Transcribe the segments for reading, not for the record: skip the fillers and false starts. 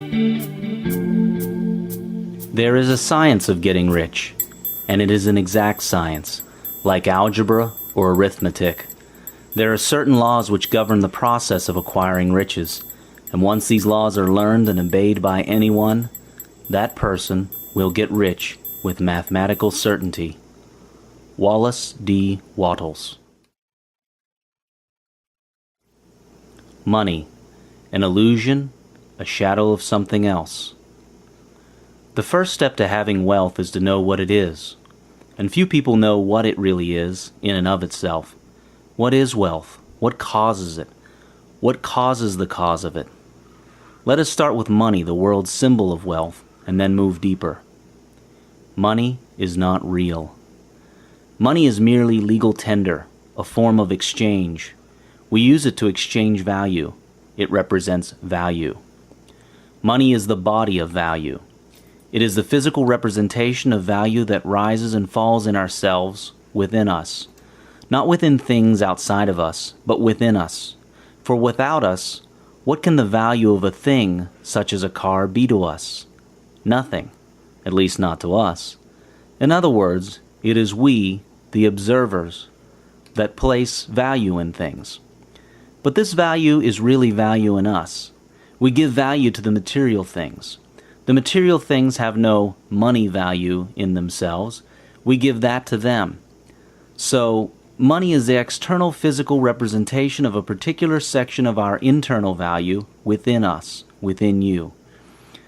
There is a science of getting rich, and it is an exact science, like algebra or arithmetic. There are certain laws which govern the process of acquiring riches, and once these laws are learned and obeyed by anyone, that person will get rich with mathematical certainty. Wallace D. Wattles. Money, an illusion, a shadow of something else. The first step to having wealth is to know what it is, and few people know what it really is in and of itself. What is wealth? What causes it? What causes the cause of it? Let us start with money, the world's symbol of wealth, and then move deeper. Money is not real. Money is merely legal tender, a form of exchange. We use it to exchange value. It represents value. Money is the body of value. It is the physical representation of value that rises and falls in ourselves, within us. Not within things outside of us, but within us. For without us, what can the value of a thing, such as a car, be to us? Nothing, at least not to us. In other words, it is we, the observers, that place value in things. But this value is really value in us. We give value to the material things. The material things have no money value in themselves. We give that to them. So, money is the external physical representation of a particular section of our internal value within us, within you.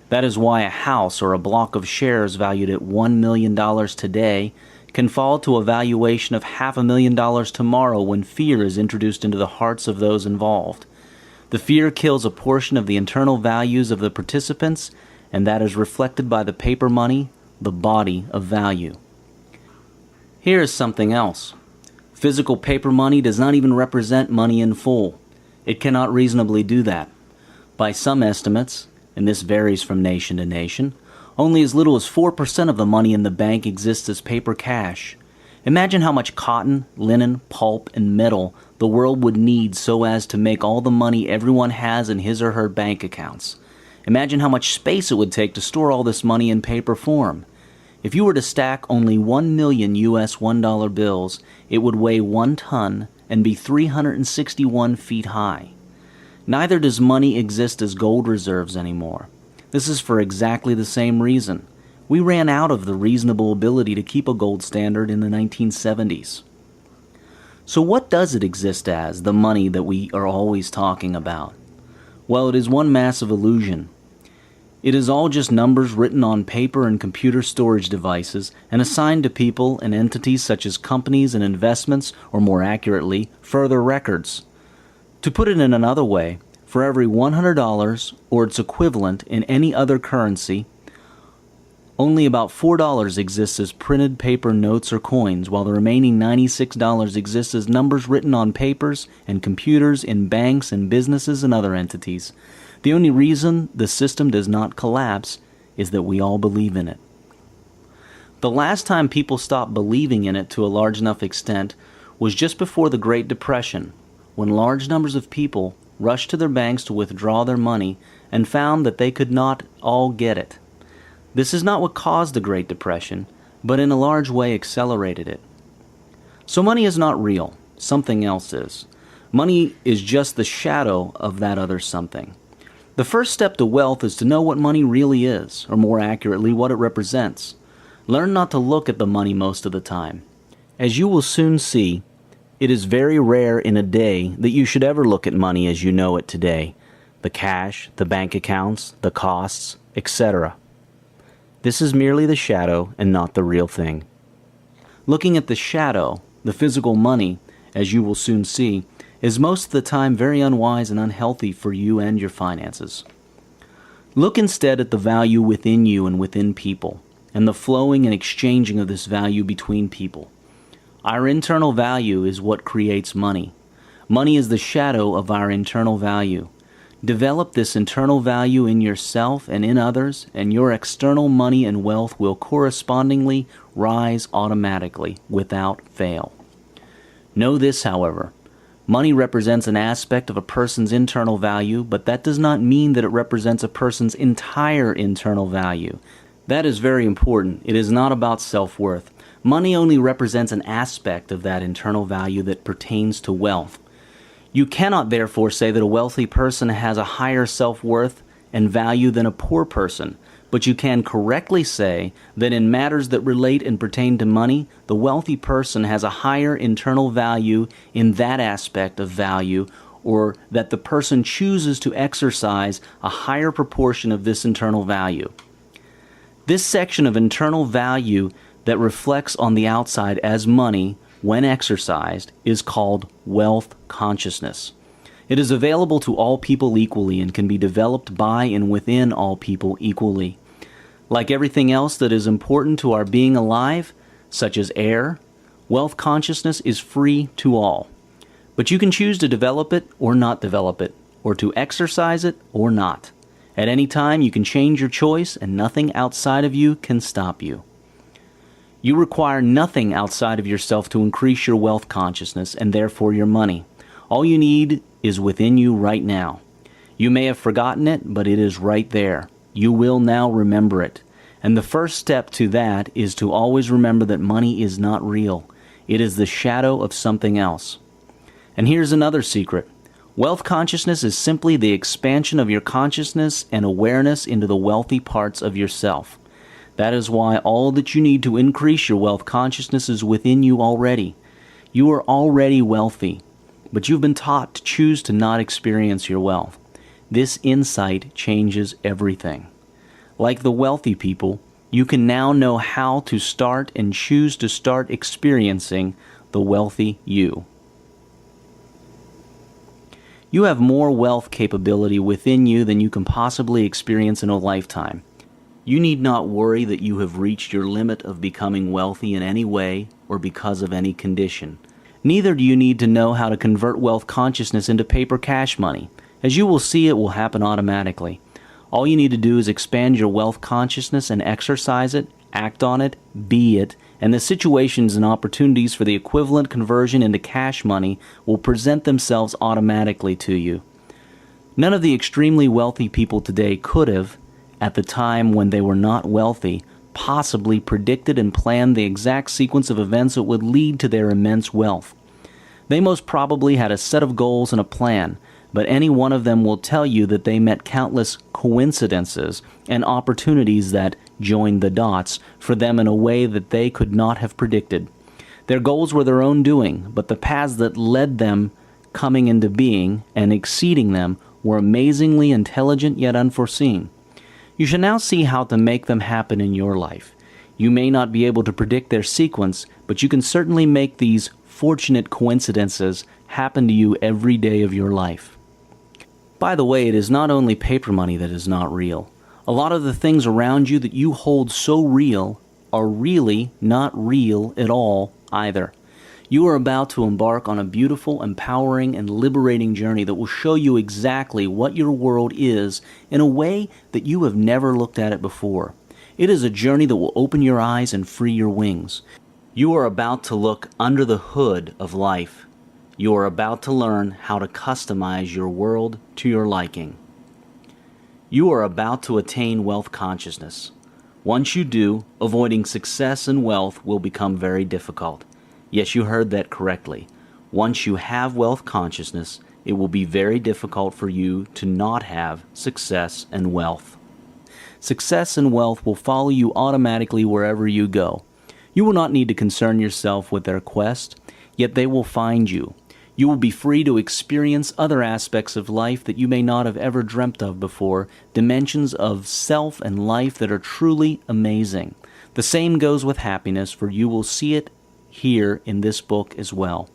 That is why a house or a block of shares valued at $1 million today can fall to a valuation of $500,000 tomorrow when fear is introduced into the hearts of those involved. The fear kills a portion of the internal values of the participants, and that is reflected by the paper money, the body of value. Here is something else. Physical paper money does not even represent money in full. It cannot reasonably do that. By some estimates, and this varies from nation to nation, only as little as 4% of the money in the bank exists as paper cash. Imagine how much cotton, linen, pulp, and metal the world would need so as to make all the money everyone has in his or her bank accounts. Imagine how much space it would take to store all this money in paper form. If you were to stack only 1 million US $1 bills, it would weigh 1 ton and be 361 feet high. Neither does money exist as gold reserves anymore. This is for exactly the same reason. We ran out of the reasonable ability to keep a gold standard in the 1970s. So what does it exist as, the money that we are always talking about? Well, it is one massive illusion. It is all just numbers written on paper and computer storage devices and assigned to people and entities such as companies and investments, or more accurately, further records. To put it in another way, for every $100 or its equivalent in any other currency, only about $4 exists as printed paper notes or coins, while the remaining $96 exists as numbers written on papers and computers in banks and businesses and other entities. The only reason the system does not collapse is that we all believe in it. The last time people stopped believing in it to a large enough extent was just before the Great Depression, when large numbers of people rushed to their banks to withdraw their money and found that they could not all get it. This is not what caused the Great Depression, but in a large way accelerated it. So money is not real. Something else is. Money is just the shadow of that other something. The first step to wealth is to know what money really is, or more accurately, what it represents. Learn not to look at the money most of the time. As you will soon see, it is very rare in a day that you should ever look at money as you know it today. The cash, the bank accounts, the costs, etc. This is merely the shadow and not the real thing. Looking at the shadow, the physical money, as you will soon see, is most of the time very unwise and unhealthy for you and your finances. Look instead at the value within you and within people, and the flowing and exchanging of this value between people. Our internal value is what creates money. Money is the shadow of our internal value. Develop this internal value in yourself and in others, and your external money and wealth will correspondingly rise automatically, without fail. Know this, however. Money represents an aspect of a person's internal value, but that does not mean that it represents a person's entire internal value. That is very important. It is not about self-worth. Money only represents an aspect of that internal value that pertains to wealth. You cannot therefore say that a wealthy person has a higher self-worth and value than a poor person, but you can correctly say that in matters that relate and pertain to money, the wealthy person has a higher internal value in that aspect of value, or that the person chooses to exercise a higher proportion of this internal value. This section of internal value that reflects on the outside as money, when exercised, is called wealth consciousness. It is available to all people equally and can be developed by and within all people equally. Like everything else that is important to our being alive, such as air, wealth consciousness is free to all. But you can choose to develop it or not develop it, or to exercise it or not. At any time you can change your choice and nothing outside of you can stop you. You require nothing outside of yourself to increase your wealth consciousness and therefore your money. All you need is within you right now. You may have forgotten it, but it is right there. You will now remember it. And the first step to that is to always remember that money is not real. It is the shadow of something else. And here's another secret. Wealth consciousness is simply the expansion of your consciousness and awareness into the wealthy parts of yourself. That is why all that you need to increase your wealth consciousness is within you already. You are already wealthy, but you've been taught to choose to not experience your wealth. This insight changes everything. Like the wealthy people, you can now know how to start and choose to start experiencing the wealthy you. You have more wealth capability within you than you can possibly experience in a lifetime. You need not worry that you have reached your limit of becoming wealthy in any way or because of any condition. Neither do you need to know how to convert wealth consciousness into paper cash money. As you will see, it will happen automatically. All you need to do is expand your wealth consciousness and exercise it, act on it, be it, and the situations and opportunities for the equivalent conversion into cash money will present themselves automatically to you. None of the extremely wealthy people today could have, at the time when they were not wealthy, possibly predicted and planned the exact sequence of events that would lead to their immense wealth. They most probably had a set of goals and a plan, but any one of them will tell you that they met countless coincidences and opportunities that joined the dots for them in a way that they could not have predicted. Their goals were their own doing, but the paths that led them coming into being and exceeding them were amazingly intelligent yet unforeseen. You should now see how to make them happen in your life. You may not be able to predict their sequence, but you can certainly make these fortunate coincidences happen to you every day of your life. By the way, it is not only paper money that is not real. A lot of the things around you that you hold so real are really not real at all either. You are about to embark on a beautiful, empowering, and liberating journey that will show you exactly what your world is in a way that you have never looked at it before. It is a journey that will open your eyes and free your wings. You are about to look under the hood of life. You are about to learn how to customize your world to your liking. You are about to attain wealth consciousness. Once you do, avoiding success and wealth will become very difficult. Yes, you heard that correctly. Once you have wealth consciousness, it will be very difficult for you to not have success and wealth. Success and wealth will follow you automatically wherever you go. You will not need to concern yourself with their quest, yet they will find you. You will be free to experience other aspects of life that you may not have ever dreamt of before, dimensions of self and life that are truly amazing. The same goes with happiness, for you will see it here in this book as well.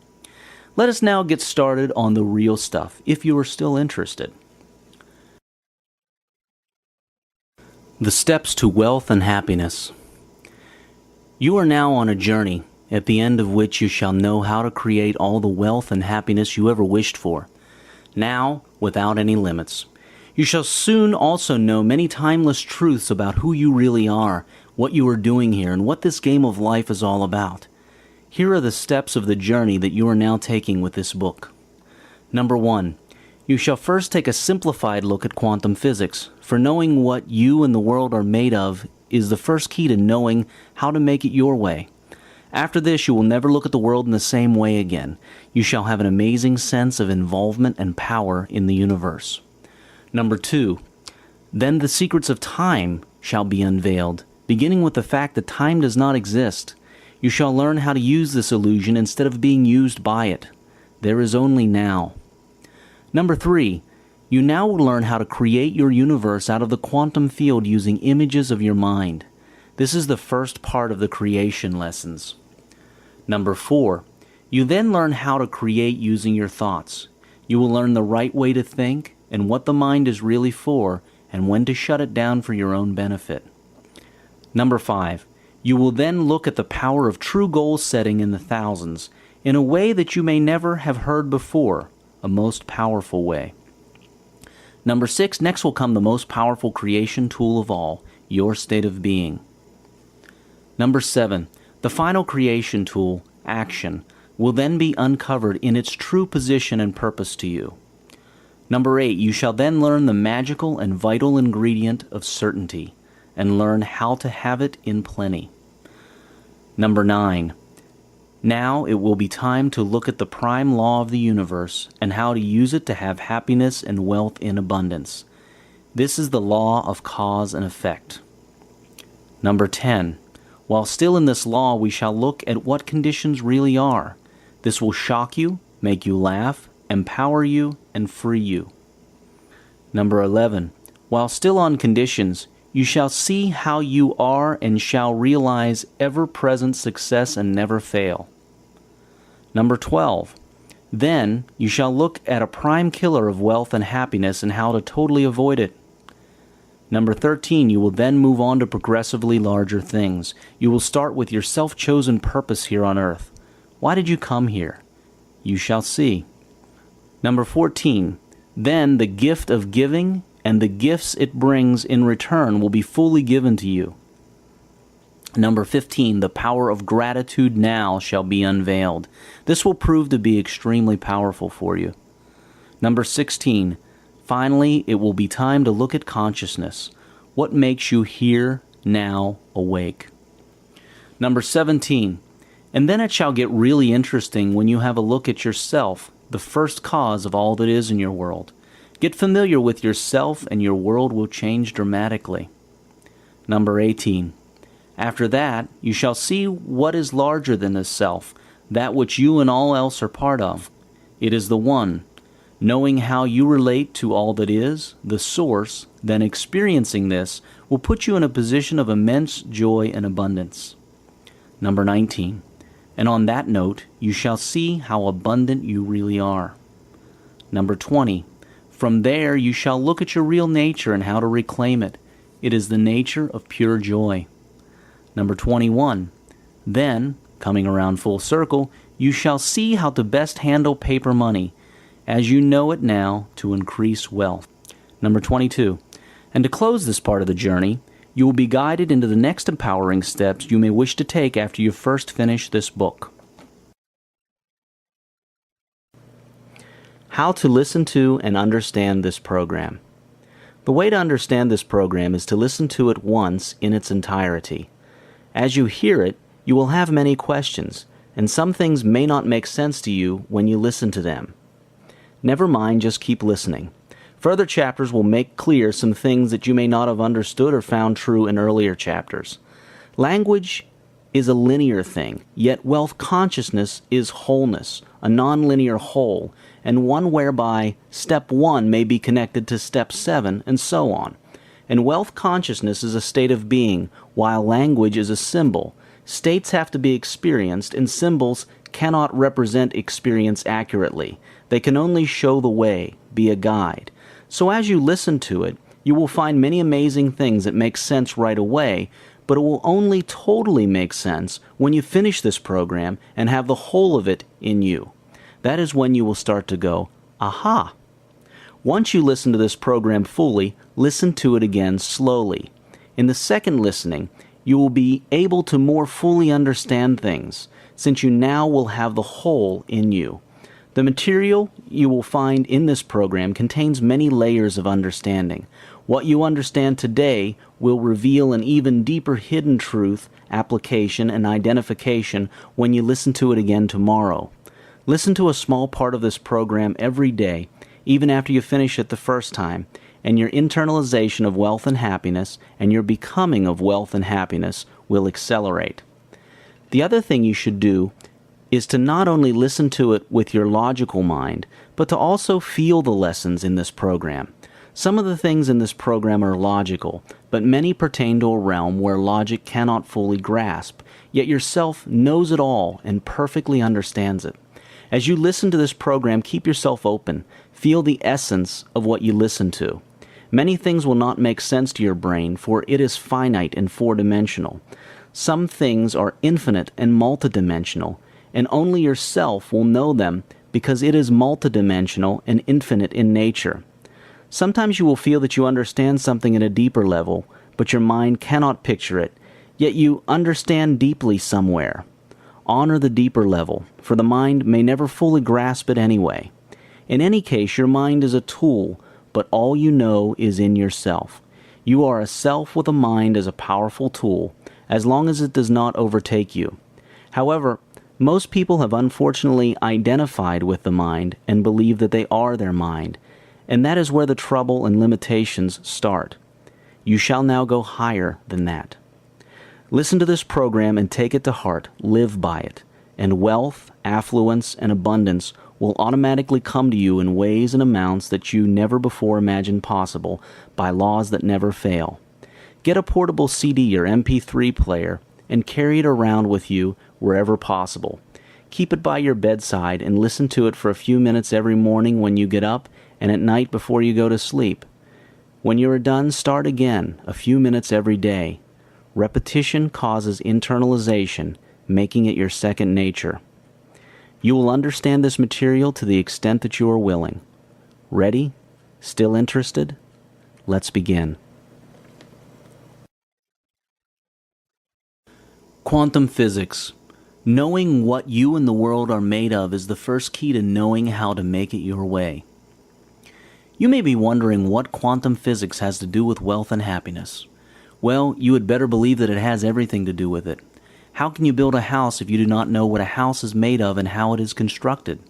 Let us now get started on the real stuff, if you are still interested. The steps to wealth and happiness. You are now on a journey, at the end of which you shall know how to create all the wealth and happiness you ever wished for, now without any limits. You shall soon also know many timeless truths about who you really are, what you are doing here, and what this game of life is all about. Here are the steps of the journey that you are now taking with this book. Number 1. You shall first take a simplified look at quantum physics, for knowing what you and the world are made of is the first key to knowing how to make it your way. After this, you will never look at the world in the same way again. You shall have an amazing sense of involvement and power in the universe. Number 2. Then the secrets of time shall be unveiled, beginning with the fact that time does not exist. You shall learn how to use this illusion instead of being used by it. There is only now. Number 3. You now will learn how to create your universe out of the quantum field using images of your mind. This is the first part of the creation lessons. Number 4. You then learn how to create using your thoughts. You will learn the right way to think and what the mind is really for and when to shut it down for your own benefit. Number 5. You will then look at the power of true goal setting in the thousands in a way that you may never have heard before, a most powerful way. Number 6. Next will come the most powerful creation tool of all, your state of being. Number 7. The final creation tool, action, will then be uncovered in its true position and purpose to you. Number 8. You shall then learn the magical and vital ingredient of certainty, and learn how to have it in plenty. Number 9. Now it will be time to look at the prime law of the universe and how to use it to have happiness and wealth in abundance. This is the law of cause and effect. Number 10. While still in this law, we shall look at what conditions really are. This will shock you, make you laugh, empower you, and free you. Number 11. While still on conditions, you shall see how you are and shall realize ever-present success and never fail. Number 12. Then you shall look at a prime killer of wealth and happiness and how to totally avoid it. Number 13. You will then move on to progressively larger things. You will start with your self-chosen purpose here on earth. Why did you come here? You shall see. Number 14. Then the gift of giving and the gifts it brings in return will be fully given to you. Number 15. The power of gratitude now shall be unveiled. This will prove to be extremely powerful for you. Number 16. Finally, it will be time to look at consciousness. What makes you here, now, awake? Number 17. And then it shall get really interesting when you have a look at yourself, the first cause of all that is in your world. Get familiar with yourself and your world will change dramatically. Number 18. After that, you shall see what is larger than the self, that which you and all else are part of. It is the One. Knowing how you relate to all that is, the source, then experiencing this, will put you in a position of immense joy and abundance. Number 19. And on that note, you shall see how abundant you really are. Number 20. From there you shall look at your real nature and how to reclaim it. It is the nature of pure joy. Number 21. Then, coming around full circle, you shall see how to best handle paper money, as you know it now, to increase wealth. Number 22. And to close this part of the journey, you will be guided into the next empowering steps you may wish to take after you first finish this book. How to listen to and understand this program. The way to understand this program is to listen to it once in its entirety. As you hear it, you will have many questions, and some things may not make sense to you when you listen to them. Never mind, just keep listening. Further chapters will make clear some things that you may not have understood or found true in earlier chapters. Language is a linear thing, yet wealth consciousness is wholeness, a nonlinear whole, and one whereby step 1 may be connected to step 7, and so on. And wealth consciousness is a state of being, while language is a symbol. States have to be experienced, and symbols cannot represent experience accurately. They can only show the way, be a guide. So as you listen to it, you will find many amazing things that make sense right away, but it will only totally make sense when you finish this program and have the whole of it in you. That is when you will start to go, aha! Once you listen to this program fully, listen to it again slowly. In the second listening, you will be able to more fully understand things, since you now will have the whole in you. The material you will find in this program contains many layers of understanding. What you understand today will reveal an even deeper hidden truth, application, and identification when you listen to it again tomorrow. Listen to a small part of this program every day, even after you finish it the first time, and your internalization of wealth and happiness and your becoming of wealth and happiness will accelerate. The other thing you should do is to not only listen to it with your logical mind, but to also feel the lessons in this program. Some of the things in this program are logical, but many pertain to a realm where logic cannot fully grasp, yet yourself knows it all and perfectly understands it. As you listen to this program, keep yourself open. Feel the essence of what you listen to. Many things will not make sense to your brain, for it is finite and four-dimensional. Some things are infinite and multidimensional, and only yourself will know them because it is multidimensional and infinite in nature. Sometimes you will feel that you understand something at a deeper level, but your mind cannot picture it, yet you understand deeply somewhere. Honor the deeper level, for the mind may never fully grasp it anyway. In any case, your mind is a tool, but all you know is in yourself. You are a self with a mind as a powerful tool, as long as it does not overtake you. However, most people have unfortunately identified with the mind and believe that they are their mind, and that is where the trouble and limitations start. You shall now go higher than that. Listen to this program and take it to heart, live by it, and wealth, affluence, and abundance will automatically come to you in ways and amounts that you never before imagined possible by laws that never fail. Get a portable CD or MP3 player and carry it around with you wherever possible. Keep it by your bedside and listen to it for a few minutes every morning when you get up and at night before you go to sleep. When you are done, start again, a few minutes every day. Repetition causes internalization, making it your second nature. You will understand this material to the extent that you are willing. Ready? Still interested? Let's begin. Quantum physics. Knowing what you and the world are made of is the first key to knowing how to make it your way. You may be wondering what quantum physics has to do with wealth and happiness. Well, you had better believe that it has everything to do with it. How can you build a house if you do not know what a house is made of and how it is constructed?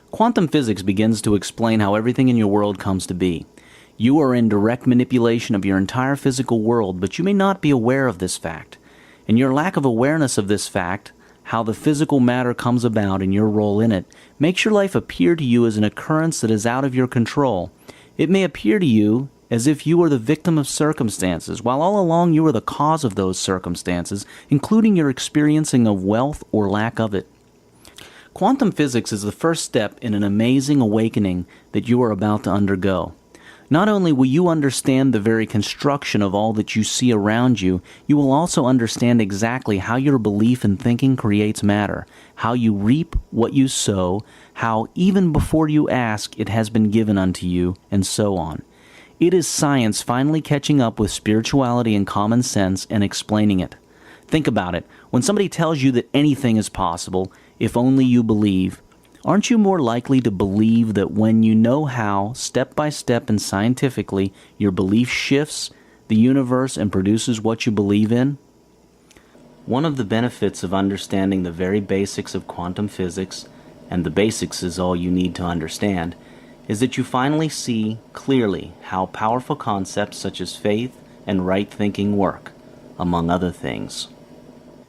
Quantum physics begins to explain how everything in your world comes to be. You are in direct manipulation of your entire physical world, but you may not be aware of this fact. And your lack of awareness of this fact, how the physical matter comes about and your role in it, makes your life appear to you as an occurrence that is out of your control. It may appear to you as if you are the victim of circumstances, while all along you are the cause of those circumstances, including your experiencing of wealth or lack of it. Quantum physics is the first step in an amazing awakening that you are about to undergo. Not only will you understand the very construction of all that you see around you, you will also understand exactly how your belief and thinking creates matter, how you reap what you sow, how even before you ask it has been given unto you, and so on. It is science finally catching up with spirituality and common sense and explaining it. Think about it. When somebody tells you that anything is possible, if only you believe, aren't you more likely to believe that when you know how, step by step and scientifically, your belief shifts the universe and produces what you believe in? One of the benefits of understanding the very basics of quantum physics, and the basics is all you need to understand, is that you finally see clearly how powerful concepts such as faith and right thinking work, among other things.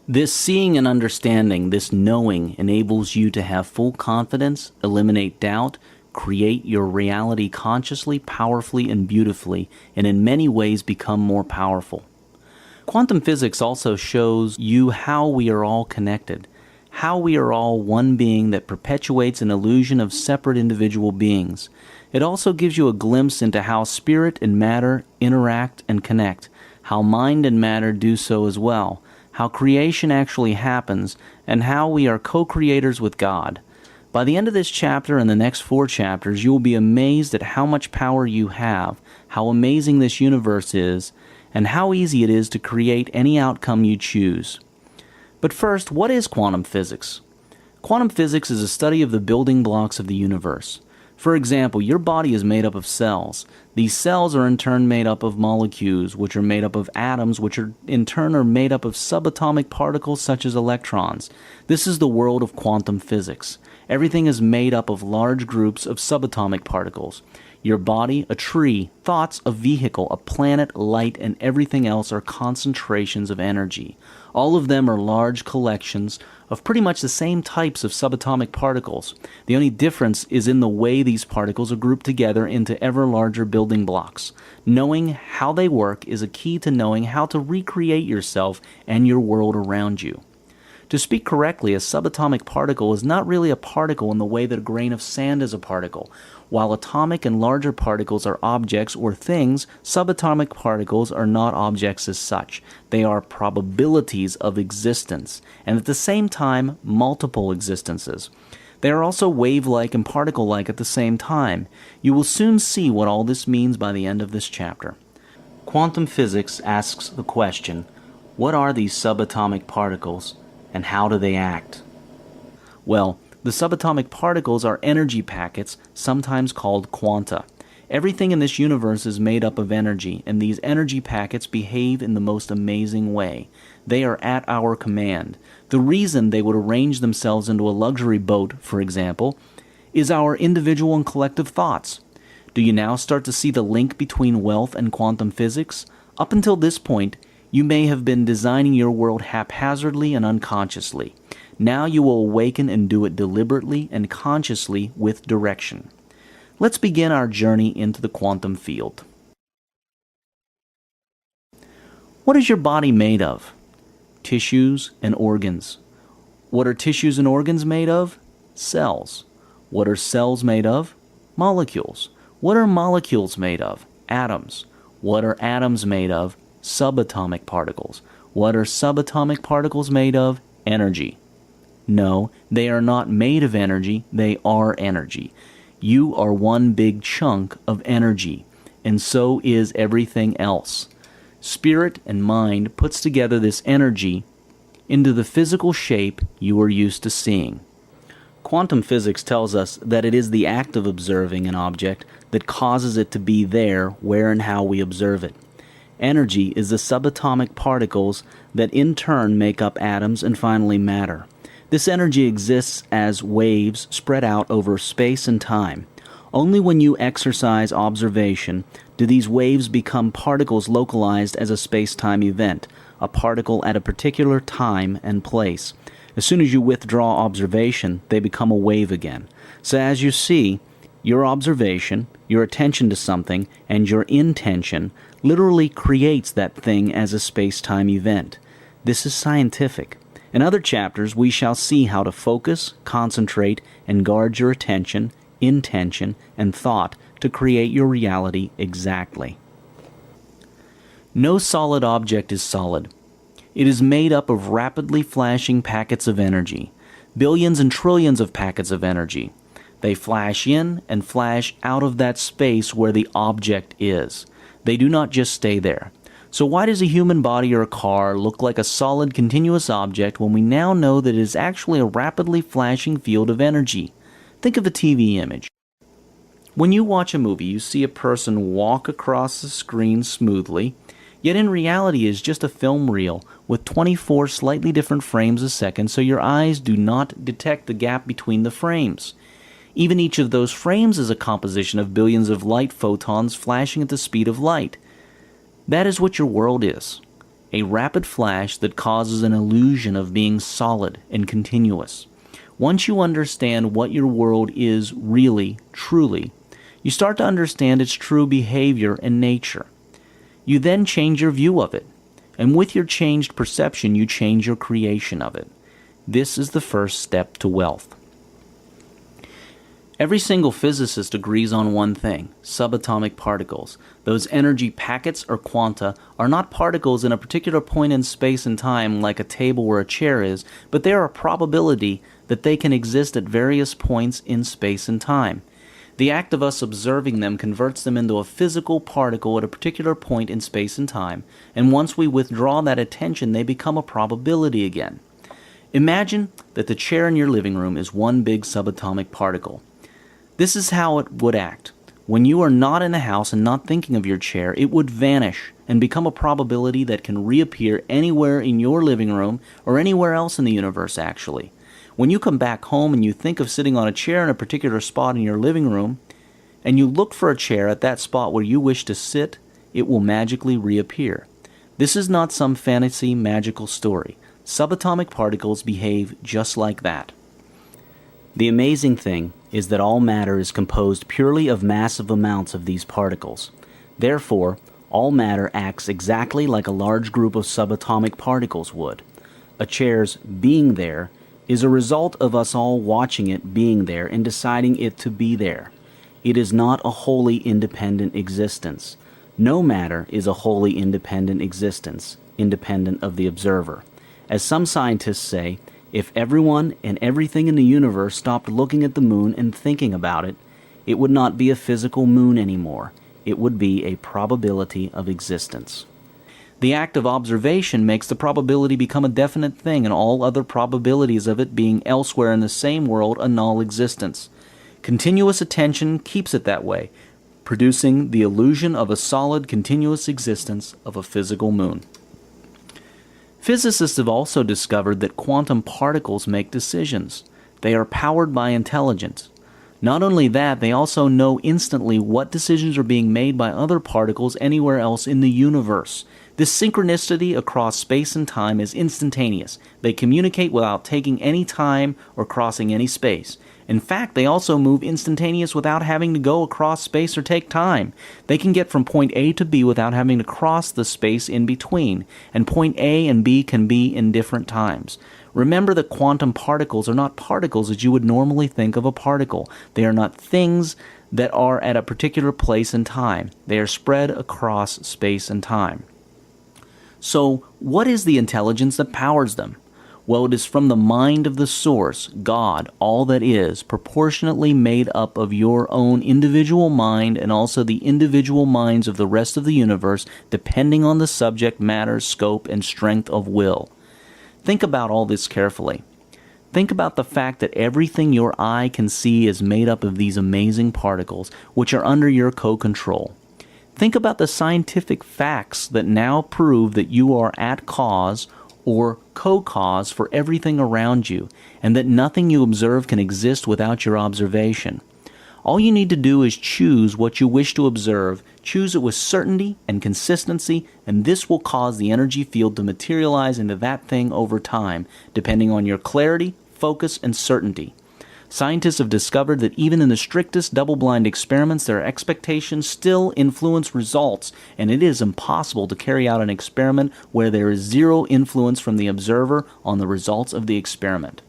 This seeing and understanding, this knowing, enables you to have full confidence, eliminate doubt, create your reality consciously, powerfully, and beautifully, and in many ways become more powerful. Quantum physics also shows you how we are all connected, how we are all one being that perpetuates an illusion of separate individual beings. It also gives you a glimpse into how spirit and matter interact and connect, how mind and matter do so as well, how creation actually happens, and how we are co-creators with God. By the end of this chapter and the next 4 chapters, you will be amazed at how much power you have, how amazing this universe is, and how easy it is to create any outcome you choose. But first, what is quantum physics? Quantum physics is a study of the building blocks of the universe. For example, your body is made up of cells. These cells are in turn made up of molecules, which are made up of atoms, which are in turn are made up of subatomic particles such as electrons. This is the world of quantum physics. Everything is made up of large groups of subatomic particles. Your body, a tree, thoughts, a vehicle, a planet, light, and everything else are concentrations of energy. All of them are large collections of pretty much the same types of subatomic particles. The only difference is in the way these particles are grouped together into ever larger building blocks. Knowing how they work is a key to knowing how to recreate yourself and your world around you. To speak correctly, a subatomic particle is not really a particle in the way that a grain of sand is a particle. While atomic and larger particles are objects or things, subatomic particles are not objects as such. They are probabilities of existence, and at the same time, multiple existences. They are also wave-like and particle-like at the same time. You will soon see what all this means by the end of this chapter. Quantum physics asks the question, what are these subatomic particles, and how do they act? Well, the subatomic particles are energy packets, sometimes called quanta. Everything in this universe is made up of energy, and these energy packets behave in the most amazing way. They are at our command. The reason they would arrange themselves into a luxury boat, for example, is our individual and collective thoughts. Do you now start to see the link between wealth and quantum physics? Up until this point, you may have been designing your world haphazardly and unconsciously. Now you will awaken and do it deliberately and consciously with direction. Let's begin our journey into the quantum field. What is your body made of? Tissues and organs. What are tissues and organs made of? Cells. What are cells made of? Molecules. What are molecules made of? Atoms. What are atoms made of? Subatomic particles. What are subatomic particles made of? Energy. No, they are not made of energy, they are energy. You are one big chunk of energy, and so is everything else. Spirit and mind puts together this energy into the physical shape you are used to seeing. Quantum physics tells us that it is the act of observing an object that causes it to be there where and how we observe it. Energy is the subatomic particles that in turn make up atoms and finally matter. This energy exists as waves spread out over space and time. Only when you exercise observation do these waves become particles localized as a space-time event, a particle at a particular time and place. As soon as you withdraw observation, they become a wave again. So as you see, your observation, your attention to something, and your intention literally creates that thing as a space-time event. This is scientific. In other chapters, we shall see how to focus, concentrate, and guard your attention, intention, and thought to create your reality exactly. No solid object is solid. It is made up of rapidly flashing packets of energy, billions and trillions of packets of energy. They flash in and flash out of that space where the object is. They do not just stay there. So why does a human body or a car look like a solid continuous object when we now know that it is actually a rapidly flashing field of energy? Think of a TV image. When you watch a movie, you see a person walk across the screen smoothly, yet in reality it is just a film reel with 24 slightly different frames a second, so your eyes do not detect the gap between the frames. Even each of those frames is a composition of billions of light photons flashing at the speed of light. That is what your world is, a rapid flash that causes an illusion of being solid and continuous. Once you understand what your world is really, truly, you start to understand its true behavior and nature. You then change your view of it, and with your changed perception, you change your creation of it. This is the first step to wealth. Every single physicist agrees on one thing: subatomic particles. Those energy packets or quanta are not particles in a particular point in space and time like a table or a chair is, but they are a probability that they can exist at various points in space and time. The act of us observing them converts them into a physical particle at a particular point in space and time, and once we withdraw that attention, they become a probability again. Imagine that the chair in your living room is one big subatomic particle. This is how it would act. When you are not in the house and not thinking of your chair, it would vanish and become a probability that can reappear anywhere in your living room or anywhere else in the universe, actually. When you come back home and you think of sitting on a chair in a particular spot in your living room, and you look for a chair at that spot where you wish to sit, it will magically reappear. This is not some fantasy magical story. Subatomic particles behave just like that. The amazing thing is that all matter is composed purely of massive amounts of these particles. Therefore, all matter acts exactly like a large group of subatomic particles would. A chair's being there is a result of us all watching it being there and deciding it to be there. It is not a wholly independent existence. No matter is a wholly independent existence, independent of the observer. As some scientists say, if everyone and everything in the universe stopped looking at the moon and thinking about it, it would not be a physical moon anymore. It would be a probability of existence. The act of observation makes the probability become a definite thing, and all other probabilities of it being elsewhere in the same world a null existence. Continuous attention keeps it that way, producing the illusion of a solid, continuous existence of a physical moon. Physicists have also discovered that quantum particles make decisions. They are powered by intelligence. Not only that, they also know instantly what decisions are being made by other particles anywhere else in the universe. This synchronicity across space and time is instantaneous. They communicate without taking any time or crossing any space. In fact, they also move instantaneous without having to go across space or take time. They can get from point A to B without having to cross the space in between, and point A and B can be in different times. Remember that quantum particles are not particles as you would normally think of a particle. They are not things that are at a particular place and time. They are spread across space and time. So, what is the intelligence that powers them? Well, it is from the mind of the source, God, all that is, proportionately made up of your own individual mind and also the individual minds of the rest of the universe, depending on the subject matter, scope, and strength of will. Think about all this carefully. Think about the fact that everything your eye can see is made up of these amazing particles, which are under your co-control. Think about the scientific facts that now prove that you are at cause or co-cause for everything around you, and that nothing you observe can exist without your observation. All you need to do is choose what you wish to observe, choose it with certainty and consistency, and this will cause the energy field to materialize into that thing over time, depending on your clarity, focus, and certainty. Scientists have discovered that even in the strictest double-blind experiments, their expectations still influence results, and it is impossible to carry out an experiment where there is zero influence from the observer on the results of the experiment.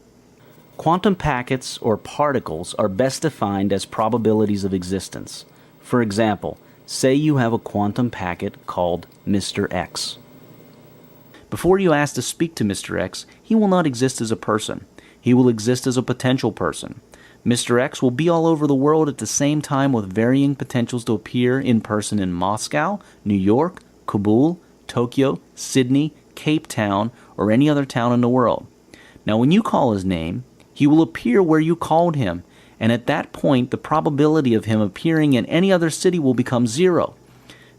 Quantum packets or particles are best defined as probabilities of existence. For example, say you have a quantum packet called Mr. X. Before you ask to speak to Mr. X, he will not exist as a person. He will exist as a potential person. Mr. X will be all over the world at the same time with varying potentials to appear in person in Moscow, New York, Kabul, Tokyo, Sydney, Cape Town, or any other town in the world. Now when you call his name, he will appear where you called him, and at that point the probability of him appearing in any other city will become zero.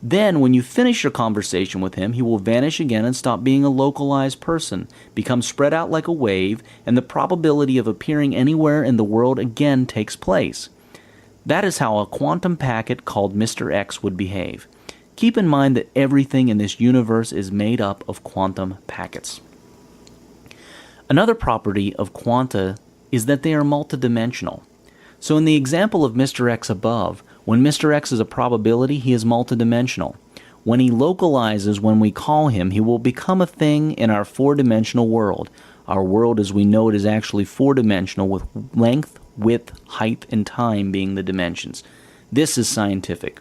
Then, when you finish your conversation with him, he will vanish again and stop being a localized person, become spread out like a wave, and the probability of appearing anywhere in the world again takes place. That is how a quantum packet called Mr. X would behave. Keep in mind that everything in this universe is made up of quantum packets. Another property of quanta is that they are multidimensional. So in the example of Mr. X above, when Mr. X is a probability, he is multidimensional. When he localizes when we call him, he will become a thing in our four-dimensional world. Our world as we know it is actually four-dimensional, with length, width, height, and time being the dimensions. This is scientific.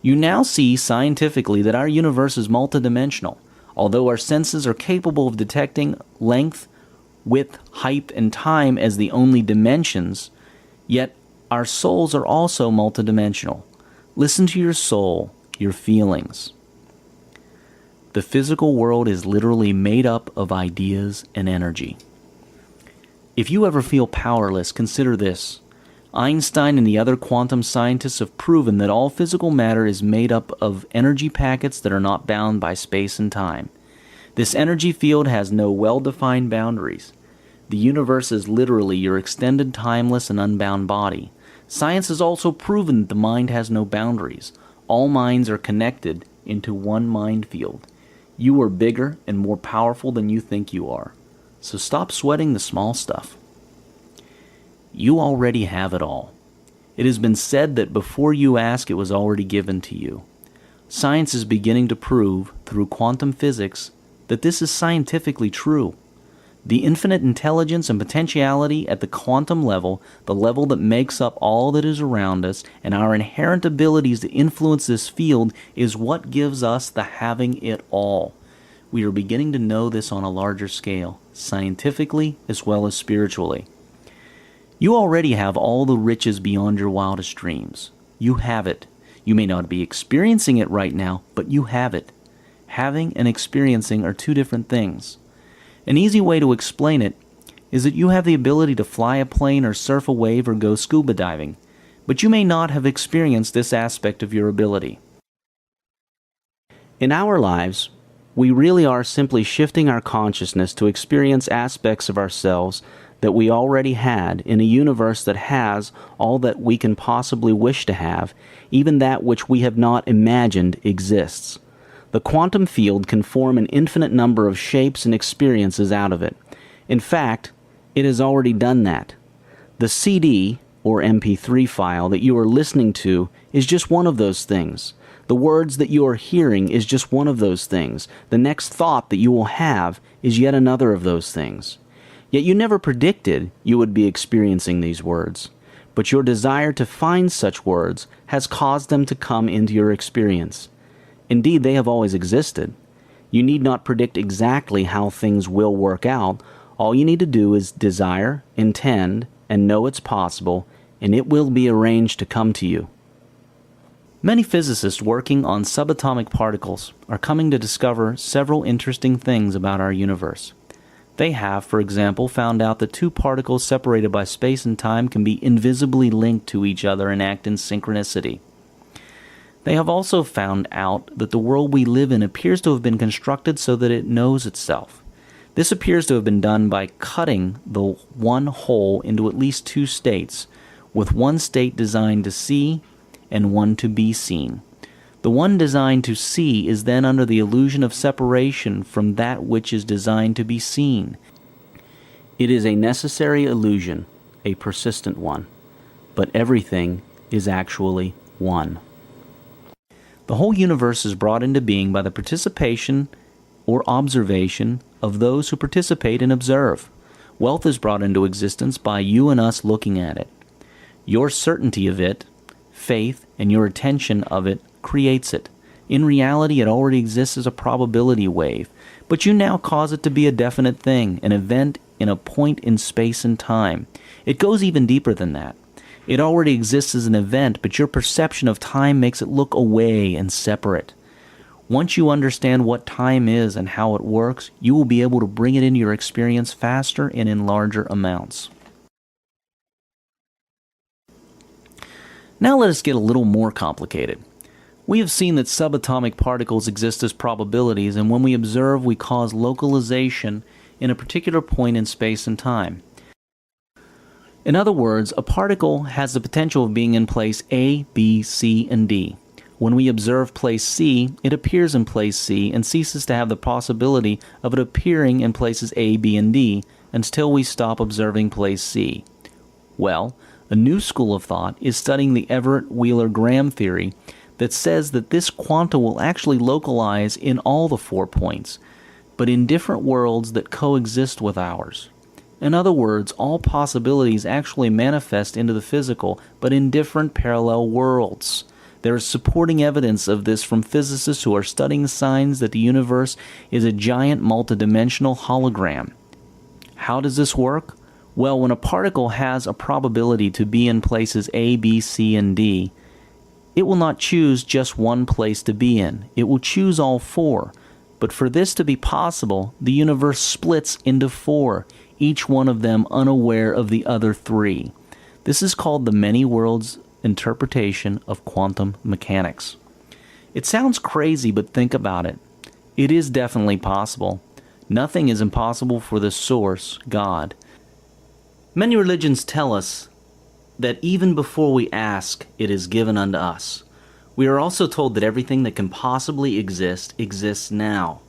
You now see scientifically that our universe is multidimensional. Although our senses are capable of detecting length, width, height, and time as the only dimensions, yet our souls are also multidimensional. Listen to your soul, your feelings. The physical world is literally made up of ideas and energy. If you ever feel powerless, consider this. Einstein and the other quantum scientists have proven that all physical matter is made up of energy packets that are not bound by space and time. This energy field has no well-defined boundaries. The universe is literally your extended, timeless, and unbound body. Science has also proven that the mind has no boundaries. All minds are connected into one mind field. You are bigger and more powerful than you think you are. So stop sweating the small stuff. You already have it all. It has been said that before you ask, it was already given to you. Science is beginning to prove, through quantum physics, that this is scientifically true. The infinite intelligence and potentiality at the quantum level, the level that makes up all that is around us, and our inherent abilities to influence this field is what gives us the having it all. We are beginning to know this on a larger scale, scientifically as well as spiritually. You already have all the riches beyond your wildest dreams. You have it. You may not be experiencing it right now, but you have it. Having and experiencing are two different things. An easy way to explain it is that you have the ability to fly a plane or surf a wave or go scuba diving, but you may not have experienced this aspect of your ability. In our lives, we really are simply shifting our consciousness to experience aspects of ourselves that we already had in a universe that has all that we can possibly wish to have, even that which we have not imagined exists. The quantum field can form an infinite number of shapes and experiences out of it. In fact, it has already done that. The CD, or MP3 file, that you are listening to is just one of those things. The words that you are hearing is just one of those things. The next thought that you will have is yet another of those things. Yet you never predicted you would be experiencing these words. But your desire to find such words has caused them to come into your experience. Indeed, they have always existed. You need not predict exactly how things will work out. All you need to do is desire, intend, and know it's possible, and it will be arranged to come to you. Many physicists working on subatomic particles are coming to discover several interesting things about our universe. They have, for example, found out that two particles separated by space and time can be invisibly linked to each other and act in synchronicity. They have also found out that the world we live in appears to have been constructed so that it knows itself. This appears to have been done by cutting the one whole into at least two states, with one state designed to see and one to be seen. The one designed to see is then under the illusion of separation from that which is designed to be seen. It is a necessary illusion, a persistent one, but everything is actually one. The whole universe is brought into being by the participation or observation of those who participate and observe. Wealth is brought into existence by you and us looking at it. Your certainty of it, faith, and your attention of it creates it. In reality, it already exists as a probability wave, but you now cause it to be a definite thing, an event in a point in space and time. It goes even deeper than that. It already exists as an event, but your perception of time makes it look away and separate. Once you understand what time is and how it works, you will be able to bring it into your experience faster and in larger amounts. Now let us get a little more complicated. We have seen that subatomic particles exist as probabilities, and when we observe, we cause localization in a particular point in space and time. In other words, a particle has the potential of being in place A, B, C, and D. When we observe place C, it appears in place C and ceases to have the possibility of it appearing in places A, B, and D until we stop observing place C. Well, a new school of thought is studying the Everett-Wheeler-Graham theory that says that this quanta will actually localize in all the 4 points, but in different worlds that coexist with ours. In other words, all possibilities actually manifest into the physical, but in different parallel worlds. There is supporting evidence of this from physicists who are studying signs that the universe is a giant multidimensional hologram. How does this work? Well, when a particle has a probability to be in places A, B, C, and D, it will not choose just one place to be in. It will choose all 4. But for this to be possible, the universe splits into 4. each one of them unaware of the other three. This is called the many worlds interpretation of quantum mechanics. It sounds crazy, but think about it. It is definitely possible. Nothing is impossible for the source, God. Many religions tell us that even before we ask, it is given unto us. We are also told that everything that can possibly exist exists now.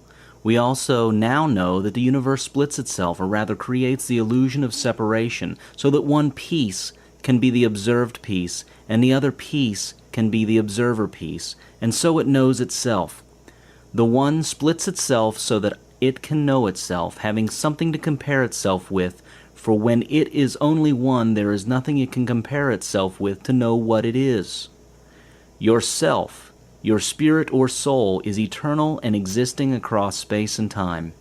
We also now know that the universe splits itself, or rather creates the illusion of separation, so that one piece can be the observed piece, and the other piece can be the observer piece, and so it knows itself. The one splits itself so that it can know itself, having something to compare itself with, for when it is only one, there is nothing it can compare itself with to know what it is. Yourself, your spirit or soul, is eternal and existing across space and time.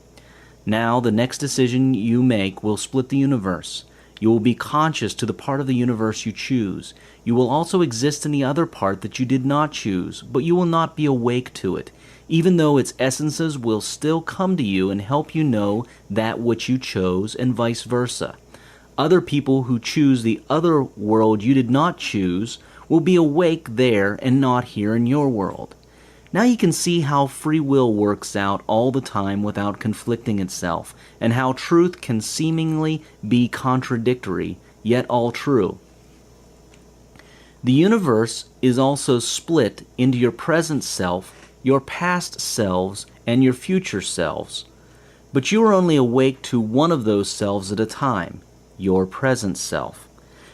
Now, the next decision you make will split the universe. You will be conscious to the part of the universe you choose. You will also exist in the other part that you did not choose, but you will not be awake to it, even though its essences will still come to you and help you know that which you chose, and vice versa. Other people who choose the other world you did not choose will be awake there and not here in your world. Now you can see how free will works out all the time without conflicting itself, and how truth can seemingly be contradictory, yet all true. The universe is also split into your present self, your past selves, and your future selves. But you are only awake to one of those selves at a time, your present self.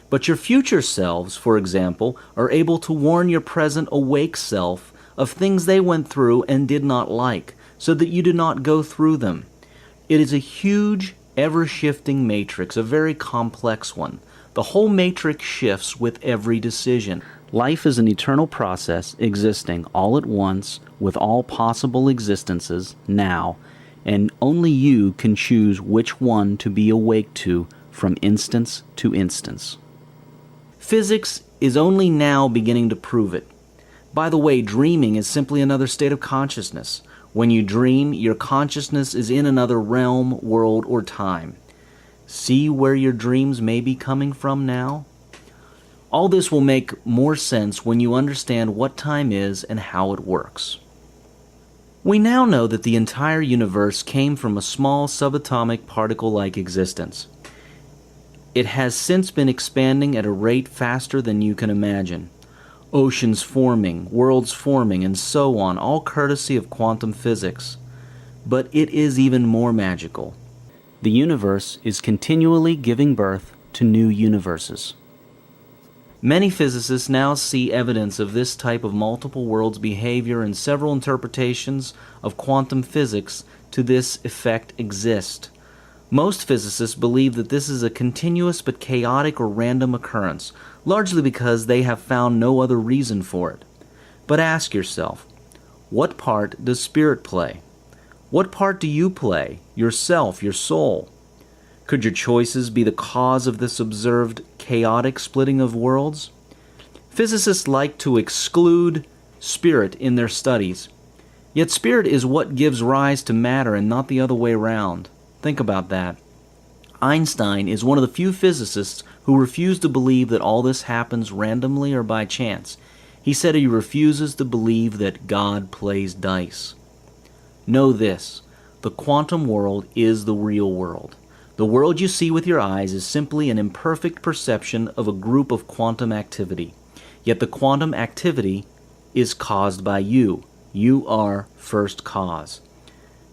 But your future selves, for example, are able to warn your present awake self of things they went through and did not like, so that you do not go through them. It is a huge, ever-shifting matrix, a very complex one. The whole matrix shifts with every decision. Life is an eternal process existing all at once with all possible existences now, and only you can choose which one to be awake to from instance to instance. Physics is only now beginning to prove it. By the way, dreaming is simply another state of consciousness. When you dream, your consciousness is in another realm, world, or time. See where your dreams may be coming from now? All this will make more sense when you understand what time is and how it works. We now know that the entire universe came from a small subatomic particle-like existence. It has since been expanding at a rate faster than you can imagine. Oceans forming, worlds forming, and so on, all courtesy of quantum physics. But it is even more magical. The universe is continually giving birth to new universes. Many physicists now see evidence of this type of multiple worlds behavior, and several interpretations of quantum physics to this effect exist. Most physicists believe that this is a continuous but chaotic or random occurrence, largely because they have found no other reason for it. But ask yourself, what part does spirit play? What part do you play, yourself, your soul? Could your choices be the cause of this observed chaotic splitting of worlds? Physicists like to exclude spirit in their studies. Yet spirit is what gives rise to matter and not the other way around. Think about that. Einstein is one of the few physicists who refuse to believe that all this happens randomly or by chance. He said he refuses to believe that God plays dice. Know this, the quantum world is the real world. The world you see with your eyes is simply an imperfect perception of a group of quantum activity. Yet the quantum activity is caused by you. You are first cause.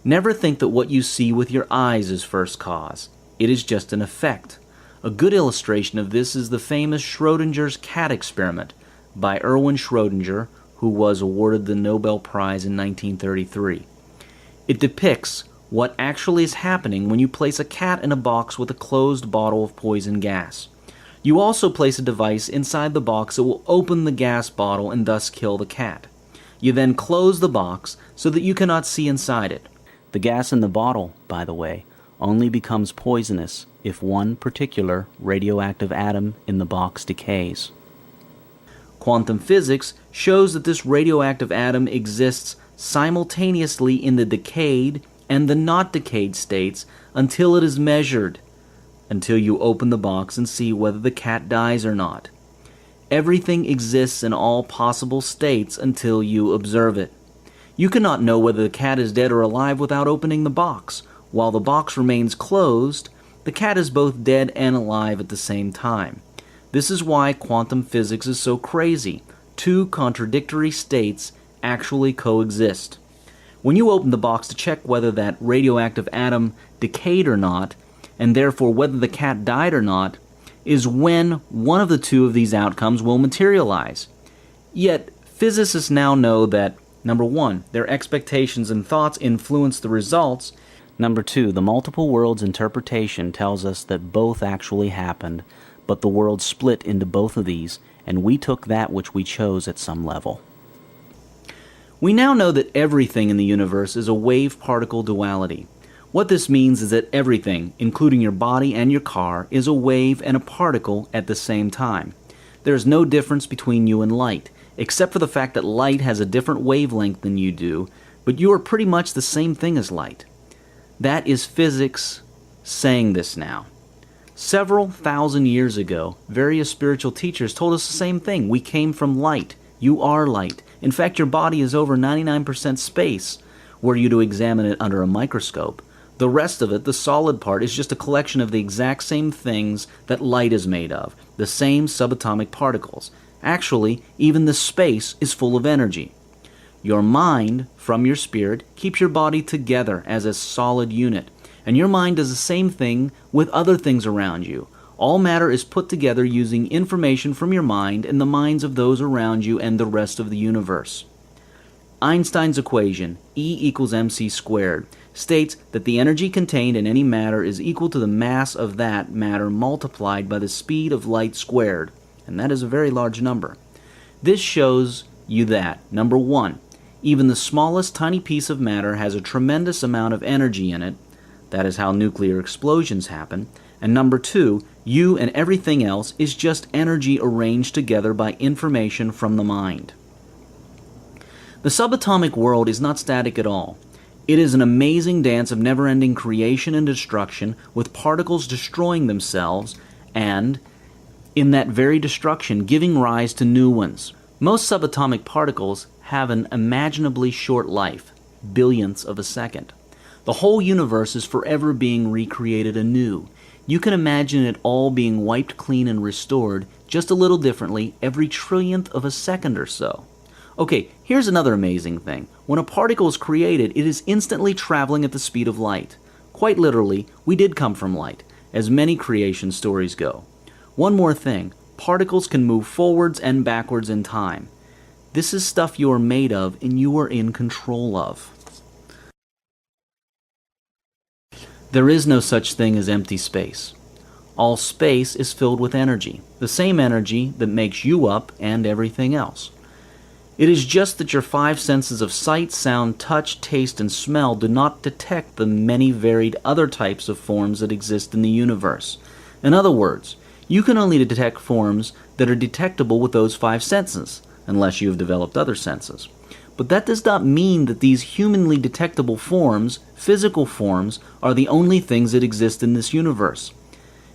Never think that what you see with your eyes is first cause. It is just an effect. A good illustration of this is the famous Schrödinger's cat experiment by Erwin Schrödinger, who was awarded the Nobel Prize in 1933. It depicts what actually is happening when you place a cat in a box with a closed bottle of poison gas. You also place a device inside the box that will open the gas bottle and thus kill the cat. You then close the box so that you cannot see inside it. The gas in the bottle, by the way, only becomes poisonous if one particular radioactive atom in the box decays. Quantum physics shows that this radioactive atom exists simultaneously in the decayed and the not decayed states until it is measured. until you open the box and see whether the cat dies or not. Everything exists in all possible states until you observe it. You cannot know whether the cat is dead or alive without opening the box. While the box remains closed, the cat is both dead and alive at the same time. This is why quantum physics is so crazy. Two contradictory states actually coexist. When you open the box to check whether that radioactive atom decayed or not, and therefore whether the cat died or not, is when one of the two of these outcomes will materialize. Yet, physicists now know that, number one, their expectations and thoughts influence the results. Number two, the multiple worlds interpretation tells us that both actually happened, but the world split into both of these, and we took that which we chose at some level. We now know that everything in the universe is a wave-particle duality. What this means is that everything, including your body and your car, is a wave and a particle at the same time. There is no difference between you and light, except for the fact that light has a different wavelength than you do, but you are pretty much the same thing as light. That is physics saying this now. Several thousand years ago, various spiritual teachers told us the same thing. We came from light. You are light. In fact, your body is over 99% space, were you to examine it under a microscope. The rest of it, the solid part, is just a collection of the exact same things that light is made of, the same subatomic particles. Actually, even the space is full of energy. Your mind, from your spirit, keeps your body together as a solid unit. And your mind does the same thing with other things around you. All matter is put together using information from your mind and the minds of those around you and the rest of the universe. Einstein's equation, E equals mc squared, states that the energy contained in any matter is equal to the mass of that matter multiplied by the speed of light squared, and that is a very large number. This shows you that, number one, even the smallest tiny piece of matter has a tremendous amount of energy in it. That is how nuclear explosions happen. And number two, you and everything else is just energy arranged together by information from the mind. The subatomic world is not static at all. It is an amazing dance of never-ending creation and destruction, with particles destroying themselves and, in that very destruction, giving rise to new ones. Most subatomic particles have an imaginably short life, billionths of a second. The whole universe is forever being recreated anew. You can imagine it all being wiped clean and restored, just a little differently, every trillionth of a second or so. Okay, here's another amazing thing. When a particle is created, it is instantly traveling at the speed of light. Quite literally, we did come from light, as many creation stories go. One more thing, particles can move forwards and backwards in time. This is stuff you are made of and you are in control of. There is no such thing as empty space. All space is filled with energy, the same energy that makes you up and everything else. It is just that your five senses of sight, sound, touch, taste, and smell do not detect the many varied other types of forms that exist in the universe. In other words, you can only detect forms that are detectable with those five senses, unless you have developed other senses. But that does not mean that these humanly detectable forms, physical forms, are the only things that exist in this universe.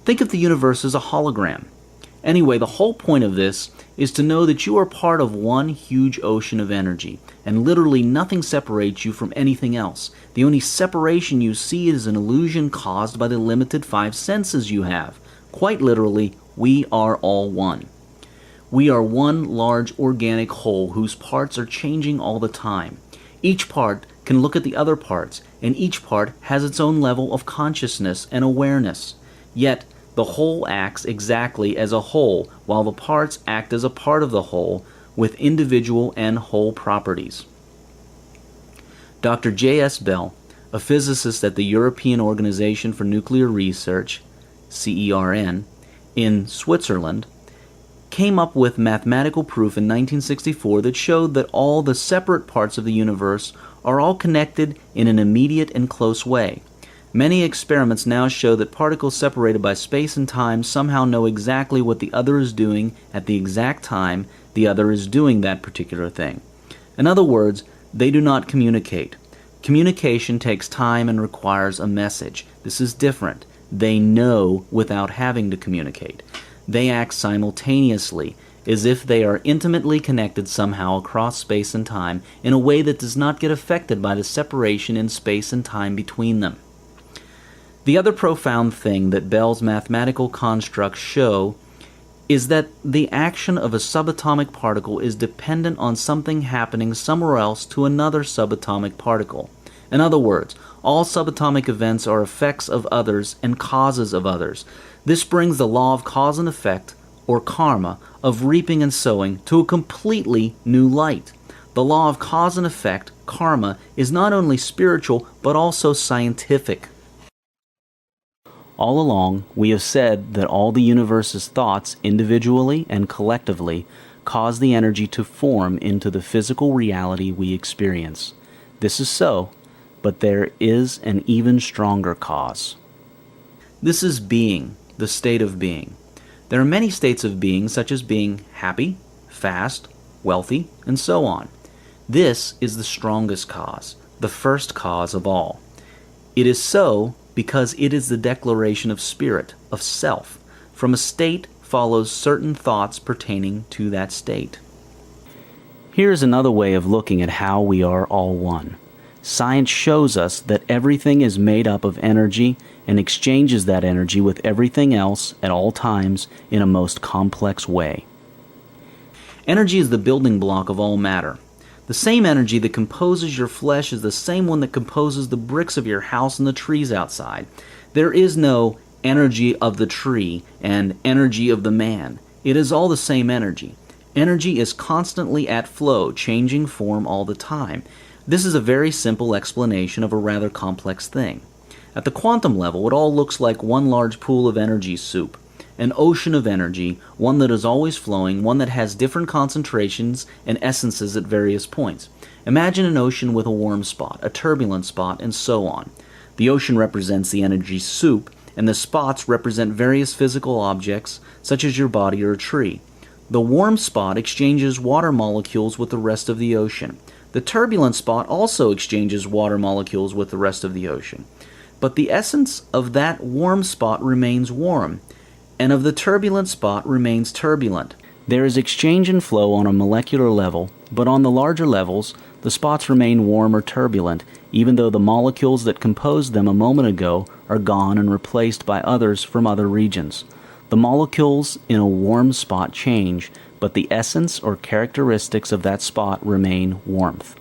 Think of the universe as a hologram. Anyway, the whole point of this is to know that you are part of one huge ocean of energy, and literally nothing separates you from anything else. The only separation you see is an illusion caused by the limited five senses you have. Quite literally, we are all one. We are one large organic whole whose parts are changing all the time. Each part can look at the other parts, and each part has its own level of consciousness and awareness. Yet, the whole acts exactly as a whole, while the parts act as a part of the whole, with individual and whole properties. Dr. J.S. Bell, a physicist at the European Organization for Nuclear Research, CERN, in Switzerland, came up with mathematical proof in 1964 that showed that all the separate parts of the universe are all connected in an immediate and close way. Many experiments now show that particles separated by space and time somehow know exactly what the other is doing at the exact time the other is doing that particular thing. In other words, they do not communicate. Communication takes time and requires a message. This is different. They know without having to communicate. They act simultaneously, as if they are intimately connected somehow across space and time in a way that does not get affected by the separation in space and time between them. The other profound thing that Bell's mathematical constructs show is that the action of a subatomic particle is dependent on something happening somewhere else to another subatomic particle. In other words, all subatomic events are effects of others and causes of others. This brings the law of cause and effect, or karma, of reaping and sowing to a completely new light. The law of cause and effect, karma, is not only spiritual but also scientific. All along, we have said that all the universe's thoughts, individually and collectively, cause the energy to form into the physical reality we experience. This is so, but there is an even stronger cause. This is being, the state of being. There are many states of being, such as being happy, fast, wealthy, and so on. This is the strongest cause, the first cause of all. It is so because it is the declaration of spirit, of self. From a state follows certain thoughts pertaining to that state. Here is another way of looking at how we are all one. Science shows us that everything is made up of energy and exchanges that energy with everything else at all times in a most complex way. Energy is the building block of all matter. The same energy that composes your flesh is the same one that composes the bricks of your house and the trees outside. There is no energy of the tree and energy of the man. It is all the same energy. Energy is constantly at flow, changing form all the time. This is a very simple explanation of a rather complex thing. At the quantum level, it all looks like one large pool of energy soup. An ocean of energy, one that is always flowing, one that has different concentrations and essences at various points. Imagine an ocean with a warm spot, a turbulent spot, and so on. The ocean represents the energy soup, and the spots represent various physical objects, such as your body or a tree. The warm spot exchanges water molecules with the rest of the ocean. The turbulent spot also exchanges water molecules with the rest of the ocean. But the essence of that warm spot remains warm, and of the turbulent spot remains turbulent. There is exchange and flow on a molecular level, but on the larger levels, the spots remain warm or turbulent, even though the molecules that composed them a moment ago are gone and replaced by others from other regions. The molecules in a warm spot change, but the essence or characteristics of that spot remain warmth.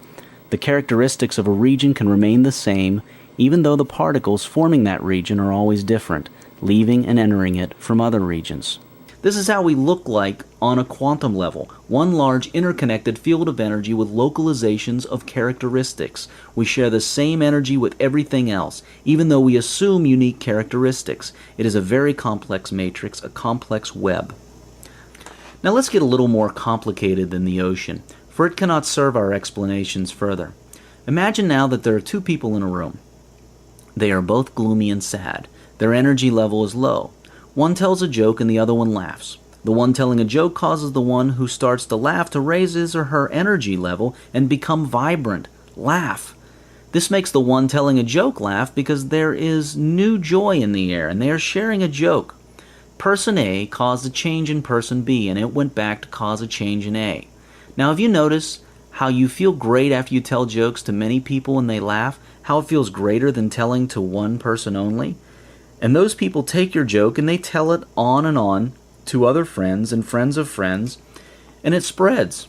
The characteristics of a region can remain the same, even though the particles forming that region are always different, leaving and entering it from other regions. This is how we look like on a quantum level, one large interconnected field of energy with localizations of characteristics. We share the same energy with everything else, even though we assume unique characteristics. It is a very complex matrix, a complex web. Now let's get a little more complicated than the ocean, for it cannot serve our explanations further. Imagine now that there are two people in a room. They are both gloomy and sad. Their energy level is low. One tells a joke and the other one laughs. The one telling a joke causes the one who starts to laugh to raise his or her energy level and become vibrant, laugh. This makes the one telling a joke laugh because there is new joy in the air and they are sharing a joke. Person A caused a change in person B and it went back to cause a change in A. Now have you noticed how you feel great after you tell jokes to many people and they laugh? How it feels greater than telling to one person only? And those people take your joke and they tell it on to other friends and friends of friends, and it spreads.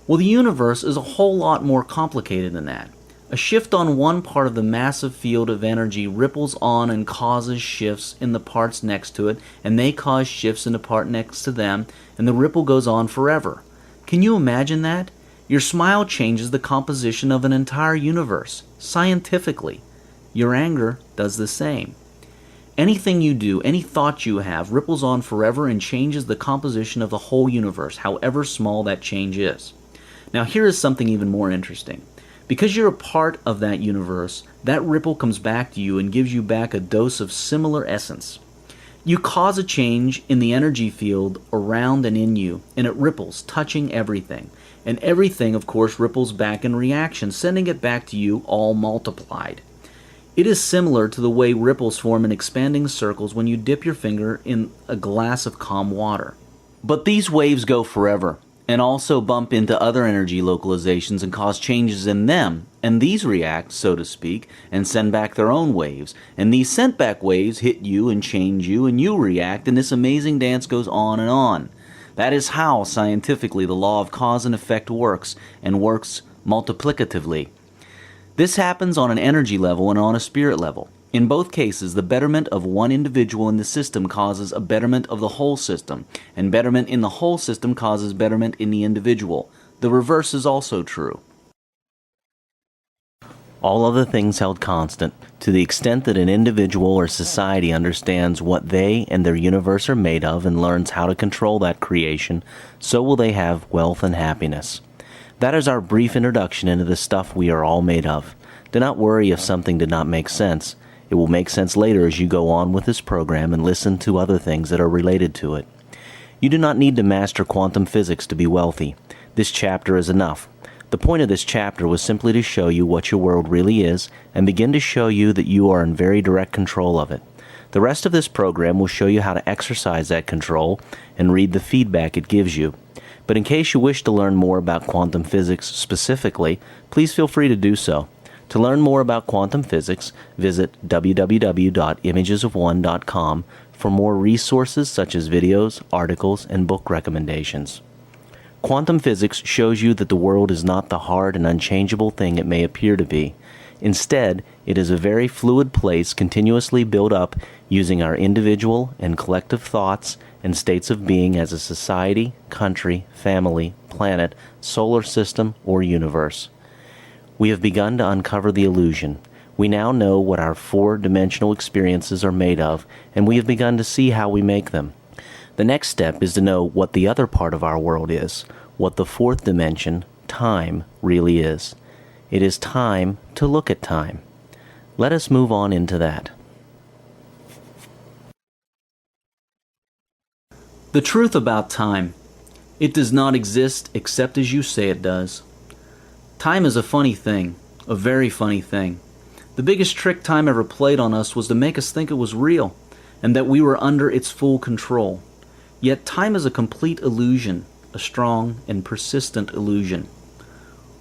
Well, the universe is a whole lot more complicated than that. A shift on one part of the massive field of energy ripples on and causes shifts in the parts next to it, and they cause shifts in the part next to them, and the ripple goes on forever. Can you imagine that? Your smile changes the composition of an entire universe, scientifically. Your anger does the same. Anything you do, any thought you have, ripples on forever and changes the composition of the whole universe, however small that change is. Now here is something even more interesting. Because you're a part of that universe, that ripple comes back to you and gives you back a dose of similar essence. You cause a change in the energy field around and in you, and it ripples, touching everything. And everything, of course, ripples back in reaction, sending it back to you all multiplied. It is similar to the way ripples form in expanding circles when you dip your finger in a glass of calm water. But these waves go forever, and also bump into other energy localizations and cause changes in them, and these react, so to speak, and send back their own waves, and these sent back waves hit you and change you, and you react, and this amazing dance goes on and on. That is how, scientifically, the law of cause and effect works, and works multiplicatively. This happens on an energy level and on a spirit level. In both cases, the betterment of one individual in the system causes a betterment of the whole system, and betterment in the whole system causes betterment in the individual. The reverse is also true. All other things held constant, to the extent that an individual or society understands what they and their universe are made of and learns how to control that creation, so will they have wealth and happiness. That is our brief introduction into the stuff we are all made of. Do not worry if something did not make sense. It will make sense later as you go on with this program and listen to other things that are related to it. You do not need to master quantum physics to be wealthy. This chapter is enough. The point of this chapter was simply to show you what your world really is and begin to show you that you are in very direct control of it. The rest of this program will show you how to exercise that control and read the feedback it gives you. But in case you wish to learn more about quantum physics specifically, please feel free to do so. To learn more about quantum physics, visit www.imagesofone.com for more resources such as videos, articles, and book recommendations. Quantum physics shows you that the world is not the hard and unchangeable thing it may appear to be. Instead, it is a very fluid place continuously built up using our individual and collective thoughts and states of being as a society, country, family, planet, solar system, or universe. We have begun to uncover the illusion. We now know what our four-dimensional experiences are made of, and we have begun to see how we make them. The next step is to know what the other part of our world is, what the fourth dimension, time, really is. It is time to look at time. Let us move on into that. The truth about time. It does not exist except as you say it does. Time is a funny thing, a very funny thing. The biggest trick time ever played on us was to make us think it was real, and that we were under its full control. Yet time is a complete illusion, a strong and persistent illusion.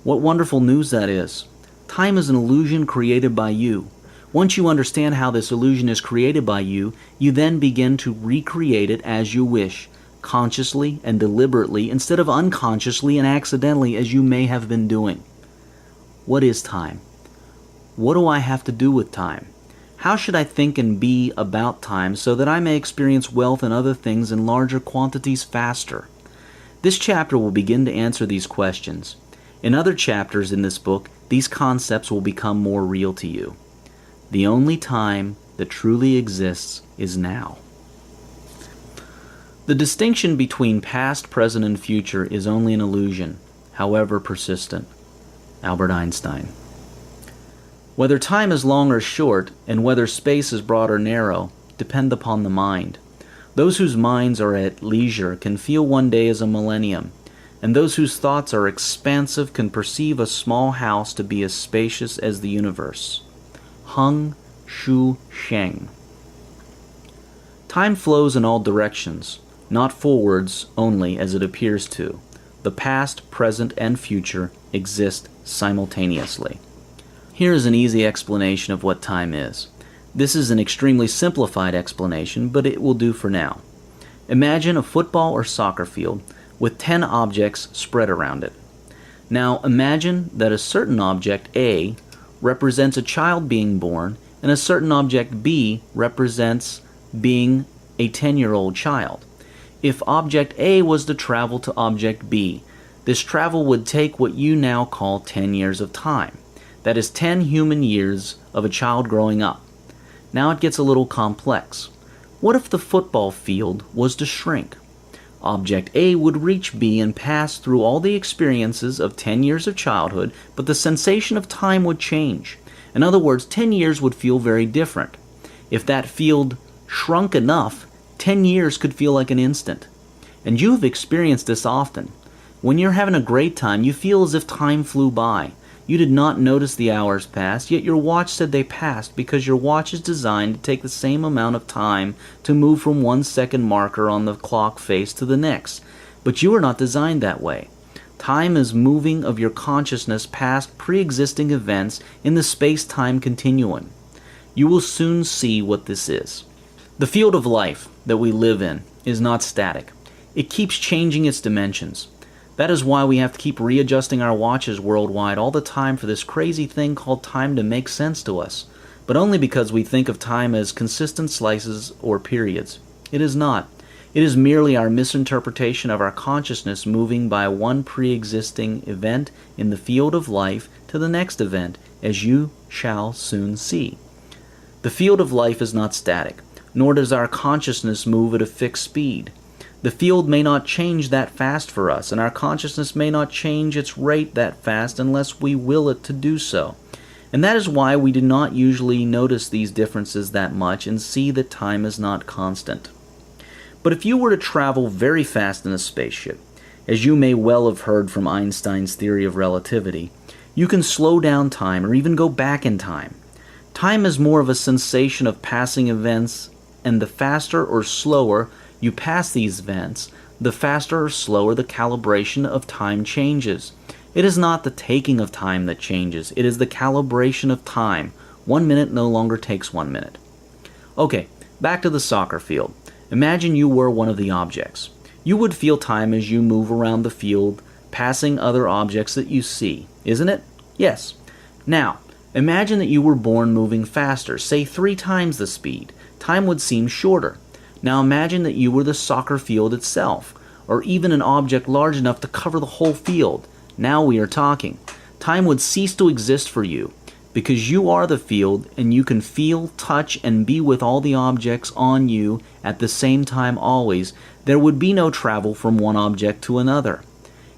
What wonderful news that is. Time is an illusion created by you. Once you understand how this illusion is created by you, you then begin to recreate it as you wish, consciously and deliberately instead of unconsciously and accidentally as you may have been doing. What is time? What do I have to do with time? How should I think and be about time so that I may experience wealth and other things in larger quantities faster? This chapter will begin to answer these questions. In other chapters in this book, these concepts will become more real to you. The only time that truly exists is now. The distinction between past, present, and future is only an illusion, however persistent. Albert Einstein. Whether time is long or short, and whether space is broad or narrow, depend upon the mind. Those whose minds are at leisure can feel one day as a millennium, and those whose thoughts are expansive can perceive a small house to be as spacious as the universe. Hung Shu Sheng. Time flows in all directions, not forwards only as it appears to. The past, present, and future exist simultaneously. Here is an easy explanation of what time is. This is an extremely simplified explanation, but it will do for now. Imagine a football or soccer field with 10 objects spread around it. Now imagine that a certain object A represents a child being born, and a certain object B represents being a 10-year-old child. If object A was to travel to object B, this travel would take what you now call 10 years of time. That is 10 human years of a child growing up. Now it gets a little complex. What if the football field was to shrink? Object A would reach B and pass through all the experiences of 10 years of childhood, but the sensation of time would change. In other words, 10 years would feel very different. If that field shrunk enough, 10 years could feel like an instant. And you have experienced this often. When you're having a great time, you feel as if time flew by. You did not notice the hours pass, yet your watch said they passed because your watch is designed to take the same amount of time to move from 1 second marker on the clock face to the next. But you are not designed that way. Time is moving of your consciousness past pre-existing events in the space-time continuum. You will soon see what this is. The field of life that we live in is not static. It keeps changing its dimensions. That is why we have to keep readjusting our watches worldwide all the time for this crazy thing called time to make sense to us, but only because we think of time as consistent slices or periods. It is not. It is merely our misinterpretation of our consciousness moving by one pre-existing event in the field of life to the next event, as you shall soon see. The field of life is not static, nor does our consciousness move at a fixed speed. The field may not change that fast for us, and our consciousness may not change its rate that fast unless we will it to do so. And that is why we do not usually notice these differences that much and see that time is not constant. But if you were to travel very fast in a spaceship, as you may well have heard from Einstein's theory of relativity, you can slow down time or even go back in time. Time is more of a sensation of passing events, and the faster or slower you pass these events, the faster or slower the calibration of time changes. It is not the taking of time that changes, it is the calibration of time. 1 minute no longer takes 1 minute. Okay, back to the soccer field. Imagine you were one of the objects. You would feel time as you move around the field, passing other objects that you see, isn't it? Yes. Now, imagine that you were born moving faster, say 3 times the speed. Time would seem shorter. Now imagine that you were the soccer field itself, or even an object large enough to cover the whole field. Now we are talking. Time would cease to exist for you, because you are the field and you can feel, touch, and be with all the objects on you at the same time always. There would be no travel from one object to another.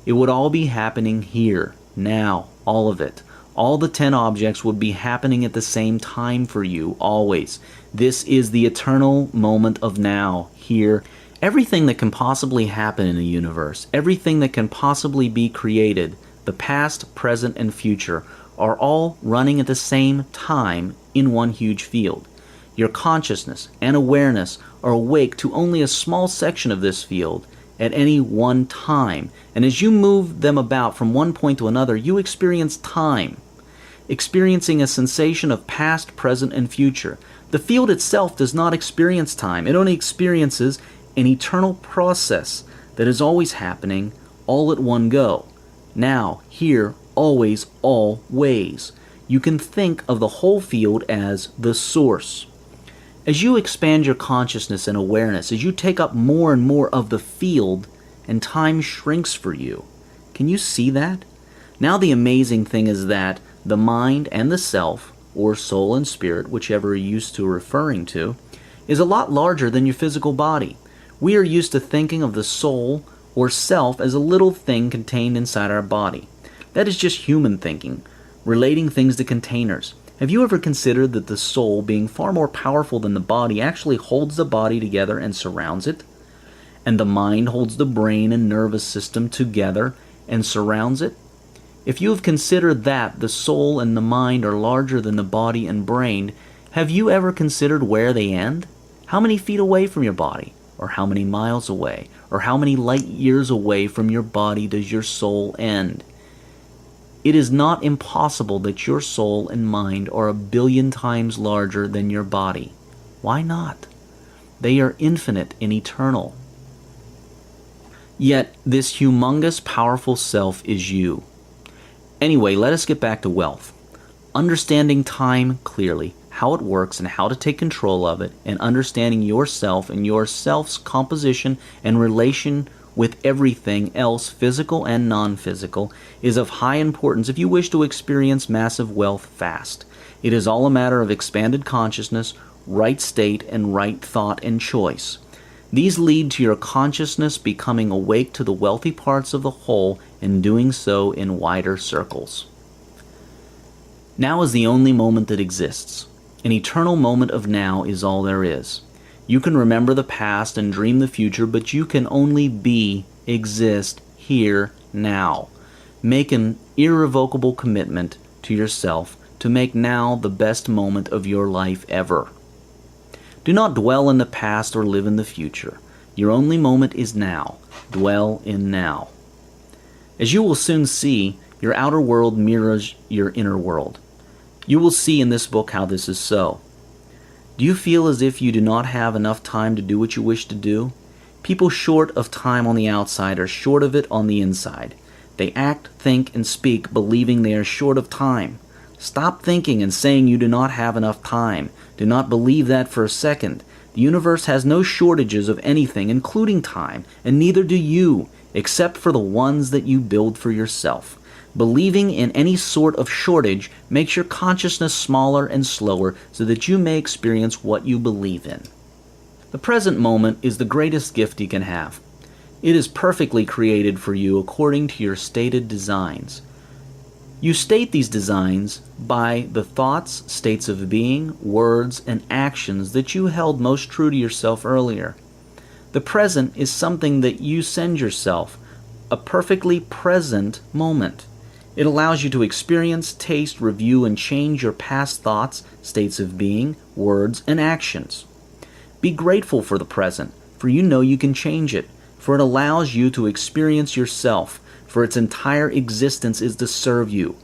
It would all be happening here, now, all of it. All the 10 objects would be happening at the same time for you, always. This is the eternal moment of now, here. Everything that can possibly happen in the universe, everything that can possibly be created, the past, present, and future, are all running at the same time in one huge field. Your consciousness and awareness are awake to only a small section of this field at any one time, and as you move them about from one point to another, you experience time, experiencing a sensation of past, present, and future. The field itself does not experience time. It only experiences an eternal process that is always happening, all at one go. Now, here, always, always. You can think of the whole field as the source. As you expand your consciousness and awareness, as you take up more and more of the field, and time shrinks for you. Can you see that? Now the amazing thing is that the mind and the self, or soul and spirit, whichever you're used to referring to, is a lot larger than your physical body. We are used to thinking of the soul or self as a little thing contained inside our body. That is just human thinking, relating things to containers. Have you ever considered that the soul, being far more powerful than the body, actually holds the body together and surrounds it? And the mind holds the brain and nervous system together and surrounds it? If you have considered that the soul and the mind are larger than the body and brain, have you ever considered where they end? How many feet away from your body? Or how many miles away? Or how many light years away from your body does your soul end? It is not impossible that your soul and mind are 1,000,000,000 times larger than your body. Why not? They are infinite and eternal. Yet this humongous, powerful self is you. Anyway, let us get back to wealth. Understanding time clearly, how it works and how to take control of it, and understanding yourself and your self's composition and relation with everything else, physical and non-physical, is of high importance if you wish to experience massive wealth fast. It is all a matter of expanded consciousness, right state, and right thought and choice. These lead to your consciousness becoming awake to the wealthy parts of the whole and doing so in wider circles. Now is the only moment that exists. An eternal moment of now is all there is. You can remember the past and dream the future, but you can only be, exist, here, now. Make an irrevocable commitment to yourself to make now the best moment of your life ever. Do not dwell in the past or live in the future. Your only moment is now. Dwell in now. As you will soon see, your outer world mirrors your inner world. You will see in this book how this is so. Do you feel as if you do not have enough time to do what you wish to do? People short of time on the outside are short of it on the inside. They act, think, and speak believing they are short of time. Stop thinking and saying you do not have enough time. Do not believe that for a second. The universe has no shortages of anything, including time, and neither do you, except for the ones that you build for yourself. Believing in any sort of shortage makes your consciousness smaller and slower so that you may experience what you believe in. The present moment is the greatest gift you can have. It is perfectly created for you according to your stated designs. You state these designs by the thoughts, states of being, words, and actions that you held most true to yourself earlier. The present is something that you send yourself, a perfectly present moment. It allows you to experience, taste, review, and change your past thoughts, states of being, words, and actions. Be grateful for the present, for you know you can change it, for it allows you to experience yourself, for its entire existence is to serve you.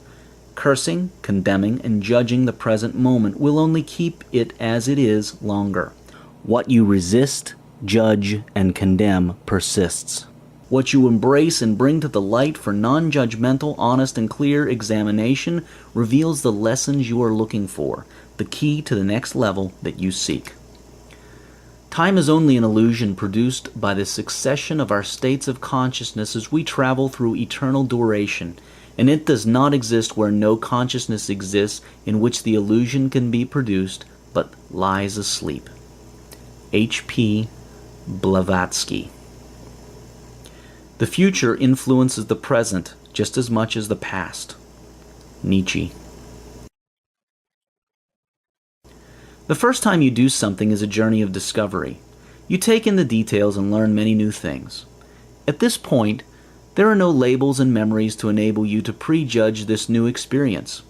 Cursing, condemning, and judging the present moment will only keep it as it is longer. What you resist, judge, and condemn persists. What you embrace and bring to the light for non-judgmental, honest, and clear examination reveals the lessons you are looking for, the key to the next level that you seek. Time is only an illusion produced by the succession of our states of consciousness as we travel through eternal duration, and it does not exist where no consciousness exists in which the illusion can be produced, but lies asleep. H.P. Blavatsky. The future influences the present just as much as the past. Nietzsche. The first time you do something is a journey of discovery. You take in the details and learn many new things. At this point, there are no labels and memories to enable you to prejudge this new experience.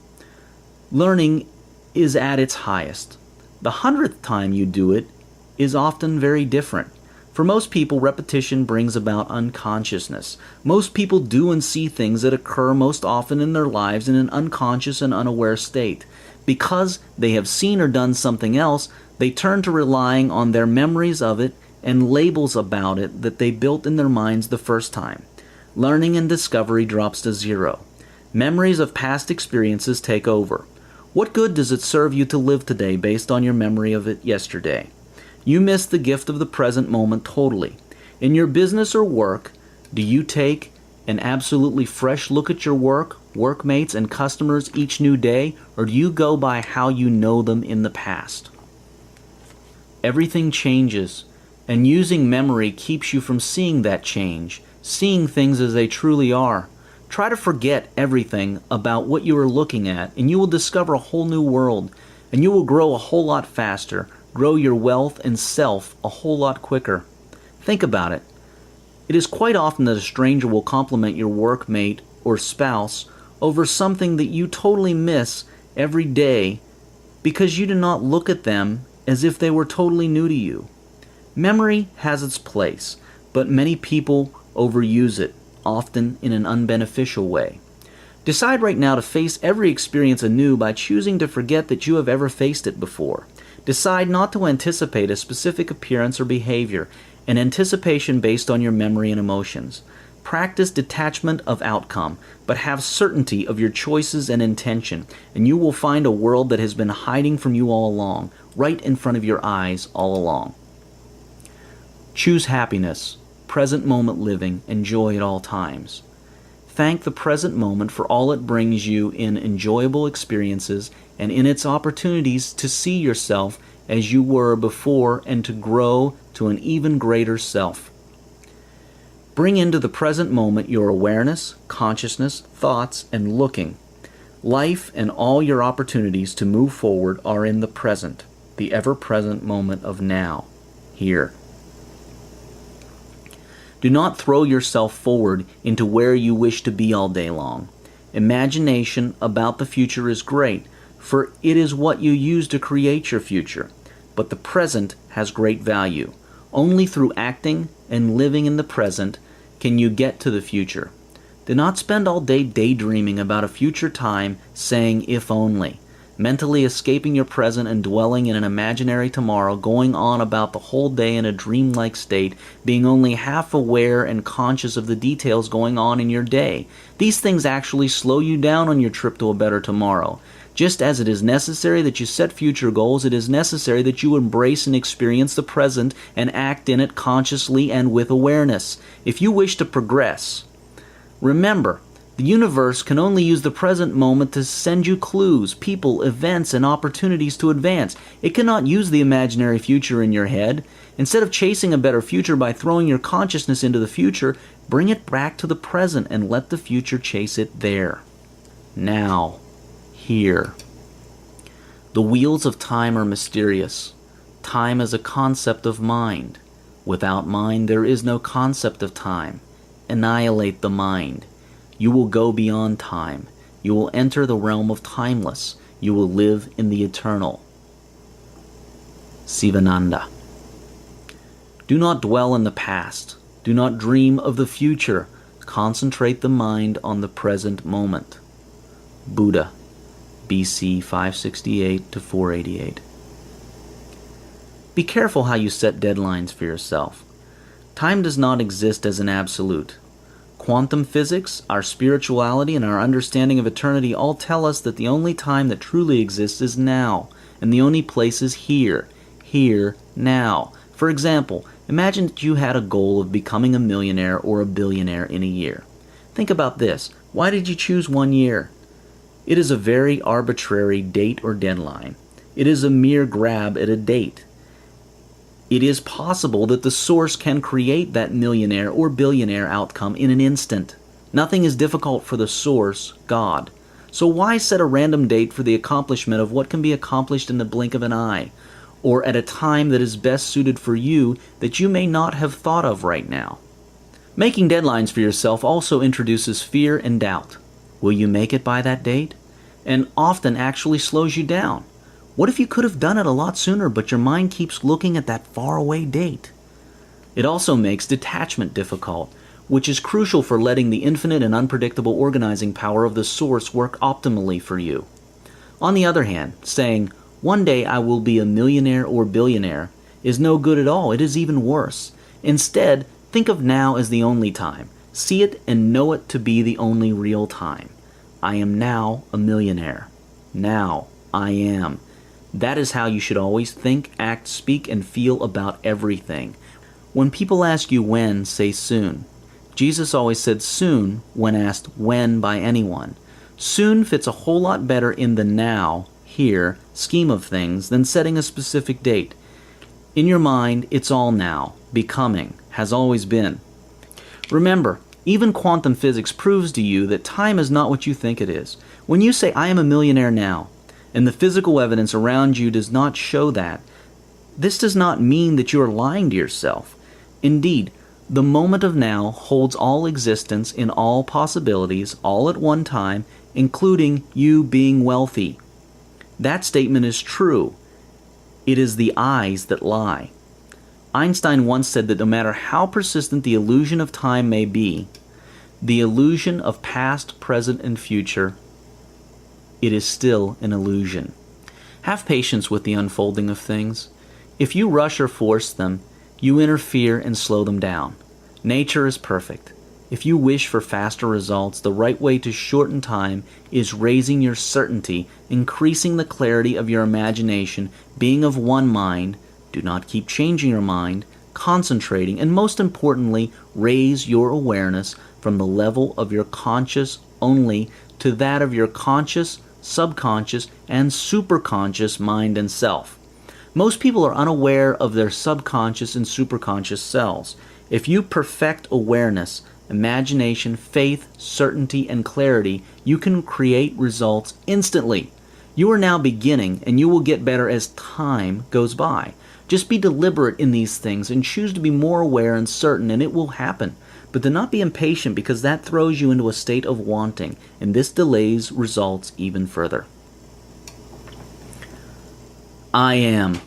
Learning is at its highest. The 100th time you do it is often very different. For most people, repetition brings about unconsciousness. Most people do and see things that occur most often in their lives in an unconscious and unaware state. Because they have seen or done something else, they turn to relying on their memories of it and labels about it that they built in their minds the first time. Learning and discovery drops to zero. Memories of past experiences take over. What good does it serve you to live today based on your memory of it yesterday? You miss the gift of the present moment totally. In your business or work, do you take an absolutely fresh look at your work, workmates, and customers each new day, or do you go by how you know them in the past? Everything changes, and using memory keeps you from seeing that change, seeing things as they truly are. Try to forget everything about what you are looking at, and you will discover a whole new world, and you will grow a whole lot faster, grow your wealth and self a whole lot quicker. Think about it. It is quite often that a stranger will compliment your workmate or spouse over something that you totally miss every day because you do not look at them as if they were totally new to you. Memory has its place, but many people overuse it, often in an unbeneficial way. Decide right now to face every experience anew by choosing to forget that you have ever faced it before. Decide not to anticipate a specific appearance or behavior, an anticipation based on your memory and emotions. Practice detachment of outcome, but have certainty of your choices and intention, and you will find a world that has been hiding from you all along, right in front of your eyes all along. Choose happiness, present moment living, and joy at all times. Thank the present moment for all it brings you in enjoyable experiences and in its opportunities to see yourself as you were before and to grow to an even greater self. Bring into the present moment your awareness, consciousness, thoughts, and looking. Life and all your opportunities to move forward are in the present, the ever-present moment of now, here. Do not throw yourself forward into where you wish to be all day long. Imagination about the future is great, for it is what you use to create your future. But the present has great value. Only through acting and living in the present can you get to the future. Do not spend all day daydreaming about a future time, saying if only, mentally escaping your present and dwelling in an imaginary tomorrow, going on about the whole day in a dreamlike state, being only half aware and conscious of the details going on in your day. These things actually slow you down on your trip to a better tomorrow. Just as it is necessary that you set future goals, it is necessary that you embrace and experience the present and act in it consciously and with awareness. If you wish to progress, remember, the universe can only use the present moment to send you clues, people, events, and opportunities to advance. It cannot use the imaginary future in your head. Instead of chasing a better future by throwing your consciousness into the future, bring it back to the present and let the future chase it there. Now. Here. The wheels of time are mysterious. Time is a concept of mind. Without mind, there is no concept of time. Annihilate the mind. You will go beyond time. You will enter the realm of timeless. You will live in the eternal. Sivananda. Do not dwell in the past. Do not dream of the future. Concentrate the mind on the present moment. Buddha. BC 568 to 488. Be careful how you set deadlines for yourself. Time does not exist as an absolute. Quantum physics, our spirituality, and our understanding of eternity all tell us that the only time that truly exists is now, and the only place is here, now. For example, imagine that you had a goal of becoming a millionaire or a billionaire in a year. Think about this. Why did you choose 1 year? It is a very arbitrary date or deadline. It is a mere grab at a date. It is possible that the source can create that millionaire or billionaire outcome in an instant. Nothing is difficult for the source, God. So why set a random date for the accomplishment of what can be accomplished in the blink of an eye, or at a time that is best suited for you that you may not have thought of right now? Making deadlines for yourself also introduces fear and doubt. Will you make it by that date? And often actually slows you down. What if you could have done it a lot sooner, but your mind keeps looking at that faraway date? It also makes detachment difficult, which is crucial for letting the infinite and unpredictable organizing power of the source work optimally for you. On the other hand, saying, "One day I will be a millionaire or billionaire," is no good at all. It is even worse. Instead, think of now as the only time. See it and know it to be the only real time. I am now a millionaire. Now I am. That is how you should always think, act, speak, and feel about everything. When people ask you when, say soon. Jesus always said soon when asked when by anyone. Soon fits a whole lot better in the now, here, scheme of things than setting a specific date. In your mind, it's all now, becoming, has always been. Remember, even quantum physics proves to you that time is not what you think it is. When you say, "I am a millionaire now," and the physical evidence around you does not show that, this does not mean that you are lying to yourself. Indeed, the moment of now holds all existence in all possibilities, all at one time, including you being wealthy. That statement is true. It is the eyes that lie. Einstein once said that no matter how persistent the illusion of time may be, the illusion of past, present, and future, it is still an illusion. Have patience with the unfolding of things. If you rush or force them, you interfere and slow them down. Nature is perfect. If you wish for faster results, the right way to shorten time is raising your certainty, increasing the clarity of your imagination, being of one mind. Do not keep changing your mind, concentrating, and most importantly, raise your awareness from the level of your conscious only to that of your conscious, subconscious, and superconscious mind and self. Most people are unaware of their subconscious and superconscious selves. If you perfect awareness, imagination, faith, certainty, and clarity, you can create results instantly. You are now beginning, and you will get better as time goes by. Just be deliberate in these things and choose to be more aware and certain, and it will happen. But do not be impatient, because that throws you into a state of wanting, and this delays results even further. I am.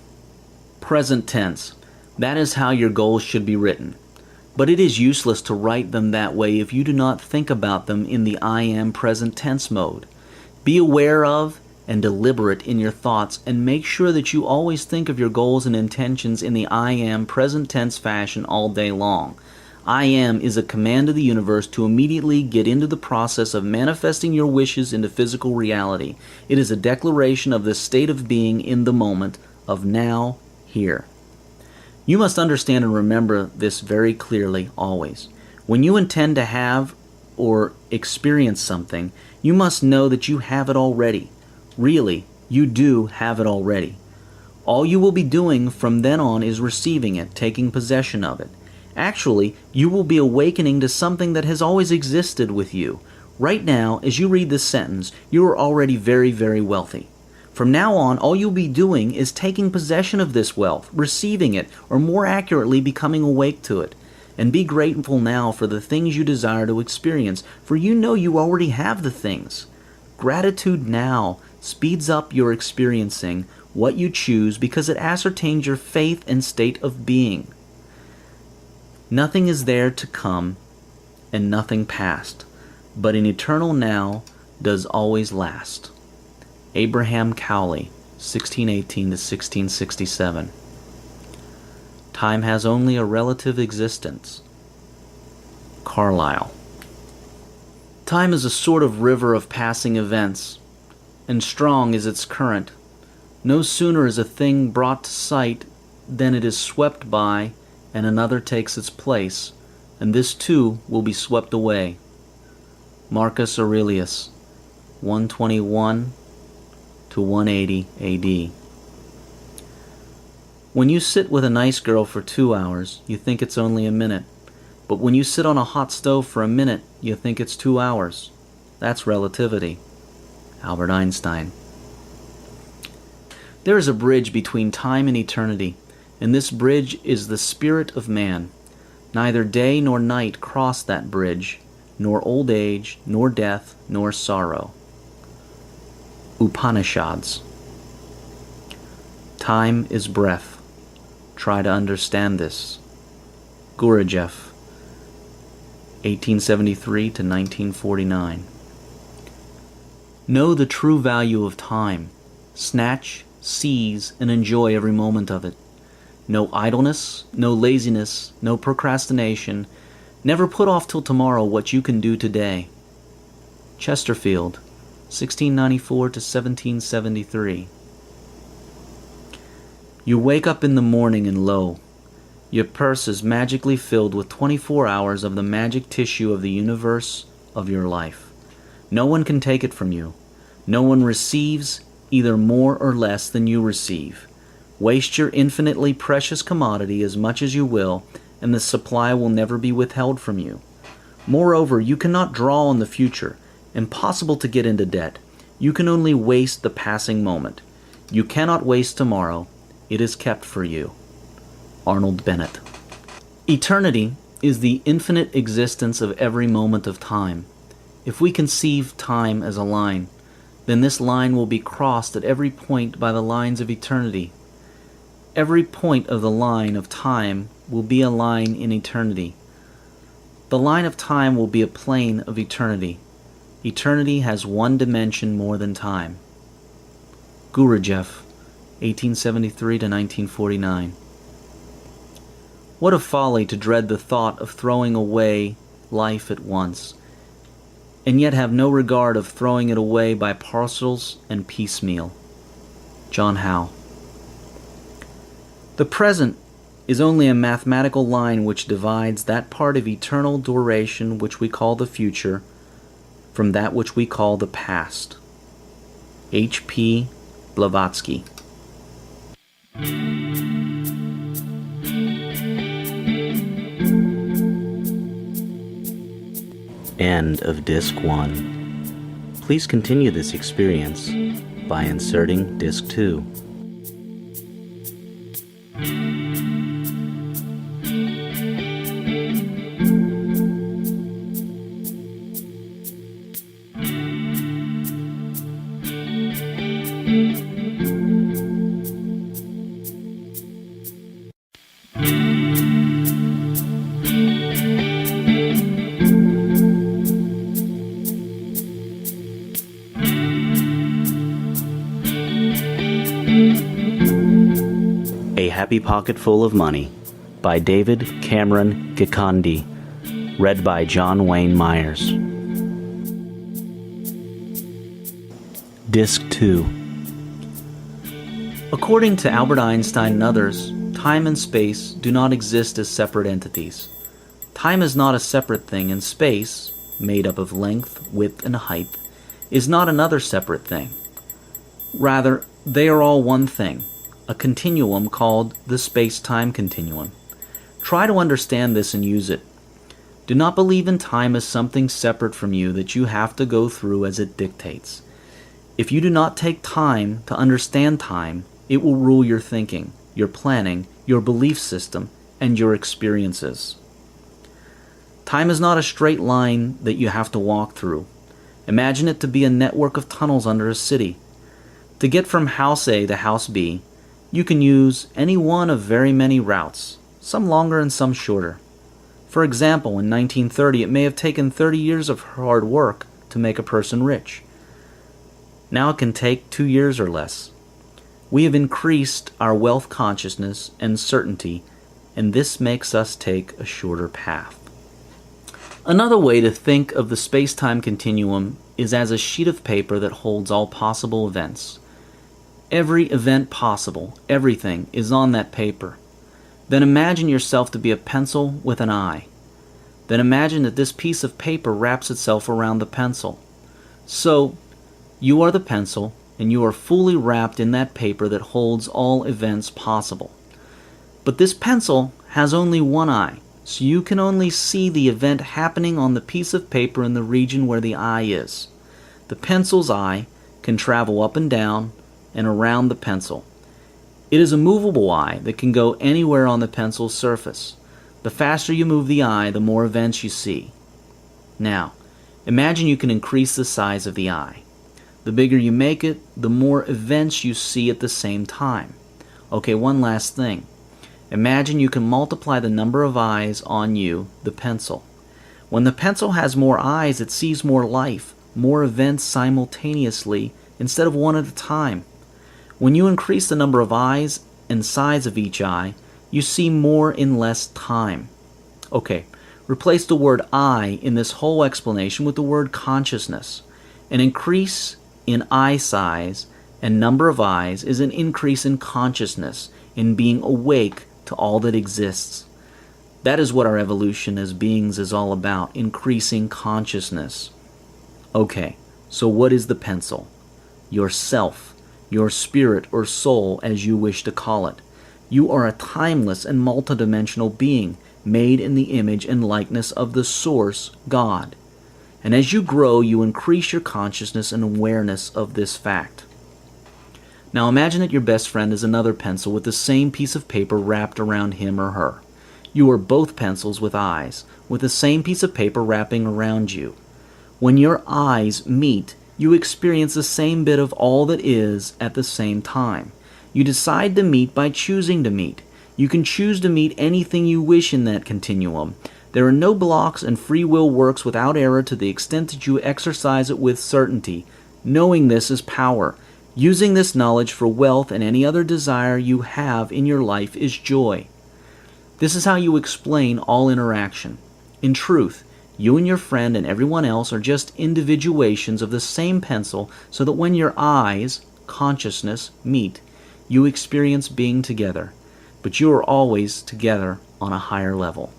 Present tense. That is how your goals should be written. But it is useless to write them that way if you do not think about them in the I am present tense mode. Be aware of and deliberate in your thoughts, and make sure that you always think of your goals and intentions in the I am present tense fashion all day long. I am is a command of the universe to immediately get into the process of manifesting your wishes into physical reality. It is a declaration of the state of being in the moment, of now, here. You must understand and remember this very clearly always. When you intend to have or experience something, you must know that you have it already. Really, you do have it already. All you will be doing from then on is receiving it, taking possession of it. Actually, you will be awakening to something that has always existed with you. Right now, as you read this sentence, you are already very, very wealthy. From now on, all you'll be doing is taking possession of this wealth, receiving it, or more accurately, becoming awake to it. And be grateful now for the things you desire to experience, for you know you already have the things. Gratitude now speeds up your experiencing what you choose, because it ascertains your faith and state of being. Nothing is there to come, and nothing past, but an eternal now does always last. Abraham Cowley, 1618 to 1667. Time has only a relative existence. Carlyle. Time is a sort of river of passing events, and strong is its current. No sooner is a thing brought to sight than it is swept by, and another takes its place, and this too will be swept away. Marcus Aurelius, 121 to 180 AD. When you sit with a nice girl for 2 hours, you think it's only a minute. But when you sit on a hot stove for a minute, you think it's 2 hours. That's relativity. Albert Einstein. There is a bridge between time and eternity, and this bridge is the spirit of man. Neither day nor night cross that bridge, nor old age, nor death, nor sorrow. Upanishads. Time is breath. Try to understand this. Gurdjieff, 1873 to 1949. Know the true value of time. Snatch, seize, and enjoy every moment of it. No idleness, no laziness, no procrastination. Never put off till tomorrow what you can do today. Chesterfield, 1694 to 1773. You wake up in the morning and lo, your purse is magically filled with 24 hours of the magic tissue of the universe of your life. No one can take it from you. No one receives either more or less than you receive. Waste your infinitely precious commodity as much as you will, and the supply will never be withheld from you. Moreover, you cannot draw on the future. Impossible to get into debt. You can only waste the passing moment. You cannot waste tomorrow. It is kept for you. Arnold Bennett. Eternity is the infinite existence of every moment of time. If we conceive time as a line, then this line will be crossed at every point by the lines of eternity. Every point of the line of time will be a line in eternity. The line of time will be a plane of eternity. Eternity has one dimension more than time. Gurdjieff, 1873 to 1949. What a folly to dread the thought of throwing away life at once, and yet have no regard of throwing it away by parcels and piecemeal. John Howe. The present is only a mathematical line which divides that part of eternal duration which we call the future from that which we call the past. H.P. Blavatsky. End of Disc 1. Please continue this experience by inserting Disc 2. A Happy Pocket Full of Money by David Cameron Gikondi. Read by John Wayne Myers. Disc 2. According to Albert Einstein and others, time and space do not exist as separate entities. Time is not a separate thing, and space, made up of length, width, and height, is not another separate thing. Rather, they are all one thing, a continuum called the space-time continuum. Try to understand this and use it. Do not believe in time as something separate from you that you have to go through as it dictates. If you do not take time to understand time, it will rule your thinking, your planning, your belief system, and your experiences. Time is not a straight line that you have to walk through. Imagine it to be a network of tunnels under a city. To get from house A to house B, you can use any one of very many routes, some longer and some shorter. For example, in 1930, it may have taken 30 years of hard work to make a person rich. Now it can take 2 years or less. We have increased our wealth consciousness and certainty, and this makes us take a shorter path. Another way to think of the space-time continuum is as a sheet of paper that holds all possible events. Every event possible, everything, is on that paper. Then imagine yourself to be a pencil with an eye. Then imagine that this piece of paper wraps itself around the pencil. So, you are the pencil, and you are fully wrapped in that paper that holds all events possible. But this pencil has only one eye, so you can only see the event happening on the piece of paper in the region where the eye is. The pencil's eye can travel up and down and around the pencil. It is a movable eye that can go anywhere on the pencil's surface. The faster you move the eye, the more events you see. Now, imagine you can increase the size of the eye. The bigger you make it, the more events you see at the same time. Okay, one last thing. Imagine you can multiply the number of eyes on you, the pencil. When the pencil has more eyes, it sees more life, more events simultaneously instead of one at a time. When you increase the number of eyes and size of each eye, you see more in less time. Okay, replace the word I in this whole explanation with the word consciousness. An increase in eye size and number of eyes is an increase in consciousness, in being awake to all that exists. That is what our evolution as beings is all about, increasing consciousness. Okay, so what is the pencil? Yourself. Your spirit or soul, as you wish to call it. You are a timeless and multidimensional being, made in the image and likeness of the Source, God. And as you grow, you increase your consciousness and awareness of this fact. Now imagine that your best friend is another pencil with the same piece of paper wrapped around him or her. You are both pencils with eyes, with the same piece of paper wrapping around you. When your eyes meet, you experience the same bit of all that is at the same time. You decide to meet by choosing to meet. You can choose to meet anything you wish in that continuum. There are no blocks, and free will works without error to the extent that you exercise it with certainty. Knowing this is power. Using this knowledge for wealth and any other desire you have in your life is joy. This is how you explain all interaction. In truth, you and your friend and everyone else are just individuations of the same pencil, so that when your eyes, consciousness, meet, you experience being together. But you are always together on a higher level.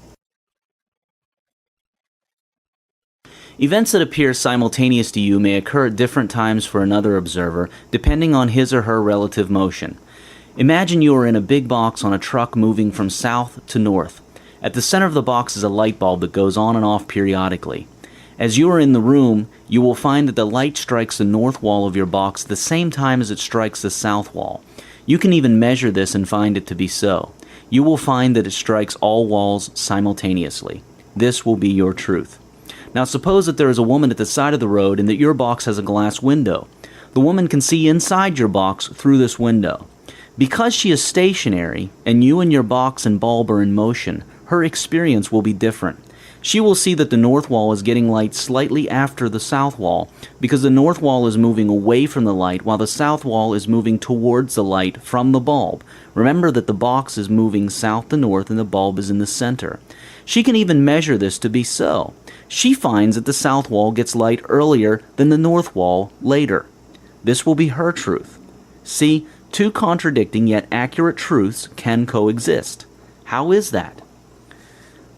Events that appear simultaneous to you may occur at different times for another observer, depending on his or her relative motion. Imagine you are in a big box on a truck moving from south to north. At the center of the box is a light bulb that goes on and off periodically. As you are in the room, you will find that the light strikes the north wall of your box at the same time as it strikes the south wall. You can even measure this and find it to be so. You will find that it strikes all walls simultaneously. This will be your truth. Now suppose that there is a woman at the side of the road and that your box has a glass window. The woman can see inside your box through this window. Because she is stationary, and you and your box and bulb are in motion, her experience will be different. She will see that the north wall is getting light slightly after the south wall, because the north wall is moving away from the light while the south wall is moving towards the light from the bulb. Remember that the box is moving south to north and the bulb is in the center. She can even measure this to be so. She finds that the south wall gets light earlier than the north wall later. This will be her truth. See, two contradicting yet accurate truths can coexist. How is that?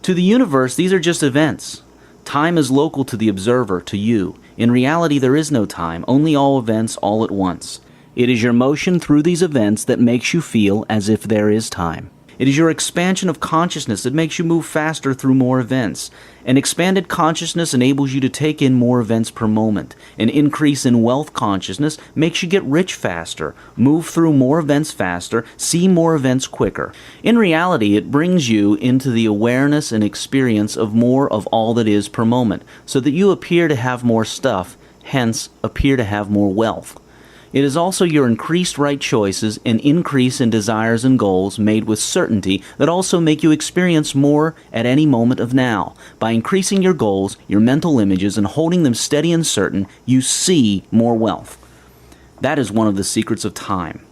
To the universe, these are just events. Time is local to the observer, to you. In reality, there is no time, only all events all at once. It is your motion through these events that makes you feel as if there is time. It is your expansion of consciousness that makes you move faster through more events. An expanded consciousness enables you to take in more events per moment. An increase in wealth consciousness makes you get rich faster, move through more events faster, see more events quicker. In reality, it brings you into the awareness and experience of more of all that is per moment, so that you appear to have more stuff, hence appear to have more wealth. It is also your increased right choices and increase in desires and goals made with certainty that also make you experience more at any moment of now. By increasing your goals, your mental images, and holding them steady and certain, you see more wealth. That is one of the secrets of time.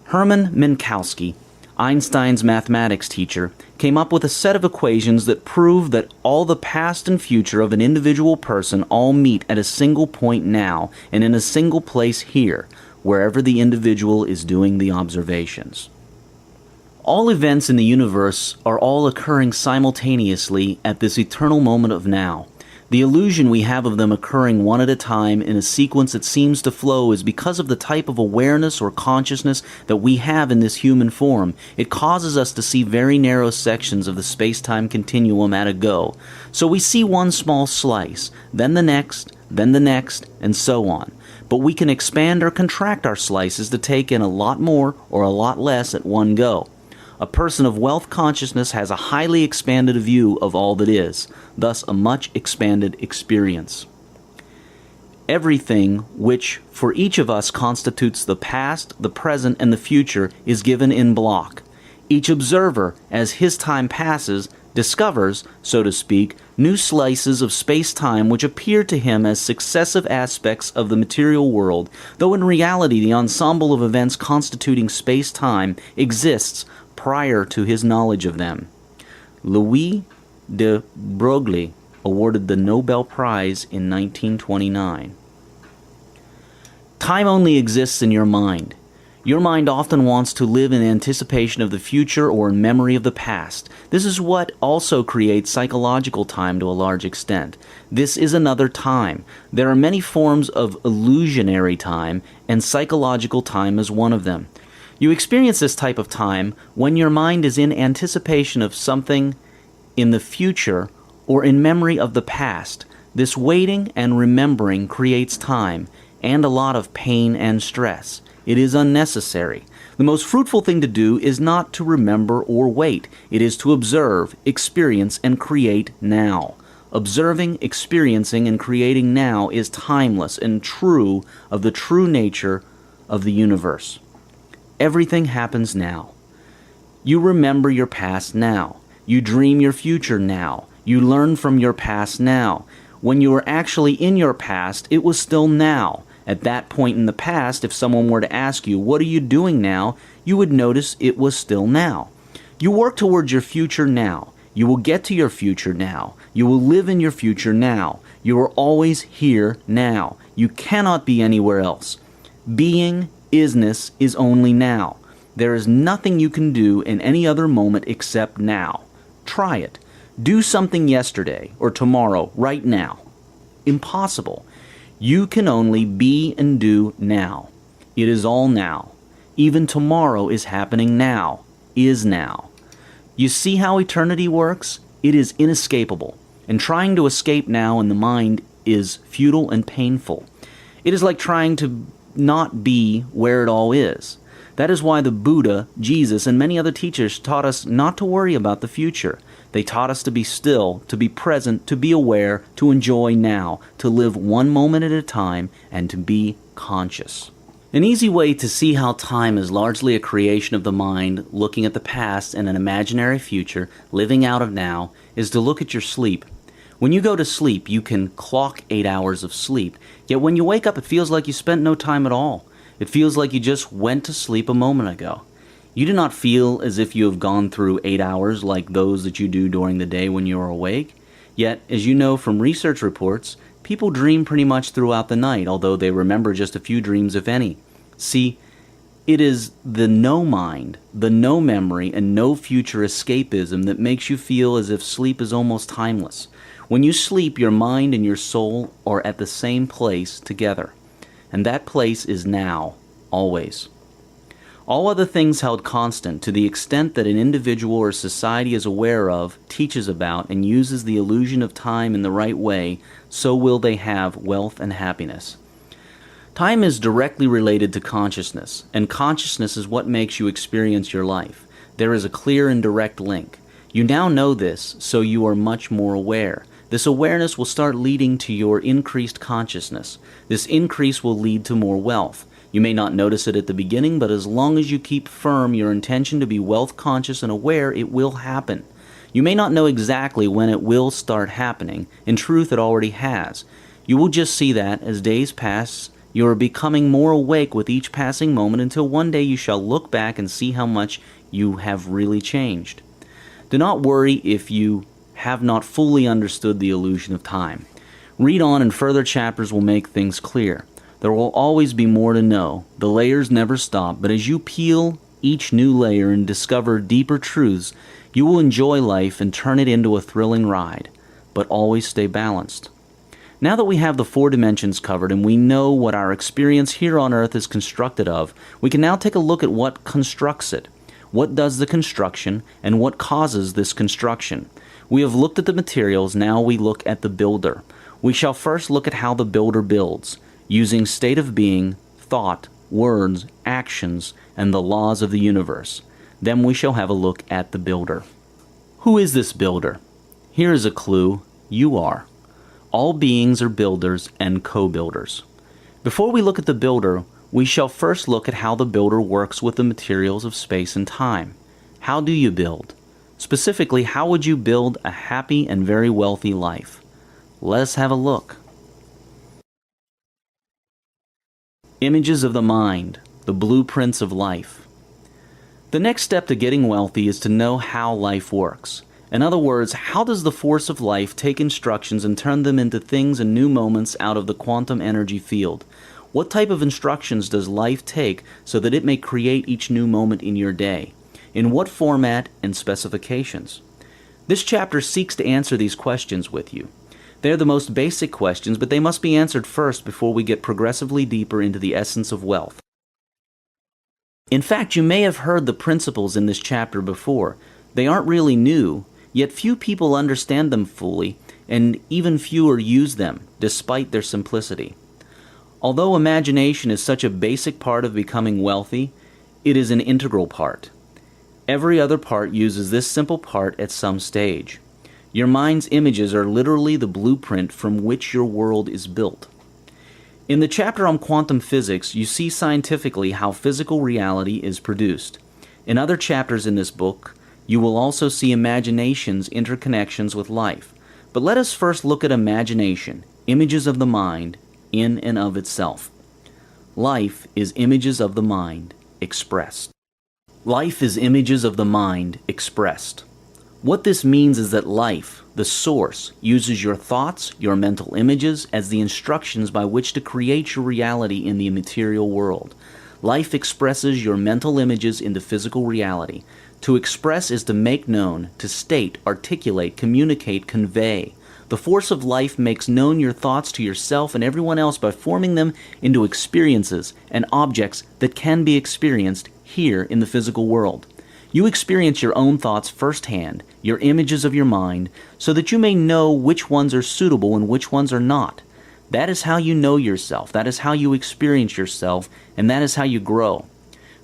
Hermann Minkowski, Einstein's mathematics teacher, came up with a set of equations that prove that all the past and future of an individual person all meet at a single point now and in a single place here, wherever the individual is doing the observations. All events in the universe are all occurring simultaneously at this eternal moment of now. The illusion we have of them occurring one at a time in a sequence that seems to flow is because of the type of awareness or consciousness that we have in this human form. It causes us to see very narrow sections of the space-time continuum at a go. So we see one small slice, then the next, and so on. But we can expand or contract our slices to take in a lot more or a lot less at one go. A person of wealth consciousness has a highly expanded view of all that is, thus a much expanded experience. Everything which for each of us constitutes the past, the present, and the future is given in block. Each observer, as his time passes, discovers, so to speak, new slices of space-time which appear to him as successive aspects of the material world, though in reality the ensemble of events constituting space-time exists prior to his knowledge of them. Louis de Broglie awarded the Nobel Prize in 1929. Time only exists in your mind. Your mind often wants to live in anticipation of the future or in memory of the past. This is what also creates psychological time to a large extent. This is another time. There are many forms of illusionary time, and psychological time is one of them. You experience this type of time when your mind is in anticipation of something in the future or in memory of the past. This waiting and remembering creates time and a lot of pain and stress. It is unnecessary. The most fruitful thing to do is not to remember or wait. It is to observe, experience, and create now. Observing, experiencing, and creating now is timeless and true of the true nature of the universe. Everything happens now. You remember your past now. You dream your future now. You learn from your past now. When you were actually in your past, it was still now. At that point in the past, if someone were to ask you, "What are you doing now?" you would notice it was still now. You work towards your future now. You will get to your future now. You will live in your future now. You are always here now. You cannot be anywhere else. Being, isness, is only now. There is nothing you can do in any other moment except now. Try it. Do something yesterday or tomorrow, right now. Impossible. You can only be and do now. It is all now. Even tomorrow is happening now, is now. You see how eternity works? It is inescapable, and trying to escape now in the mind is futile and painful. It is like trying to not be where it all is. That is why the Buddha, Jesus, and many other teachers taught us not to worry about the future. They taught us to be still, to be present, to be aware, to enjoy now, to live one moment at a time, and to be conscious. An easy way to see how time is largely a creation of the mind, looking at the past and an imaginary future, living out of now, is to look at your sleep. When you go to sleep, you can clock 8 hours of sleep, yet when you wake up it feels like you spent no time at all. It feels like you just went to sleep a moment ago. You do not feel as if you have gone through 8 hours like those that you do during the day when you are awake. Yet, as you know from research reports, people dream pretty much throughout the night, although they remember just a few dreams, if any. See, it is the no mind, the no memory, and no future escapism that makes you feel as if sleep is almost timeless. When you sleep, your mind and your soul are at the same place together. And that place is now, always. All other things held constant, to the extent that an individual or society is aware of, teaches about, and uses the illusion of time in the right way, so will they have wealth and happiness. Time is directly related to consciousness, and consciousness is what makes you experience your life. There is a clear and direct link. You now know this, so you are much more aware. This awareness will start leading to your increased consciousness. This increase will lead to more wealth. You may not notice it at the beginning, but as long as you keep firm your intention to be wealth conscious and aware, it will happen. You may not know exactly when it will start happening. In truth, it already has. You will just see that, as days pass, you are becoming more awake with each passing moment until one day you shall look back and see how much you have really changed. Do not worry if you have not fully understood the illusion of time. Read on and further chapters will make things clear. There will always be more to know. The layers never stop, but as you peel each new layer and discover deeper truths, you will enjoy life and turn it into a thrilling ride, but always stay balanced. Now that we have the 4 dimensions covered and we know what our experience here on Earth is constructed of, we can now take a look at what constructs it. What does the construction, and what causes this construction? We have looked at the materials, now we look at the builder. We shall first look at how the builder builds, using state of being, thought, words, actions, and the laws of the universe. Then we shall have a look at the builder. Who is this builder? Here is a clue. You are. All beings are builders and co-builders. Before we look at the builder, we shall first look at how the builder works with the materials of space and time. How do you build? Specifically, how would you build a happy and very wealthy life? Let us have a look. Images of the mind, the blueprints of life. The next step to getting wealthy is to know how life works. In other words, how does the force of life take instructions and turn them into things and new moments out of the quantum energy field? What type of instructions does life take so that it may create each new moment in your day? In what format and specifications? This chapter seeks to answer these questions with you. They are the most basic questions, but they must be answered first before we get progressively deeper into the essence of wealth. In fact, you may have heard the principles in this chapter before. They aren't really new, yet few people understand them fully, and even fewer use them, despite their simplicity. Although imagination is such a basic part of becoming wealthy, it is an integral part. Every other part uses this simple part at some stage. Your mind's images are literally the blueprint from which your world is built. In the chapter on quantum physics, you see scientifically how physical reality is produced. In other chapters in this book, you will also see imagination's interconnections with life. But let us first look at imagination, images of the mind, in and of itself. Life is images of the mind expressed. Life is images of the mind expressed. What this means is that life, the source, uses your thoughts, your mental images, as the instructions by which to create your reality in the material world. Life expresses your mental images into physical reality. To express is to make known, to state, articulate, communicate, convey. The force of life makes known your thoughts to yourself and everyone else by forming them into experiences and objects that can be experienced here in the physical world. You experience your own thoughts firsthand, your images of your mind, so that you may know which ones are suitable and which ones are not. That is how you know yourself, that is how you experience yourself, and that is how you grow.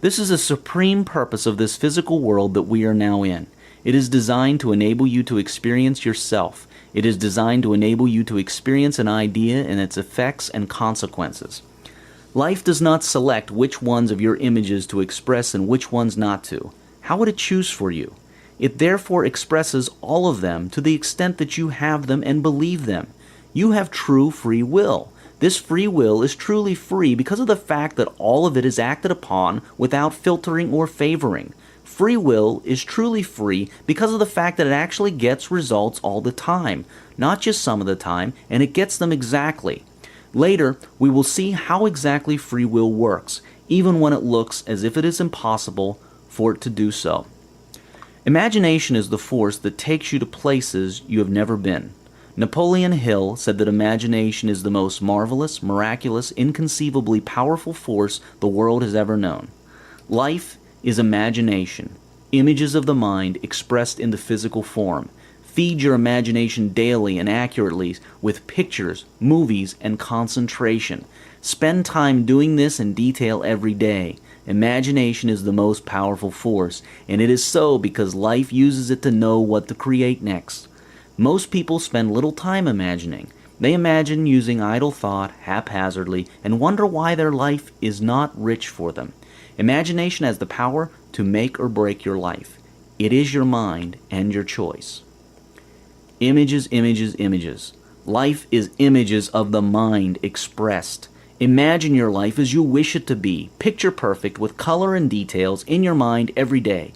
This is the supreme purpose of this physical world that we are now in. It is designed to enable you to experience yourself. It is designed to enable you to experience an idea and its effects and consequences. Life does not select which ones of your images to express and which ones not to. How would it choose for you? It therefore expresses all of them to the extent that you have them and believe them. You have true free will. This free will is truly free because of the fact that all of it is acted upon without filtering or favoring. Free will is truly free because of the fact that it actually gets results all the time, not just some of the time, and it gets them exactly. Later, we will see how exactly free will works, even when it looks as if it is impossible for it to do so. Imagination is the force that takes you to places you have never been. Napoleon Hill said that imagination is the most marvelous, miraculous, inconceivably powerful force the world has ever known. Life is imagination, images of the mind expressed into physical form. Feed your imagination daily and accurately with pictures, movies, and concentration. Spend time doing this in detail every day. Imagination is the most powerful force, and it is so because life uses it to know what to create next. Most people spend little time imagining. They imagine using idle thought haphazardly and wonder why their life is not rich for them. Imagination has the power to make or break your life. It is your mind and your choice. Images, images, images. Life is images of the mind expressed. Imagine your life as you wish it to be, picture perfect with color and details in your mind every day.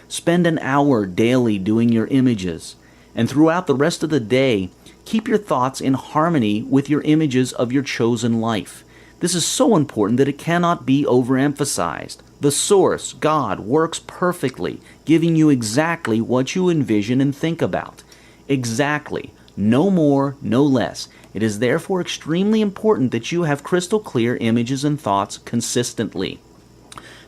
Spend an hour daily doing your images. And throughout the rest of the day, keep your thoughts in harmony with your images of your chosen life. This is so important that it cannot be overemphasized. The source, God, works perfectly, giving you exactly what you envision and think about. Exactly. No more, no less. It is therefore extremely important that you have crystal clear images and thoughts consistently.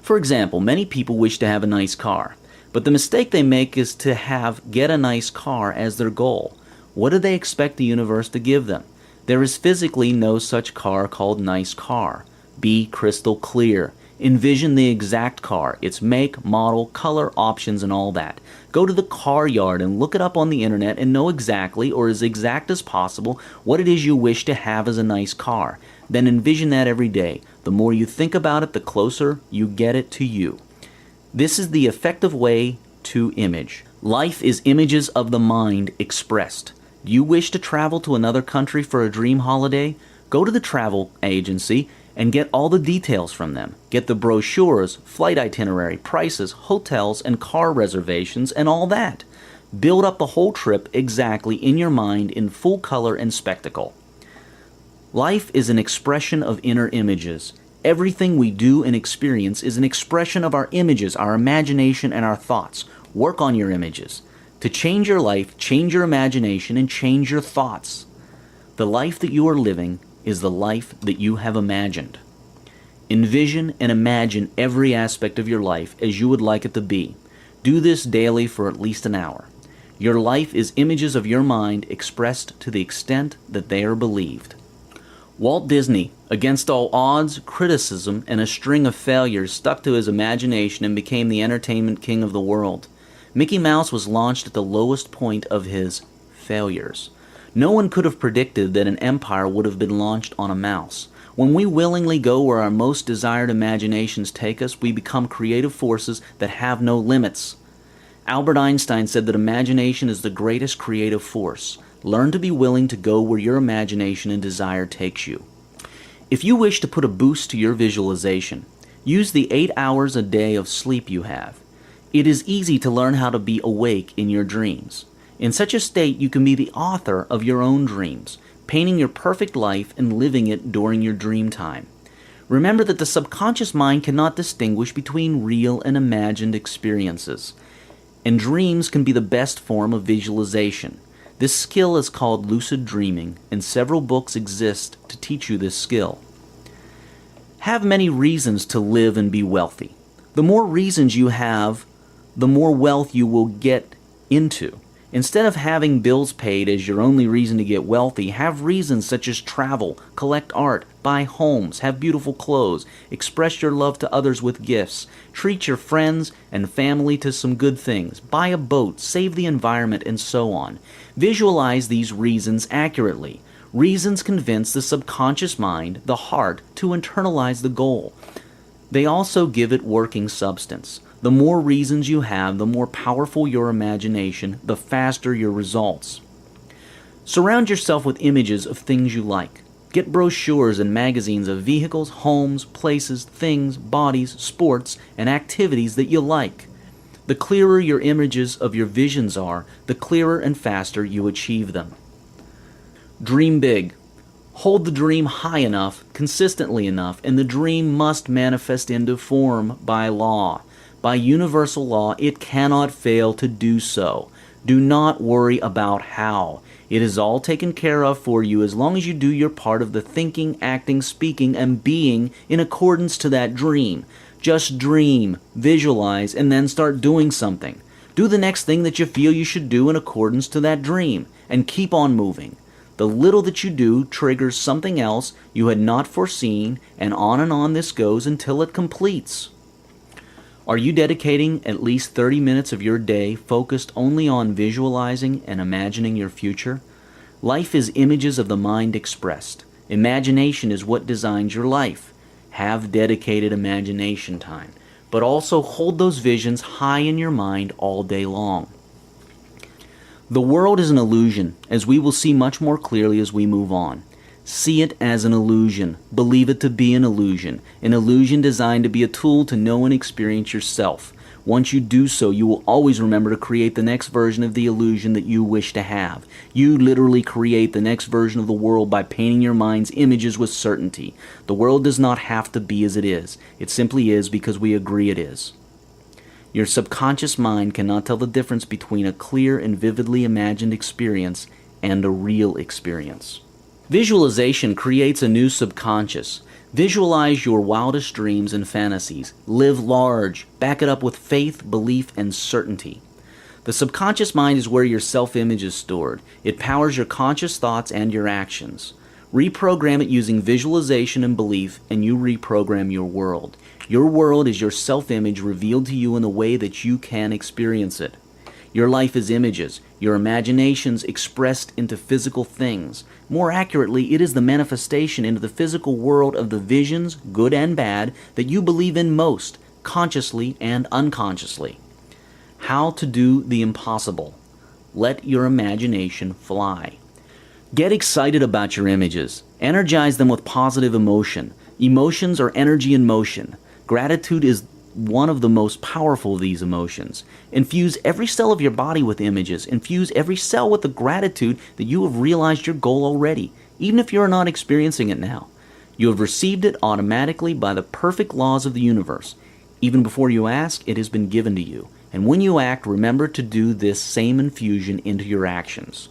For example, many people wish to have a nice car. But the mistake they make is to get a nice car as their goal. What do they expect the universe to give them? There is physically no such car called nice car. Be crystal clear. Envision the exact car, its make, model, color, options, and all that. Go to the car yard and look it up on the internet and know exactly, or as exact as possible, what it is you wish to have as a nice car. Then envision that every day. The more you think about it, the closer you get it to you. This is the effective way to image. Life is images of the mind expressed. Do you wish to travel to another country for a dream holiday? Go to the travel agency and get all the details from them. Get the brochures, flight itinerary, prices, hotels, and car reservations, and all that. Build up the whole trip exactly in your mind in full color and spectacle. Life is an expression of inner images. Everything we do and experience is an expression of our images, our imagination, and our thoughts. Work on your images. To change your life, change your imagination, and change your thoughts. The life that you are living is the life that you have imagined. Envision and imagine every aspect of your life as you would like it to be. Do this daily for at least an hour. Your life is images of your mind expressed to the extent that they are believed. Walt Disney, against all odds, criticism, and a string of failures, stuck to his imagination and became the entertainment king of the world. Mickey Mouse was launched at the lowest point of his failures. No one could have predicted that an empire would have been launched on a mouse. When we willingly go where our most desired imaginations take us, we become creative forces that have no limits. Albert Einstein said that imagination is the greatest creative force. Learn to be willing to go where your imagination and desire takes you. If you wish to put a boost to your visualization, use the 8 hours a day of sleep you have. It is easy to learn how to be awake in your dreams. In such a state, you can be the author of your own dreams, painting your perfect life and living it during your dream time. Remember that the subconscious mind cannot distinguish between real and imagined experiences, and dreams can be the best form of visualization. This skill is called lucid dreaming, and several books exist to teach you this skill. Have many reasons to live and be wealthy. The more reasons you have, the more wealth you will get into. Instead of having bills paid as your only reason to get wealthy, have reasons such as travel, collect art, buy homes, have beautiful clothes, express your love to others with gifts, treat your friends and family to some good things, buy a boat, save the environment, and so on. Visualize these reasons accurately. Reasons convince the subconscious mind, the heart, to internalize the goal. They also give it working substance. The more reasons you have, the more powerful your imagination, the faster your results. Surround yourself with images of things you like. Get brochures and magazines of vehicles, homes, places, things, bodies, sports, and activities that you like. The clearer your images of your visions are, the clearer and faster you achieve them. Dream big. Hold the dream high enough, consistently enough, and the dream must manifest into form by law. By universal law, it cannot fail to do so. Do not worry about how. It is all taken care of for you as long as you do your part of the thinking, acting, speaking, and being in accordance to that dream. Just dream, visualize, and then start doing something. Do the next thing that you feel you should do in accordance to that dream, and keep on moving. The little that you do triggers something else you had not foreseen, and on this goes until it completes. Are you dedicating at least 30 minutes of your day focused only on visualizing and imagining your future? Life is images of the mind expressed. Imagination is what designs your life. Have dedicated imagination time, but also hold those visions high in your mind all day long. The world is an illusion, as we will see much more clearly as we move on. See it as an illusion. Believe it to be an illusion designed to be a tool to know and experience yourself. Once you do so, you will always remember to create the next version of the illusion that you wish to have. You literally create the next version of the world by painting your mind's images with certainty. The world does not have to be as it is. It simply is because we agree it is. Your subconscious mind cannot tell the difference between a clear and vividly imagined experience and a real experience. Visualization creates a new subconscious. Visualize your wildest dreams and fantasies. Live large. Back it up with faith, belief, and certainty. The subconscious mind is where your self-image is stored. It powers your conscious thoughts and your actions. Reprogram it using visualization and belief, and you reprogram your world. Your world is your self-image revealed to you in the way that you can experience it. Your life is images, your imaginations expressed into physical things. More accurately, it is the manifestation into the physical world of the visions, good and bad, that you believe in most, consciously and unconsciously. How to do the impossible. Let your imagination fly. Get excited about your images. Energize them with positive emotion. Emotions are energy in motion. Gratitude is one of the most powerful of these emotions. Infuse every cell of your body with images. Infuse every cell with the gratitude that you have realized your goal already, even if you are not experiencing it now. You have received it automatically by the perfect laws of the universe. Even before you ask, it has been given to you. And when you act, remember to do this same infusion into your actions.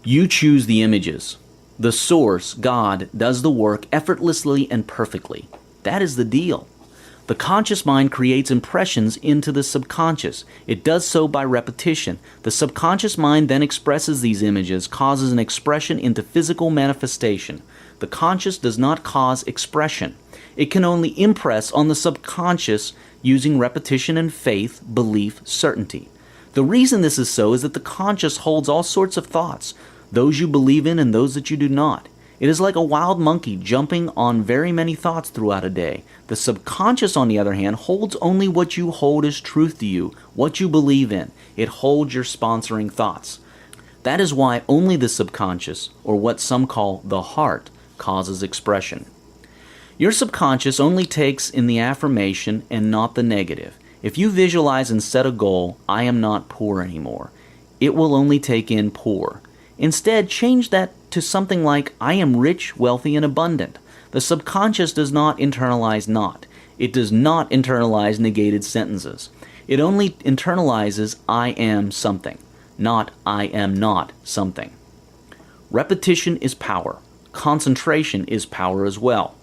You choose the images. The source, God, does the work effortlessly and perfectly. That is the deal. The conscious mind creates impressions into the subconscious. It does so by repetition. The subconscious mind then expresses these images, causes an expression into physical manifestation. The conscious does not cause expression. It can only impress on the subconscious using repetition and faith, belief, certainty. The reason this is so is that the conscious holds all sorts of thoughts, those you believe in and those that you do not. It is like a wild monkey jumping on very many thoughts throughout a day. The subconscious, on the other hand, holds only what you hold as truth to you, what you believe in. It holds your sponsoring thoughts. That is why only the subconscious, or what some call the heart, causes expression. Your subconscious only takes in the affirmation and not the negative. If you visualize and set a goal, I am not poor anymore, it will only take in poor. Instead, change that to something like, I am rich, wealthy, and abundant. The subconscious does not internalize not. It does not internalize negated sentences. It only internalizes, I am something, not I am not something. Repetition is power. Concentration is power as well.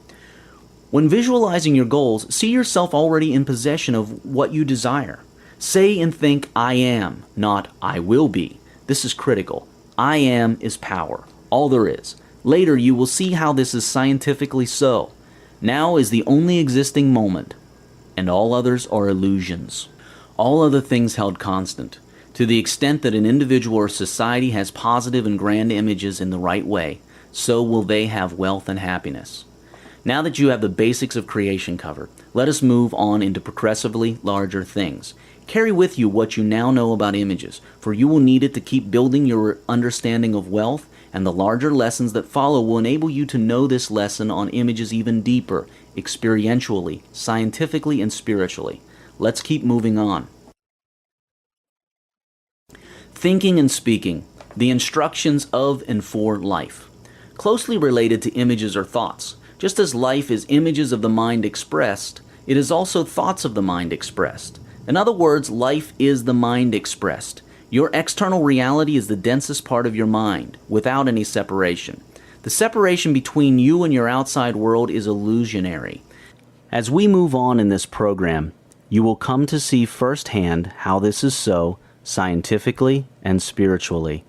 When visualizing your goals, see yourself already in possession of what you desire. Say and think, I am, not I will be. This is critical. I am is power, all there is. Later you will see how this is scientifically so. Now is the only existing moment, and all others are illusions. All other things held constant. To the extent that an individual or society has positive and grand images in the right way, so will they have wealth and happiness. Now that you have the basics of creation covered, let us move on into progressively larger things. Carry with you what you now know about images, for you will need it to keep building your understanding of wealth, and the larger lessons that follow will enable you to know this lesson on images even deeper, experientially, scientifically, and spiritually. Let's keep moving on. Thinking and speaking, the instructions of and for life. Closely related to images or thoughts. Just as life is images of the mind expressed, it is also thoughts of the mind expressed. In other words, life is the mind expressed. Your external reality is the densest part of your mind, without any separation. The separation between you and your outside world is illusionary. As we move on in this program, you will come to see firsthand how this is so, scientifically and spiritually.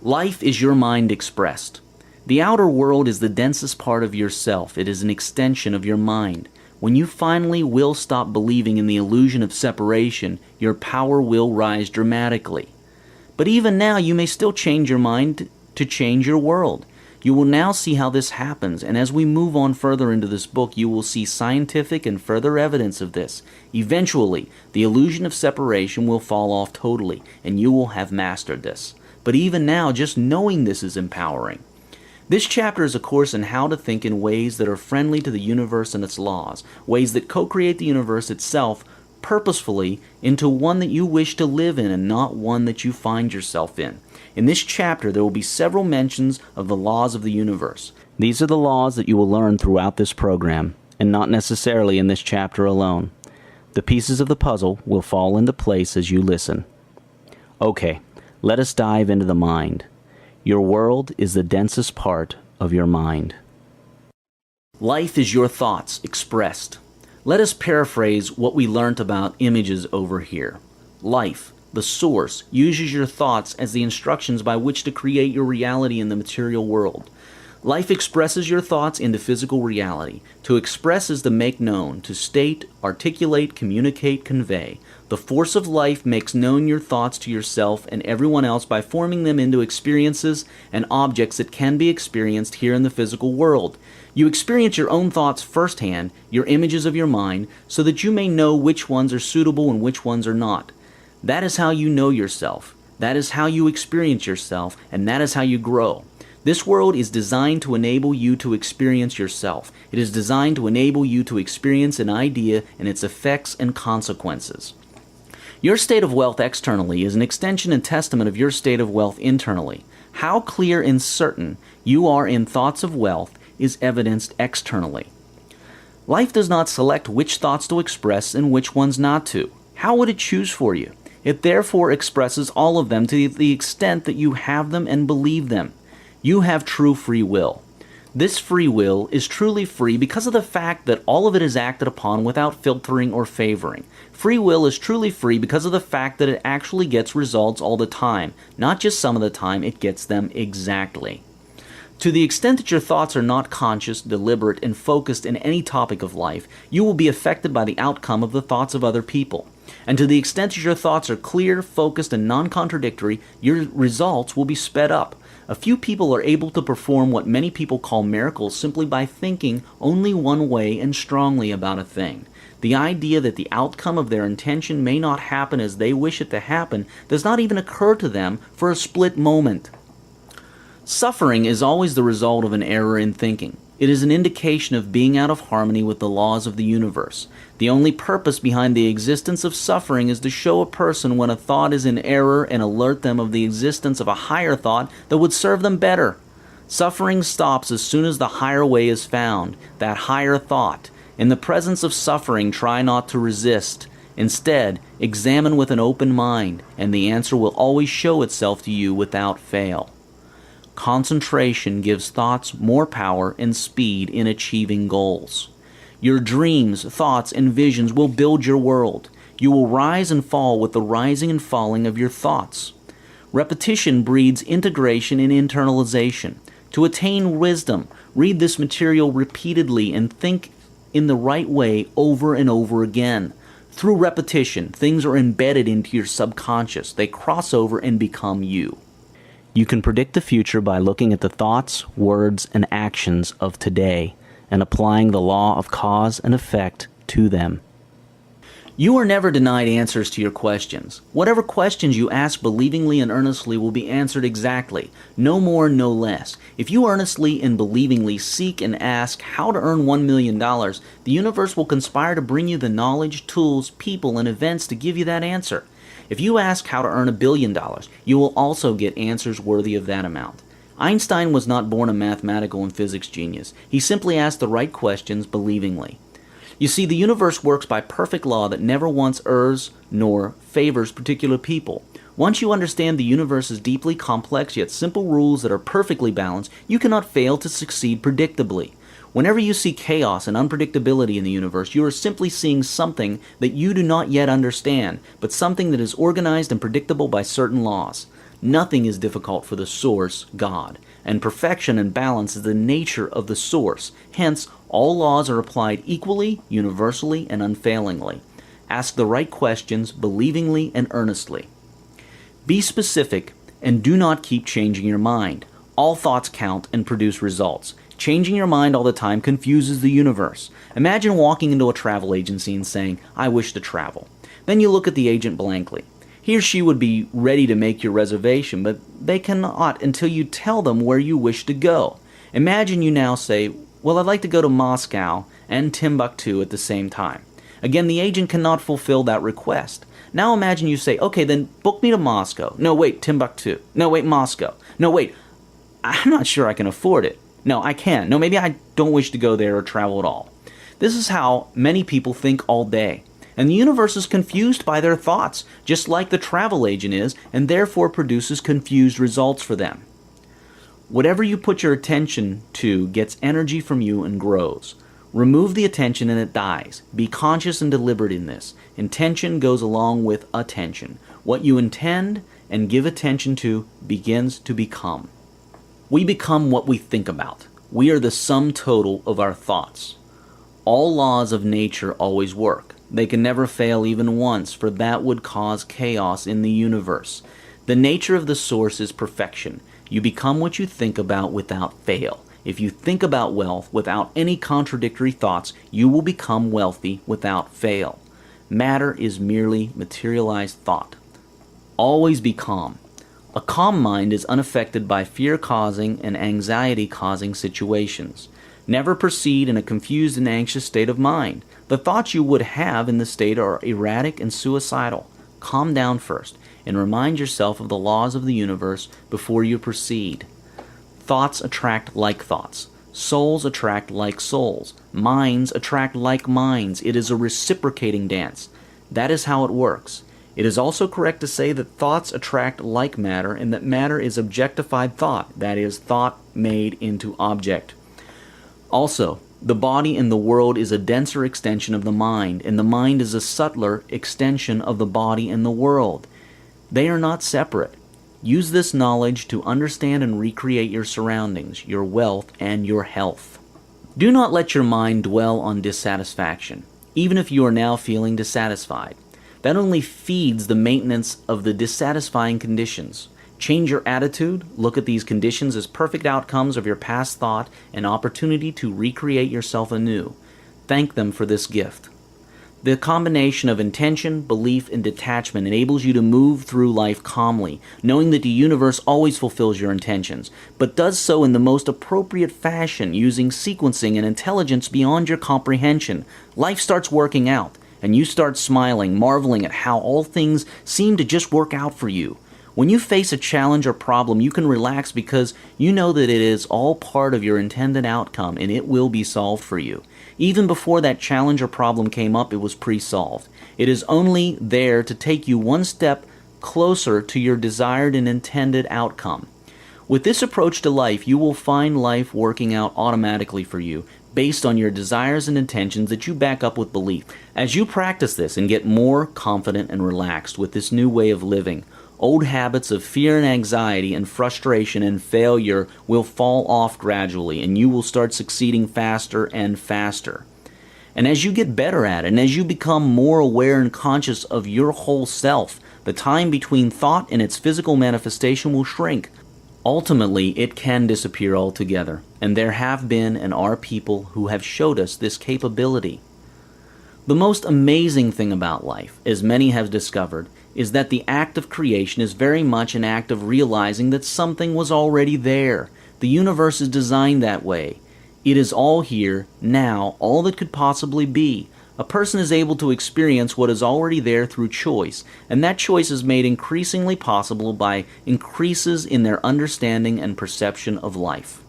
Life is your mind expressed. The outer world is the densest part of yourself. It is an extension of your mind. When you finally will stop believing in the illusion of separation, your power will rise dramatically. But even now, you may still change your mind to change your world. You will now see how this happens, and as we move on further into this book, you will see scientific and further evidence of this. Eventually, the illusion of separation will fall off totally, and you will have mastered this. But even now, just knowing this is empowering. This chapter is a course in how to think in ways that are friendly to the universe and its laws, ways that co-create the universe itself purposefully into one that you wish to live in and not one that you find yourself in. In this chapter, there will be several mentions of the laws of the universe. These are the laws that you will learn throughout this program, and not necessarily in this chapter alone. The pieces of the puzzle will fall into place as you listen. Okay, let us dive into the mind. Your world is the densest part of your mind. Life is your thoughts expressed. Let us paraphrase what we learnt about images over here. Life, the source, uses your thoughts as the instructions by which to create your reality in the material world. Life expresses your thoughts into physical reality. To express is to make known, to state, articulate, communicate, convey. The force of life makes known your thoughts to yourself and everyone else by forming them into experiences and objects that can be experienced here in the physical world. You experience your own thoughts firsthand, your images of your mind, so that you may know which ones are suitable and which ones are not. That is how you know yourself. That is how you experience yourself, and that is how you grow. This world is designed to enable you to experience yourself. It is designed to enable you to experience an idea and its effects and consequences. Your state of wealth externally is an extension and testament of your state of wealth internally. How clear and certain you are in thoughts of wealth is evidenced externally. Life does not select which thoughts to express and which ones not to. How would it choose for you? It therefore expresses all of them to the extent that you have them and believe them. You have true free will. This free will is truly free because of the fact that all of it is acted upon without filtering or favoring. Free will is truly free because of the fact that it actually gets results all the time. Not just some of the time, it gets them exactly. To the extent that your thoughts are not conscious, deliberate, and focused in any topic of life, you will be affected by the outcome of the thoughts of other people. And to the extent that your thoughts are clear, focused, and non-contradictory, your results will be sped up. A few people are able to perform what many people call miracles simply by thinking only one way and strongly about a thing. The idea that the outcome of their intention may not happen as they wish it to happen does not even occur to them for a split moment. Suffering is always the result of an error in thinking. It is an indication of being out of harmony with the laws of the universe. The only purpose behind the existence of suffering is to show a person when a thought is in error and alert them of the existence of a higher thought that would serve them better. Suffering stops as soon as the higher way is found, that higher thought. In the presence of suffering, try not to resist. Instead, examine with an open mind, and the answer will always show itself to you without fail. Concentration gives thoughts more power and speed in achieving goals. Your dreams, thoughts, and visions will build your world. You will rise and fall with the rising and falling of your thoughts. Repetition breeds integration and internalization. To attain wisdom, read this material repeatedly and think in the right way over and over again. Through repetition, things are embedded into your subconscious. They cross over and become you. You can predict the future by looking at the thoughts, words, and actions of today and applying the law of cause and effect to them. You are never denied answers to your questions. Whatever questions you ask believingly and earnestly will be answered exactly, no more, no less. If you earnestly and believingly seek and ask how to earn $1 million, the universe will conspire to bring you the knowledge, tools, people, and events to give you that answer. If you ask how to earn $1 billion, you will also get answers worthy of that amount. Einstein was not born a mathematical and physics genius. He simply asked the right questions believingly. You see, the universe works by perfect law that never once errs nor favors particular people. Once you understand the universe's deeply complex yet simple rules that are perfectly balanced, you cannot fail to succeed predictably. Whenever you see chaos and unpredictability in the universe, you are simply seeing something that you do not yet understand, but something that is organized and predictable by certain laws. Nothing is difficult for the source, God, and perfection and balance is the nature of the source. Hence, all laws are applied equally, universally, and unfailingly. Ask the right questions believingly and earnestly. Be specific and do not keep changing your mind. All thoughts count and produce results. Changing your mind all the time confuses the universe. Imagine walking into a travel agency and saying, "I wish to travel." Then you look at the agent blankly. He or she would be ready to make your reservation, but they cannot until you tell them where you wish to go. Imagine you now say, "Well, I'd like to go to Moscow and Timbuktu at the same time." Again, the agent cannot fulfill that request. Now imagine you say, "Okay, then book me to Moscow." "No, wait, Timbuktu." "No, wait, Moscow." "No, wait, I'm not sure I can afford it." "No, I can." "No, maybe I don't wish to go there or travel at all." This is how many people think all day. And the universe is confused by their thoughts, just like the travel agent is, and therefore produces confused results for them. Whatever you put your attention to gets energy from you and grows. Remove the attention and it dies. Be conscious and deliberate in this. Intention goes along with attention. What you intend and give attention to begins to become. We become what we think about. We are the sum total of our thoughts. All laws of nature always work. They can never fail even once, for that would cause chaos in the universe. The nature of the source is perfection. You become what you think about without fail. If you think about wealth without any contradictory thoughts, you will become wealthy without fail. Matter is merely materialized thought. Always be calm. A calm mind is unaffected by fear-causing and anxiety-causing situations. Never proceed in a confused and anxious state of mind. The thoughts you would have in the state are erratic and suicidal. Calm down first and remind yourself of the laws of the universe before you proceed. Thoughts attract like thoughts. Souls attract like souls. Minds attract like minds. It is a reciprocating dance. That is how it works. It is also correct to say that thoughts attract like matter and that matter is objectified thought, that is, thought made into object. Also, the body in the world is a denser extension of the mind, and the mind is a subtler extension of the body in the world. They are not separate. Use this knowledge to understand and recreate your surroundings, your wealth, and your health. Do not let your mind dwell on dissatisfaction, even if you are now feeling dissatisfied. That only feeds the maintenance of the dissatisfying conditions. Change your attitude, look at these conditions as perfect outcomes of your past thought, an opportunity to recreate yourself anew. Thank them for this gift. The combination of intention, belief, and detachment enables you to move through life calmly, knowing that the universe always fulfills your intentions, but does so in the most appropriate fashion, using sequencing and intelligence beyond your comprehension. Life starts working out, and you start smiling, marveling at how all things seem to just work out for you. When you face a challenge or problem, you can relax because you know that it is all part of your intended outcome and it will be solved for you. Even before that challenge or problem came up, it was pre-solved. It is only there to take you one step closer to your desired and intended outcome. With this approach to life, you will find life working out automatically for you, based on your desires and intentions that you back up with belief. As you practice this and get more confident and relaxed with this new way of living, old habits of fear and anxiety and frustration and failure will fall off gradually, and you will start succeeding faster and faster. And as you get better at it, and as you become more aware and conscious of your whole self, the time between thought and its physical manifestation will shrink. Ultimately, it can disappear altogether, and there have been and are people who have showed us this capability. The most amazing thing about life, as many have discovered, is that the act of creation is very much an act of realizing that something was already there. The universe is designed that way. It is all here, now, all that could possibly be. A person is able to experience what is already there through choice, and that choice is made increasingly possible by increases in their understanding and perception of life.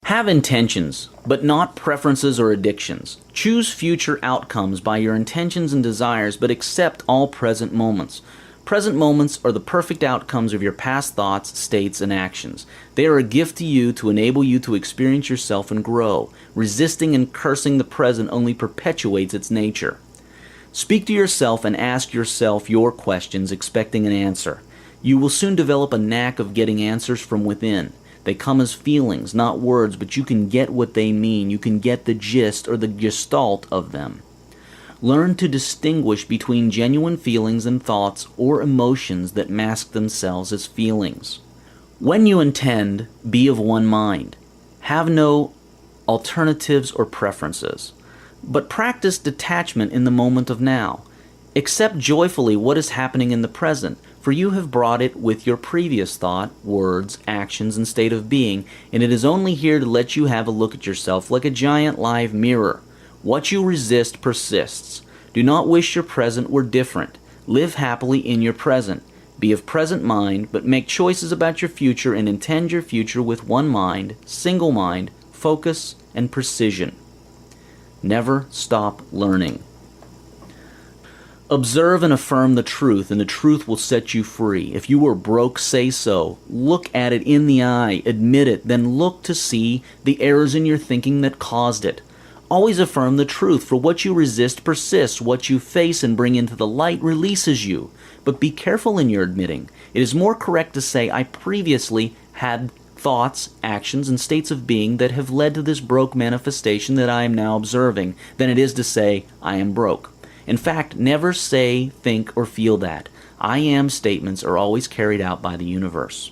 Have intentions, but not preferences or addictions. Choose future outcomes by your intentions and desires, but accept all present moments. Present moments are the perfect outcomes of your past thoughts, states, and actions. They are a gift to you to enable you to experience yourself and grow. Resisting and cursing the present only perpetuates its nature. Speak to yourself and ask yourself your questions, expecting an answer. You will soon develop a knack of getting answers from within. They come as feelings, not words, but you can get what they mean. You can get the gist or the gestalt of them. Learn to distinguish between genuine feelings and thoughts or emotions that mask themselves as feelings. When you intend, be of one mind. Have no alternatives or preferences, but practice detachment in the moment of now. Accept joyfully what is happening in the present, for you have brought it with your previous thought, words, actions, and state of being, and it is only here to let you have a look at yourself like a giant live mirror. What you resist persists. Do not wish your present were different. Live happily in your present. Be of present mind, but make choices about your future and intend your future with one mind, single mind, focus, and precision. Never stop learning. Observe and affirm the truth, and the truth will set you free. If you were broke, say so. Look at it in the eye, admit it, then look to see the errors in your thinking that caused it. Always affirm the truth, for what you resist persists. What you face and bring into the light releases you. But be careful in your admitting. It is more correct to say, I previously had thoughts, actions, and states of being that have led to this broke manifestation that I am now observing, than it is to say, I am broke. In fact, never say, think, or feel that. I am statements are always carried out by the universe.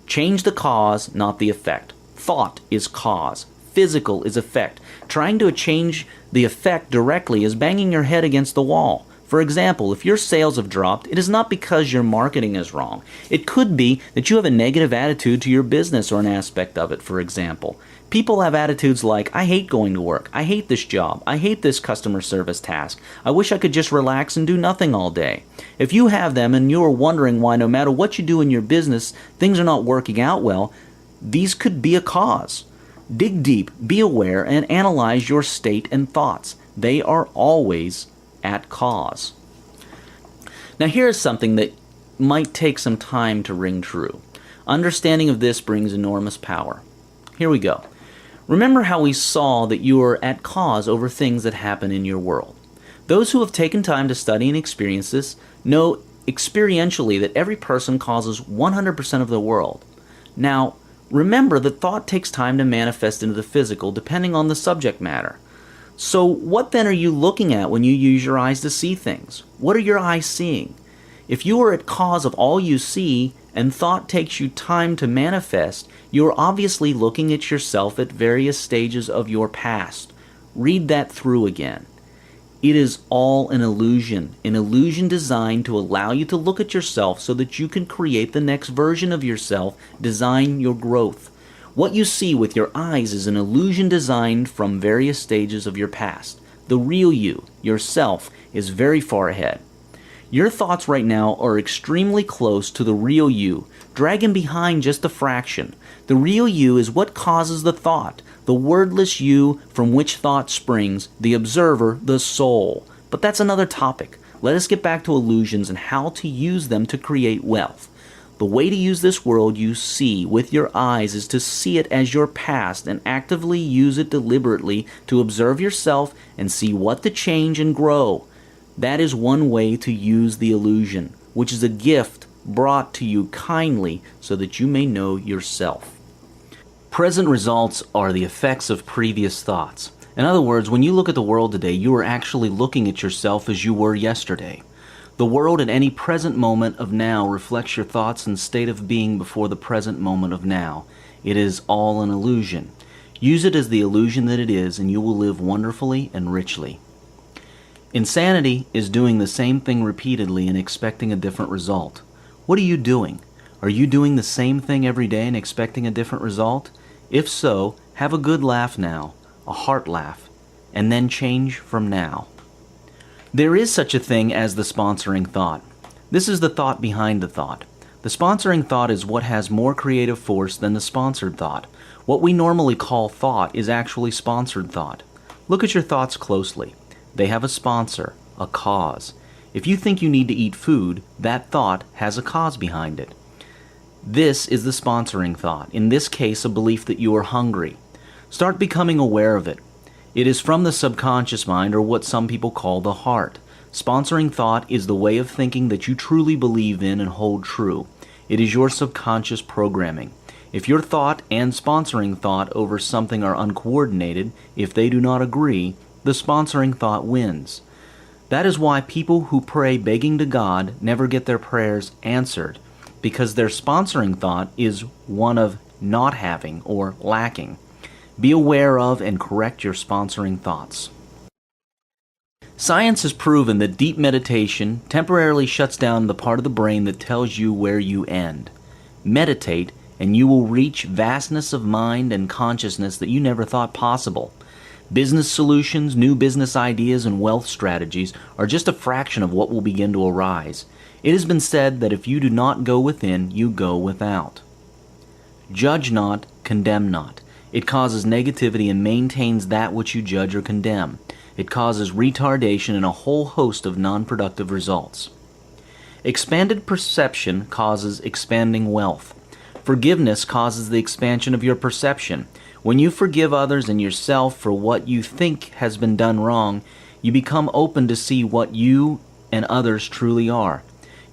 Change the cause, not the effect. Thought is cause. Physical is effect. Trying to change the effect directly is banging your head against the wall. For example, if your sales have dropped, it is not because your marketing is wrong. It could be that you have a negative attitude to your business or an aspect of it, for example. People have attitudes like, I hate going to work, I hate this job, I hate this customer service task, I wish I could just relax and do nothing all day. If you have them and you are wondering why no matter what you do in your business, things are not working out well, these could be a cause. Dig deep, be aware, and analyze your state and thoughts. They are always at cause. Now here is something that might take some time to ring true. Understanding of this brings enormous power. Here we go. Remember how we saw that you are at cause over things that happen in your world. Those who have taken time to study and experience this know experientially that every person causes 100% of the world. Now, remember that thought takes time to manifest into the physical depending on the subject matter. So what then are you looking at when you use your eyes to see things? What are your eyes seeing? If you are at cause of all you see and thought takes you time to manifest, you are obviously looking at yourself at various stages of your past. Read that through again. It is all an illusion designed to allow you to look at yourself so that you can create the next version of yourself, design your growth. What you see with your eyes is an illusion designed from various stages of your past. The real you, yourself, is very far ahead. Your thoughts right now are extremely close to the real you, dragging behind just a fraction. The real you is what causes the thought, the wordless you from which thought springs, the observer, the soul. But that's another topic. Let us get back to illusions and how to use them to create wealth. The way to use this world you see with your eyes is to see it as your past and actively use it deliberately to observe yourself and see what to change and grow. That is one way to use the illusion, which is a gift brought to you kindly so that you may know yourself. Present results are the effects of previous thoughts. In other words, when you look at the world today, you are actually looking at yourself as you were yesterday. The world at any present moment of now reflects your thoughts and state of being before the present moment of now. It is all an illusion. Use it as the illusion that it is, and you will live wonderfully and richly. Insanity is doing the same thing repeatedly and expecting a different result. What are you doing? Are you doing the same thing every day and expecting a different result? If so, have a good laugh now, a heart laugh, and then change from now. There is such a thing as the sponsoring thought. This is the thought behind the thought. The sponsoring thought is what has more creative force than the sponsored thought. What we normally call thought is actually sponsored thought. Look at your thoughts closely. They have a sponsor, a cause. If you think you need to eat food, that thought has a cause behind it. This is the sponsoring thought, in this case a belief that you are hungry. Start becoming aware of it. It is from the subconscious mind, or what some people call the heart. Sponsoring thought is the way of thinking that you truly believe in and hold true. It is your subconscious programming. If your thought and sponsoring thought over something are uncoordinated, if they do not agree, the sponsoring thought wins. That is why people who pray begging to God never get their prayers answered, because their sponsoring thought is one of not having or lacking. Be aware of and correct your sponsoring thoughts. Science has proven that deep meditation temporarily shuts down the part of the brain that tells you where you end. Meditate, and you will reach vastness of mind and consciousness that you never thought possible. Business solutions, new business ideas, and wealth strategies are just a fraction of what will begin to arise. It has been said that if you do not go within, you go without. Judge not, condemn not. It causes negativity and maintains that which you judge or condemn. It causes retardation and a whole host of non-productive results. Expanded perception causes expanding wealth. Forgiveness causes the expansion of your perception. When you forgive others and yourself for what you think has been done wrong, you become open to see what you and others truly are.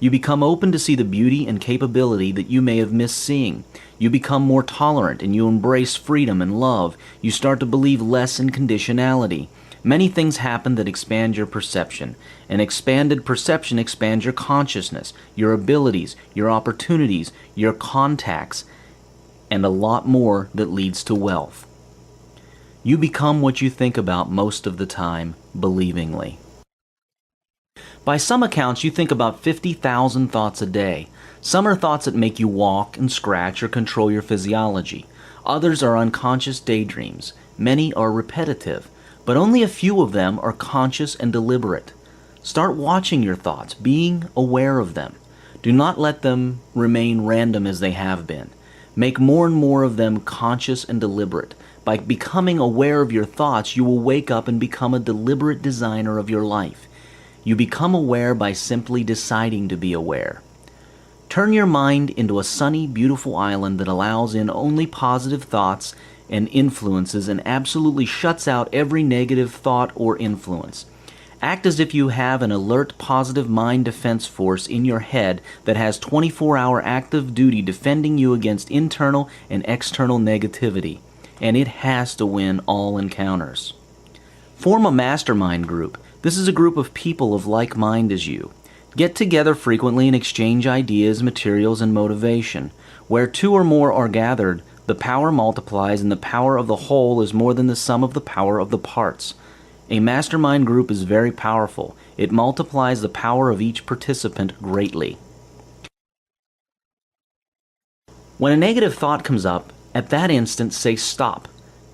You become open to see the beauty and capability that you may have missed seeing. You become more tolerant and you embrace freedom and love. You start to believe less in conditionality. Many things happen that expand your perception. An expanded perception expands your consciousness, your abilities, your opportunities, your contacts, and a lot more that leads to wealth. You become what you think about most of the time, believingly. By some accounts, you think about 50,000 thoughts a day. Some are thoughts that make you walk and scratch or control your physiology. Others are unconscious daydreams. Many are repetitive, but only a few of them are conscious and deliberate. Start watching your thoughts, being aware of them. Do not let them remain random as they have been. Make more and more of them conscious and deliberate. By becoming aware of your thoughts, you will wake up and become a deliberate designer of your life. You become aware by simply deciding to be aware. Turn your mind into a sunny, beautiful island that allows in only positive thoughts and influences and absolutely shuts out every negative thought or influence. Act as if you have an alert, positive mind defense force in your head that has 24-hour active duty defending you against internal and external negativity, and it has to win all encounters. Form a mastermind group. This is a group of people of like mind as you. Get together frequently and exchange ideas, materials, and motivation. Where two or more are gathered, the power multiplies, and the power of the whole is more than the sum of the power of the parts. A mastermind group is very powerful. It multiplies the power of each participant greatly. When a negative thought comes up, at that instant say stop.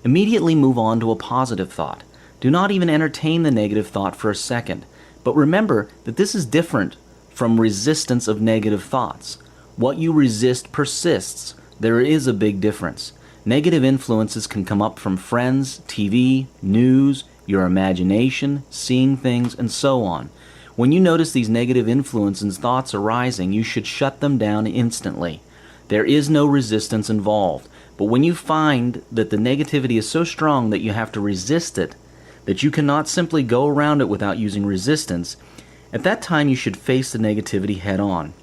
Immediately move on to a positive thought. Do not even entertain the negative thought for a second. But remember that this is different from resistance of negative thoughts. What you resist persists. There is a big difference. Negative influences can come up from friends, TV, news, your imagination, seeing things, and so on. When you notice these negative influences and thoughts arising, you should shut them down instantly. There is no resistance involved. But when you find that the negativity is so strong that you have to resist it, that you cannot simply go around it without using resistance, at that time you should face the negativity head on.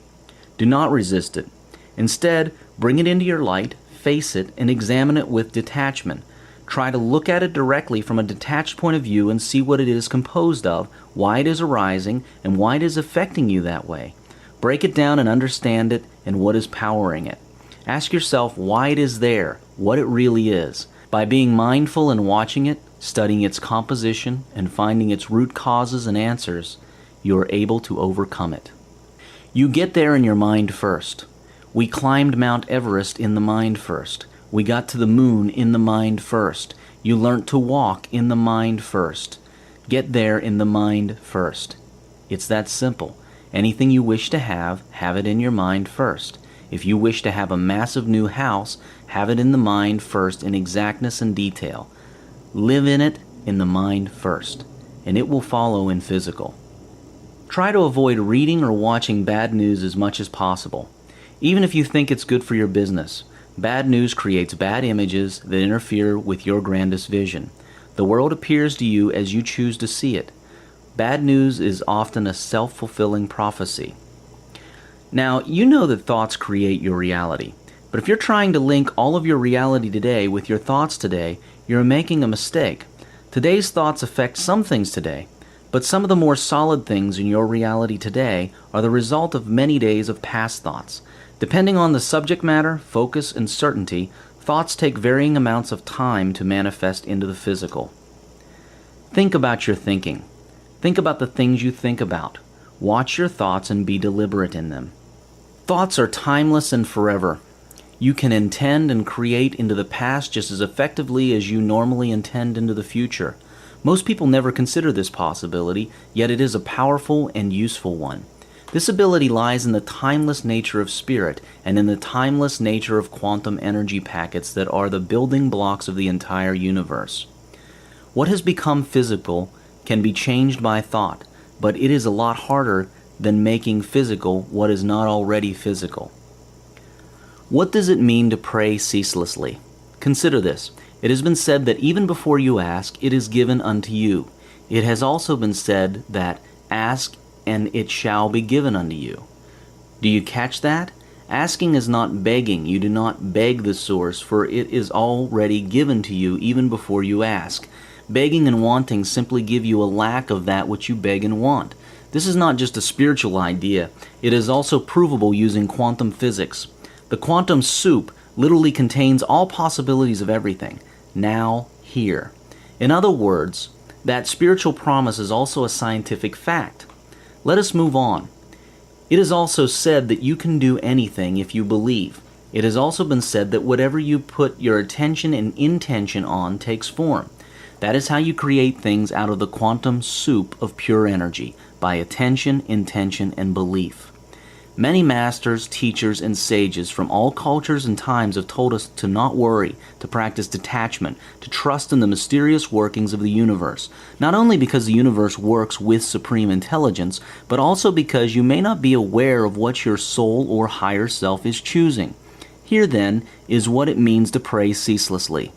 Do not resist it. Instead, bring it into your light, face it, and examine it with detachment. Try to look at it directly from a detached point of view and see what it is composed of, why it is arising, and why it is affecting you that way. Break it down and understand it and what is powering it. Ask yourself why it is there, what it really is. By being mindful and watching it, studying its composition, and finding its root causes and answers, you are able to overcome it. You get there in your mind first. We climbed Mount Everest in the mind first. We got to the moon in the mind first. You learnt to walk in the mind first. Get there in the mind first. It's that simple. Anything you wish to have it in your mind first. If you wish to have a massive new house, have it in the mind first in exactness and detail. Live in it in the mind first, and it will follow in physical. Try to avoid reading or watching bad news as much as possible. Even if you think it's good for your business, bad news creates bad images that interfere with your grandest vision. The world appears to you as you choose to see it. Bad news is often a self-fulfilling prophecy. Now, you know that thoughts create your reality. But if you're trying to link all of your reality today with your thoughts today, you're making a mistake. Today's thoughts affect some things today, but some of the more solid things in your reality today are the result of many days of past thoughts. Depending on the subject matter, focus, and certainty, thoughts take varying amounts of time to manifest into the physical. Think about your thinking. Think about the things you think about. Watch your thoughts and be deliberate in them. Thoughts are timeless and forever. You can intend and create into the past just as effectively as you normally intend into the future. Most people never consider this possibility, yet it is a powerful and useful one. This ability lies in the timeless nature of spirit and in the timeless nature of quantum energy packets that are the building blocks of the entire universe. What has become physical can be changed by thought, but it is a lot harder than making physical what is not already physical. What does it mean to pray ceaselessly? Consider this. It has been said that even before you ask, it is given unto you. It has also been said that ask and it shall be given unto you. Do you catch that? Asking is not begging. You do not beg the source, for it is already given to you even before you ask. Begging and wanting simply give you a lack of that which you beg and want. This is not just a spiritual idea. It is also provable using quantum physics. The quantum soup literally contains all possibilities of everything. Now, here. In other words, that spiritual promise is also a scientific fact. Let us move on. It is also said that you can do anything if you believe. It has also been said that whatever you put your attention and intention on takes form. That is how you create things out of the quantum soup of pure energy, by attention, intention, and belief. Many masters, teachers, and sages from all cultures and times have told us to not worry, to practice detachment, to trust in the mysterious workings of the universe, not only because the universe works with supreme intelligence, but also because you may not be aware of what your soul or higher self is choosing. Here, then, is what it means to pray ceaselessly.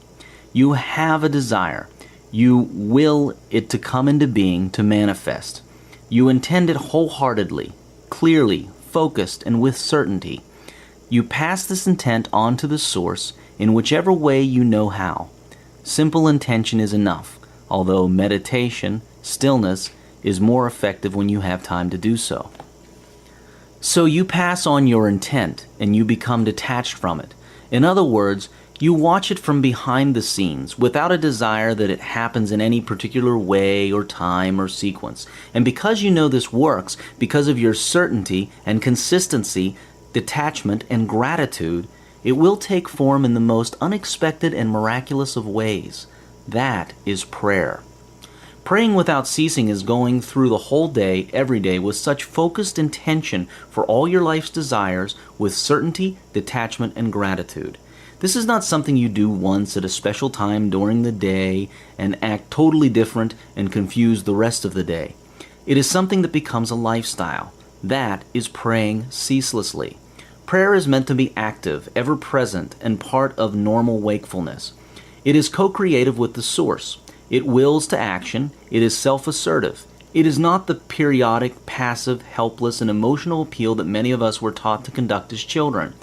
You have a desire. You will it to come into being, to manifest. You intend it wholeheartedly, clearly, focused, and with certainty. You pass this intent on to the source in whichever way you know how. Simple intention is enough, although meditation, stillness, is more effective when you have time to do so. So you pass on your intent and you become detached from it. In other words, you watch it from behind the scenes without a desire that it happens in any particular way or time or sequence. And because you know this works, because of your certainty and consistency, detachment and gratitude, it will take form in the most unexpected and miraculous of ways. That is prayer. Praying without ceasing is going through the whole day, every day, with such focused intention for all your life's desires, with certainty, detachment, and gratitude. This is not something you do once at a special time during the day and act totally different and confuse the rest of the day. It is something that becomes a lifestyle. That is praying ceaselessly. Prayer is meant to be active, ever present, and part of normal wakefulness. It is co-creative with the source. It wills to action. It is self-assertive. It is not the periodic, passive, helpless, and emotional appeal that many of us were taught to conduct as children.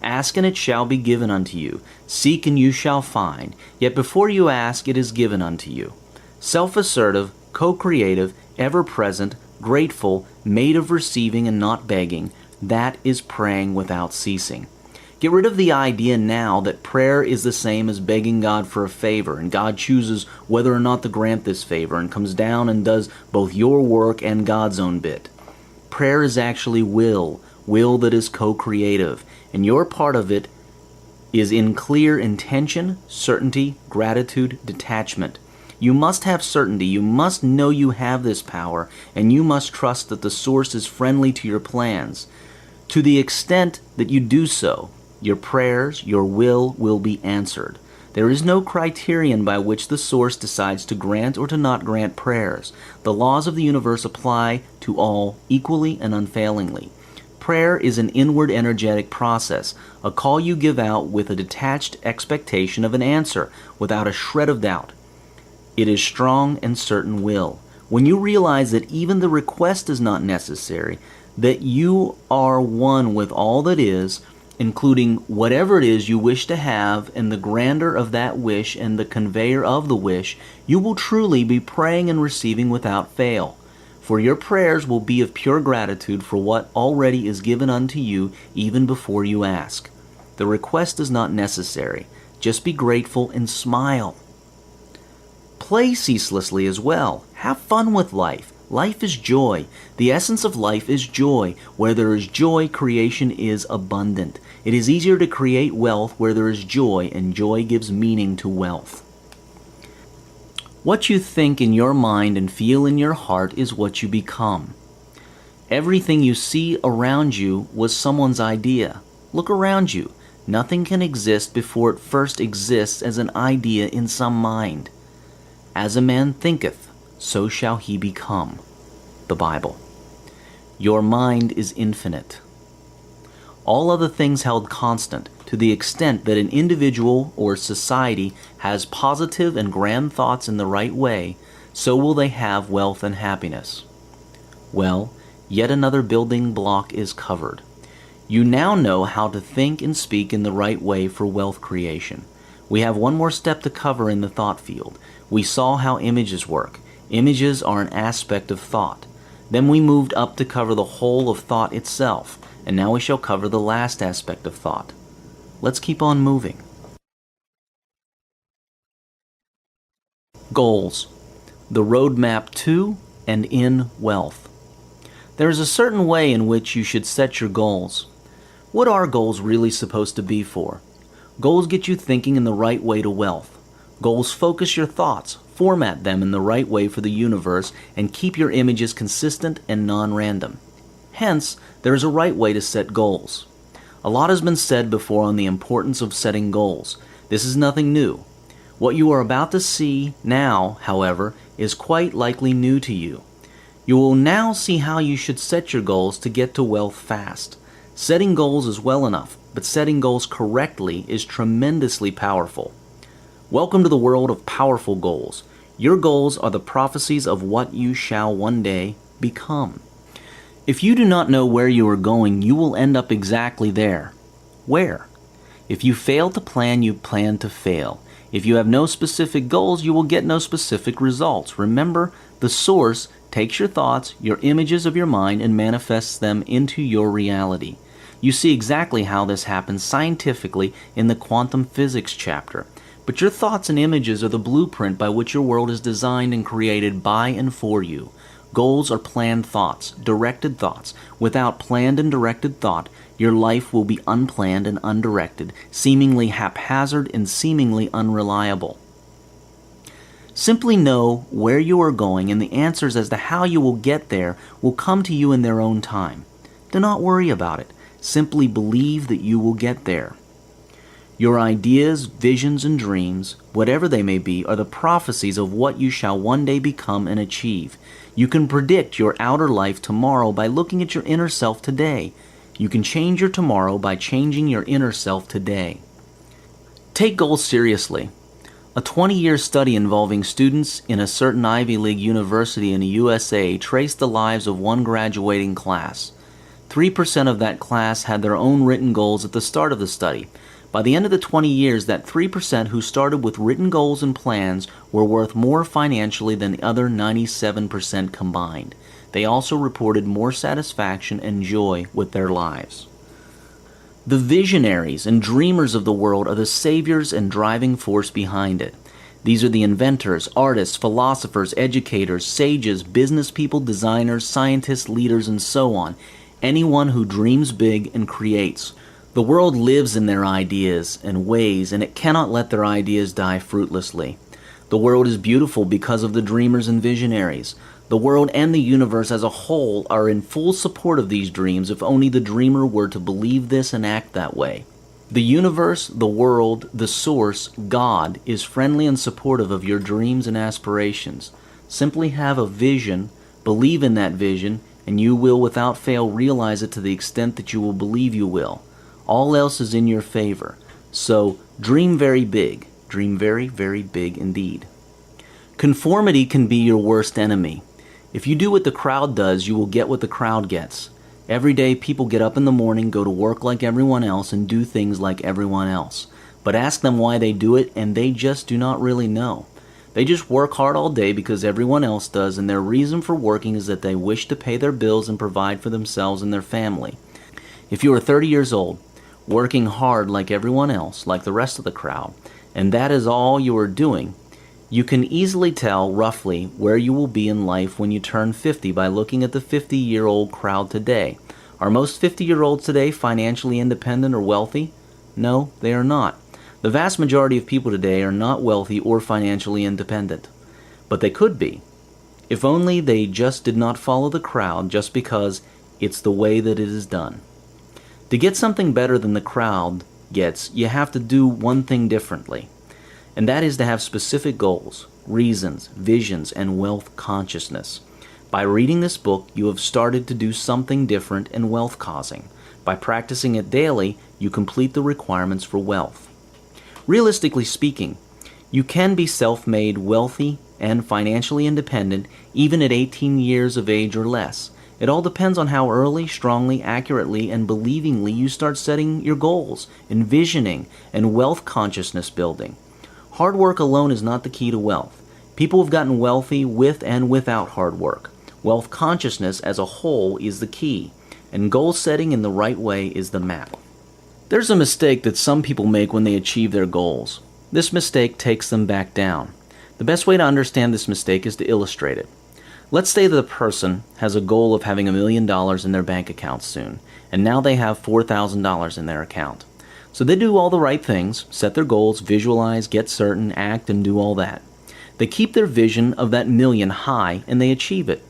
Ask and it shall be given unto you. Seek and you shall find. Yet before you ask, it is given unto you. Self-assertive, co-creative, ever-present, grateful, made of receiving and not begging, that is praying without ceasing. Get rid of the idea now that prayer is the same as begging God for a favor, and God chooses whether or not to grant this favor and comes down and does both your work and God's own bit. Prayer is actually will that is co-creative, and your part of it is in clear intention, certainty, gratitude, detachment. You must have certainty, you must know you have this power, and you must trust that the source is friendly to your plans. To the extent that you do so, your prayers, your will be answered. There is no criterion by which the source decides to grant or to not grant prayers. The laws of the universe apply to all equally and unfailingly. Prayer is an inward energetic process, a call you give out with a detached expectation of an answer, without a shred of doubt. It is strong and certain will. When you realize that even the request is not necessary, that you are one with all that is, including whatever it is you wish to have, and the grandeur of that wish and the conveyor of the wish, you will truly be praying and receiving without fail. For your prayers will be of pure gratitude for what already is given unto you even before you ask. The request is not necessary. Just be grateful and smile. Play ceaselessly as well. Have fun with life. Life is joy. The essence of life is joy. Where there is joy, creation is abundant. It is easier to create wealth where there is joy, and joy gives meaning to wealth. What you think in your mind and feel in your heart is what you become. Everything you see around you was someone's idea. Look around you. Nothing can exist before it first exists as an idea in some mind. As a man thinketh, so shall he become. The Bible. Your mind is infinite. All other things held constant, to the extent that an individual or society has positive and grand thoughts in the right way, so will they have wealth and happiness. Well, yet another building block is covered. You now know how to think and speak in the right way for wealth creation. We have one more step to cover in the thought field. We saw how images work. Images are an aspect of thought. Then we moved up to cover the whole of thought itself, and now we shall cover the last aspect of thought. Let's keep on moving. Goals. The roadmap to and in wealth. There is a certain way in which you should set your goals. What are goals really supposed to be for? Goals get you thinking in the right way to wealth. Goals focus your thoughts, format them in the right way for the universe, and keep your images consistent and non-random. Hence, there is a right way to set goals. A lot has been said before on the importance of setting goals. This is nothing new. What you are about to see now, however, is quite likely new to you. You will now see how you should set your goals to get to wealth fast. Setting goals is well enough, but setting goals correctly is tremendously powerful. Welcome to the world of powerful goals. Your goals are the prophecies of what you shall one day become. If you do not know where you are going, you will end up exactly there. Where? If you fail to plan, you plan to fail. If you have no specific goals, you will get no specific results. Remember, the source takes your thoughts, your images of your mind, and manifests them into your reality. You see exactly how this happens scientifically in the quantum physics chapter. But your thoughts and images are the blueprint by which your world is designed and created by and for you. Goals are planned thoughts, directed thoughts. Without planned and directed thought, your life will be unplanned and undirected, seemingly haphazard and seemingly unreliable. Simply know where you are going, and the answers as to how you will get there will come to you in their own time. Do not worry about it. Simply believe that you will get there. Your ideas, visions, and dreams, whatever they may be, are the prophecies of what you shall one day become and achieve. You can predict your outer life tomorrow by looking at your inner self today. You can change your tomorrow by changing your inner self today. Take goals seriously. A 20-year study involving students in a certain Ivy League university in the USA traced the lives of one graduating class. 3% of that class had their own written goals at the start of the study. By the end of the 20 years, that 3% who started with written goals and plans were worth more financially than the other 97% combined. They also reported more satisfaction and joy with their lives. The visionaries and dreamers of the world are the saviors and driving force behind it. These are the inventors, artists, philosophers, educators, sages, business people, designers, scientists, leaders, and so on. Anyone who dreams big and creates. The world lives in their ideas and ways, and it cannot let their ideas die fruitlessly. The world is beautiful because of the dreamers and visionaries. The world and the universe as a whole are in full support of these dreams if only the dreamer were to believe this and act that way. The universe, the world, the source, God, is friendly and supportive of your dreams and aspirations. Simply have a vision, believe in that vision, and you will without fail realize it to the extent that you will believe you will. All else is in your favor. So dream very big. Dream very, very big indeed. Conformity can be your worst enemy. If you do what the crowd does, you will get what the crowd gets. Every day people get up in the morning, go to work like everyone else, and do things like everyone else. But ask them why they do it, and they just do not really know. They just work hard all day because everyone else does, and their reason for working is that they wish to pay their bills and provide for themselves and their family. If you are 30 years old, working hard like everyone else, like the rest of the crowd, and that is all you are doing, you can easily tell roughly where you will be in life when you turn 50 by looking at the 50-year-old crowd today. Are most 50-year-olds today financially independent or wealthy? No, they are not. The vast majority of people today are not wealthy or financially independent. But they could be, if only they just did not follow the crowd just because it's the way that it is done. To get something better than the crowd gets, you have to do one thing differently, and that is to have specific goals, reasons, visions, and wealth consciousness. By reading this book, you have started to do something different and wealth-causing. By practicing it daily, you complete the requirements for wealth. Realistically speaking, you can be self-made, wealthy, and financially independent even at 18 years of age or less. It all depends on how early, strongly, accurately, and believingly you start setting your goals, envisioning, and wealth consciousness building. Hard work alone is not the key to wealth. People have gotten wealthy with and without hard work. Wealth consciousness as a whole is the key, and goal setting in the right way is the map. There's a mistake that some people make when they achieve their goals. This mistake takes them back down. The best way to understand this mistake is to illustrate it. Let's say that a person has a goal of having $1 million in their bank account soon, and now they have $4,000 in their account. So they do all the right things, set their goals, visualize, get certain, act, and do all that. They keep their vision of that million high, and they achieve it.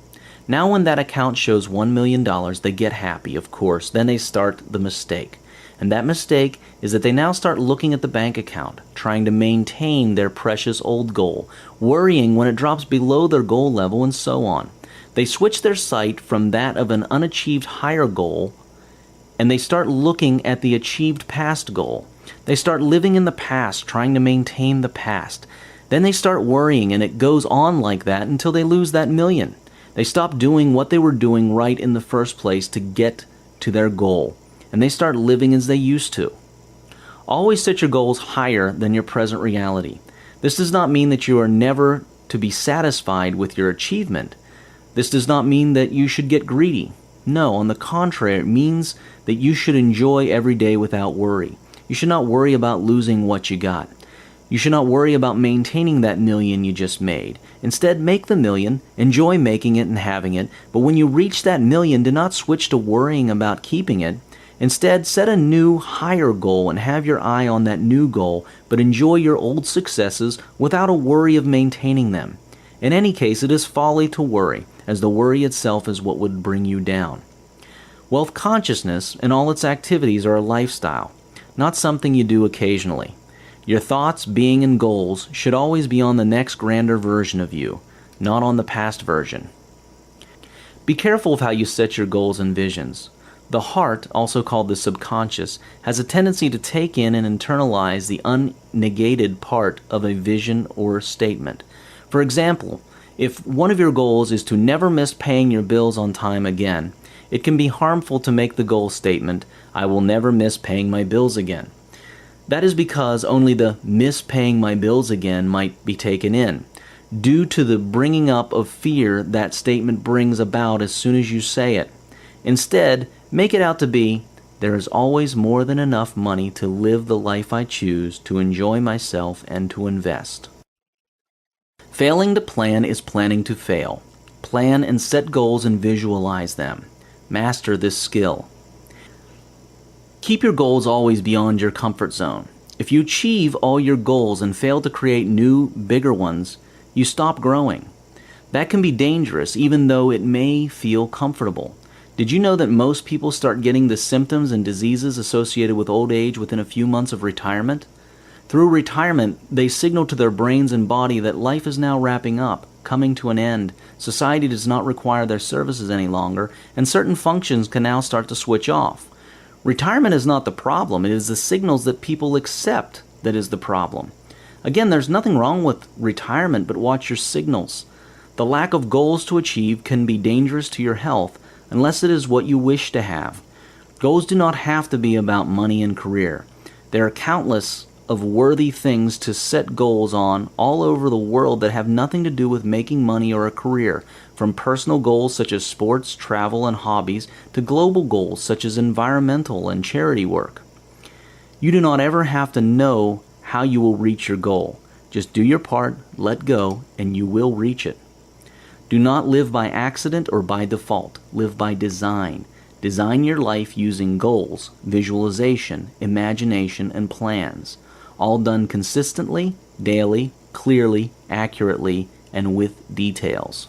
Now when that account shows $1 million, they get happy, of course. Then they start the mistake. And that mistake is that they now start looking at the bank account, trying to maintain their precious old goal, worrying when it drops below their goal level, and so on. They switch their sight from that of an unachieved higher goal, and they start looking at the achieved past goal. They start living in the past, trying to maintain the past. Then they start worrying, and it goes on like that until they lose that million. They stop doing what they were doing right in the first place to get to their goal, and they start living as they used to. Always set your goals higher than your present reality. This does not mean that you are never to be satisfied with your achievement. This does not mean that you should get greedy. No, on the contrary, it means that you should enjoy every day without worry. You should not worry about losing what you got. You should not worry about maintaining that million you just made. Instead, make the million, enjoy making it and having it, but when you reach that million, do not switch to worrying about keeping it. Instead, set a new, higher goal and have your eye on that new goal, but enjoy your old successes without a worry of maintaining them. In any case, it is folly to worry, as the worry itself is what would bring you down. Wealth consciousness and all its activities are a lifestyle, not something you do occasionally. Your thoughts, being, and goals should always be on the next grander version of you, not on the past version. Be careful of how you set your goals and visions. The heart, also called the subconscious, has a tendency to take in and internalize the unnegated part of a vision or statement. For example, if one of your goals is to never miss paying your bills on time again, It can be harmful to make the goal statement, "I will never miss paying my bills again." That is because only the "miss paying my bills again" might be taken in, due to the bringing up of fear that statement brings about as soon as you say it. Instead, make it out to be, "There is always more than enough money to live the life I choose, to enjoy myself, and to invest." Failing to plan is planning to fail. Plan and set goals and visualize them. Master this skill. Keep your goals always beyond your comfort zone. If you achieve all your goals and fail to create new, bigger ones, you stop growing. That can be dangerous, even though it may feel comfortable. Did you know that most people start getting the symptoms and diseases associated with old age within a few months of retirement? Through retirement, they signal to their brains and body that life is now wrapping up, coming to an end, society does not require their services any longer, and certain functions can now start to switch off. Retirement is not the problem, it is the signals that people accept that is the problem. Again, there's nothing wrong with retirement, but watch your signals. The lack of goals to achieve can be dangerous to your health unless it is what you wish to have. Goals do not have to be about money and career. There are countless of worthy things to set goals on all over the world that have nothing to do with making money or a career, from personal goals such as sports, travel, and hobbies to global goals such as environmental and charity work. You do not ever have to know how you will reach your goal. Just do your part, let go, and you will reach it. Do not live by accident or by default. Live by design. Design your life using goals, visualization, imagination, and plans. All done consistently, daily, clearly, accurately, and with details.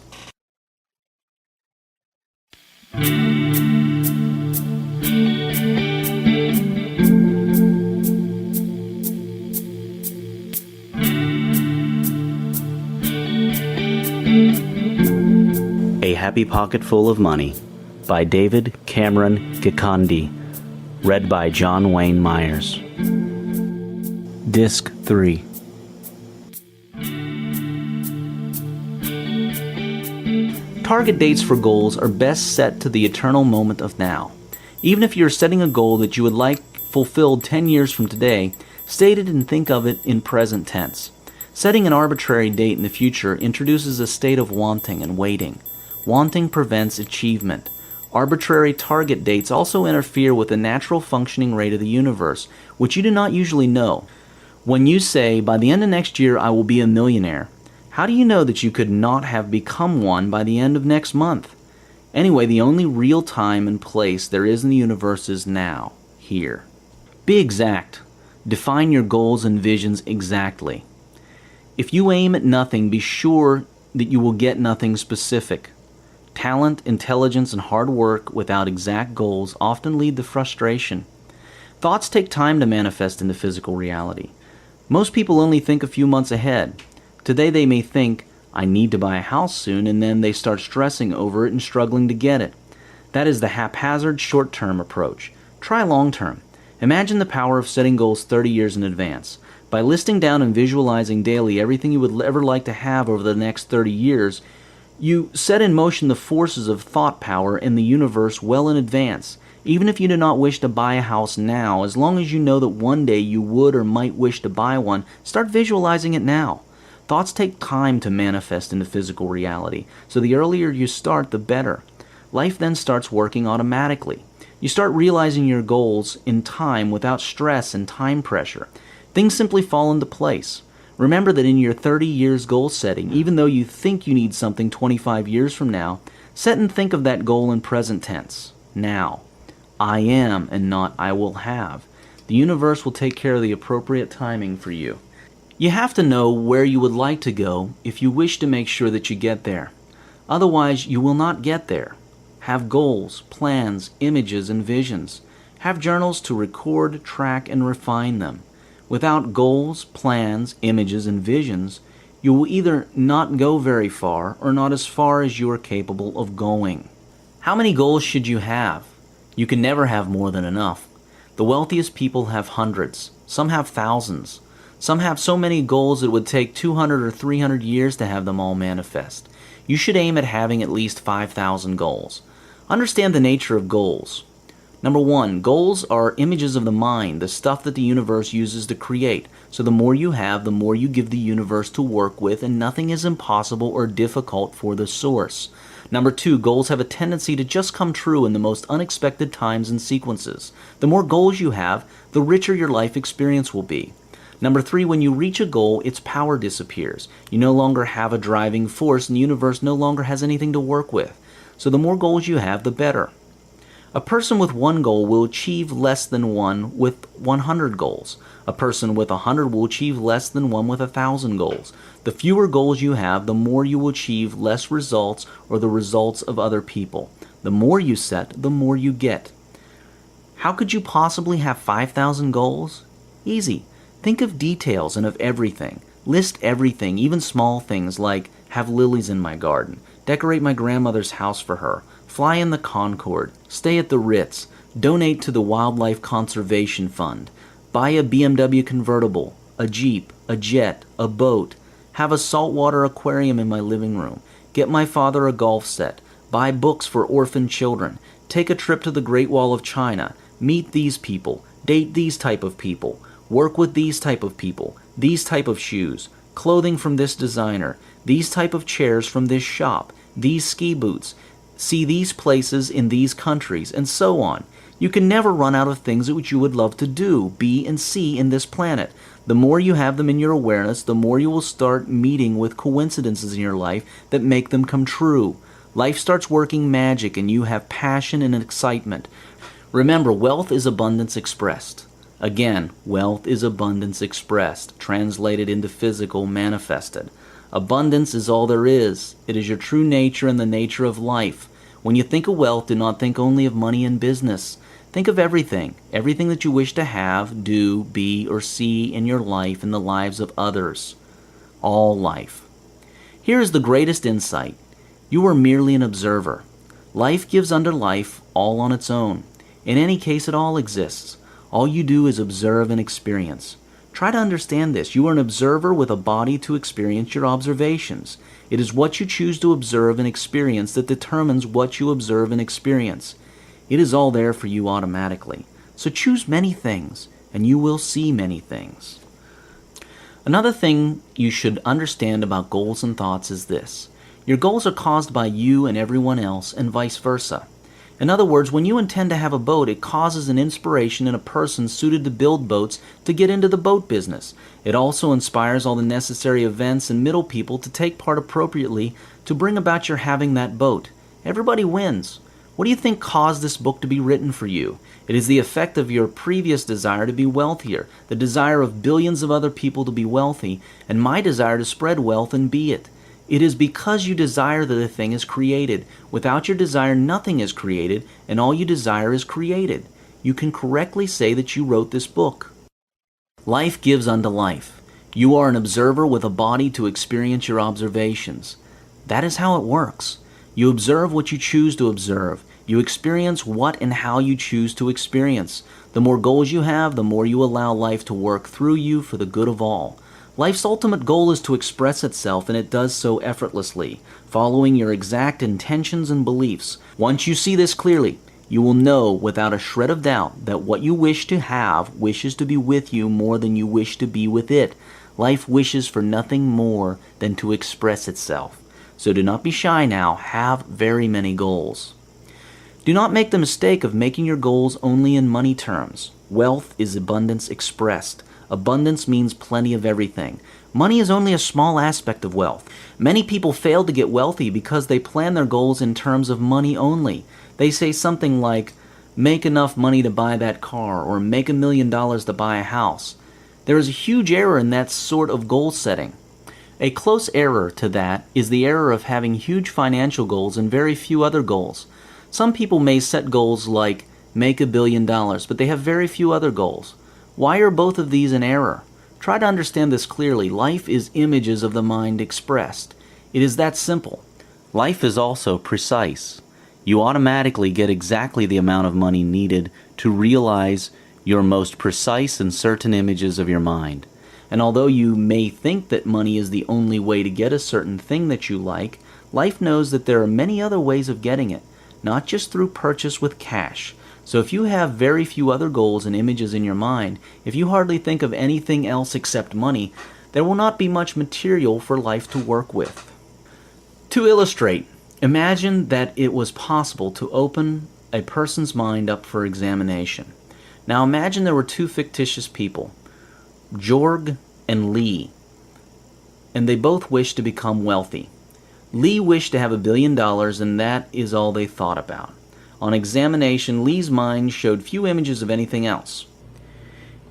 A Happy Pocket Full of Money by David Cameron Gikandi. Read by John Wayne Myers. Disc 3. Target dates for goals are best set to the eternal moment of now. Even if you're setting a goal that you would like fulfilled 10 years from today, state it and think of it in present tense. Setting an arbitrary date in the future introduces a state of wanting and waiting. Wanting prevents achievement. Arbitrary target dates also interfere with the natural functioning rate of the universe, which you do not usually know. When you say, "By the end of next year I will be a millionaire," how do you know that you could not have become one by the end of next month? Anyway, the only real time and place there is in the universe is now, here. Be exact. Define your goals and visions exactly. If you aim at nothing, be sure that you will get nothing specific. Talent, intelligence, and hard work without exact goals often lead to frustration. Thoughts take time to manifest into physical reality. Most people only think a few months ahead. Today they may think, "I need to buy a house soon," and then they start stressing over it and struggling to get it. That is the haphazard short-term approach. Try long-term. Imagine the power of setting goals 30 years in advance. By listing down and visualizing daily everything you would ever like to have over the next 30 years, you set in motion the forces of thought power in the universe well in advance. Even if you do not wish to buy a house now, as long as you know that one day you would or might wish to buy one, start visualizing it now. Thoughts take time to manifest into physical reality, so the earlier you start, the better. Life then starts working automatically. You start realizing your goals in time without stress and time pressure. Things simply fall into place. Remember that in your 30 years goal setting, even though you think you need something 25 years from now, set and think of that goal in present tense, now. I am and not I will have. The universe will take care of the appropriate timing for you. You have to know where you would like to go if you wish to make sure that you get there. Otherwise, you will not get there. Have goals, plans, images, and visions. Have journals to record, track, and refine them. Without goals, plans, images, and visions, you will either not go very far or not as far as you are capable of going. How many goals should you have? You can never have more than enough. The wealthiest people have hundreds. Some have thousands. Some have so many goals it would take 200 or 300 years to have them all manifest. You should aim at having at least 5,000 goals. Understand the nature of goals. Number one, goals are images of the mind, the stuff that the universe uses to create. So the more you have, the more you give the universe to work with, and nothing is impossible or difficult for the source. Number two, goals have a tendency to just come true in the most unexpected times and sequences. The more goals you have, the richer your life experience will be. Number three, when you reach a goal, its power disappears. You no longer have a driving force, and the universe no longer has anything to work with. So the more goals you have, the better. A person with one goal will achieve less than one with 100 goals. A person with 100 will achieve less than one with 1,000 goals. The fewer goals you have, the more you will achieve less results or the results of other people. The more you set, the more you get. How could you possibly have 5,000 goals? Easy. Think of details and of everything. List everything, even small things like have lilies in my garden, decorate my grandmother's house for her, fly in the Concorde, stay at the Ritz, donate to the Wildlife Conservation Fund, buy a BMW convertible, a Jeep, a jet, a boat, have a saltwater aquarium in my living room, get my father a golf set, buy books for orphan children, take a trip to the Great Wall of China, meet these people, date these type of people, work with these type of people, these type of shoes, clothing from this designer, these type of chairs from this shop, these ski boots, see these places in these countries, and so on. You can never run out of things which you would love to do, be, and see in this planet. The more you have them in your awareness, the more you will start meeting with coincidences in your life that make them come true. Life starts working magic, and you have passion and excitement. Remember, wealth is abundance expressed. Again, wealth is abundance expressed, translated into physical, manifested. Abundance is all there is. It is your true nature and the nature of life. When you think of wealth, do not think only of money and business. Think of everything that you wish to have, do, be, or see in your life and the lives of others. All life. Here is the greatest insight. You are merely an observer. Life gives unto life all on its own. In any case, it all exists. All you do is observe and experience. Try to understand this. You are an observer with a body to experience your observations. It is what you choose to observe and experience that determines what you observe and experience. It is all there for you automatically. So choose many things, and you will see many things. Another thing you should understand about goals and thoughts is this. Your goals are caused by you and everyone else, and vice versa. In other words, when you intend to have a boat, it causes an inspiration in a person suited to build boats to get into the boat business. It also inspires all the necessary events and middle people to take part appropriately to bring about your having that boat. Everybody wins. What do you think caused this book to be written for you? It is the effect of your previous desire to be wealthier, the desire of billions of other people to be wealthy, and my desire to spread wealth and be it. It is because you desire that a thing is created. Without your desire, nothing is created, and all you desire is created. You can correctly say that you wrote this book. Life gives unto life. You are an observer with a body to experience your observations. That is how it works. You observe what you choose to observe. You experience what and how you choose to experience. The more goals you have, the more you allow life to work through you for the good of all. Life's ultimate goal is to express itself, and it does so effortlessly, following your exact intentions and beliefs. Once you see this clearly, you will know without a shred of doubt that what you wish to have wishes to be with you more than you wish to be with it. Life wishes for nothing more than to express itself. So do not be shy now. Have very many goals. Do not make the mistake of making your goals only in money terms. Wealth is abundance expressed. Abundance means plenty of everything. Money is only a small aspect of wealth. Many people fail to get wealthy because they plan their goals in terms of money only. They say something like, make enough money to buy that car, or make $1 million to buy a house. There is a huge error in that sort of goal setting. A close error to that is the error of having huge financial goals and very few other goals. Some people may set goals like, make $1 billion, but they have very few other goals. Why are both of these in error? Try to understand this clearly. Life is images of the mind expressed. It is that simple. Life is also precise. You automatically get exactly the amount of money needed to realize your most precise and certain images of your mind. And although you may think that money is the only way to get a certain thing that you like, life knows that there are many other ways of getting it. not just through purchase with cash. So if you have very few other goals and images in your mind, if you hardly think of anything else except money, there will not be much material for life to work with. To illustrate, imagine that it was possible to open a person's mind up for examination. Now imagine there were two fictitious people, Jorg and Lee, and they both wished to become wealthy. Lee wished to have $1 billion, and that is all they thought about. On examination, Lee's mind showed few images of anything else.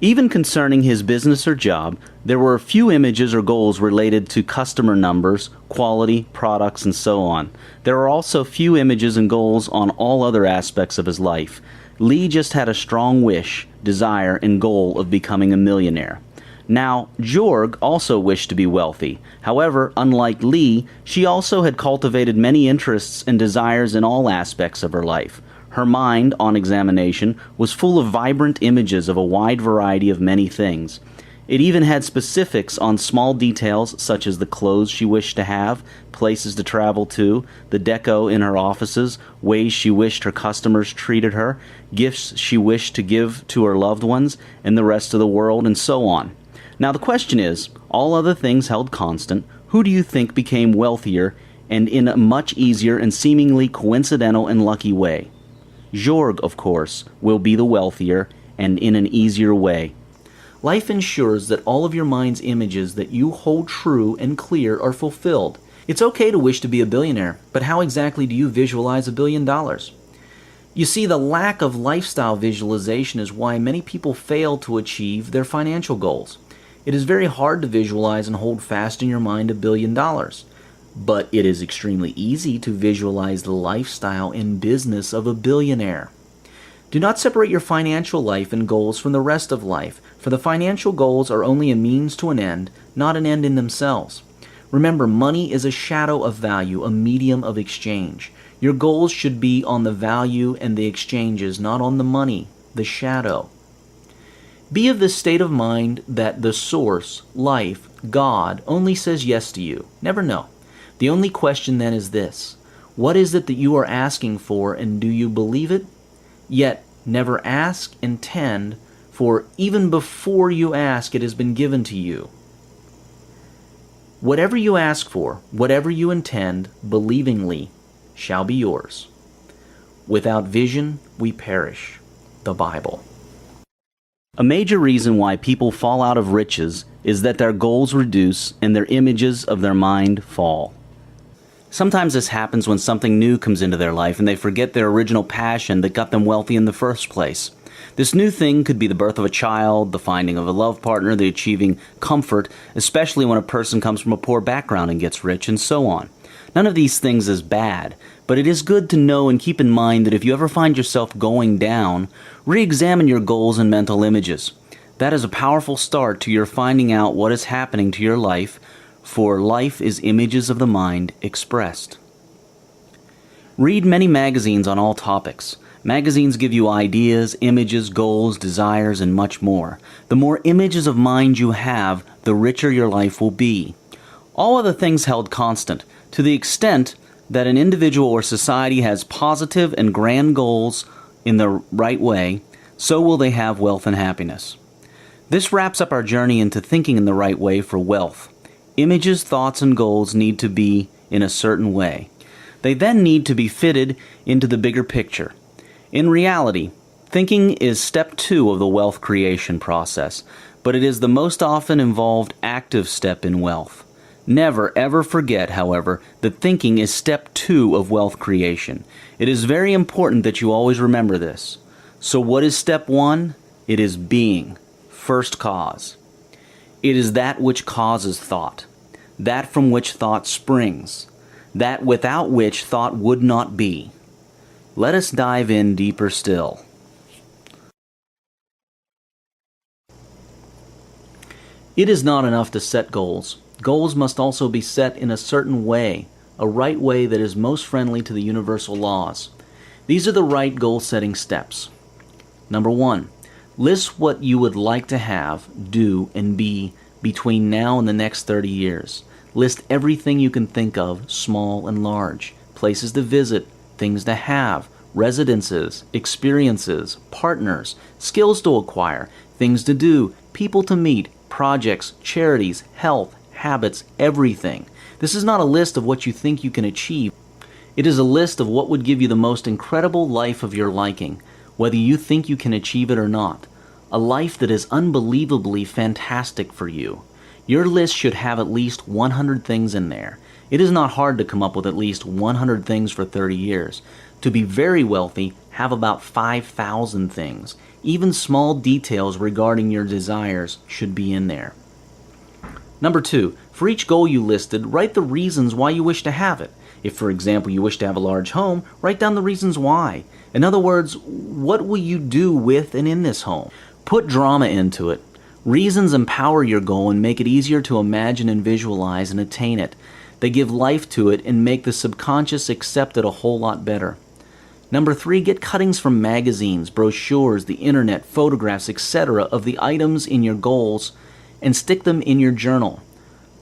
Even concerning his business or job, there were few images or goals related to customer numbers, quality, products, and so on. There were also few images and goals on all other aspects of his life. Lee just had a strong wish, desire, and goal of becoming a millionaire. Now, Jorg also wished to be wealthy. However, unlike Lee, she also had cultivated many interests and desires in all aspects of her life. Her mind, on examination, was full of vibrant images of a wide variety of many things. It even had specifics on small details such as the clothes she wished to have, places to travel to, the deco in her offices, ways she wished her customers treated her, gifts she wished to give to her loved ones and the rest of the world, and so on. Now the question is, all other things held constant, who do you think became wealthier and in a much easier and seemingly coincidental and lucky way? Jorg, of course, will be the wealthier and in an easier way. Life ensures that all of your mind's images that you hold true and clear are fulfilled. It's okay to wish to be a billionaire, but how exactly do you visualize $1 billion? You see, the lack of lifestyle visualization is why many people fail to achieve their financial goals. It is very hard to visualize and hold fast in your mind $1 billion. But it is extremely easy to visualize the lifestyle and business of a billionaire. Do not separate your financial life and goals from the rest of life, for the financial goals are only a means to an end, not an end in themselves. Remember, money is a shadow of value, a medium of exchange. Your goals should be on the value and the exchanges, not on the money, the shadow. Be of the state of mind that the source, life, God, only says yes to you. Never no. The only question then is this: what is it that you are asking for, and do you believe it? Yet never ask, intend, for even before you ask, it has been given to you. Whatever you ask for, whatever you intend, believingly, shall be yours. Without vision, we perish. The Bible. A major reason why people fall out of riches is that their goals reduce and their images of their mind fall. Sometimes this happens when something new comes into their life and they forget their original passion that got them wealthy in the first place. This new thing could be the birth of a child, the finding of a love partner, the achieving comfort, especially when a person comes from a poor background and gets rich, and so on. None of these things is bad, but it is good to know and keep in mind that if you ever find yourself going down, re-examine your goals and mental images. That is a powerful start to your finding out what is happening to your life, for life is images of the mind expressed. Read many magazines on all topics. Magazines give you ideas, images, goals, desires, and much more. The more images of mind you have, the richer your life will be. All other things held constant, to the extent that an individual or society has positive and grand goals in the right way, so will they have wealth and happiness. This wraps up our journey into thinking in the right way for wealth. Images, thoughts, and goals need to be in a certain way. They then need to be fitted into the bigger picture. In reality, thinking is step 2 of the wealth creation process, but it is the most often involved active step in wealth. Never ever forget, however, that thinking is step 2 of wealth creation. It is very important that you always remember this. So what is step 1? It is being, first cause. It is that which causes thought, that from which thought springs, that without which thought would not be. Let us dive in deeper still. It is not enough to set goals. Goals must also be set in a certain way, a right way that is most friendly to the universal laws. These are the right goal-setting steps. Number 1, list what you would like to have, do, and be between now and the next 30 years. List everything you can think of, small and large, places to visit, things to have, residences, experiences, partners, skills to acquire, things to do, people to meet, projects, charities, health, habits, everything. This is not a list of what you think you can achieve. It is a list of what would give you the most incredible life of your liking, whether you think you can achieve it or not. A life that is unbelievably fantastic for you. Your list should have at least 100 things in there. It is not hard to come up with at least 100 things for 30 years. To be very wealthy, have about 5,000 things. Even small details regarding your desires should be in there. Number 2, for each goal you listed, write the reasons why you wish to have it. If, for example, you wish to have a large home, write down the reasons why. In other words, what will you do with and in this home? Put drama into it. Reasons empower your goal and make it easier to imagine and visualize and attain it. They give life to it and make the subconscious accept it a whole lot better. Number 3, get cuttings from magazines, brochures, the internet, photographs, etc. of the items in your goals and stick them in your journal.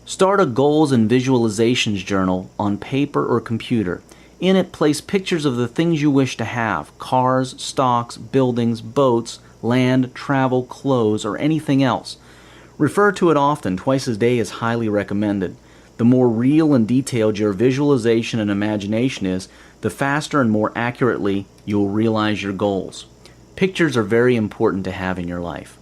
Start a goals and visualizations journal on paper or computer. In it, place pictures of the things you wish to have: cars, stocks, buildings, boats, land, travel, clothes, or anything else. Refer to it often. Twice a day is highly recommended. The more real and detailed your visualization and imagination is, the faster and more accurately you will realize your goals. Pictures are very important to have in your life.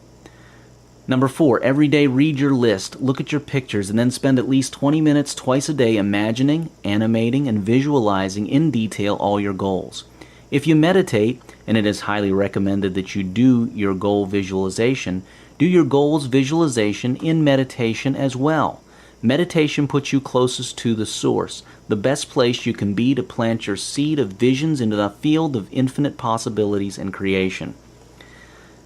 Number 4, every day read your list, look at your pictures, and then spend at least 20 minutes twice a day imagining, animating, and visualizing in detail all your goals. If you meditate, and it is highly recommended that you do your goal visualization, do your goals visualization in meditation as well. Meditation puts you closest to the source, the best place you can be to plant your seed of visions into the field of infinite possibilities and creation.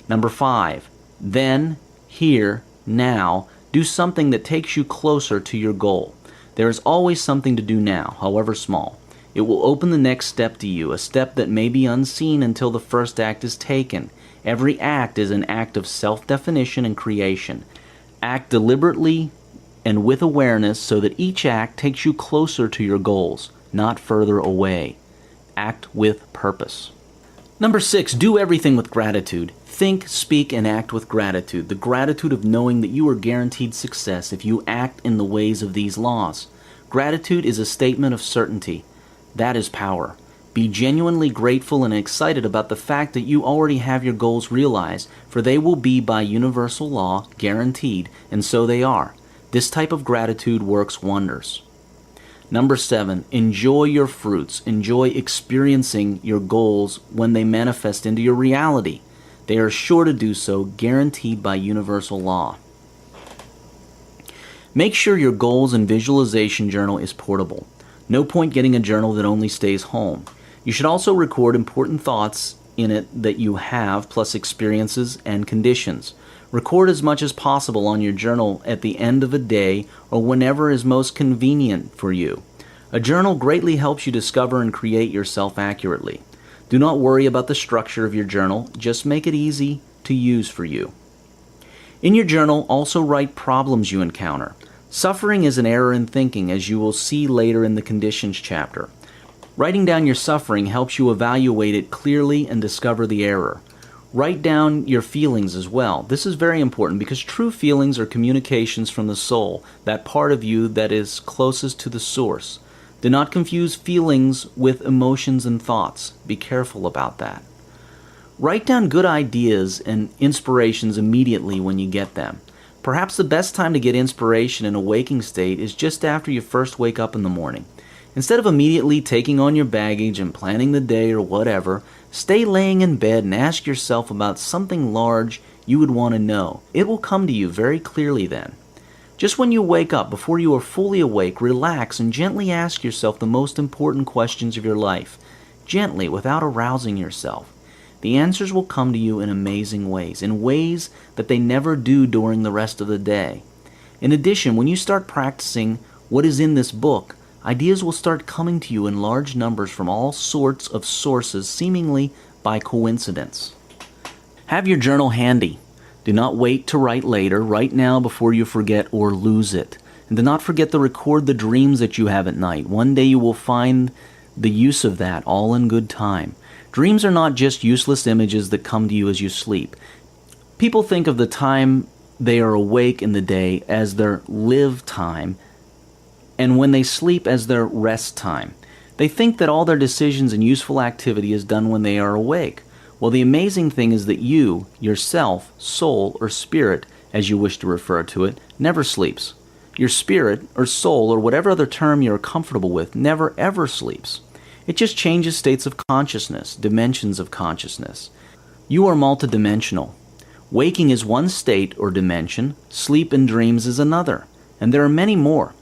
Number 5, then, here, now, do something that takes you closer to your goal. There is always something to do now, however small. It will open the next step to you, a step that may be unseen until the first act is taken. Every act is an act of self-definition and creation. Act deliberately and with awareness so that each act takes you closer to your goals, not further away. Act with purpose. Number 6, do everything with gratitude. Think, speak, and act with gratitude. The gratitude of knowing that you are guaranteed success if you act in the ways of these laws. Gratitude is a statement of certainty. That is power. Be genuinely grateful and excited about the fact that you already have your goals realized, for they will be by universal law guaranteed, and so they are. This type of gratitude works wonders. Number 7, enjoy your fruits. Enjoy experiencing your goals when they manifest into your reality. They are sure to do so, guaranteed by universal law. Make sure your goals and visualization journal is portable. No point getting a journal that only stays home. You should also record important thoughts in it that you have, plus experiences and conditions. Record as much as possible on your journal at the end of a day or whenever is most convenient for you. A journal greatly helps you discover and create yourself accurately. Do not worry about the structure of your journal, just make it easy to use for you. In your journal, also write problems you encounter. Suffering is an error in thinking, as you will see later in the conditions chapter. Writing down your suffering helps you evaluate it clearly and discover the error. Write down your feelings as well. This is very important because true feelings are communications from the soul, that part of you that is closest to the source. Do not confuse feelings with emotions and thoughts. Be careful about that. Write down good ideas and inspirations immediately when you get them. Perhaps the best time to get inspiration in a waking state is just after you first wake up in the morning. Instead of immediately taking on your baggage and planning the day or whatever, stay laying in bed and ask yourself about something large you would want to know. It will come to you very clearly then. Just when you wake up, before you are fully awake, relax and gently ask yourself the most important questions of your life. Gently, without arousing yourself. The answers will come to you in amazing ways, in ways that they never do during the rest of the day. In addition, when you start practicing what is in this book, ideas will start coming to you in large numbers from all sorts of sources, seemingly by coincidence. Have your journal handy. Do not wait to write later. Write now before you forget or lose it. And do not forget to record the dreams that you have at night. One day you will find the use of that all in good time. Dreams are not just useless images that come to you as you sleep. People think of the time they are awake in the day as their live time, and when they sleep as their rest time. They think that all their decisions and useful activity is done when they are awake. Well, the amazing thing is that you, yourself, soul, or spirit, as you wish to refer to it, never sleeps. Your spirit, or soul, or whatever other term you are comfortable with, never ever sleeps. It just changes states of consciousness, dimensions of consciousness. You are multidimensional. Waking is one state or dimension, sleep and dreams is another, and there are many more.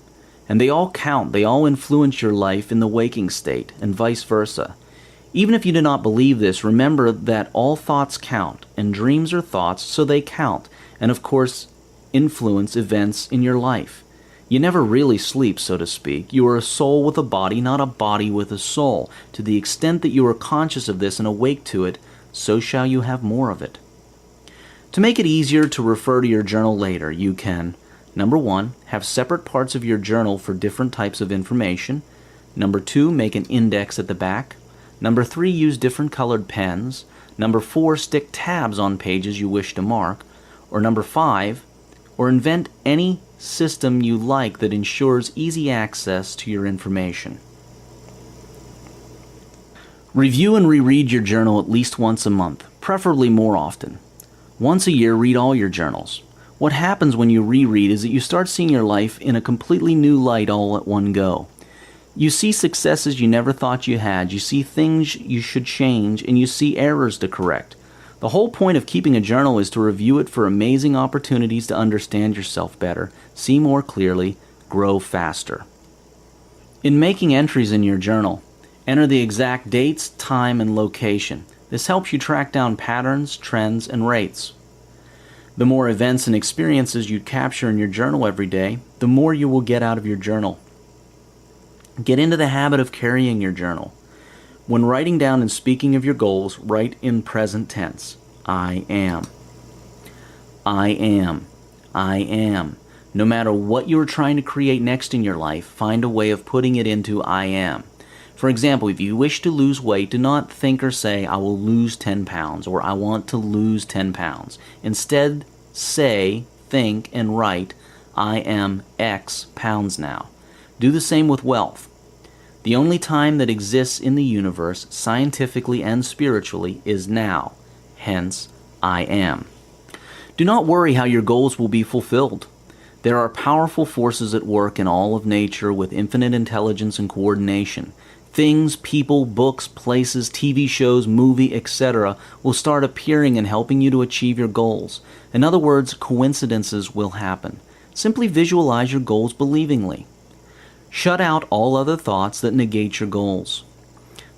And they all count, they all influence your life in the waking state, and vice versa. Even if you do not believe this, remember that all thoughts count, and dreams are thoughts, so they count, and of course, influence events in your life. You never really sleep, so to speak. You are a soul with a body, not a body with a soul. To the extent that you are conscious of this and awake to it, so shall you have more of it. To make it easier to refer to your journal later, you can, number 1, have separate parts of your journal for different types of information. Number 2, make an index at the back. Number 3, use different colored pens. Number 4, stick tabs on pages you wish to mark. Or number 5, or invent any system you like that ensures easy access to your information. Review and reread your journal at least once a month, preferably more often. Once a year, read all your journals. What happens when you reread is that you start seeing your life in a completely new light all at one go. You see successes you never thought you had, you see things you should change, and you see errors to correct. The whole point of keeping a journal is to review it for amazing opportunities to understand yourself better, see more clearly, grow faster. In making entries in your journal, enter the exact dates, time, and location. This helps you track down patterns, trends, and rates. The more events and experiences you capture in your journal every day, the more you will get out of your journal. Get into the habit of carrying your journal. When writing down and speaking of your goals, write in present tense. I am. I am. I am. No matter what you are trying to create next in your life, find a way of putting it into I am. For example, if you wish to lose weight, do not think or say, I will lose 10 pounds, or I want to lose 10 pounds. Instead, say, think, and write, I am X pounds now. Do the same with wealth. The only time that exists in the universe, scientifically and spiritually, is now. Hence, I am. Do not worry how your goals will be fulfilled. There are powerful forces at work in all of nature with infinite intelligence and coordination. Things, people, books, places, TV shows, movie, etc. will start appearing and helping you to achieve your goals. In other words, coincidences will happen. Simply visualize your goals believingly. Shut out all other thoughts that negate your goals.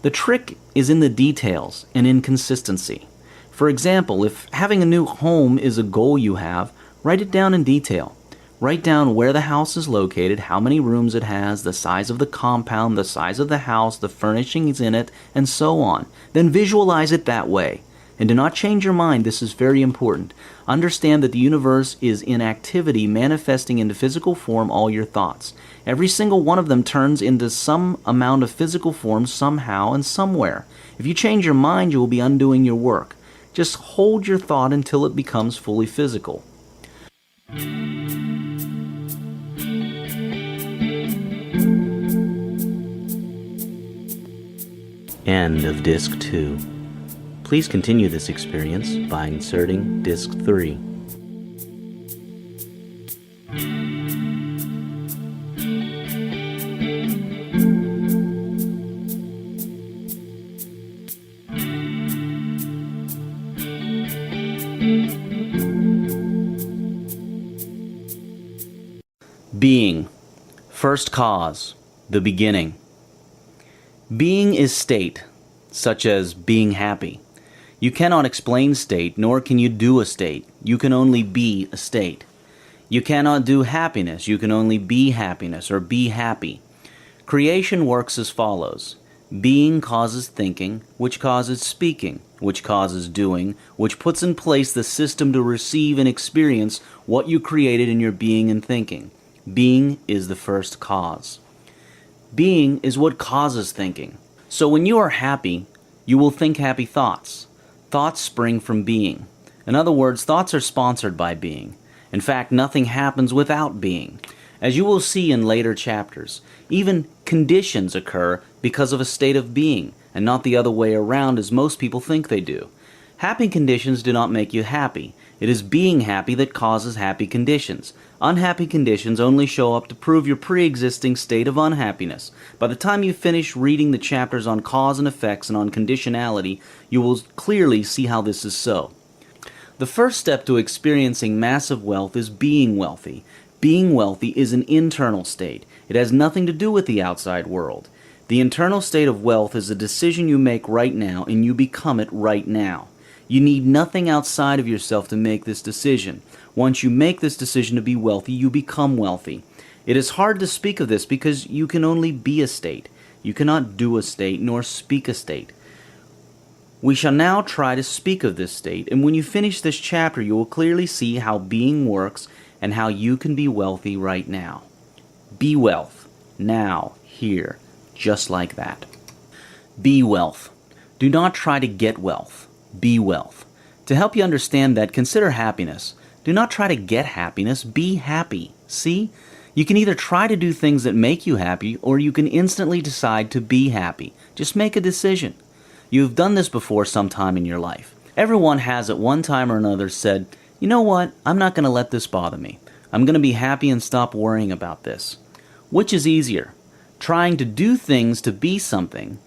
The trick is in the details and in consistency. For example, if having a new home is a goal you have, write it down in detail. Write down where the house is located, how many rooms it has, the size of the compound, the size of the house, the furnishings in it, and so on. Then visualize it that way. And do not change your mind, this is very important. Understand that the universe is in activity, manifesting into physical form all your thoughts. Every single one of them turns into some amount of physical form somehow and somewhere. If you change your mind, you will be undoing your work. Just hold your thought until it becomes fully physical. End of Disc 2. Please continue this experience by inserting Disc 3. Being. First cause. The beginning. Being is state, such as being happy. You cannot explain state, nor can you do a state. You can only be a state. You cannot do happiness. You can only be happiness or be happy. Creation works as follows. Being causes thinking, which causes speaking, which causes doing, which puts in place the system to receive and experience what you created in your being and thinking. Being is the first cause. Being is what causes thinking. So when you are happy, you will think happy thoughts. Thoughts spring from being. In other words, thoughts are sponsored by being. In fact, nothing happens without being. As you will see in later chapters, even conditions occur because of a state of being, and not the other way around as most people think they do. Happy conditions do not make you happy. It is being happy that causes happy conditions. Unhappy conditions only show up to prove your pre-existing state of unhappiness. By the time you finish reading the chapters on cause and effects and on conditionality, you will clearly see how this is so. The first step to experiencing massive wealth is being wealthy. Being wealthy is an internal state. It has nothing to do with the outside world. The internal state of wealth is a decision you make right now, and you become it right now. You need nothing outside of yourself to make this decision. Once you make this decision to be wealthy, you become wealthy. It is hard to speak of this because you can only be a state. You cannot do a state nor speak a state. We shall now try to speak of this state, and when you finish this chapter, you will clearly see how being works and how you can be wealthy right now. Be wealth, now, here, just like that. Be wealth. Do not try to get wealth. Be wealth. To help you understand that, consider happiness. Do not try to get happiness, be happy. See? You can either try to do things that make you happy, or you can instantly decide to be happy. Just make a decision. You've done this before sometime in your life. Everyone has at one time or another said, you know what, I'm not going to let this bother me. I'm going to be happy and stop worrying about this. Which is easier? Trying to do things to be something,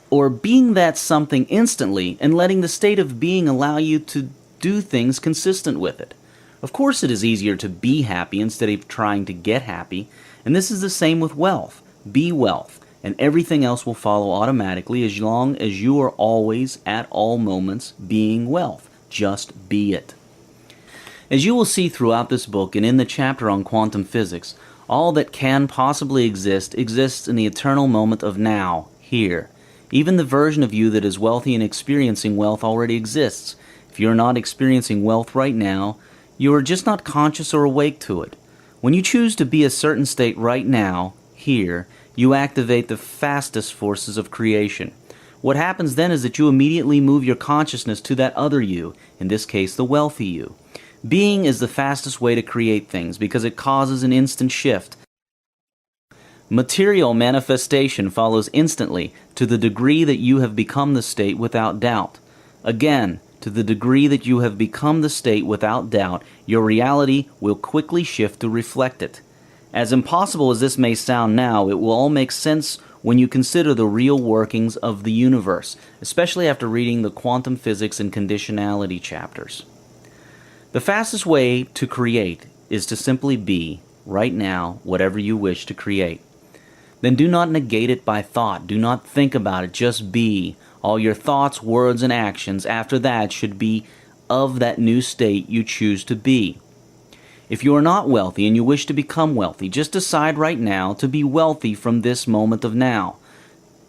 or being that something instantly and letting the state of being allow you to do things consistent with it? Of course it is easier to be happy instead of trying to get happy, and this is the same with wealth. Be wealth, and everything else will follow automatically as long as you are always, at all moments, being wealth. Just be it. As you will see throughout this book and in the chapter on quantum physics, all that can possibly exist exists in the eternal moment of now, here. Even the version of you that is wealthy and experiencing wealth already exists. If you are not experiencing wealth right now, you are just not conscious or awake to it. When you choose to be a certain state right now, here, you activate the fastest forces of creation. What happens then is that you immediately move your consciousness to that other you, in this case the wealthy you. Being is the fastest way to create things because it causes an instant shift. Material manifestation follows instantly to the degree that you have become the state without doubt. Again, to the degree that you have become the state without doubt, your reality will quickly shift to reflect it. As impossible as this may sound now, it will all make sense when you consider the real workings of the universe, especially after reading the quantum physics and conditionality chapters. The fastest way to create is to simply be, right now, whatever you wish to create. Then do not negate it by thought. Do not think about it. Just be. All your thoughts, words, and actions after that should be of that new state you choose to be. If you are not wealthy and you wish to become wealthy, just decide right now to be wealthy from this moment of now.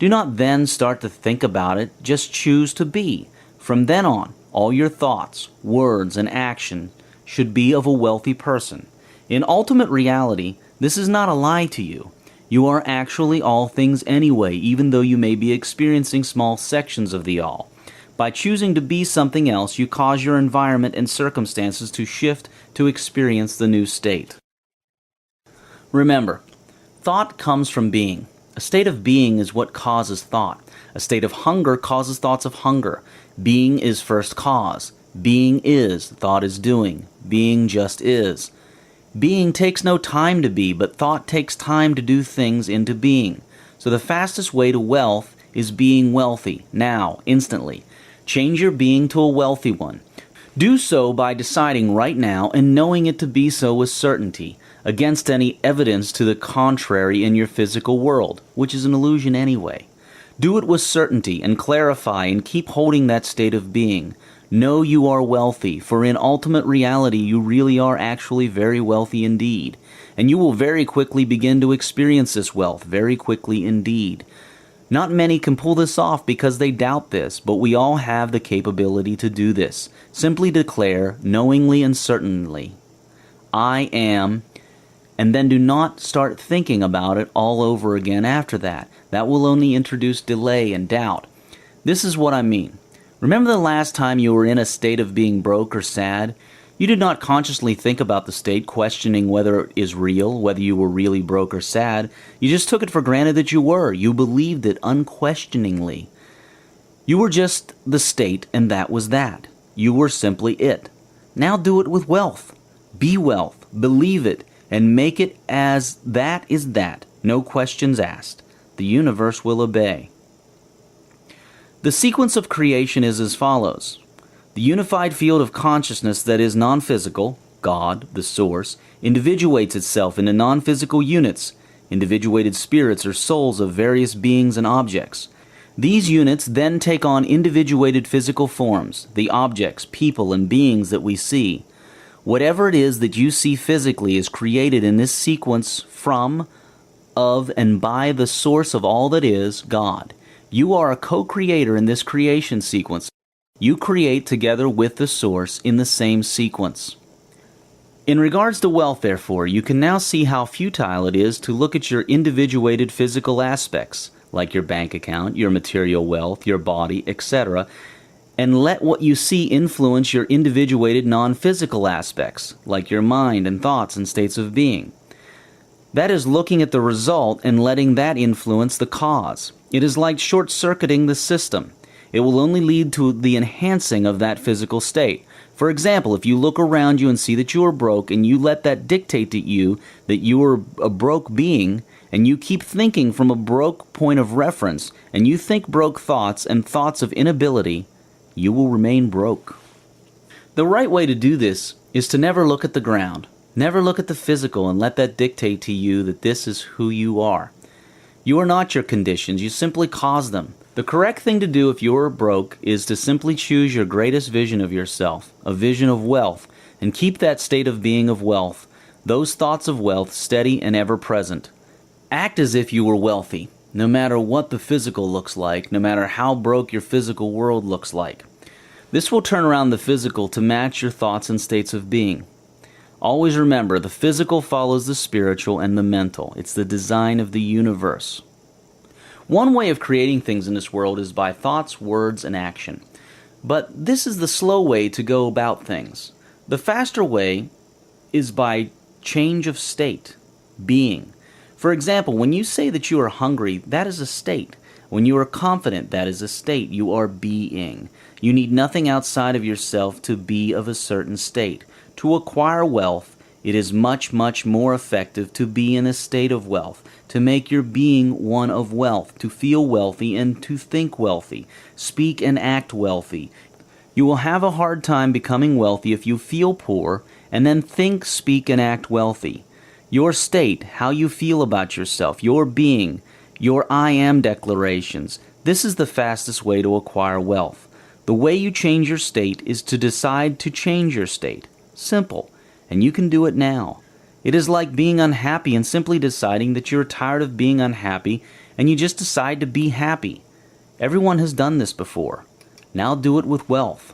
Do not then start to think about it. Just choose to be. From then on, all your thoughts, words, and action should be of a wealthy person. In ultimate reality, this is not a lie to you. You are actually all things anyway, even though you may be experiencing small sections of the all. By choosing to be something else, you cause your environment and circumstances to shift to experience the new state. Remember, thought comes from being. A state of being is what causes thought. A state of hunger causes thoughts of hunger. Being is first cause. Being is, thought is doing. Being just is. Being takes no time to be, but thought takes time to do things into being. So the fastest way to wealth is being wealthy, now, instantly. Change your being to a wealthy one. Do so by deciding right now and knowing it to be so with certainty, against any evidence to the contrary in your physical world, which is an illusion anyway. Do it with certainty and clarify and keep holding that state of being. Know you are wealthy, for in ultimate reality you really are actually very wealthy indeed. And you will very quickly begin to experience this wealth, very quickly indeed. Not many can pull this off because they doubt this, but we all have the capability to do this. Simply declare, knowingly and certainly, I am and then do not start thinking about it all over again after that. That will only introduce delay and doubt. This is what I mean. Remember the last time you were in a state of being broke or sad? You did not consciously think about the state, questioning whether it is real, whether you were really broke or sad. You just took it for granted that you were. You believed it unquestioningly. You were just the state, and that was that. You were simply it. Now do it with wealth. Be wealth. Believe it, and make it as that is that. No questions asked. The universe will obey. The sequence of creation is as follows. The unified field of consciousness that is non-physical, God, the source, individuates itself into non-physical units, individuated spirits or souls of various beings and objects. These units then take on individuated physical forms, the objects, people, and beings that we see. Whatever it is that you see physically is created in this sequence from, of, and by the source of all that is, God. You are a co-creator in this creation sequence. You create together with the source in the same sequence. In regards to wealth, therefore, you can now see how futile it is to look at your individuated physical aspects, like your bank account, your material wealth, your body, etc., and let what you see influence your individuated non-physical aspects, like your mind and thoughts and states of being. That is looking at the result and letting that influence the cause. It is like short-circuiting the system. It will only lead to the enhancing of that physical state. For example, if you look around you and see that you are broke and you let that dictate to you that you are a broke being, and you keep thinking from a broke point of reference, and you think broke thoughts and thoughts of inability, you will remain broke. The right way to do this is to never look at the ground. Never look at the physical and let that dictate to you that this is who you are. You are not your conditions, you simply cause them. The correct thing to do if you are broke is to simply choose your greatest vision of yourself, a vision of wealth, and keep that state of being of wealth, those thoughts of wealth steady and ever present. Act as if you were wealthy, no matter what the physical looks like, no matter how broke your physical world looks like. This will turn around the physical to match your thoughts and states of being. Always remember, the physical follows the spiritual and the mental. It's the design of the universe. One way of creating things in this world is by thoughts, words, and action. But this is the slow way to go about things. The faster way is by change of state, being. For example, when you say that you are hungry, that is a state. When you are confident, that is a state. You are being. You need nothing outside of yourself to be of a certain state. To acquire wealth, it is much, much more effective to be in a state of wealth, to make your being one of wealth, to feel wealthy and to think wealthy, speak and act wealthy. You will have a hard time becoming wealthy if you feel poor and then think, speak, and act wealthy. Your state, how you feel about yourself, your being, your I am declarations, this is the fastest way to acquire wealth. The way you change your state is to decide to change your state. Simple. And you can do it now. It is like being unhappy and simply deciding that you're tired of being unhappy and you just decide to be happy. Everyone has done this before. Now do it with wealth.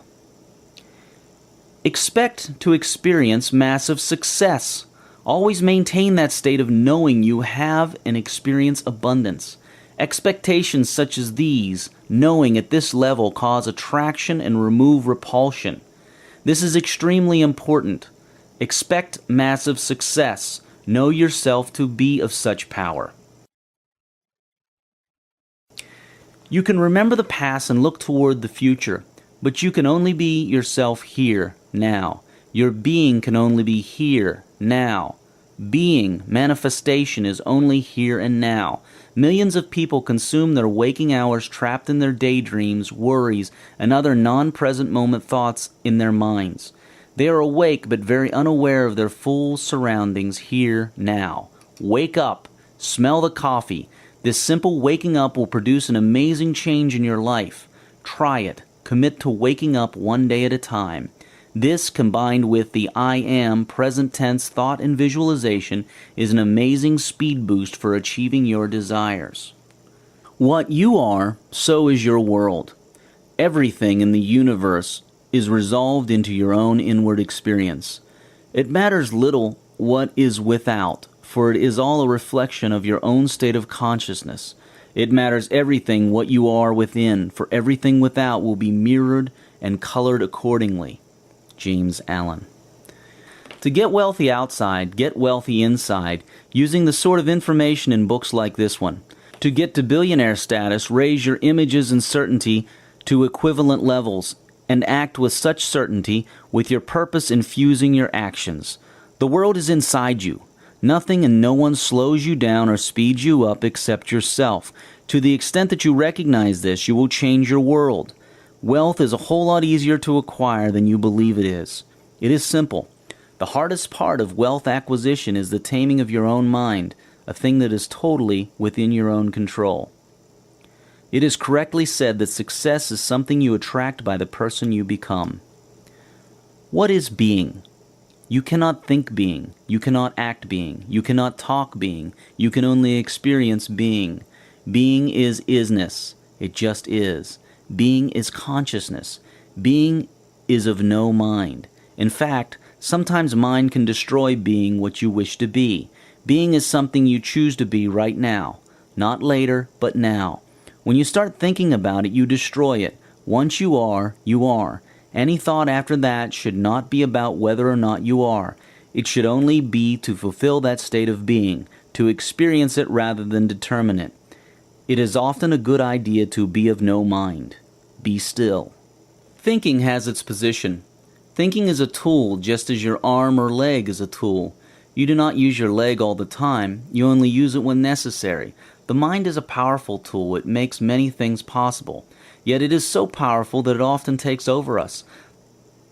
Expect to experience massive success. Always maintain that state of knowing you have and experience abundance. Expectations such as these, knowing at this level, cause attraction and remove repulsion. This is extremely important. Expect massive success. Know yourself to be of such power. You can remember the past and look toward the future, but you can only be yourself here, now. Your being can only be here, now. Being, manifestation, is only here and now. Millions of people consume their waking hours trapped in their daydreams, worries, and other non-present moment thoughts in their minds. They are awake but very unaware of their full surroundings here, now. Wake up. Smell the coffee. This simple waking up will produce an amazing change in your life. Try it. Commit to waking up one day at a time. This, combined with the I am present tense thought and visualization, is an amazing speed boost for achieving your desires. What you are, so is your world. Everything in the universe is resolved into your own inward experience. It matters little what is without, for it is all a reflection of your own state of consciousness. It matters everything what you are within, for everything without will be mirrored and colored accordingly. James Allen. To get wealthy outside, get wealthy inside, using the sort of information in books like this one. To get to billionaire status, raise your images and certainty to equivalent levels, and act with such certainty, with your purpose infusing your actions. The world is inside you. Nothing and no one slows you down or speeds you up except yourself. To the extent that you recognize this, you will change your world. Wealth is a whole lot easier to acquire than you believe it is. It is simple. The hardest part of wealth acquisition is the taming of your own mind, a thing that is totally within your own control. It is correctly said that success is something you attract by the person you become. What is being? You cannot think being. You cannot act being. You cannot talk being. You can only experience being. Being is isness. It just is. Being is consciousness. Being is of no mind. In fact, sometimes mind can destroy being what you wish to be. Being is something you choose to be right now. Not later, but now. When you start thinking about it, you destroy it. Once you are, you are. Any thought after that should not be about whether or not you are. It should only be to fulfill that state of being, to experience it rather than determine it. It is often a good idea to be of no mind. Be still. Thinking has its position. Thinking is a tool just as your arm or leg is a tool. You do not use your leg all the time. You only use it when necessary. The mind is a powerful tool. It makes many things possible. Yet it is so powerful that it often takes over us.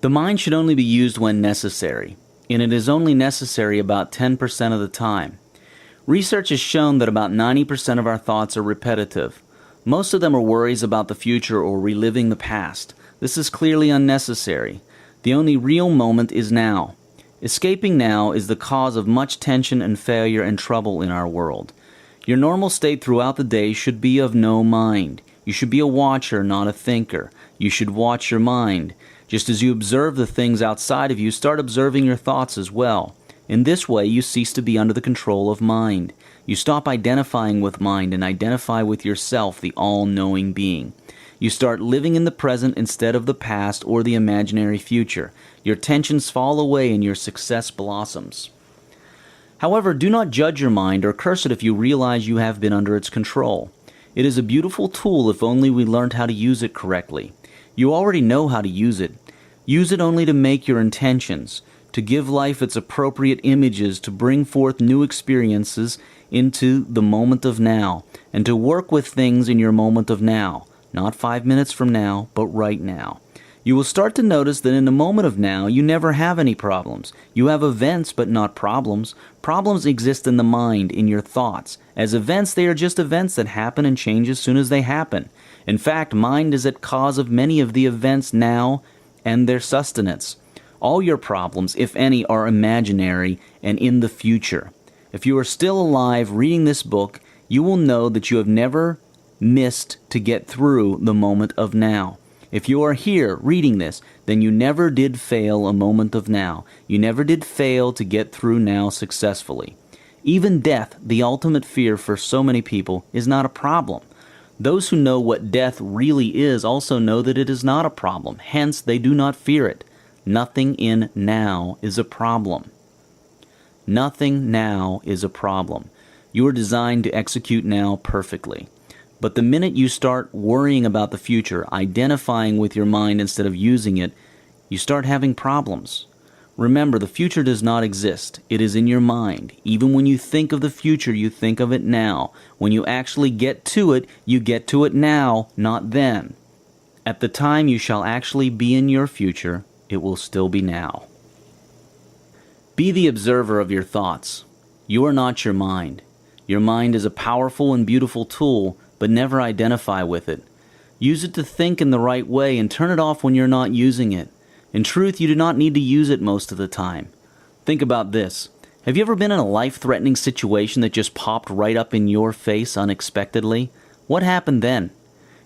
The mind should only be used when necessary, and it is only necessary about 10% of the time. Research has shown that about 90% of our thoughts are repetitive. Most of them are worries about the future or reliving the past. This is clearly unnecessary. The only real moment is now. Escaping now is the cause of much tension and failure and trouble in our world. Your normal state throughout the day should be of no mind. You should be a watcher, not a thinker. You should watch your mind. Just as you observe the things outside of you, start observing your thoughts as well. In this way, you cease to be under the control of mind. You stop identifying with mind and identify with yourself, the all-knowing being. You start living in the present instead of the past or the imaginary future. Your tensions fall away and your success blossoms. However, do not judge your mind or curse it if you realize you have been under its control. It is a beautiful tool if only we learned how to use it correctly. You already know how to use it. Use it only to make your intentions, to give life its appropriate images, to bring forth new experiences into the moment of now, and to work with things in your moment of now. Not 5 minutes from now, but right now. You will start to notice that in the moment of now, you never have any problems. You have events, but not problems. Problems exist in the mind, in your thoughts. As events, they are just events that happen and change as soon as they happen. In fact, mind is at cause of many of the events now and their sustenance. All your problems, if any, are imaginary and in the future. If you are still alive reading this book, you will know that you have never missed to get through the moment of now. If you are here reading this, then you never did fail a moment of now. You never did fail to get through now successfully. Even death, the ultimate fear for so many people, is not a problem. Those who know what death really is also know that it is not a problem. Hence, they do not fear it. Nothing in now is a problem. Nothing now is a problem. You are designed to execute now perfectly. But the minute you start worrying about the future, identifying with your mind instead of using it, you start having problems. Remember, the future does not exist. It is in your mind. Even when you think of the future, you think of it now. When you actually get to it, you get to it now, not then. At the time you shall actually be in your future, it will still be now. Be the observer of your thoughts. You are not your mind. Your mind is a powerful and beautiful tool, but never identify with it. Use it to think in the right way and turn it off when you're not using it. In truth, you do not need to use it most of the time. Think about this. Have you ever been in a life-threatening situation that just popped right up in your face unexpectedly? What happened then?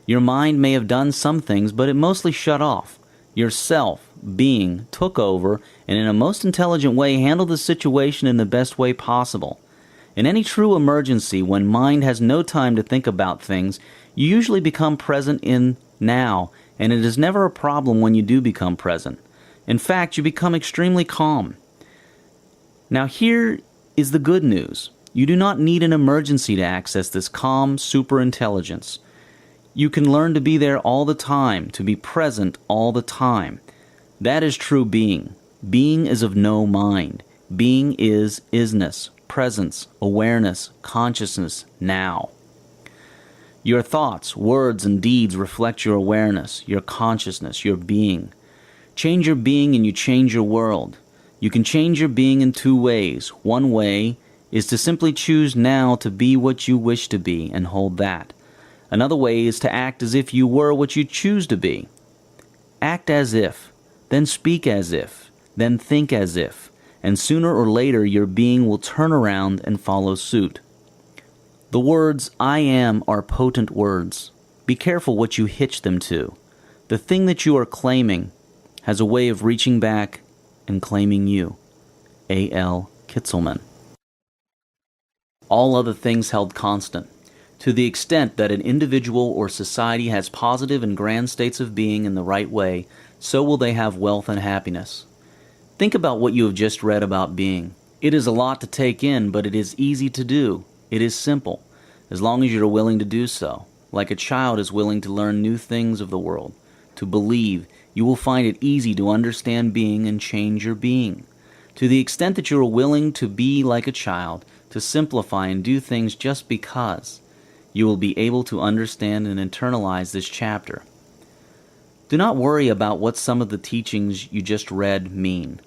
Your mind may have done some things, but it mostly shut off. Yourself, being, took over and in a most intelligent way handled the situation in the best way possible. In any true emergency, when mind has no time to think about things, you usually become present in now, and it is never a problem when you do become present. In fact, you become extremely calm. Now here is the good news. You do not need an emergency to access this calm superintelligence. You can learn to be there all the time, to be present all the time. That is true being. Being is of no mind. Being is isness, presence, awareness, consciousness, now. Your thoughts, words, and deeds reflect your awareness, your consciousness, your being. Change your being and you change your world. You can change your being in two ways. One way is to simply choose now to be what you wish to be and hold that. Another way is to act as if you were what you choose to be. Act as if, then speak as if, then think as if, and sooner or later your being will turn around and follow suit. The words I am are potent words. Be careful what you hitch them to. The thing that you are claiming has a way of reaching back and claiming you. A.L. Kitzelman. All other things held constant. To the extent that an individual or society has positive and grand states of being in the right way, so will they have wealth and happiness. Think about what you have just read about being. It is a lot to take in, but it is easy to do. It is simple, as long as you are willing to do so. Like a child is willing to learn new things of the world. To believe, you will find it easy to understand being and change your being. To the extent that you are willing to be like a child, to simplify and do things just because, you will be able to understand and internalize this chapter. Do not worry about what some of the teachings you just read mean.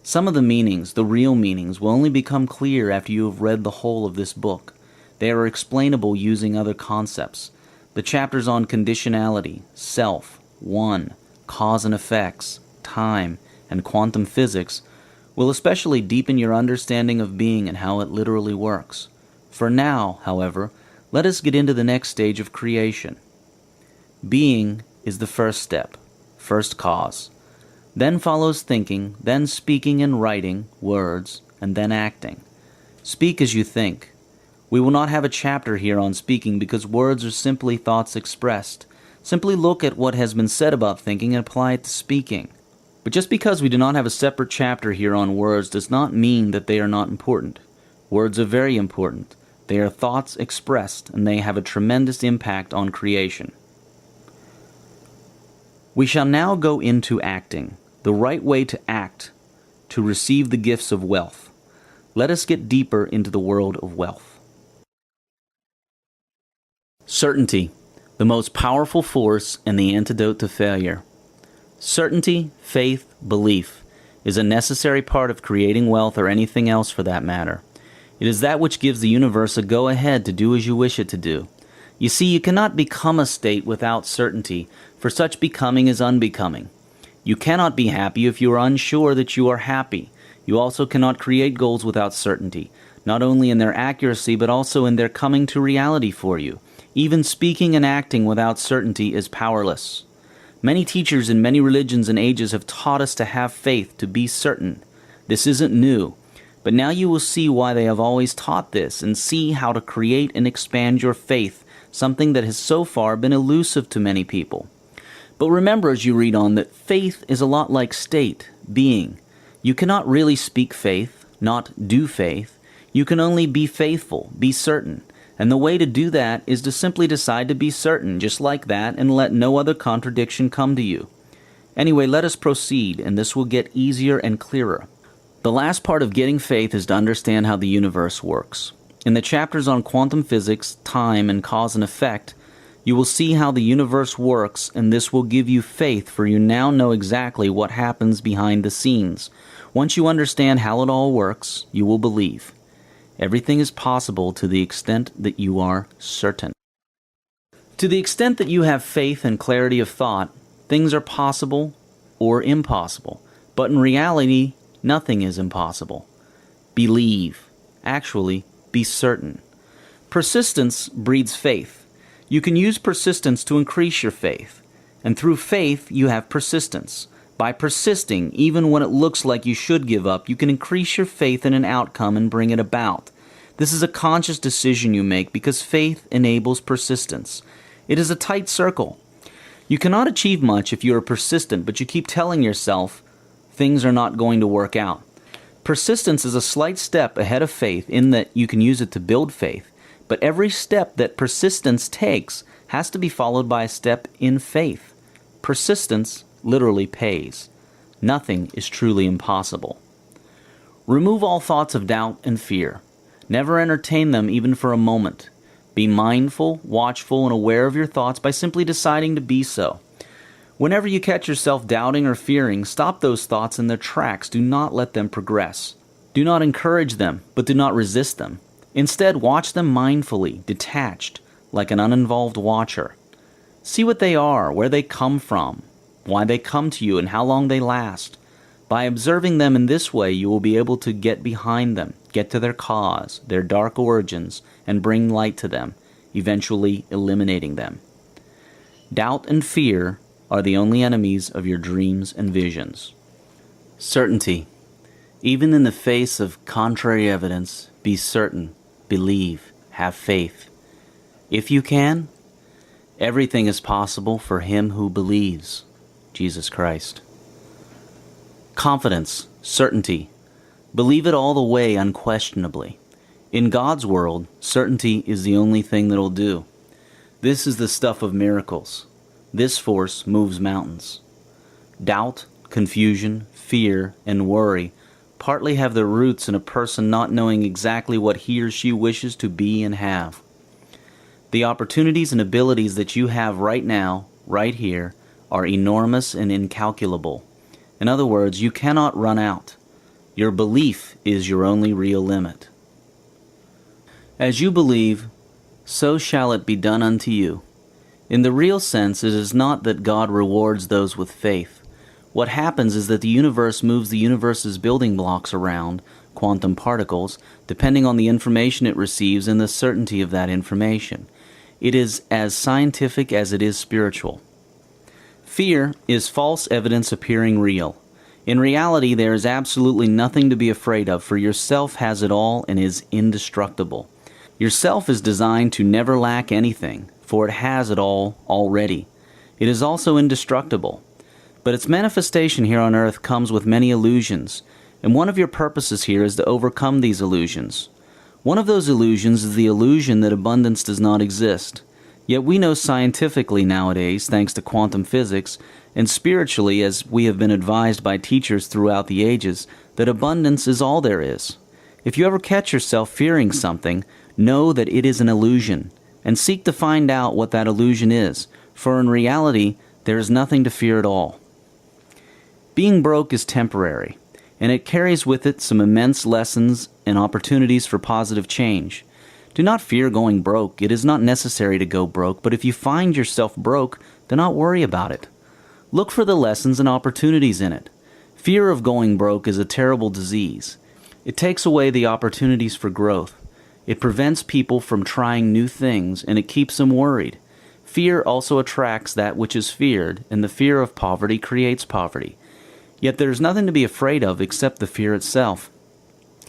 Some of the meanings, the real meanings, will only become clear after you have read the whole of this book. They are explainable using other concepts. The chapters on conditionality, self, one, cause and effects, time, and quantum physics will especially deepen your understanding of being and how it literally works. For now, however, let us get into the next stage of creation. Being is the first step, first cause. Then follows thinking, then speaking and writing, words, and then acting. Speak as you think. We will not have a chapter here on speaking because words are simply thoughts expressed. Simply look at what has been said about thinking and apply it to speaking. But just because we do not have a separate chapter here on words does not mean that they are not important. Words are very important. They are thoughts expressed, and they have a tremendous impact on creation. We shall now go into acting, the right way to act, to receive the gifts of wealth. Let us get deeper into the world of wealth. Certainty, the most powerful force and the antidote to failure. Certainty, faith, belief is a necessary part of creating wealth or anything else for that matter. It is that which gives the universe a go-ahead to do as you wish it to do. You see, you cannot become a state without certainty, for such becoming is unbecoming. You cannot be happy if you are unsure that you are happy. You also cannot create goals without certainty, not only in their accuracy but also in their coming to reality for you. Even speaking and acting without certainty is powerless. Many teachers in many religions and ages have taught us to have faith, to be certain. This isn't new, but now you will see why they have always taught this and see how to create and expand your faith, something that has so far been elusive to many people. But remember as you read on that faith is a lot like state, being. You cannot really speak faith, not do faith. You can only be faithful, be certain. And the way to do that is to simply decide to be certain, just like that, and let no other contradiction come to you. Anyway, let us proceed, and this will get easier and clearer. The last part of getting faith is to understand how the universe works. In the chapters on quantum physics, time, and cause and effect, you will see how the universe works, and this will give you faith, for you now know exactly what happens behind the scenes. Once you understand how it all works, you will believe. Everything is possible to the extent that you are certain. To the extent that you have faith and clarity of thought, things are possible or impossible. But in reality, nothing is impossible. Believe. Actually, be certain. Persistence breeds faith. You can use persistence to increase your faith. And through faith, you have persistence. By persisting, even when it looks like you should give up, you can increase your faith in an outcome and bring it about. This is a conscious decision you make because faith enables persistence. It is a tight circle. You cannot achieve much if you are persistent, but you keep telling yourself things are not going to work out. Persistence is a slight step ahead of faith in that you can use it to build faith, but every step that persistence takes has to be followed by a step in faith. Persistence literally pays. Nothing is truly impossible. Remove all thoughts of doubt and fear. Never entertain them even for a moment. Be mindful, watchful, and aware of your thoughts by simply deciding to be so. Whenever you catch yourself doubting or fearing, stop those thoughts in their tracks. Do not let them progress. Do not encourage them, but do not resist them. Instead, watch them mindfully, detached, like an uninvolved watcher. See what they are, where they come from, why they come to you, and how long they last. By observing them in this way, you will be able to get behind them, get to their cause, their dark origins, and bring light to them, eventually eliminating them. Doubt and fear are the only enemies of your dreams and visions. Certainty. Even in the face of contrary evidence, be certain, believe, have faith. If you can, everything is possible for him who believes, Jesus Christ. Confidence, certainty. Believe it all the way unquestionably. In God's world, certainty is the only thing that'll do. This is the stuff of miracles. This force moves mountains. Doubt, confusion, fear, and worry partly have their roots in a person not knowing exactly what he or she wishes to be and have. The opportunities and abilities that you have right now, right here, are enormous and incalculable. In other words, you cannot run out. Your belief is your only real limit. As you believe, so shall it be done unto you. In the real sense, it is not that God rewards those with faith. What happens is that the universe moves the universe's building blocks around, quantum particles, depending on the information it receives and the certainty of that information. It is as scientific as it is spiritual. Fear is false evidence appearing real. In reality, there is absolutely nothing to be afraid of, for yourself has it all and is indestructible. Yourself is designed to never lack anything, for it has it all already. It is also indestructible. But its manifestation here on earth comes with many illusions, and one of your purposes here is to overcome these illusions. One of those illusions is the illusion that abundance does not exist. Yet we know scientifically nowadays, thanks to quantum physics, and spiritually as we have been advised by teachers throughout the ages, that abundance is all there is. If you ever catch yourself fearing something, know that it is an illusion, and seek to find out what that illusion is, for in reality, there is nothing to fear at all. Being broke is temporary, and it carries with it some immense lessons and opportunities for positive change. Do not fear going broke. It is not necessary to go broke, but if you find yourself broke, do not worry about it. Look for the lessons and opportunities in it. Fear of going broke is a terrible disease. It takes away the opportunities for growth. It prevents people from trying new things, and it keeps them worried. Fear also attracts that which is feared, and the fear of poverty creates poverty. Yet there is nothing to be afraid of except the fear itself.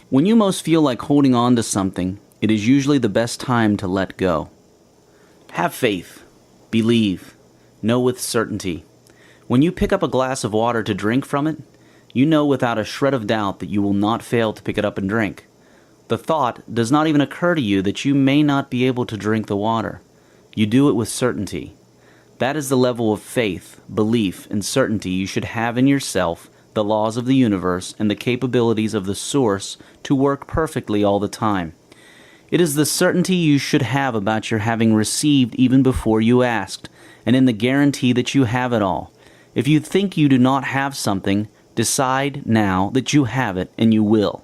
When you most feel like holding on to something, it is usually the best time to let go. Have faith. Believe. Know with certainty. When you pick up a glass of water to drink from it, you know without a shred of doubt that you will not fail to pick it up and drink. The thought does not even occur to you that you may not be able to drink the water. You do it with certainty. That is the level of faith, belief, and certainty you should have in yourself, the laws of the universe, and the capabilities of the source to work perfectly all the time. It is the certainty you should have about your having received even before you asked, and in the guarantee that you have it all. If you think you do not have something, decide now that you have it, and you will.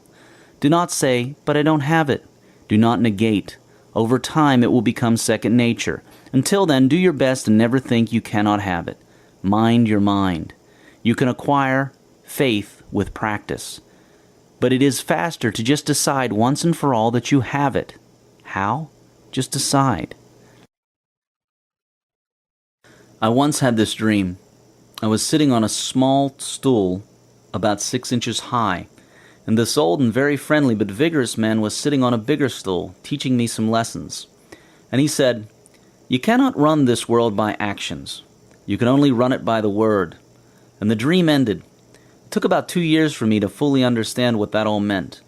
Do not say, "But I don't have it." Do not negate. Over time it will become second nature. Until then, do your best and never think you cannot have it. Mind your mind. You can acquire faith with practice. But it is faster to just decide once and for all that you have it. How? Just decide. I once had this dream. I was sitting on a small stool about 6 inches high, and this old and very friendly but vigorous man was sitting on a bigger stool, teaching me some lessons. And he said, "You cannot run this world by actions. You can only run it by the word." And the dream ended. It took about 2 years for me to fully understand what that all meant.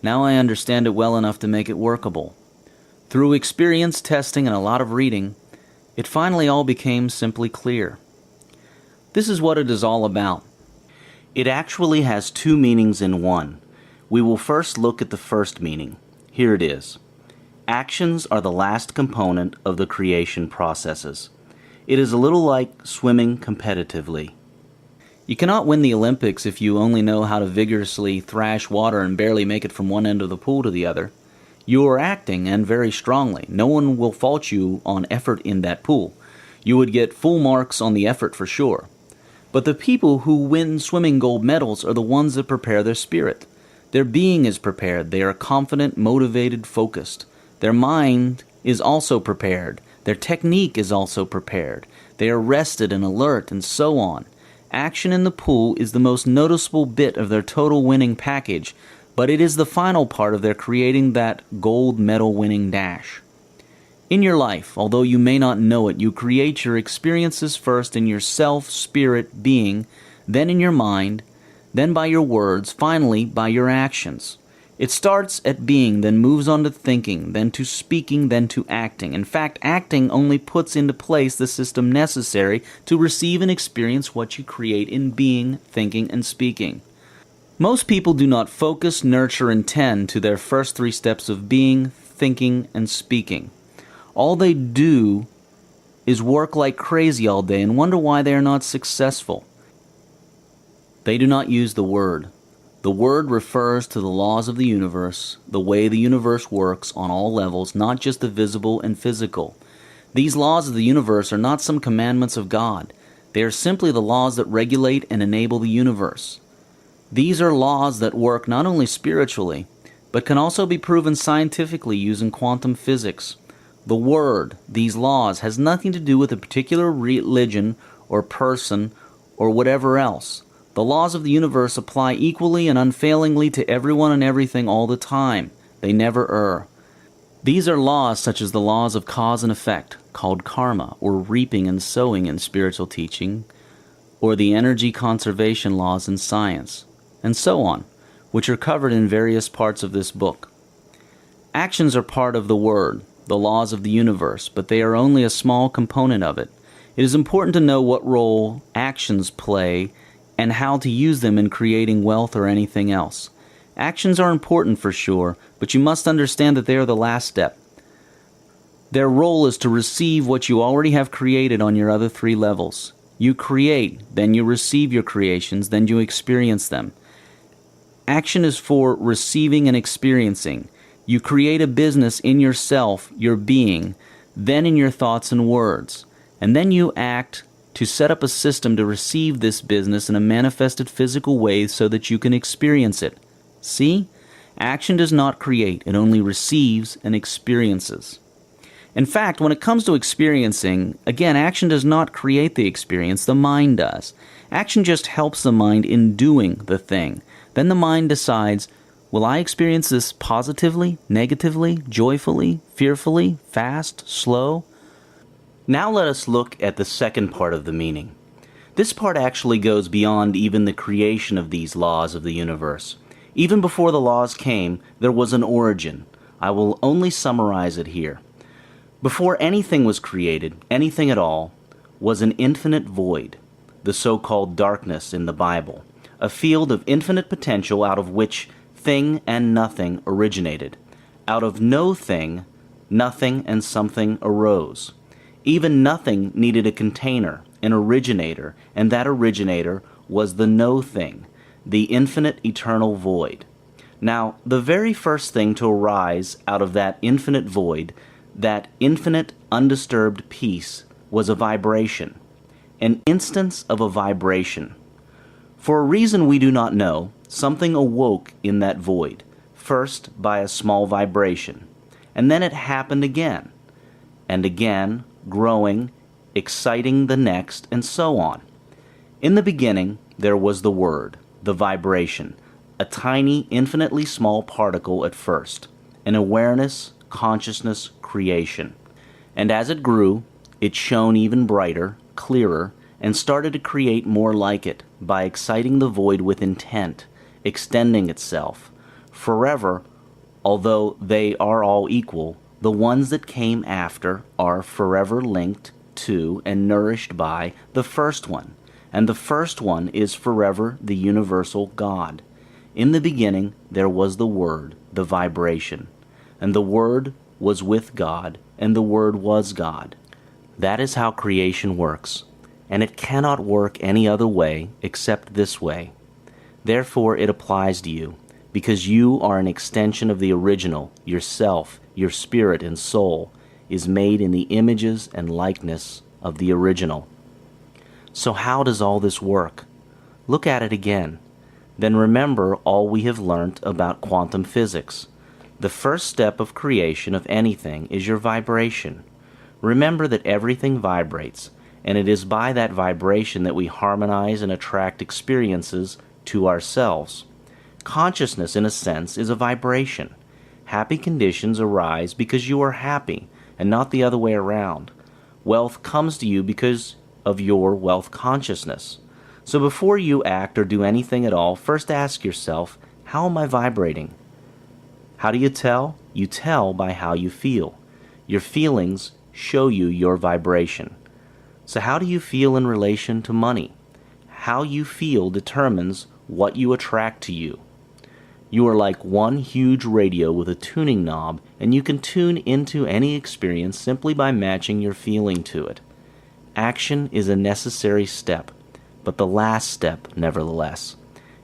Now I understand it well enough to make it workable. Through experience, testing, and a lot of reading, it finally all became simply clear. This is what it is all about. It actually has two meanings in one. We will first look at the first meaning. Here it is. Actions are the last component of the creation processes. It is a little like swimming competitively. You cannot win the Olympics if you only know how to vigorously thrash water and barely make it from one end of the pool to the other. You are acting, and very strongly. No one will fault you on effort in that pool. You would get full marks on the effort for sure. But the people who win swimming gold medals are the ones that prepare their spirit. Their being is prepared. They are confident, motivated, focused. Their mind is also prepared. Their technique is also prepared. They are rested and alert, and so on. Action in the pool is the most noticeable bit of their total winning package, but it is the final part of their creating that gold medal winning dash. In your life, although you may not know it, you create your experiences first in your self, spirit, being, then in your mind, then by your words, finally by your actions. It starts at being, then moves on to thinking, then to speaking, then to acting. In fact, acting only puts into place the system necessary to receive and experience what you create in being, thinking, and speaking. Most people do not focus, nurture, and tend to their first three steps of being, thinking, and speaking. All they do is work like crazy all day and wonder why they are not successful. They do not use the word. The word refers to the laws of the universe, the way the universe works on all levels, not just the visible and physical. These laws of the universe are not some commandments of God. They are simply the laws that regulate and enable the universe. These are laws that work not only spiritually, but can also be proven scientifically using quantum physics. The word, these laws, has nothing to do with a particular religion or person or whatever else. The laws of the universe apply equally and unfailingly to everyone and everything all the time. They never err. These are laws such as the laws of cause and effect, called karma, or reaping and sowing in spiritual teaching, or the energy conservation laws in science, and so on, which are covered in various parts of this book. Actions are part of the word, the laws of the universe, but they are only a small component of it. It is important to know what role actions play and how to use them in creating wealth or anything else. Actions are important for sure, but you must understand that they are the last step. Their role is to receive what you already have created on your other three levels. You create, then you receive your creations, then you experience them. Action is for receiving and experiencing. You create a business in yourself, your being, then in your thoughts and words, and then you act to set up a system to receive this business in a manifested physical way so that you can experience it. See? Action does not create, it only receives and experiences. In fact, when it comes to experiencing, again, action does not create the experience, the mind does. Action just helps the mind in doing the thing. Then the mind decides, will I experience this positively, negatively, joyfully, fearfully, fast, slow? Now let us look at the second part of the meaning. This part actually goes beyond even the creation of these laws of the universe. Even before the laws came, there was an origin. I will only summarize it here. Before anything was created, anything at all, was an infinite void, the so-called darkness in the Bible, a field of infinite potential out of which thing and nothing originated. Out of no thing, nothing and something arose. Even nothing needed a container, an originator, and that originator was the no thing, the infinite eternal void. Now, the very first thing to arise out of that infinite void, that infinite undisturbed peace, was a vibration, an instance of a vibration. For a reason we do not know, something awoke in that void, first by a small vibration, and then it happened again, and again, growing, exciting the next, and so on. In the beginning, there was the Word, the vibration, a tiny, infinitely small particle at first, an awareness, consciousness, creation. And as it grew, it shone even brighter, clearer, and started to create more like it by exciting the void with intent, extending itself. Forever, although they are all equal, the ones that came after are forever linked to and nourished by the first one, and the first one is forever the universal God. In the beginning there was the Word, the vibration, and the Word was with God, and the Word was God. That is how creation works, and it cannot work any other way except this way. Therefore it applies to you, because you are an extension of the original. Yourself, your spirit and soul, is made in the images and likeness of the original. So how does all this work? Look at it again. Then remember all we have learnt about quantum physics. The first step of creation of anything is your vibration. Remember that everything vibrates, and it is by that vibration that we harmonize and attract experiences to ourselves. Consciousness, in a sense, is a vibration. Happy conditions arise because you are happy, and not the other way around. Wealth comes to you because of your wealth consciousness. So before you act or do anything at all, first ask yourself, how am I vibrating? How do you tell? You tell by how you feel. Your feelings show you your vibration. So how do you feel in relation to money? How you feel determines what you attract to you. You are like one huge radio with a tuning knob, and you can tune into any experience simply by matching your feeling to it. Action is a necessary step, but the last step, nevertheless.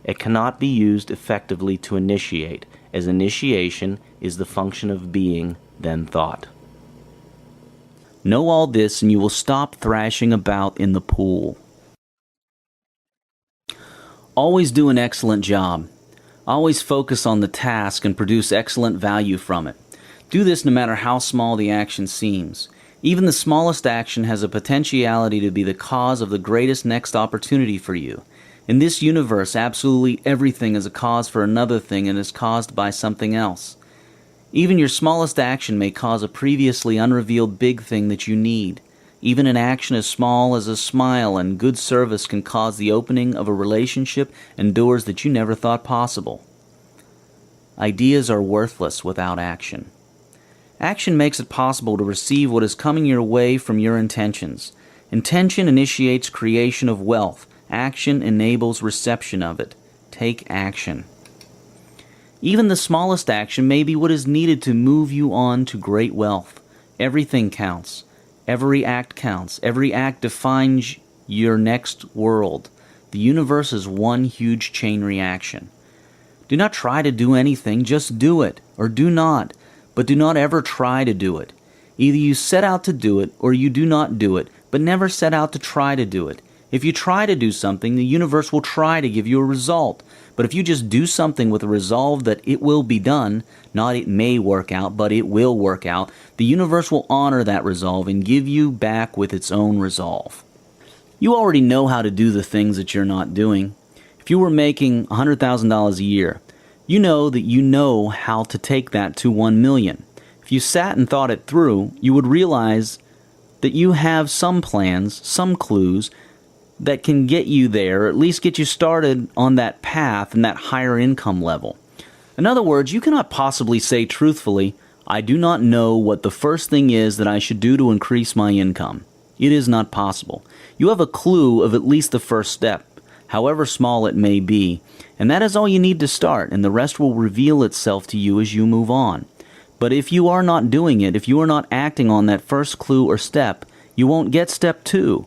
It cannot be used effectively to initiate, as initiation is the function of being, then thought. Know all this, and you will stop thrashing about in the pool. Always do an excellent job. Always focus on the task and produce excellent value from it. Do this no matter how small the action seems. Even the smallest action has a potentiality to be the cause of the greatest next opportunity for you. In this universe, absolutely everything is a cause for another thing and is caused by something else. Even your smallest action may cause a previously unrevealed big thing that you need. Even an action as small as a smile and good service can cause the opening of a relationship and doors that you never thought possible. Ideas are worthless without action. Action makes it possible to receive what is coming your way from your intentions. Intention initiates creation of wealth. Action enables reception of it. Take action. Even the smallest action may be what is needed to move you on to great wealth. Everything counts. Every act counts. Every act defines your next world. The universe is one huge chain reaction. Do not try to do anything, just do it, or do not, but do not ever try to do it. Either you set out to do it, or you do not do it, but never set out to try to do it. If you try to do something, the universe will try to give you a result. But if you just do something with a resolve that it will be done, not it may work out, but it will work out, the universe will honor that resolve and give you back with its own resolve. You already know how to do the things that you're not doing. If you were making $100,000 a year, you know how to take that to $1 million. If you sat and thought it through, you would realize that you have some plans, some clues, that can get you there, or at least get you started on that path and that higher income level. In other words, you cannot possibly say truthfully, I do not know what the first thing is that I should do to increase my income. It is not possible. You have a clue of at least the first step, however small it may be, and that is all you need to start, and the rest will reveal itself to you as you move on. But if you are not doing it, if you are not acting on that first clue or step, you won't get step 2.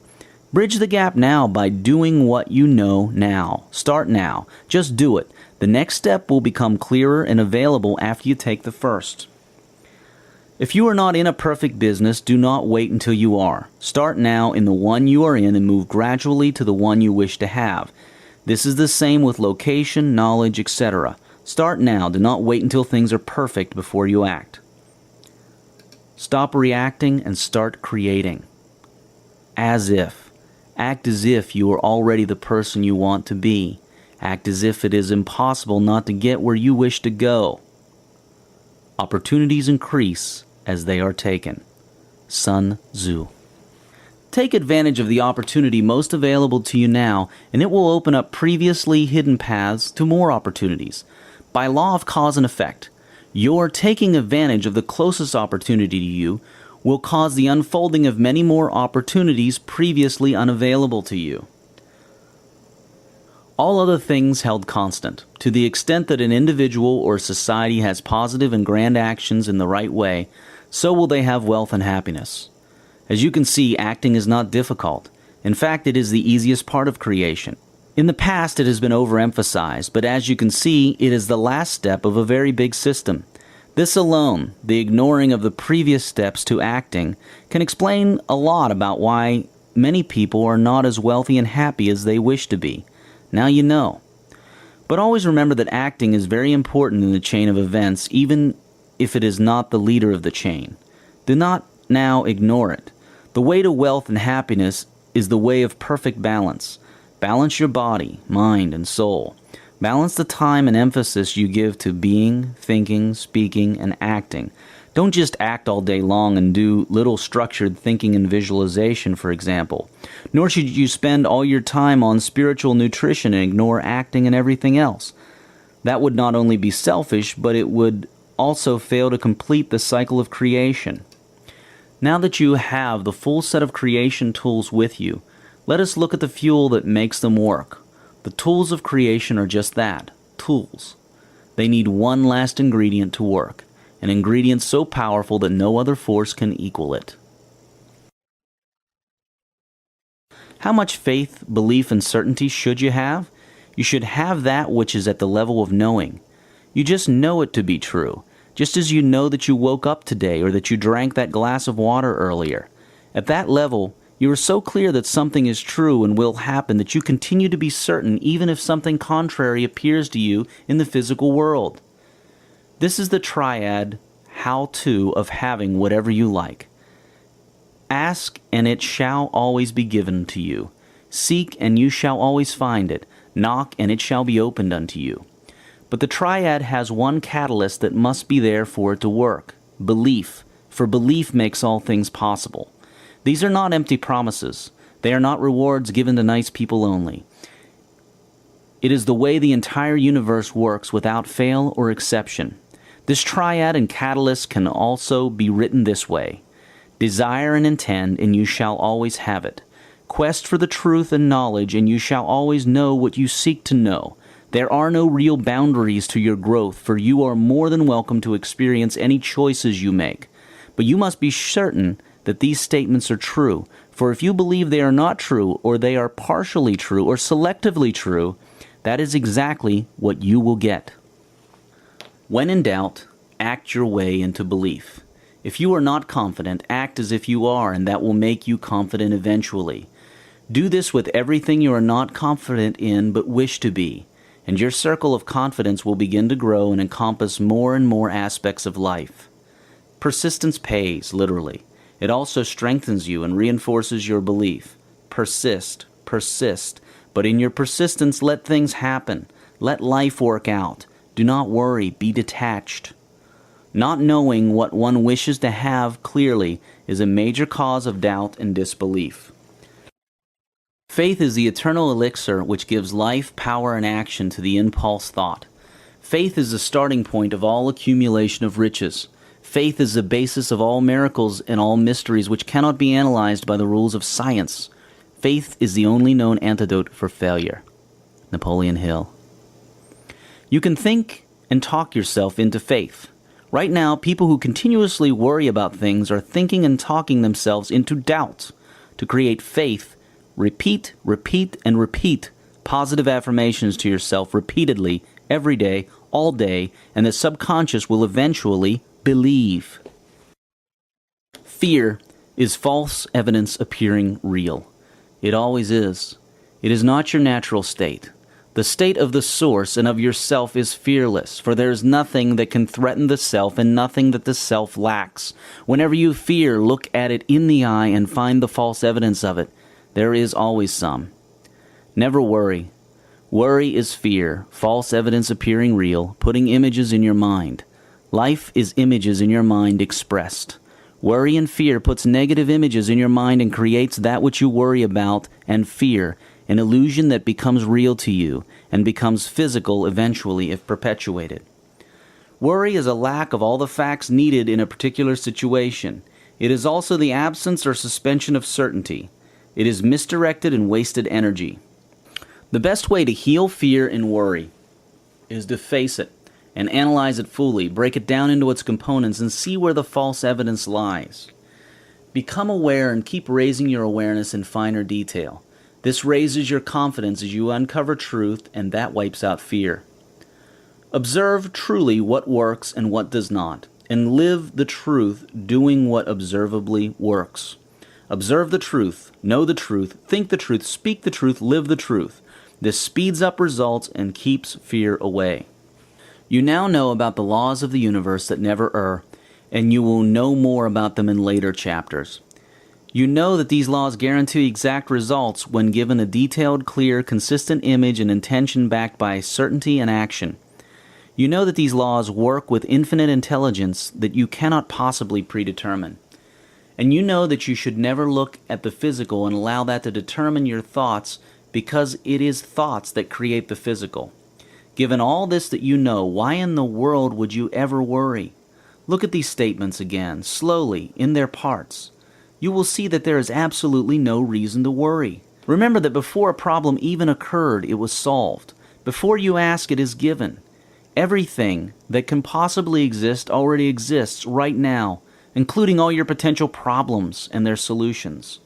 Bridge the gap now by doing what you know now. Start now. Just do it. The next step will become clearer and available after you take the first. If you are not in a perfect business, do not wait until you are. Start now in the one you are in and move gradually to the one you wish to have. This is the same with location, knowledge, etc. Start now. Do not wait until things are perfect before you act. Stop reacting and start creating. As if. Act as if you are already the person you want to be. Act as if it is impossible not to get where you wish to go. Opportunities increase as they are taken. Sun Tzu. Take advantage of the opportunity most available to you now, and it will open up previously hidden paths to more opportunities. By law of cause and effect, your taking advantage of the closest opportunity to you will cause the unfolding of many more opportunities previously unavailable to you. All other things held constant, to the extent that an individual or society has positive and grand actions in the right way, so will they have wealth and happiness. As you can see, acting is not difficult. In fact, it is the easiest part of creation. In the past, it has been overemphasized, but as you can see, it is the last step of a very big system. This alone, the ignoring of the previous steps to acting, can explain a lot about why many people are not as wealthy and happy as they wish to be. Now you know. But always remember that acting is very important in the chain of events, even if it is not the leader of the chain. Do not now ignore it. The way to wealth and happiness is the way of perfect balance. Balance your body, mind, and soul. Balance the time and emphasis you give to being, thinking, speaking, and acting. Don't just act all day long and do little structured thinking and visualization, for example. Nor should you spend all your time on spiritual nutrition and ignore acting and everything else. That would not only be selfish, but it would also fail to complete the cycle of creation. Now that you have the full set of creation tools with you, let us look at the fuel that makes them work. The tools of creation are just that, tools. They need one last ingredient to work, an ingredient so powerful that no other force can equal it. How much faith, belief, and certainty should you have? You should have that which is at the level of knowing. You just know it to be true, just as you know that you woke up today or that you drank that glass of water earlier. At that level, you are so clear that something is true and will happen that you continue to be certain even if something contrary appears to you in the physical world. This is the triad how-to of having whatever you like. Ask, and it shall always be given to you. Seek, and you shall always find it. Knock, and it shall be opened unto you. But the triad has one catalyst that must be there for it to work. Belief. For belief makes all things possible. These are not empty promises. They are not rewards given to nice people only. It is the way the entire universe works without fail or exception. This triad and catalyst can also be written this way. Desire and intend, and you shall always have it. Quest for the truth and knowledge, and you shall always know what you seek to know. There are no real boundaries to your growth, for you are more than welcome to experience any choices you make. But you must be certain that these statements are true, for if you believe they are not true, or they are partially true, or selectively true, that is exactly what you will get. When in doubt, act your way into belief. If you are not confident, act as if you are, and that will make you confident eventually. Do this with everything you are not confident in but wish to be, and your circle of confidence will begin to grow and encompass more and more aspects of life. Persistence pays, literally. It also strengthens you and reinforces your belief. Persist, persist, but in your persistence let things happen. Let life work out. Do not worry, be detached. Not knowing what one wishes to have clearly is a major cause of doubt and disbelief. Faith is the eternal elixir which gives life, power, and action to the impulse thought. Faith is the starting point of all accumulation of riches. Faith is the basis of all miracles and all mysteries which cannot be analyzed by the rules of science. Faith is the only known antidote for failure. Napoleon Hill. You can think and talk yourself into faith. Right now, people who continuously worry about things are thinking and talking themselves into doubt. To create faith, repeat, repeat, and repeat positive affirmations to yourself repeatedly, every day, all day, and the subconscious will eventually believe. Fear is false evidence appearing real. It always is. It is not your natural state. The state of the source and of yourself is fearless, for there is nothing that can threaten the self and nothing that the self lacks. Whenever you fear, look at it in the eye and find the false evidence of it. There is always some. Never worry. Worry is fear, false evidence appearing real, putting images in your mind. Life is images in your mind expressed. Worry and fear puts negative images in your mind and creates that which you worry about and fear, an illusion that becomes real to you and becomes physical eventually if perpetuated. Worry is a lack of all the facts needed in a particular situation. It is also the absence or suspension of certainty. It is misdirected and wasted energy. The best way to heal fear and worry is to face it and analyze it fully, break it down into its components, and see where the false evidence lies. Become aware and keep raising your awareness in finer detail. This raises your confidence as you uncover truth, and that wipes out fear. Observe truly what works and what does not, and live the truth doing what observably works. Observe the truth, know the truth, think the truth, speak the truth, live the truth. This speeds up results and keeps fear away. You now know about the laws of the universe that never err, and you will know more about them in later chapters. You know that these laws guarantee exact results when given a detailed, clear, consistent image and intention backed by certainty and action. You know that these laws work with infinite intelligence that you cannot possibly predetermine. And you know that you should never look at the physical and allow that to determine your thoughts, because it is thoughts that create the physical. Given all this that you know, why in the world would you ever worry? Look at these statements again, slowly, in their parts. You will see that there is absolutely no reason to worry. Remember that before a problem even occurred, it was solved. Before you ask, it is given. Everything that can possibly exist already exists right now, including all your potential problems and their solutions.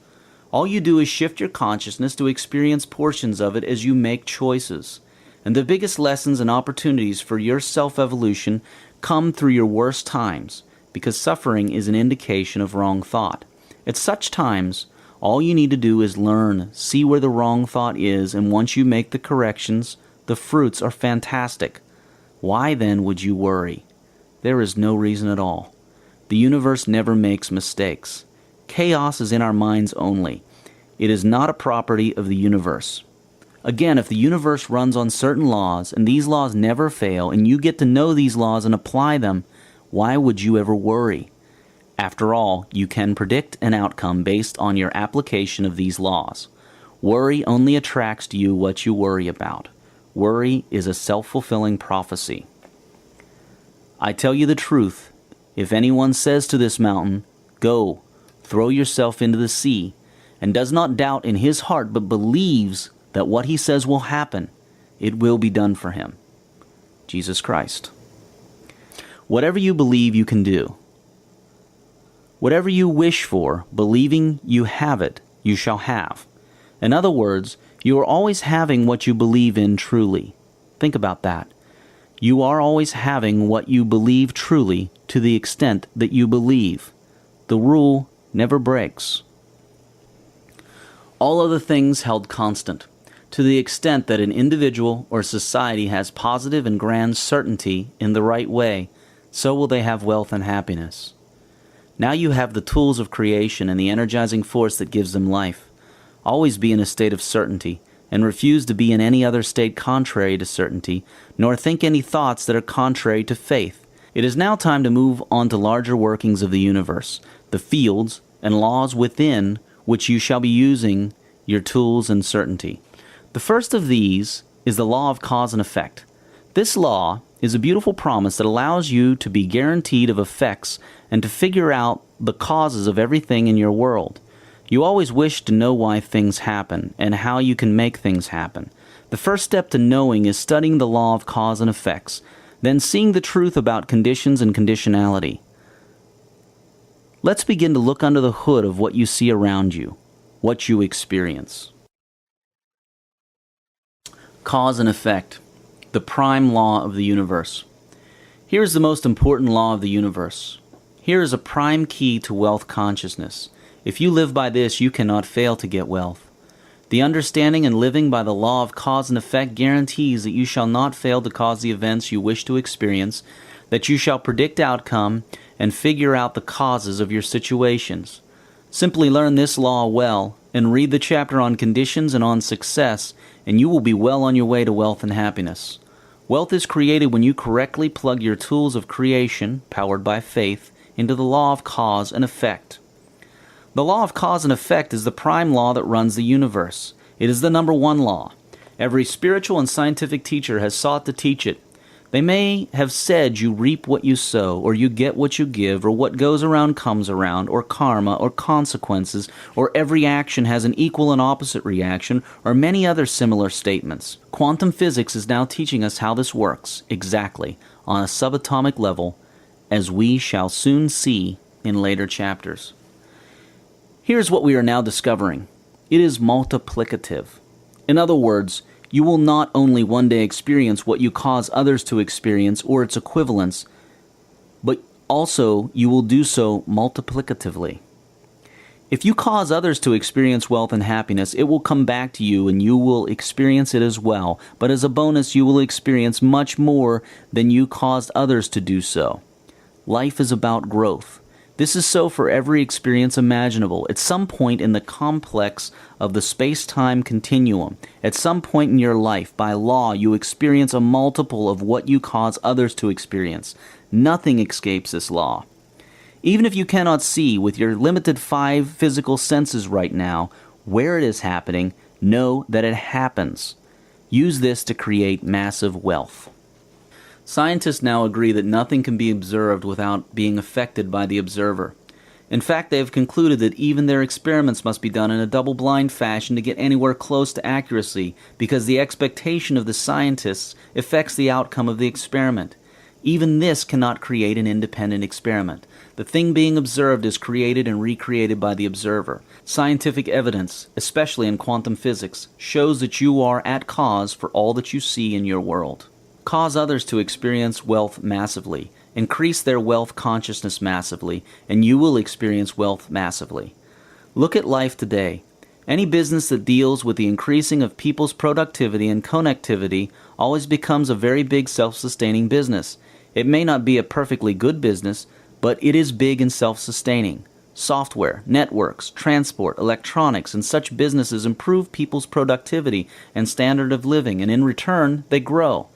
All you do is shift your consciousness to experience portions of it as you make choices. And the biggest lessons and opportunities for your self-evolution come through your worst times, because suffering is an indication of wrong thought. At such times, all you need to do is learn, see where the wrong thought is, and once you make the corrections, the fruits are fantastic. Why then would you worry? There is no reason at all. The universe never makes mistakes. Chaos is in our minds only. It is not a property of the universe. Again, if the universe runs on certain laws, and these laws never fail, and you get to know these laws and apply them, why would you ever worry? After all, you can predict an outcome based on your application of these laws. Worry only attracts to you what you worry about. Worry is a self-fulfilling prophecy. I tell you the truth. If anyone says to this mountain, "Go, throw yourself into the sea," and does not doubt in his heart but believes that what he says will happen, it will be done for him. Jesus Christ. Whatever you believe you can do. Whatever you wish for, believing you have it, you shall have. In other words, you are always having what you believe in truly. Think about that. You are always having what you believe truly to the extent that you believe. The rule never breaks. All other things held constant. To the extent that an individual or society has positive and grand certainty in the right way, so will they have wealth and happiness. Now you have the tools of creation and the energizing force that gives them life. Always be in a state of certainty, and refuse to be in any other state contrary to certainty, nor think any thoughts that are contrary to faith. It is now time to move on to larger workings of the universe, the fields and laws within which you shall be using your tools and certainty. The first of these is the law of cause and effect. This law is a beautiful promise that allows you to be guaranteed of effects and to figure out the causes of everything in your world. You always wish to know why things happen and how you can make things happen. The first step to knowing is studying the law of cause and effects, then seeing the truth about conditions and conditionality. Let's begin to look under the hood of what you see around you, what you experience. Cause and effect, the prime law of the universe. Here is the most important law of the universe. Here is a prime key to wealth consciousness. If you live by this, you cannot fail to get wealth. The understanding and living by the law of cause and effect guarantees that you shall not fail to cause the events you wish to experience, that you shall predict outcome and figure out the causes of your situations. Simply learn this law well, and read the chapter on conditions and on success, and you will be well on your way to wealth and happiness. Wealth is created when you correctly plug your tools of creation, powered by faith, into the law of cause and effect. The law of cause and effect is the prime law that runs the universe. It is the number one law. Every spiritual and scientific teacher has sought to teach it. They may have said you reap what you sow, or you get what you give, or what goes around comes around, or karma, or consequences, or every action has an equal and opposite reaction, or many other similar statements. Quantum physics is now teaching us how this works, exactly, on a subatomic level, as we shall soon see in later chapters. Here's what we are now discovering. It is multiplicative. In other words, you will not only one day experience what you cause others to experience or its equivalents, but also you will do so multiplicatively. If you cause others to experience wealth and happiness, it will come back to you and you will experience it as well. But as a bonus, you will experience much more than you caused others to do so. Life is about growth. This is so for every experience imaginable. At some point in the complex of the space-time continuum, at some point in your life, by law, you experience a multiple of what you cause others to experience. Nothing escapes this law. Even if you cannot see with your limited 5 physical senses right now where it is happening, know that it happens. Use this to create massive wealth. Scientists now agree that nothing can be observed without being affected by the observer. In fact, they have concluded that even their experiments must be done in a double-blind fashion to get anywhere close to accuracy, because the expectation of the scientists affects the outcome of the experiment. Even this cannot create an independent experiment. The thing being observed is created and recreated by the observer. Scientific evidence, especially in quantum physics, shows that you are at cause for all that you see in your world. Cause others to experience wealth massively. Increase their wealth consciousness massively, and you will experience wealth massively. Look at life today. Any business that deals with the increasing of people's productivity and connectivity always becomes a very big self-sustaining business. It may not be a perfectly good business, but it is big and self-sustaining. Software, networks, transport, electronics, and such businesses improve people's productivity and standard of living, and in return, they grow.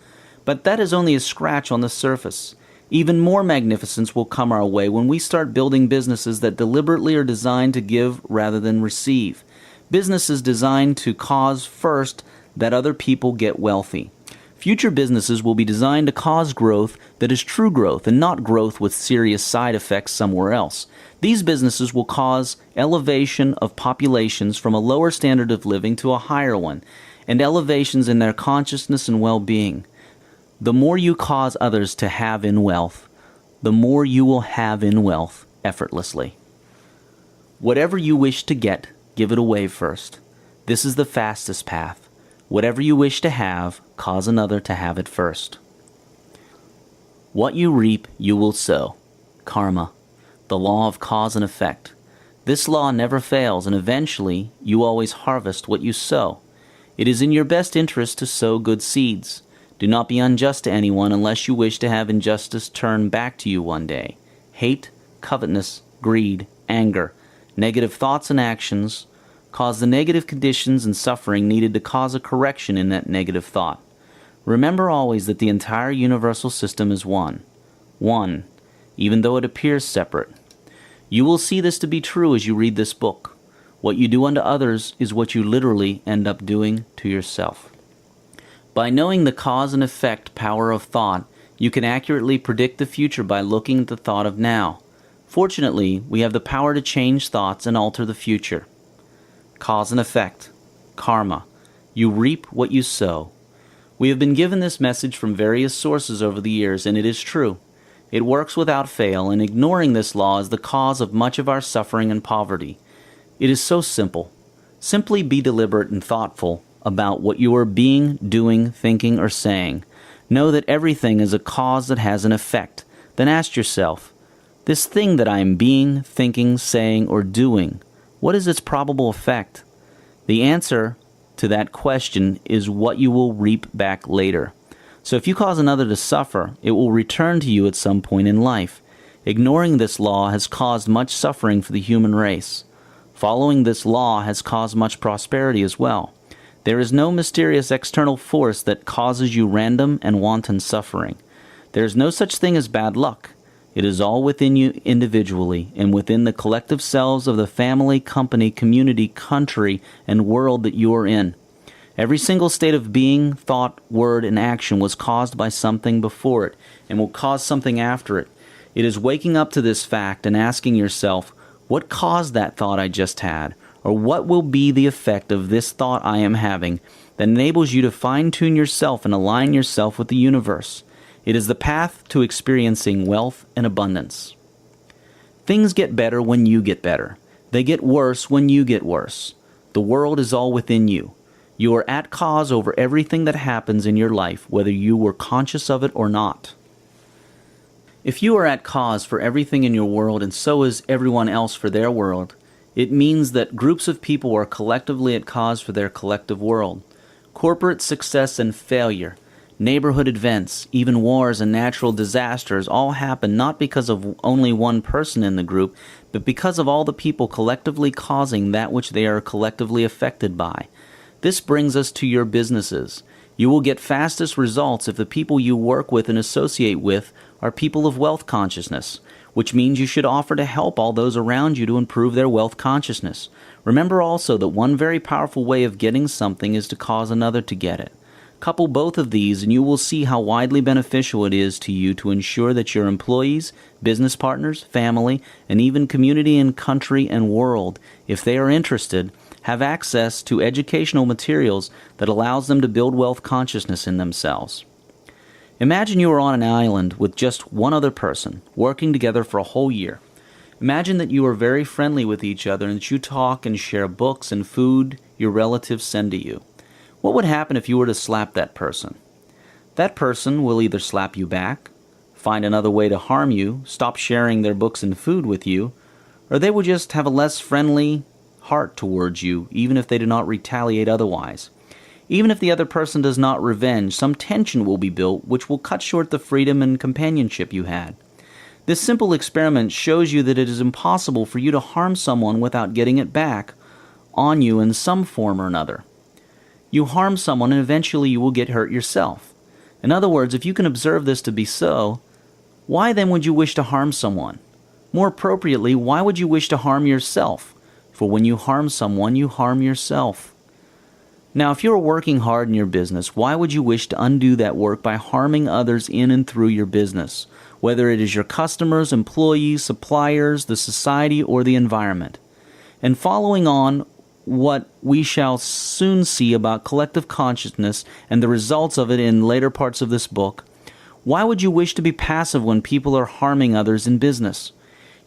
But that is only a scratch on the surface. Even more magnificence will come our way when we start building businesses that deliberately are designed to give rather than receive. Businesses designed to cause first that other people get wealthy. Future businesses will be designed to cause growth that is true growth and not growth with serious side effects somewhere else. These businesses will cause elevation of populations from a lower standard of living to a higher one, and elevations in their consciousness and well-being. The more you cause others to have in wealth, the more you will have in wealth effortlessly. Whatever you wish to get, give it away first. This is the fastest path. Whatever you wish to have, cause another to have it first. What you reap, you will sow. Karma, the law of cause and effect. This law never fails, and eventually you always harvest what you sow. It is in your best interest to sow good seeds. Do not be unjust to anyone unless you wish to have injustice turn back to you one day. Hate, covetousness, greed, anger, negative thoughts and actions cause the negative conditions and suffering needed to cause a correction in that negative thought. Remember always that the entire universal system is one. One, even though it appears separate. You will see this to be true as you read this book. What you do unto others is what you literally end up doing to yourself. By knowing the cause and effect power of thought, you can accurately predict the future by looking at the thought of now. Fortunately, we have the power to change thoughts and alter the future. Cause and effect. Karma. You reap what you sow. We have been given this message from various sources over the years, and it is true. It works without fail, and ignoring this law is the cause of much of our suffering and poverty. It is so simple. Simply be deliberate and thoughtful about what you are being, doing, thinking, or saying. Know that everything is a cause that has an effect. Then ask yourself, this thing that I am being, thinking, saying, or doing, what is its probable effect? The answer to that question is what you will reap back later. So if you cause another to suffer, it will return to you at some point in life. Ignoring this law has caused much suffering for the human race. Following this law has caused much prosperity as well. There is no mysterious external force that causes you random and wanton suffering. There is no such thing as bad luck. It is all within you individually and within the collective selves of the family, company, community, country, and world that you are in. Every single state of being, thought, word, and action was caused by something before it and will cause something after it. It is waking up to this fact and asking yourself, what caused that thought I just had? Or what will be the effect of this thought I am having that enables you to fine-tune yourself and align yourself with the universe? It is the path to experiencing wealth and abundance. Things get better when you get better. They get worse when you get worse. The world is all within you. You are at cause over everything that happens in your life, whether you were conscious of it or not. If you are at cause for everything in your world, and so is everyone else for their world, it means that groups of people are collectively at cause for their collective world. Corporate success and failure, neighborhood events, even wars and natural disasters all happen not because of only one person in the group, but because of all the people collectively causing that which they are collectively affected by. This brings us to your businesses. You will get fastest results if the people you work with and associate with are people of wealth consciousness, which means you should offer to help all those around you to improve their wealth consciousness. Remember also that one very powerful way of getting something is to cause another to get it. Couple both of these and you will see how widely beneficial it is to you to ensure that your employees, business partners, family, and even community and country and world, if they are interested, have access to educational materials that allows them to build wealth consciousness in themselves. Imagine you are on an island with just one other person, working together for a whole year. Imagine that you are very friendly with each other and that you talk and share books and food your relatives send to you. What would happen if you were to slap that person? That person will either slap you back, find another way to harm you, stop sharing their books and food with you, or they will just have a less friendly heart towards you, even if they do not retaliate otherwise. Even if the other person does not revenge, some tension will be built which will cut short the freedom and companionship you had. This simple experiment shows you that it is impossible for you to harm someone without getting it back on you in some form or another. You harm someone and eventually you will get hurt yourself. In other words, if you can observe this to be so, why then would you wish to harm someone? More appropriately, why would you wish to harm yourself? For when you harm someone, you harm yourself. Now, if you are working hard in your business, why would you wish to undo that work by harming others in and through your business, whether it is your customers, employees, suppliers, the society, or the environment? And following on what we shall soon see about collective consciousness and the results of it in later parts of this book, why would you wish to be passive when people are harming others in business?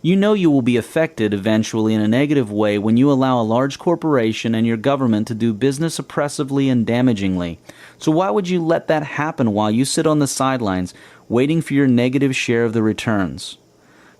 You know you will be affected eventually in a negative way when you allow a large corporation and your government to do business oppressively and damagingly. So why would you let that happen while you sit on the sidelines waiting for your negative share of the returns?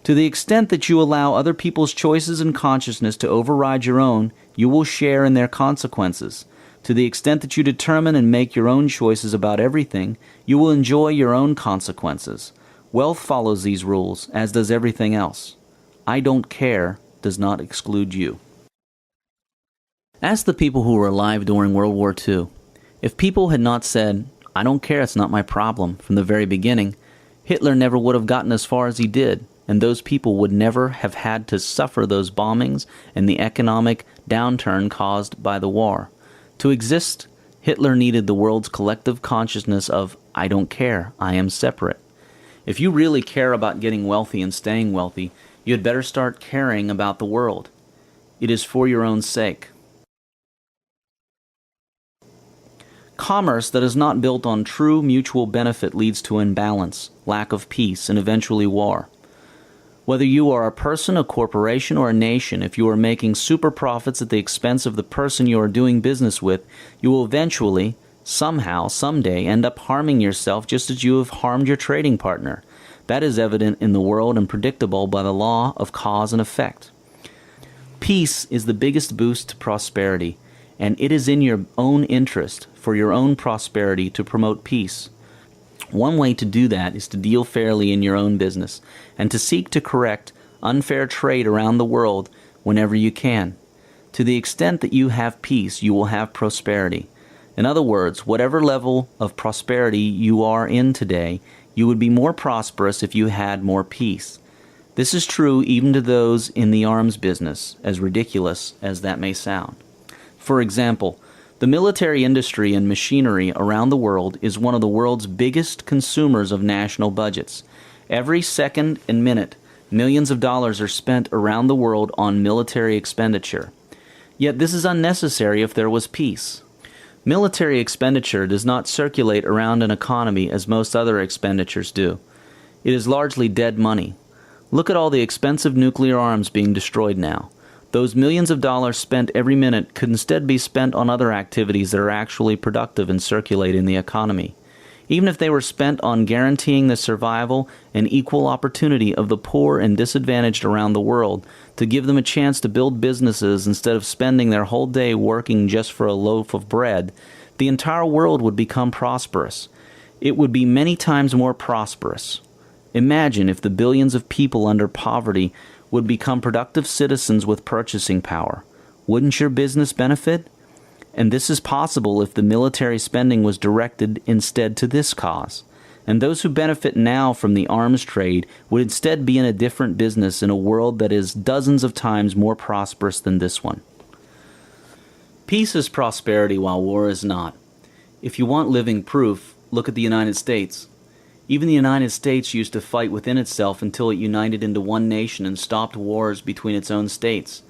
To the extent that you allow other people's choices and consciousness to override your own, you will share in their consequences. To the extent that you determine and make your own choices about everything, you will enjoy your own consequences. Wealth follows these rules, as does everything else. I don't care does not exclude you. Ask the people who were alive during World War II. If people had not said, I don't care, it's not my problem, from the very beginning, Hitler never would have gotten as far as he did, and those people would never have had to suffer those bombings and the economic downturn caused by the war. To exist, Hitler needed the world's collective consciousness of, I don't care, I am separate. If you really care about getting wealthy and staying wealthy, you had better start caring about the world. It is for your own sake. Commerce that is not built on true mutual benefit leads to imbalance, lack of peace, and eventually war. Whether you are a person, a corporation, or a nation, if you are making super profits at the expense of the person you are doing business with, you will eventually, somehow, someday, end up harming yourself just as you have harmed your trading partner. That is evident in the world and predictable by the law of cause and effect. Peace is the biggest boost to prosperity, and it is in your own interest, for your own prosperity, to promote peace. One way to do that is to deal fairly in your own business, and to seek to correct unfair trade around the world whenever you can. To the extent that you have peace, you will have prosperity. In other words, whatever level of prosperity you are in today, you would be more prosperous if you had more peace. This is true even to those in the arms business, as ridiculous as that may sound. For example, the military industry and machinery around the world is one of the world's biggest consumers of national budgets. Every second and minute, millions of dollars are spent around the world on military expenditure. Yet this is unnecessary if there was peace. Military expenditure does not circulate around an economy as most other expenditures do. It is largely dead money. Look at all the expensive nuclear arms being destroyed now. Those millions of dollars spent every minute could instead be spent on other activities that are actually productive and circulate in the economy. Even if they were spent on guaranteeing the survival and equal opportunity of the poor and disadvantaged around the world, to give them a chance to build businesses instead of spending their whole day working just for a loaf of bread, the entire world would become prosperous. It would be many times more prosperous. Imagine if the billions of people under poverty would become productive citizens with purchasing power. Wouldn't your business benefit? And this is possible if the military spending was directed instead to this cause. And those who benefit now from the arms trade would instead be in a different business in a world that is dozens of times more prosperous than this one. Peace is prosperity while war is not. If you want living proof, look at the United States. Even the United States used to fight within itself until it united into one nation and stopped wars between its own states.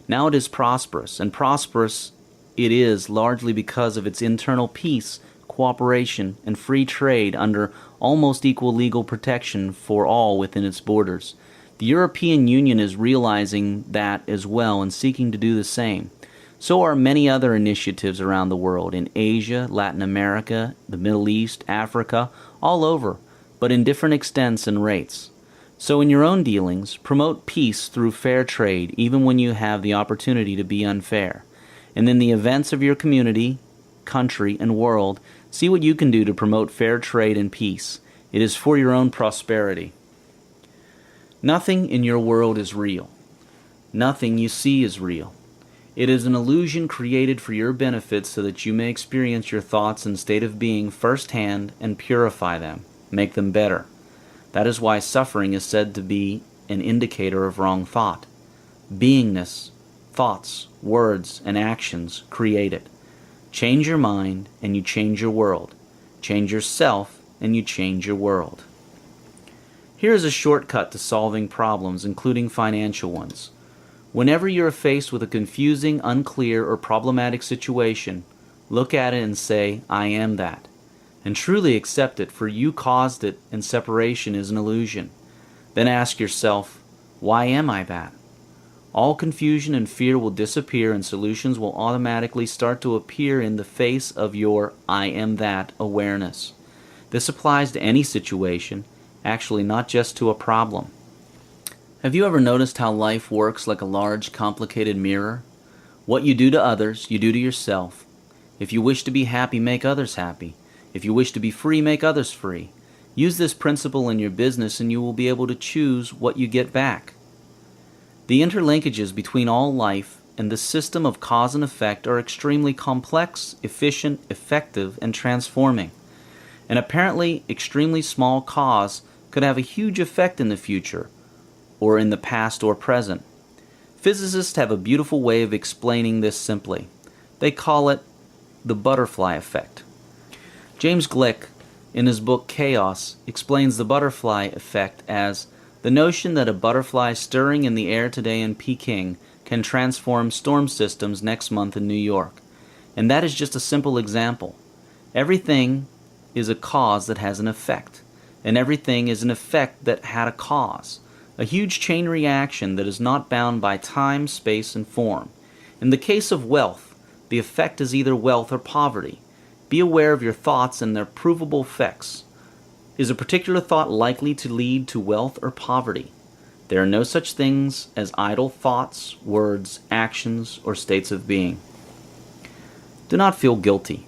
Now it is prosperous, and prosperous it is largely because of its internal peace, cooperation, and free trade under almost equal legal protection for all within its borders. The European Union is realizing that as well and seeking to do the same. So are many other initiatives around the world, in Asia, Latin America, the Middle East, Africa, all over, but in different extents and rates. So in your own dealings, promote peace through fair trade, even when you have the opportunity to be unfair. And in the events of your community, country, and world, see what you can do to promote fair trade and peace. It is for your own prosperity. Nothing in your world is real. Nothing you see is real. It is an illusion created for your benefit so that you may experience your thoughts and state of being firsthand and purify them, make them better. That is why suffering is said to be an indicator of wrong thought. Beingness, thoughts, words, and actions create it. Change your mind and you change your world. Change yourself and you change your world. Here is a shortcut to solving problems, including financial ones. Whenever you are faced with a confusing, unclear, or problematic situation, look at it and say, I am that. And truly accept it, for you caused it, and separation is an illusion. Then ask yourself, why am I that? All confusion and fear will disappear and solutions will automatically start to appear in the face of your I am that awareness. This applies to any situation, actually not just to a problem. Have you ever noticed how life works like a large, complicated mirror? What you do to others, you do to yourself. If you wish to be happy, make others happy. If you wish to be free, make others free. Use this principle in your business and you will be able to choose what you get back. The interlinkages between all life and the system of cause and effect are extremely complex, efficient, effective, and transforming. An apparently extremely small cause could have a huge effect in the future, or in the past or present. Physicists have a beautiful way of explaining this simply. They call it the butterfly effect. James Gleick, in his book Chaos, explains the butterfly effect as the notion that a butterfly stirring in the air today in Peking can transform storm systems next month in New York. And that is just a simple example. Everything is a cause that has an effect, and everything is an effect that had a cause. A huge chain reaction that is not bound by time, space, and form. In the case of wealth, the effect is either wealth or poverty. Be aware of your thoughts and their provable effects. Is a particular thought likely to lead to wealth or poverty? There are no such things as idle thoughts, words, actions, or states of being. Do not feel guilty.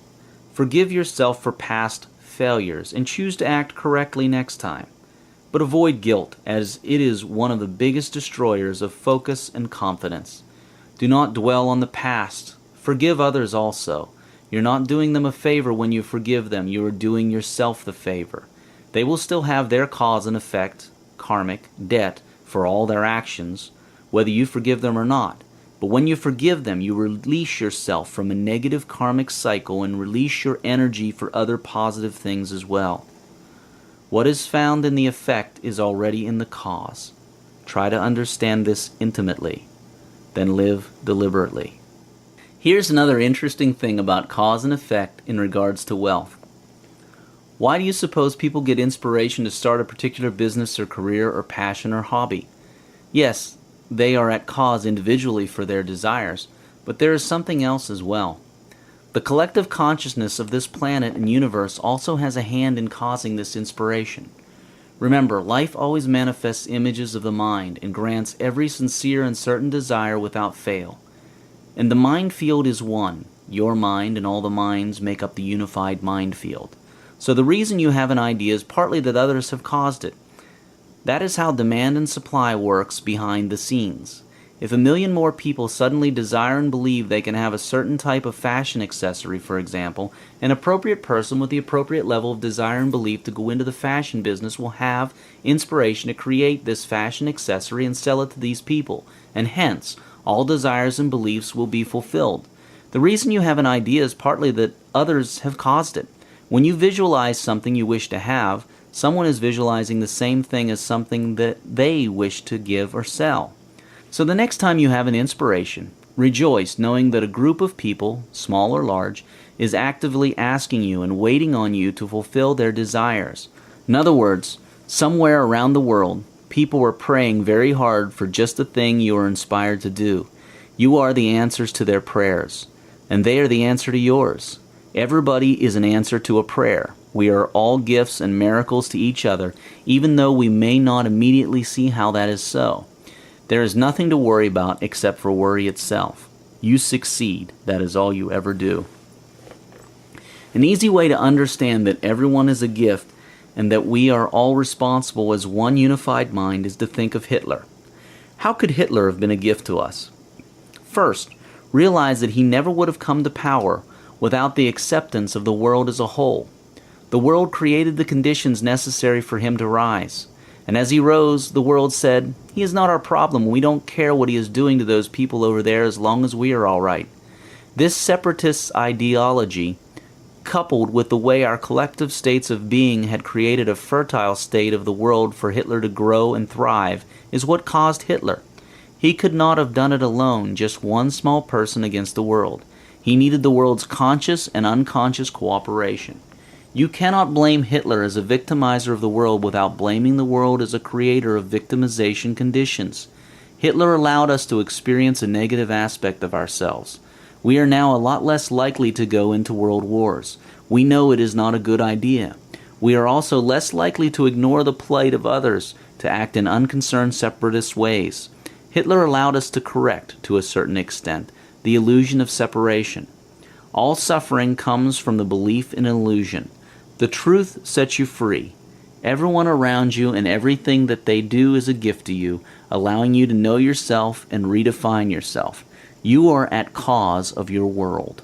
Forgive yourself for past failures and choose to act correctly next time. But avoid guilt, as it is one of the biggest destroyers of focus and confidence. Do not dwell on the past. Forgive others also. You're not doing them a favor when you forgive them. You are doing yourself the favor. They will still have their cause and effect, karmic, debt, for all their actions, whether you forgive them or not. But when you forgive them, you release yourself from a negative karmic cycle and release your energy for other positive things as well. What is found in the effect is already in the cause. Try to understand this intimately, then live deliberately. Here's another interesting thing about cause and effect in regards to wealth. Why do you suppose people get inspiration to start a particular business or career or passion or hobby? Yes, they are at cause individually for their desires, but there is something else as well. The collective consciousness of this planet and universe also has a hand in causing this inspiration. Remember, life always manifests images of the mind and grants every sincere and certain desire without fail. And the mind field is one. Your mind and all the minds make up the unified mind field. So the reason you have an idea is partly that others have caused it. That is how demand and supply works behind the scenes. If 1 million more people suddenly desire and believe they can have a certain type of fashion accessory, for example, an appropriate person with the appropriate level of desire and belief to go into the fashion business will have inspiration to create this fashion accessory and sell it to these people, and hence, all desires and beliefs will be fulfilled. The reason you have an idea is partly that others have caused it. When you visualize something you wish to have, someone is visualizing the same thing as something that they wish to give or sell. So the next time you have an inspiration, rejoice knowing that a group of people, small or large, is actively asking you and waiting on you to fulfill their desires. In other words, somewhere around the world, people are praying very hard for just the thing you are inspired to do. You are the answers to their prayers, and they are the answer to yours. Everybody is an answer to a prayer. We are all gifts and miracles to each other, even though we may not immediately see how that is so. There is nothing to worry about except for worry itself. You succeed. That is all you ever do. An easy way to understand that everyone is a gift and that we are all responsible as one unified mind is to think of Hitler. How could Hitler have been a gift to us? First, realize that he never would have come to power without the acceptance of the world as a whole. The world created the conditions necessary for him to rise. And as he rose, the world said, "He is not our problem. We don't care what he is doing to those people over there as long as we are all right." This separatist ideology, coupled with the way our collective states of being had created a fertile state of the world for Hitler to grow and thrive, is what caused Hitler. He could not have done it alone, just one small person against the world. He needed the world's conscious and unconscious cooperation. You cannot blame Hitler as a victimizer of the world without blaming the world as a creator of victimization conditions. Hitler allowed us to experience a negative aspect of ourselves. We are now a lot less likely to go into world wars. We know it is not a good idea. We are also less likely to ignore the plight of others, to act in unconcerned separatist ways. Hitler allowed us to correct, to a certain extent, the illusion of separation. All suffering comes from the belief in illusion. The truth sets you free. Everyone around you and everything that they do is a gift to you, allowing you to know yourself and redefine yourself. You are at cause of your world.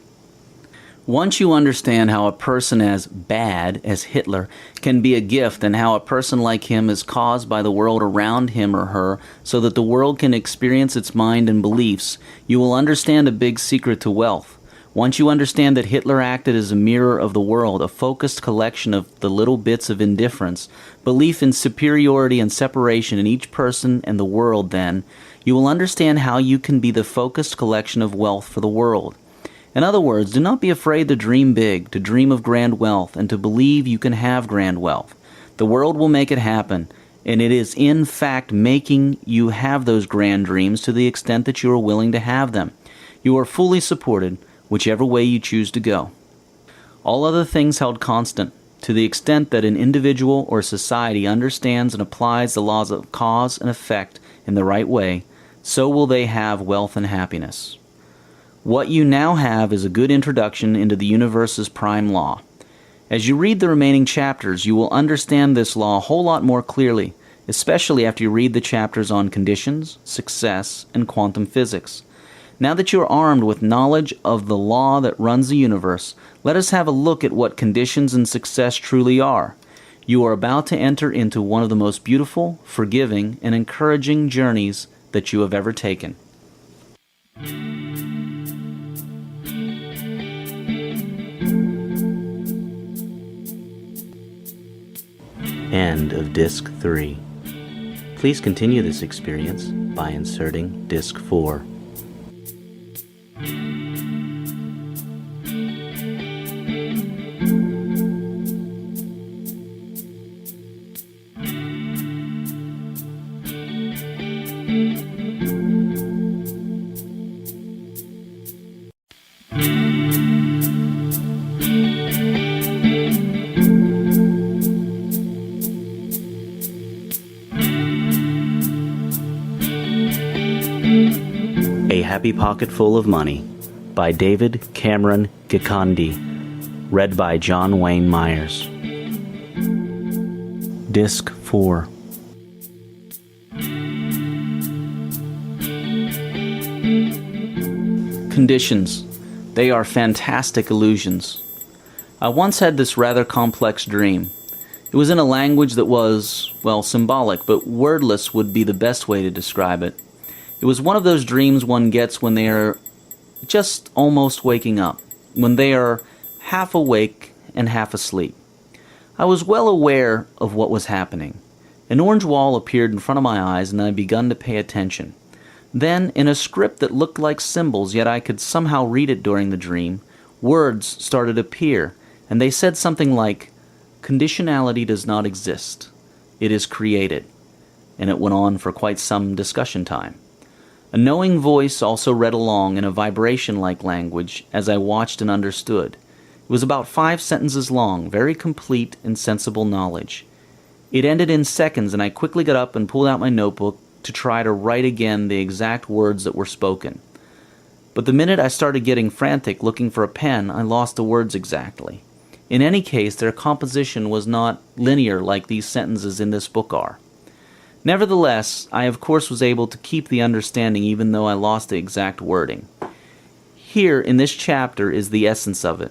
Once you understand how a person as bad as Hitler can be a gift and how a person like him is caused by the world around him or her so that the world can experience its mind and beliefs, you will understand a big secret to wealth. Once you understand that Hitler acted as a mirror of the world, a focused collection of the little bits of indifference, belief in superiority and separation in each person and the world, then, you will understand how you can be the focused collection of wealth for the world. In other words, do not be afraid to dream big, to dream of grand wealth, and to believe you can have grand wealth. The world will make it happen, and it is in fact making you have those grand dreams to the extent that you are willing to have them. You are fully supported, whichever way you choose to go. All other things held constant, to the extent that an individual or society understands and applies the laws of cause and effect in the right way, so will they have wealth and happiness. What you now have is a good introduction into the universe's prime law. As you read the remaining chapters, you will understand this law a whole lot more clearly, especially after you read the chapters on conditions, success, and quantum physics. Now that you are armed with knowledge of the law that runs the universe, let us have a look at what conditions and success truly are. You are about to enter into one of the most beautiful, forgiving, and encouraging journeys that you have ever taken. End of Disc 3. Please continue this experience by inserting Disc 4. A Happy Pocket Full of Money by David Cameron Gikandi. Read by John Wayne Myers. Disc 4. Conditions. They are fantastic illusions. I once had this rather complex dream. It was in a language that was, well, symbolic, but wordless would be the best way to describe it. It was one of those dreams one gets when they are just almost waking up, when they are half awake and half asleep. I was well aware of what was happening. An orange wall appeared in front of my eyes, and I began to pay attention. Then, in a script that looked like symbols, yet I could somehow read it during the dream, words started to appear, and they said something like, "Conditionality does not exist. It is created." And it went on for quite some discussion time. A knowing voice also read along in a vibration-like language as I watched and understood. It was about 5 sentences long, very complete and sensible knowledge. It ended in seconds, and I quickly got up and pulled out my notebook to try to write again the exact words that were spoken. But the minute I started getting frantic looking for a pen, I lost the words exactly. In any case, their composition was not linear like these sentences in this book are. Nevertheless, I of course was able to keep the understanding even though I lost the exact wording. Here, in this chapter, is the essence of it.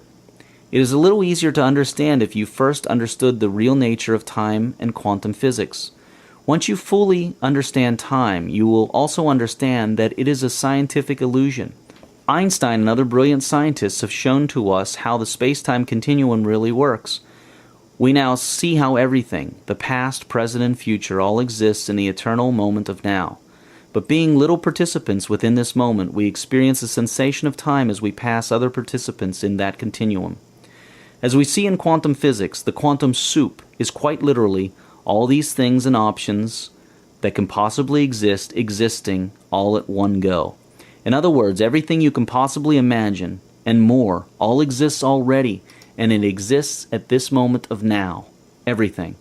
It is a little easier to understand if you first understood the real nature of time and quantum physics. Once you fully understand time, you will also understand that it is a scientific illusion. Einstein and other brilliant scientists have shown to us how the space-time continuum really works. We now see how everything, the past, present, and future, all exists in the eternal moment of now. But being little participants within this moment, we experience a sensation of time as we pass other participants in that continuum. As we see in quantum physics, the quantum soup is quite literally all these things and options that can possibly exist, existing all at one go. In other words, everything you can possibly imagine, and more, all exists already, and it exists at this moment of now. Everything.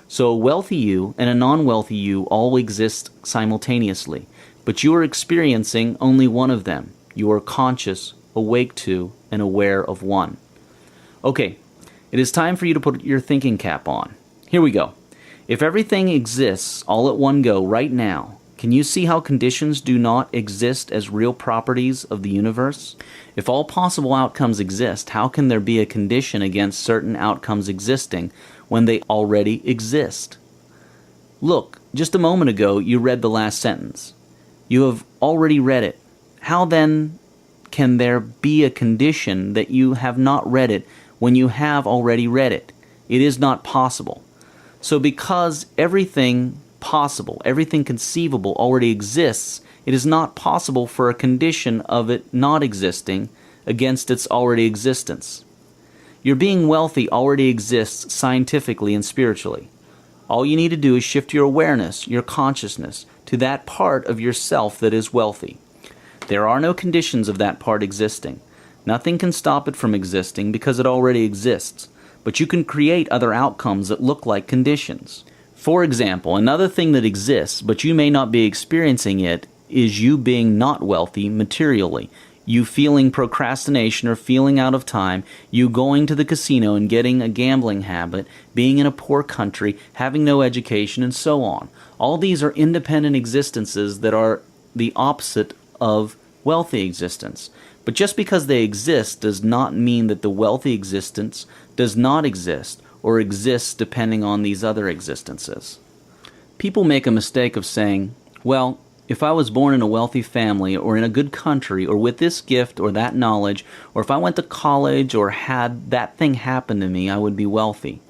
So a wealthy you and a non-wealthy you all exist simultaneously, but you are experiencing only one of them. You are conscious, awake to, and aware of one. Okay, it is time for you to put your thinking cap on. Here we go. If everything exists all at one go right now, can you see how conditions do not exist as real properties of the universe? If all possible outcomes exist, how can there be a condition against certain outcomes existing when they already exist? Look, just a moment ago you read the last sentence. You have already read it. How then can there be a condition that you have not read it when you have already read it? It is not possible. So because everything possible, everything conceivable already exists, it is not possible for a condition of it not existing against its already existence. Your being wealthy already exists scientifically and spiritually. All you need to do is shift your awareness, your consciousness, to that part of yourself that is wealthy. There are no conditions of that part existing. Nothing can stop it from existing because it already exists, but you can create other outcomes that look like conditions. For example, another thing that exists, but you may not be experiencing it, is you being not wealthy materially. You feeling procrastination or feeling out of time, you going to the casino and getting a gambling habit, being in a poor country, having no education, and so on. All these are independent existences that are the opposite of wealthy existence. But just because they exist does not mean that the wealthy existence does not exist or exists depending on these other existences. People make a mistake of saying, well, if I was born in a wealthy family or in a good country or with this gift or that knowledge, or if I went to college or had that thing happen to me, I would be wealthy.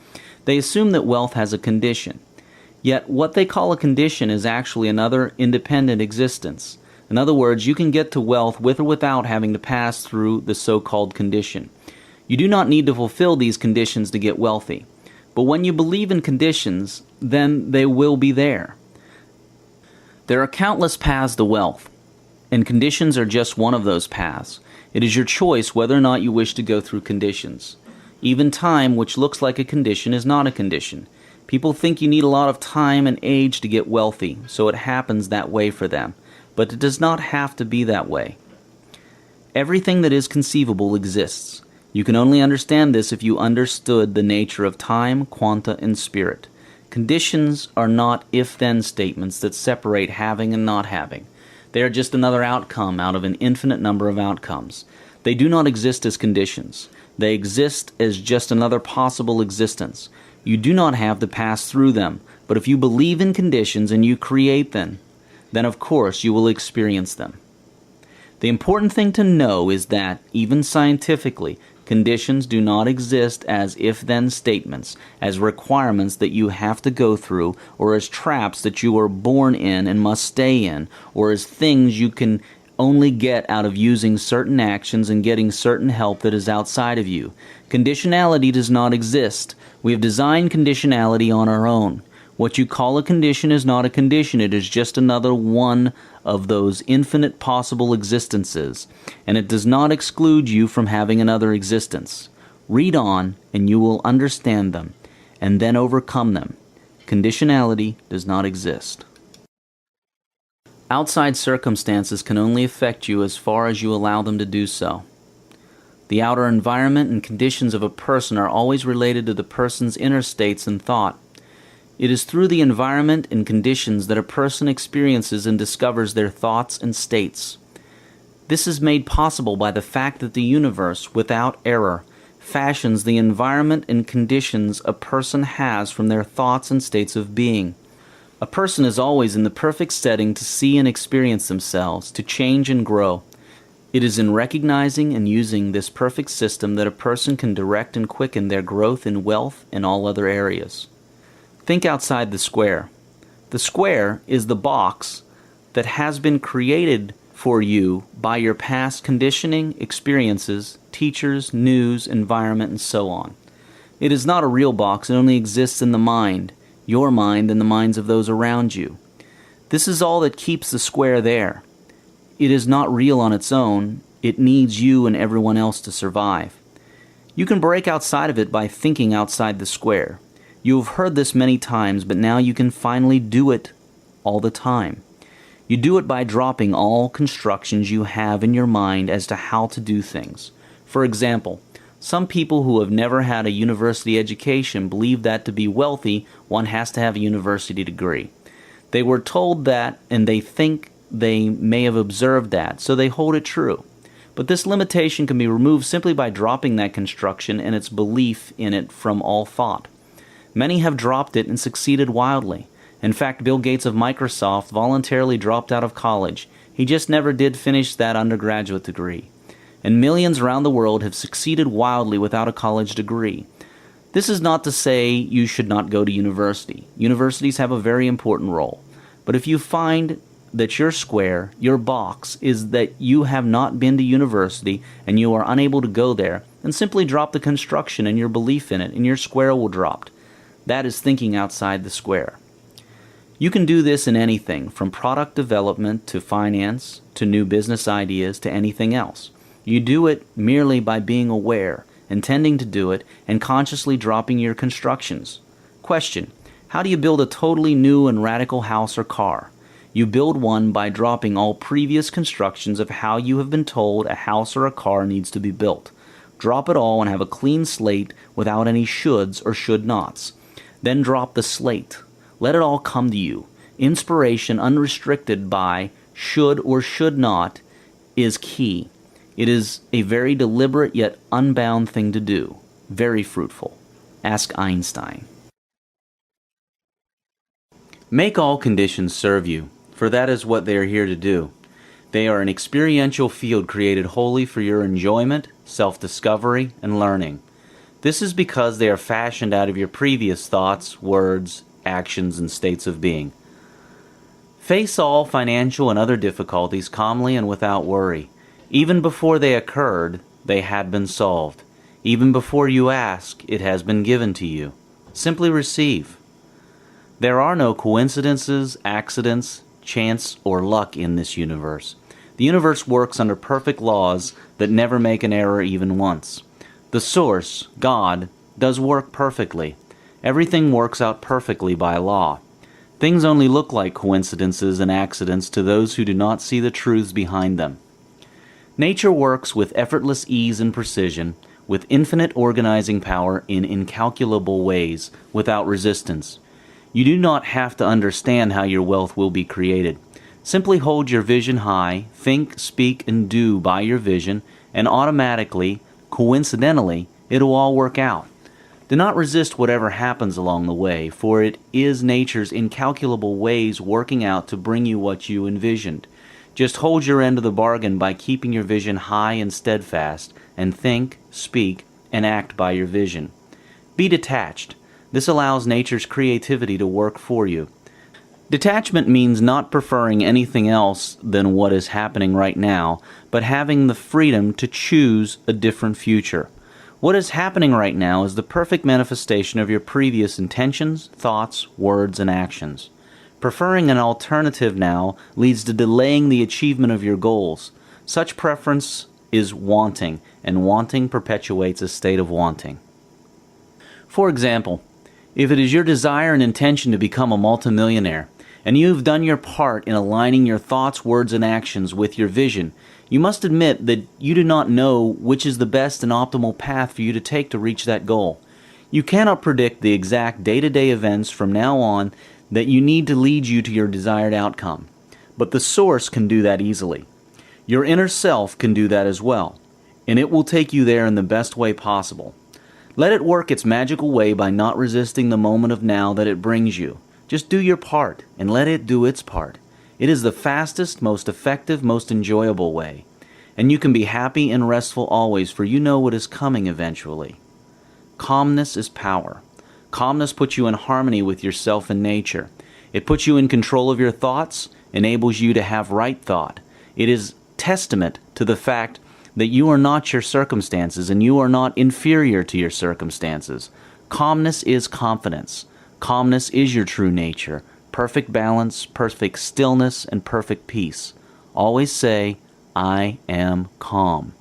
They assume that wealth has a condition. Yet what they call a condition is actually another independent existence. In other words, you can get to wealth with or without having to pass through the so-called condition. You do not need to fulfill these conditions to get wealthy. But when you believe in conditions, then they will be there. There are countless paths to wealth, and conditions are just one of those paths. It is your choice whether or not you wish to go through conditions. Even time, which looks like a condition, is not a condition. People think you need a lot of time and age to get wealthy, so it happens that way for them. But it does not have to be that way. Everything that is conceivable exists. You can only understand this if you understood the nature of time, quanta, and spirit. Conditions are not if-then statements that separate having and not having. They are just another outcome out of an infinite number of outcomes. They do not exist as conditions. They exist as just another possible existence. You do not have to pass through them, but if you believe in conditions and you create them, then of course you will experience them. The important thing to know is that, even scientifically, conditions do not exist as if-then statements, as requirements that you have to go through, or as traps that you are born in and must stay in, or as things you can only get out of using certain actions and getting certain help that is outside of you. Conditionality does not exist. We have designed conditionality on our own. What you call a condition is not a condition. It is just another one of those infinite possible existences, and it does not exclude you from having another existence. Read on, and you will understand them, and then overcome them. Conditionality does not exist. Outside circumstances can only affect you as far as you allow them to do so. The outer environment and conditions of a person are always related to the person's inner states and thought. It is through the environment and conditions that a person experiences and discovers their thoughts and states. This is made possible by the fact that the universe, without error, fashions the environment and conditions a person has from their thoughts and states of being. A person is always in the perfect setting to see and experience themselves, to change and grow. It is in recognizing and using this perfect system that a person can direct and quicken their growth in wealth and all other areas. Think outside the square. The square is the box that has been created for you by your past conditioning, experiences, teachers, news, environment, and so on. It is not a real box. It only exists in the mind, your mind and the minds of those around you. This is all that keeps the square there. It is not real on its own. It needs you and everyone else to survive. You can break outside of it by thinking outside the square. You have heard this many times, but now you can finally do it all the time. You do it by dropping all constructions you have in your mind as to how to do things. For example, some people who have never had a university education believe that to be wealthy, one has to have a university degree. They were told that, and they think they may have observed that, so they hold it true. But this limitation can be removed simply by dropping that construction and its belief in it from all thought. Many have dropped it and succeeded wildly. In fact, Bill Gates of Microsoft voluntarily dropped out of college. He just never did finish that undergraduate degree. And millions around the world have succeeded wildly without a college degree. This is not to say you should not go to university. Universities have a very important role. But if you find that your square, your box, is that you have not been to university and you are unable to go there, then simply drop the construction and your belief in it, and your square will drop. That is thinking outside the square. You can do this in anything, from product development to finance, to new business ideas, to anything else. You do it merely by being aware, intending to do it, and consciously dropping your constructions. Question: how do you build a totally new and radical house or car? You build one by dropping all previous constructions of how you have been told a house or a car needs to be built. Drop it all and have a clean slate without any shoulds or should-nots. Then drop the slate. Let it all come to you. Inspiration unrestricted by should or should not is key. It is a very deliberate yet unbound thing to do. Very fruitful. Ask Einstein. Make all conditions serve you, for that is what they are here to do. They are an experiential field created wholly for your enjoyment, self-discovery, and learning. This is because they are fashioned out of your previous thoughts, words, actions, and states of being. Face all financial and other difficulties calmly and without worry. Even before they occurred, they had been solved. Even before you ask, it has been given to you. Simply receive. There are no coincidences, accidents, chance, or luck in this universe. The universe works under perfect laws that never make an error even once. The Source, God, does work perfectly. Everything works out perfectly by law. Things only look like coincidences and accidents to those who do not see the truths behind them. Nature works with effortless ease and precision, with infinite organizing power in incalculable ways, without resistance. You do not have to understand how your wealth will be created. Simply hold your vision high, think, speak, and do by your vision, and automatically, coincidentally, it will all work out. Do not resist whatever happens along the way, for it is nature's incalculable ways working out to bring you what you envisioned. Just hold your end of the bargain by keeping your vision high and steadfast, and think, speak, and act by your vision. Be detached. This allows nature's creativity to work for you. Detachment means not preferring anything else than what is happening right now, but having the freedom to choose a different future. What is happening right now is the perfect manifestation of your previous intentions, thoughts, words, and actions. Preferring an alternative now leads to delaying the achievement of your goals. Such preference is wanting, and wanting perpetuates a state of wanting. For example, if it is your desire and intention to become a multimillionaire, and you have done your part in aligning your thoughts, words, and actions with your vision, you must admit that you do not know which is the best and optimal path for you to take to reach that goal. You cannot predict the exact day-to-day events from now on that you need to lead you to your desired outcome. But the Source can do that easily. Your inner self can do that as well, and it will take you there in the best way possible. Let it work its magical way by not resisting the moment of now that it brings you. Just do your part, and let it do its part. It is the fastest, most effective, most enjoyable way. And you can be happy and restful always, for you know what is coming eventually. Calmness is power. Calmness puts you in harmony with yourself and nature. It puts you in control of your thoughts, enables you to have right thought. It is testament to the fact that you are not your circumstances and you are not inferior to your circumstances. Calmness is confidence. Calmness is your true nature. Perfect balance, perfect stillness, and perfect peace. Always say, I am calm.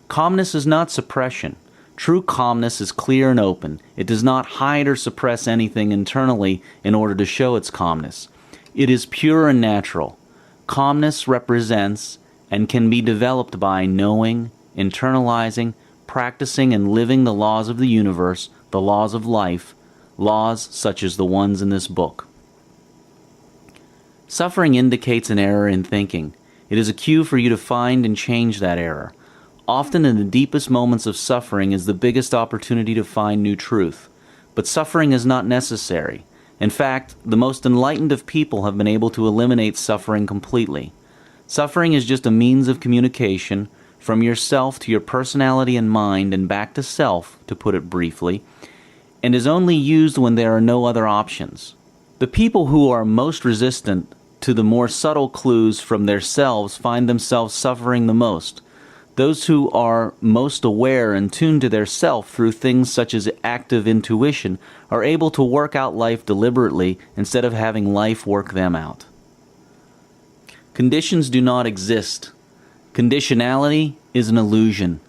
Calmness is not suppression. True calmness is clear and open. It does not hide or suppress anything internally in order to show its calmness. It is pure and natural. Calmness represents and can be developed by knowing, internalizing, practicing, and living the laws of the universe, the laws of life, laws such as the ones in this book. Suffering indicates an error in thinking. It is a cue for you to find and change that error. Often in the deepest moments of suffering is the biggest opportunity to find new truth. But suffering is not necessary. In fact, the most enlightened of people have been able to eliminate suffering completely. Suffering is just a means of communication from yourself to your personality and mind and back to self, to put it briefly, and is only used when there are no other options. The people who are most resistant to the more subtle clues from their selves find themselves suffering the most. Those who are most aware and tuned to their self through things such as active intuition are able to work out life deliberately instead of having life work them out. Conditions do not exist. Conditionality is an illusion.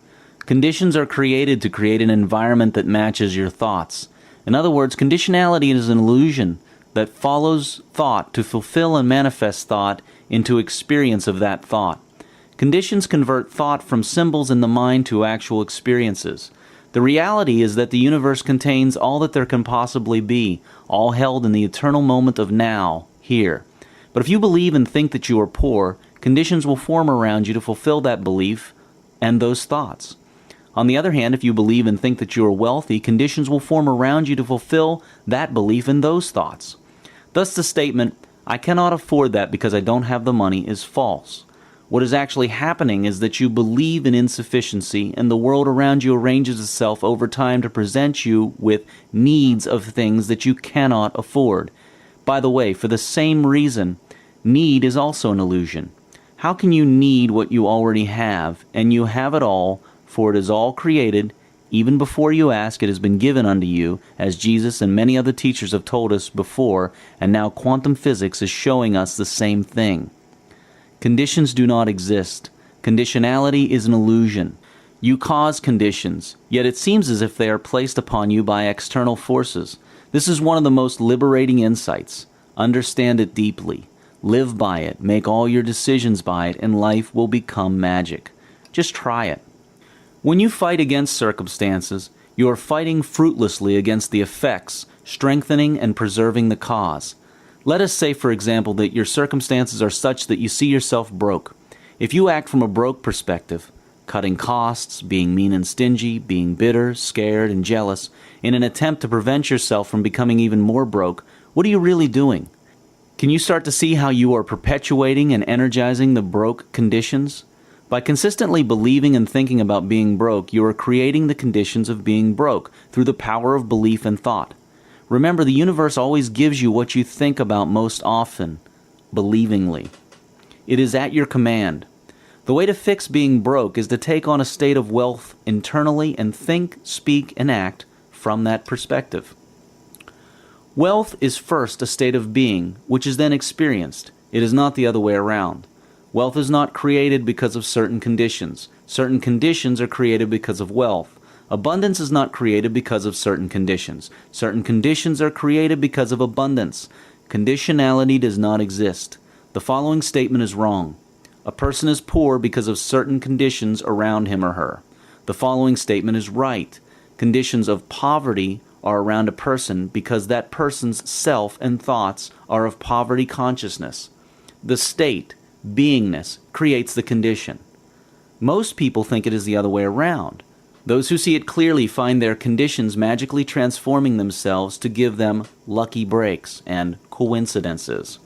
Conditions are created to create an environment that matches your thoughts. In other words, conditionality is an illusion that follows thought to fulfill and manifest thought into experience of that thought. Conditions convert thought from symbols in the mind to actual experiences. The reality is that the universe contains all that there can possibly be, all held in the eternal moment of now, here. But if you believe and think that you are poor, conditions will form around you to fulfill that belief and those thoughts. On the other hand, if you believe and think that you are wealthy, conditions will form around you to fulfill that belief and those thoughts. Thus the statement, "I cannot afford that because I don't have the money," is false. What is actually happening is that you believe in insufficiency, and the world around you arranges itself over time to present you with needs of things that you cannot afford. By the way, for the same reason, need is also an illusion. How can you need what you already have, and you have it all, for it is all created, even before you ask, it has been given unto you, as Jesus and many other teachers have told us before, and now quantum physics is showing us the same thing. Conditions do not exist. Conditionality is an illusion. You cause conditions, yet it seems as if they are placed upon you by external forces. This is one of the most liberating insights. Understand it deeply. Live by it. Make all your decisions by it, and life will become magic. Just try it. When you fight against circumstances, you are fighting fruitlessly against the effects, strengthening and preserving the cause. Let us say, for example, that your circumstances are such that you see yourself broke. If you act from a broke perspective, cutting costs, being mean and stingy, being bitter, scared, and jealous, in an attempt to prevent yourself from becoming even more broke, what are you really doing? Can you start to see how you are perpetuating and energizing the broke conditions? By consistently believing and thinking about being broke, you are creating the conditions of being broke through the power of belief and thought. Remember, the universe always gives you what you think about most often, believingly. It is at your command. The way to fix being broke is to take on a state of wealth internally and think, speak, and act from that perspective. Wealth is first a state of being, which is then experienced. It is not the other way around. Wealth is not created because of certain conditions. Certain conditions are created because of wealth. Abundance is not created because of certain conditions. Certain conditions are created because of abundance. Conditionality does not exist. The following statement is wrong. A person is poor because of certain conditions around him or her. The following statement is right. Conditions of poverty are around a person because that person's self and thoughts are of poverty consciousness. The state, beingness, creates the condition. Most people think it is the other way around. Those who see it clearly find their conditions magically transforming themselves to give them lucky breaks and coincidences.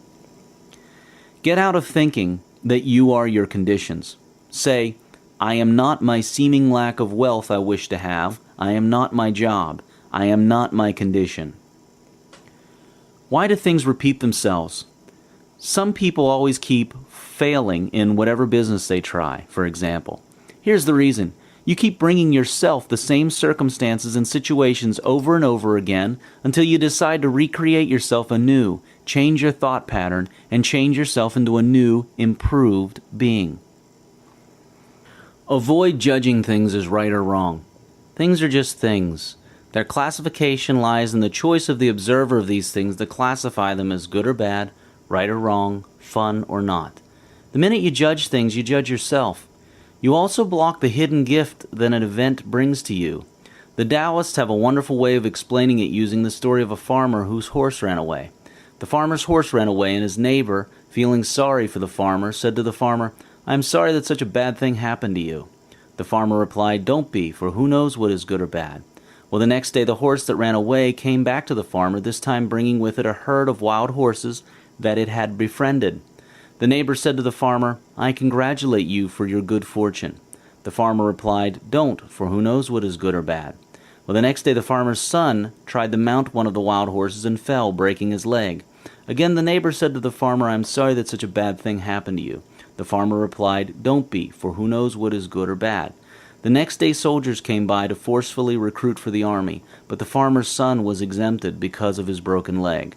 Get out of thinking that you are your conditions. Say, "I am not my seeming lack of wealth I wish to have. I am not my job. I am not my condition." Why do things repeat themselves? Some people always keep failing in whatever business they try, for example. Here's the reason. You keep bringing yourself the same circumstances and situations over and over again until you decide to recreate yourself anew, change your thought pattern, and change yourself into a new, improved being. Avoid judging things as right or wrong. Things are just things. Their classification lies in the choice of the observer of these things to classify them as good or bad, right or wrong, fun or not. The minute you judge things, you judge yourself. You also block the hidden gift that an event brings to you. The Taoists have a wonderful way of explaining it using the story of a farmer whose horse ran away. The farmer's horse ran away, and his neighbor, feeling sorry for the farmer, said to the farmer, "I am sorry that such a bad thing happened to you." The farmer replied, "Don't be, for who knows what is good or bad." Well, the next day the horse that ran away came back to the farmer, this time bringing with it a herd of wild horses that it had befriended. The neighbor said to the farmer, "I congratulate you for your good fortune." The farmer replied, "Don't, for who knows what is good or bad." Well, the next day the farmer's son tried to mount one of the wild horses and fell, breaking his leg. Again the neighbor said to the farmer, "I am sorry that such a bad thing happened to you." The farmer replied, "Don't be, for who knows what is good or bad." The next day soldiers came by to forcefully recruit for the army, but the farmer's son was exempted because of his broken leg.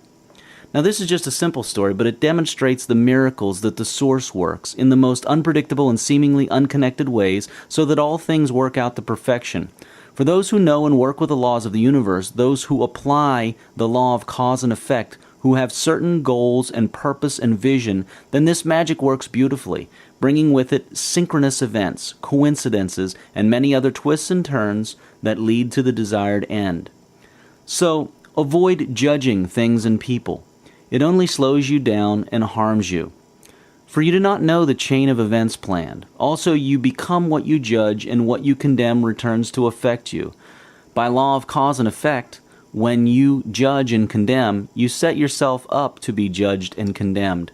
Now this is just a simple story, but it demonstrates the miracles that the Source works in the most unpredictable and seemingly unconnected ways so that all things work out to perfection. For those who know and work with the laws of the universe, those who apply the law of cause and effect, who have certain goals and purpose and vision, then this magic works beautifully, bringing with it synchronous events, coincidences, and many other twists and turns that lead to the desired end. So, avoid judging things and people. It only slows you down and harms you. For you do not know the chain of events planned. Also, you become what you judge, and what you condemn returns to affect you. By law of cause and effect, when you judge and condemn, you set yourself up to be judged and condemned.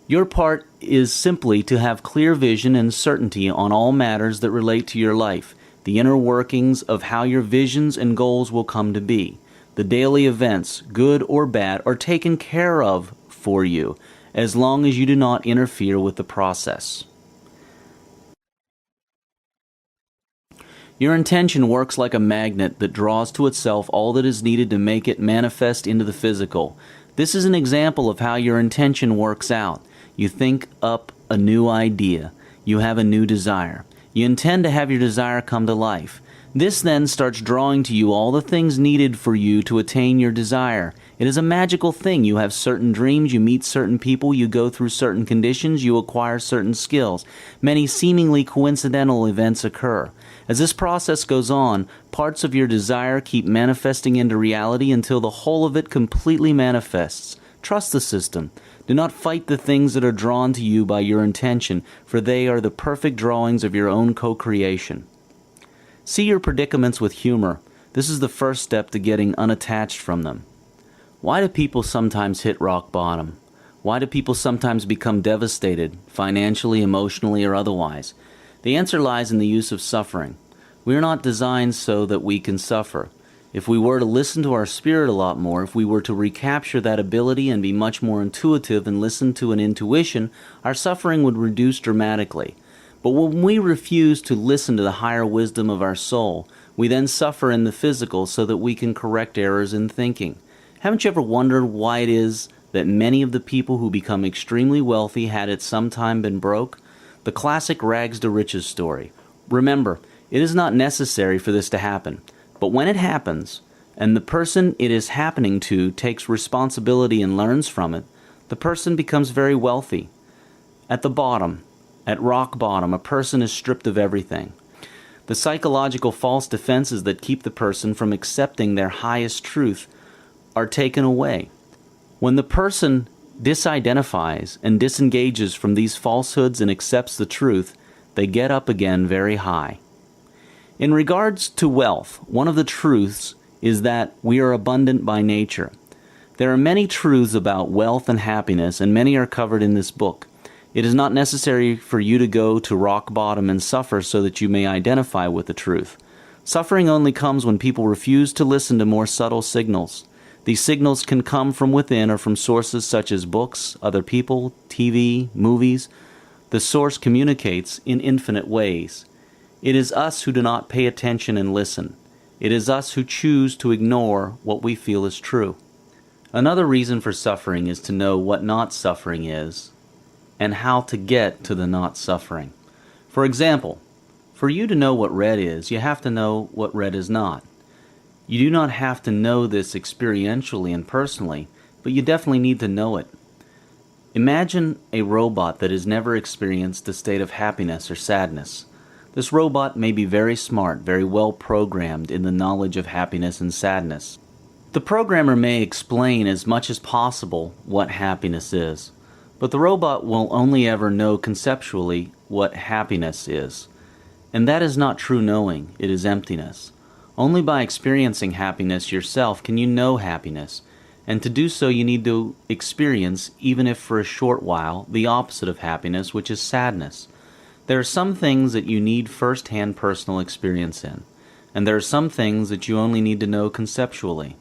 Your part is simply to have clear vision and certainty on all matters that relate to your life, the inner workings of how your visions and goals will come to be. The daily events, good or bad, are taken care of for you, as long as you do not interfere with the process. Your intention works like a magnet that draws to itself all that is needed to make it manifest into the physical. This is an example of how your intention works out. You think up a new idea. You have a new desire. You intend to have your desire come to life. This then starts drawing to you all the things needed for you to attain your desire. It is a magical thing. You have certain dreams, you meet certain people, you go through certain conditions, you acquire certain skills. Many seemingly coincidental events occur. As this process goes on, parts of your desire keep manifesting into reality until the whole of it completely manifests. Trust the system. Do not fight the things that are drawn to you by your intention, for they are the perfect drawings of your own co-creation. See your predicaments with humor. This is the first step to getting unattached from them. Why do people sometimes hit rock bottom? Why do people sometimes become devastated, financially, emotionally, or otherwise? The answer lies in the use of suffering. We are not designed so that we can suffer. If we were to listen to our spirit a lot more, if we were to recapture that ability and be much more intuitive and listen to an intuition, our suffering would reduce dramatically. But when we refuse to listen to the higher wisdom of our soul, we then suffer in the physical so that we can correct errors in thinking. Haven't you ever wondered why it is that many of the people who become extremely wealthy had at some time been broke? The classic rags to riches story. Remember, it is not necessary for this to happen. But when it happens, and the person it is happening to takes responsibility and learns from it, the person becomes very wealthy. At the bottom, at rock bottom, a person is stripped of everything. The psychological false defenses that keep the person from accepting their highest truth are taken away. When the person disidentifies and disengages from these falsehoods and accepts the truth, they get up again very high. In regards to wealth, one of the truths is that we are abundant by nature. There are many truths about wealth and happiness, and many are covered in this book. It is not necessary for you to go to rock bottom and suffer so that you may identify with the truth. Suffering only comes when people refuse to listen to more subtle signals. These signals can come from within or from sources such as books, other people, TV, movies. The source communicates in infinite ways. It is us who do not pay attention and listen. It is us who choose to ignore what we feel is true. Another reason for suffering is to know what not suffering is, and how to get to the not suffering. For example, for you to know what red is, you have to know what red is not. You do not have to know this experientially and personally, but you definitely need to know it. Imagine a robot that has never experienced a state of happiness or sadness. This robot may be very smart, very well programmed in the knowledge of happiness and sadness. The programmer may explain as much as possible what happiness is, but the robot will only ever know conceptually what happiness is. And that is not true knowing, it is emptiness. Only by experiencing happiness yourself can you know happiness, and to do so you need to experience, even if for a short while, the opposite of happiness, which is sadness. There are some things that you need first-hand personal experience in, and there are some things that you only need to know conceptually.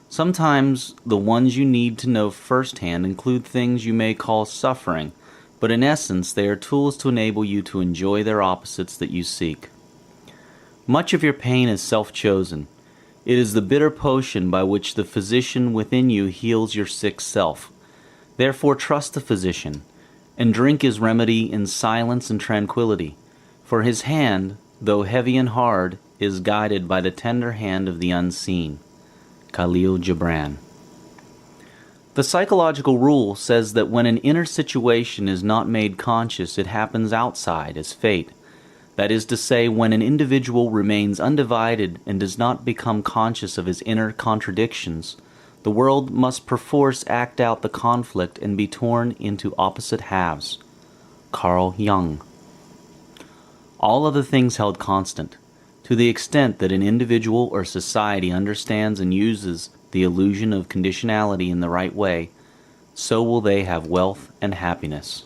Sometimes the ones you need to know firsthand include things you may call suffering, but in essence they are tools to enable you to enjoy their opposites that you seek. Much of your pain is self-chosen. It is the bitter potion by which the physician within you heals your sick self. Therefore trust the physician, and drink his remedy in silence and tranquility, for his hand, though heavy and hard, is guided by the tender hand of the unseen. Khalil Gibran. The psychological rule says that when an inner situation is not made conscious, it happens outside as fate. That is to say, when an individual remains undivided and does not become conscious of his inner contradictions, the world must perforce act out the conflict and be torn into opposite halves. Carl Jung. All other things held constant. To the extent that an individual or society understands and uses the illusion of conditionality in the right way, so will they have wealth and happiness.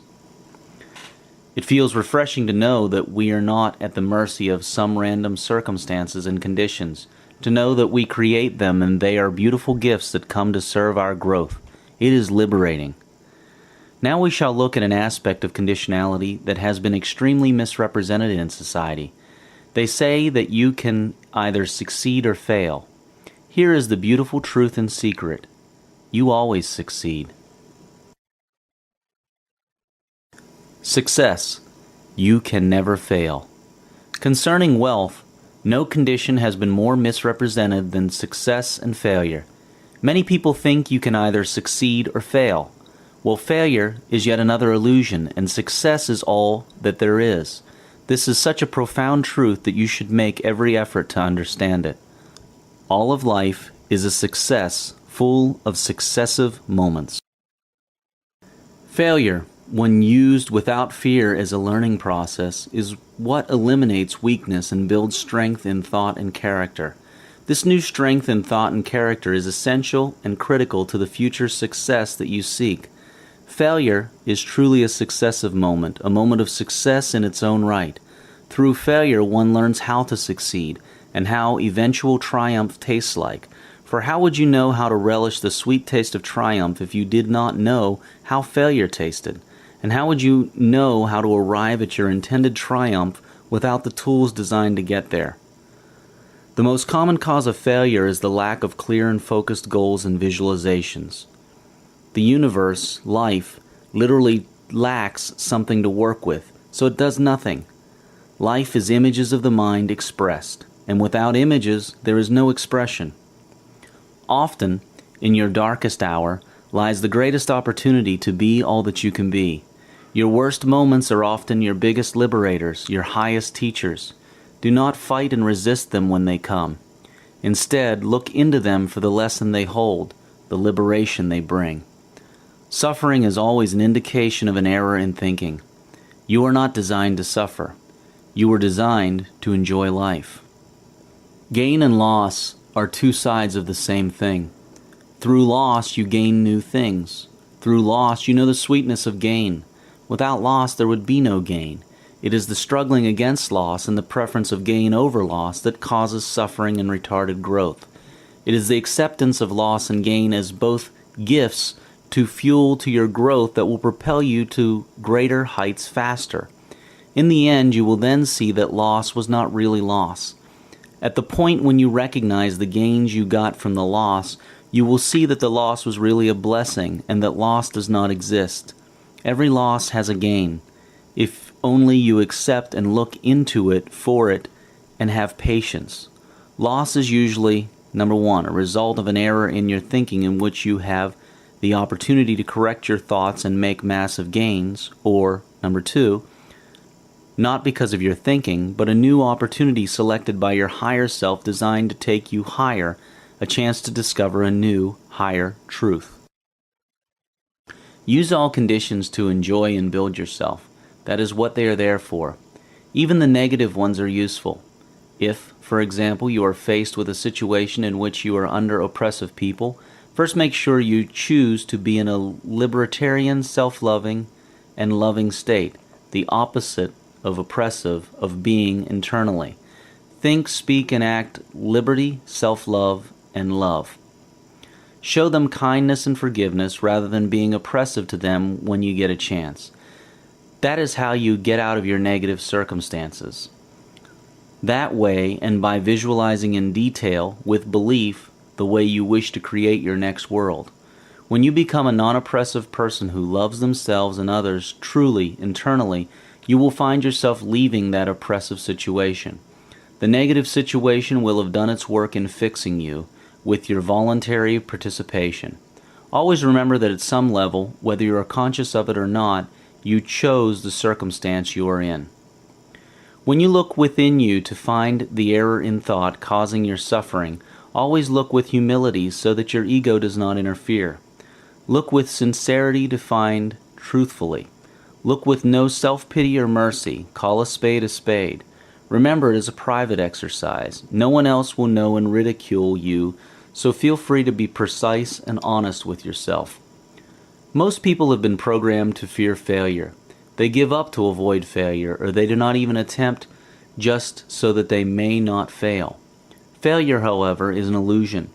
It feels refreshing to know that we are not at the mercy of some random circumstances and conditions, to know that we create them and they are beautiful gifts that come to serve our growth. It is liberating. Now we shall look at an aspect of conditionality that has been extremely misrepresented in society. They say that you can either succeed or fail. Here is the beautiful truth and secret. You always succeed. Success. You can never fail. Concerning wealth, no condition has been more misrepresented than success and failure. Many people think you can either succeed or fail. Well, failure is yet another illusion, and success is all that there is. This is such a profound truth that you should make every effort to understand it. All of life is a success, full of successive moments. Failure, when used without fear as a learning process, is what eliminates weakness and builds strength in thought and character. This new strength in thought and character is essential and critical to the future success that you seek. Failure is truly a successive moment, a moment of success in its own right. Through failure, one learns how to succeed, and how eventual triumph tastes like. For how would you know how to relish the sweet taste of triumph if you did not know how failure tasted? And how would you know how to arrive at your intended triumph without the tools designed to get there? The most common cause of failure is the lack of clear and focused goals and visualizations. The universe, life, literally lacks something to work with, so it does nothing. Life is images of the mind expressed, and without images, there is no expression. Often, in your darkest hour, lies the greatest opportunity to be all that you can be. Your worst moments are often your biggest liberators, your highest teachers. Do not fight and resist them when they come. Instead, look into them for the lesson they hold, the liberation they bring. Suffering is always an indication of an error in thinking. You are not designed to suffer. You were designed to enjoy life. Gain and loss are two sides of the same thing. Through loss, you gain new things. Through loss, you know the sweetness of gain. Without loss, there would be no gain. It is the struggling against loss and the preference of gain over loss that causes suffering and retarded growth. It is the acceptance of loss and gain as both gifts to fuel to your growth that will propel you to greater heights faster. In the end, you will then see that loss was not really loss. At the point when you recognize the gains you got from the loss, you will see that the loss was really a blessing and that loss does not exist. Every loss has a gain, if only you accept and look into it for it and have patience. Loss is usually, number one, a result of an error in your thinking in which you have the opportunity to correct your thoughts and make massive gains, or, number two, not because of your thinking, but a new opportunity selected by your higher self designed to take you higher, a chance to discover a new, higher truth. Use all conditions to enjoy and build yourself. That is what they are there for. Even the negative ones are useful. If, for example, you are faced with a situation in which you are under oppressive people, first make sure you choose to be in a libertarian, self-loving, and loving state, the opposite of oppressive, of being internally. Think, speak, and act liberty, self-love, and love. Show them kindness and forgiveness rather than being oppressive to them when you get a chance. That is how you get out of your negative circumstances. That way, and by visualizing in detail, with belief, the way you wish to create your next world. When you become a non-oppressive person who loves themselves and others truly, internally, you will find yourself leaving that oppressive situation. The negative situation will have done its work in fixing you with your voluntary participation. Always remember that at some level, whether you are conscious of it or not, you chose the circumstance you are in. When you look within you to find the error in thought causing your suffering, always look with humility so that your ego does not interfere. Look with sincerity to find truthfully. Look with no self-pity or mercy. Call a spade a spade. Remember, it is a private exercise. No one else will know and ridicule you, so feel free to be precise and honest with yourself. Most people have been programmed to fear failure. They give up to avoid failure, or they do not even attempt just so that they may not fail. Failure, however, is an illusion.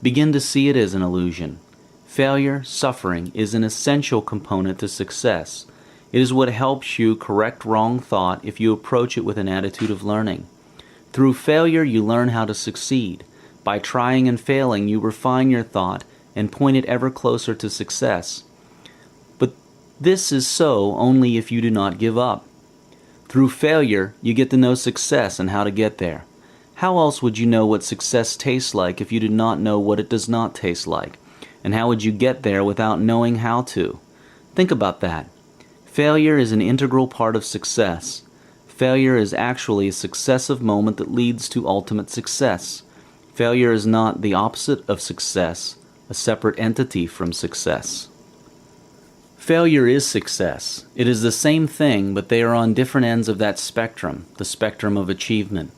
Begin to see it as an illusion. Failure, suffering, is an essential component to success. It is what helps you correct wrong thought if you approach it with an attitude of learning. Through failure, you learn how to succeed. By trying and failing, you refine your thought and point it ever closer to success. But this is so only if you do not give up. Through failure, you get to know success and how to get there. How else would you know what success tastes like if you did not know what it does not taste like? And how would you get there without knowing how to? Think about that. Failure is an integral part of success. Failure is actually a successive moment that leads to ultimate success. Failure is not the opposite of success, a separate entity from success. Failure is success. It is the same thing, but they are on different ends of that spectrum, the spectrum of achievement.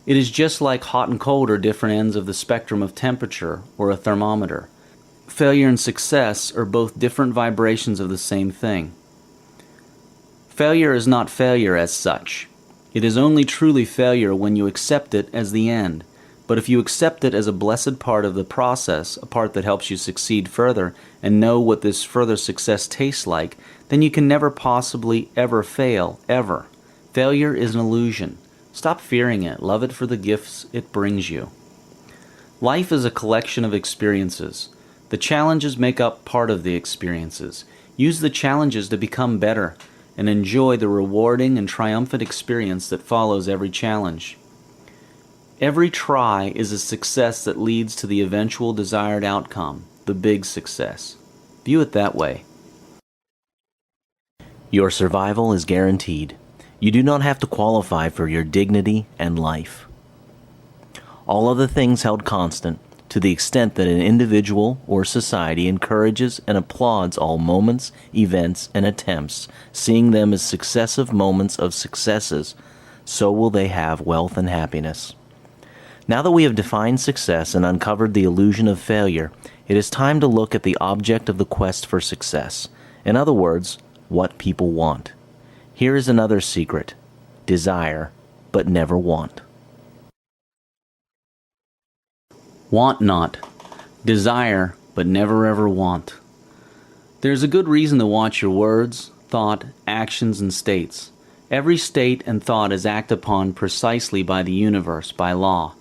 It is just like hot and cold are different ends of the spectrum of temperature or a thermometer. Failure and success are both different vibrations of the same thing. Failure is not failure as such. It is only truly failure when you accept it as the end. But if you accept it as a blessed part of the process, a part that helps you succeed further, and know what this further success tastes like, then you can never possibly ever fail, ever. Failure is an illusion. Stop fearing it. Love it for the gifts it brings you. Life is a collection of experiences. The challenges make up part of the experiences. Use the challenges to become better, and enjoy the rewarding and triumphant experience that follows every challenge. Every try is a success that leads to the eventual desired outcome, the big success. View it that way. Your survival is guaranteed. You do not have to qualify for your dignity and life. All other things held constant, to the extent that an individual or society encourages and applauds all moments, events, and attempts, seeing them as successive moments of successes, so will they have wealth and happiness. Now that we have defined success and uncovered the illusion of failure, it is time to look at the object of the quest for success. In other words, what people want. Here is another secret. Desire, but never want. Want not. Desire, but never ever want. There's a good reason to watch your words, thought, actions, and states. Every state and thought is acted upon precisely by the universe, by law.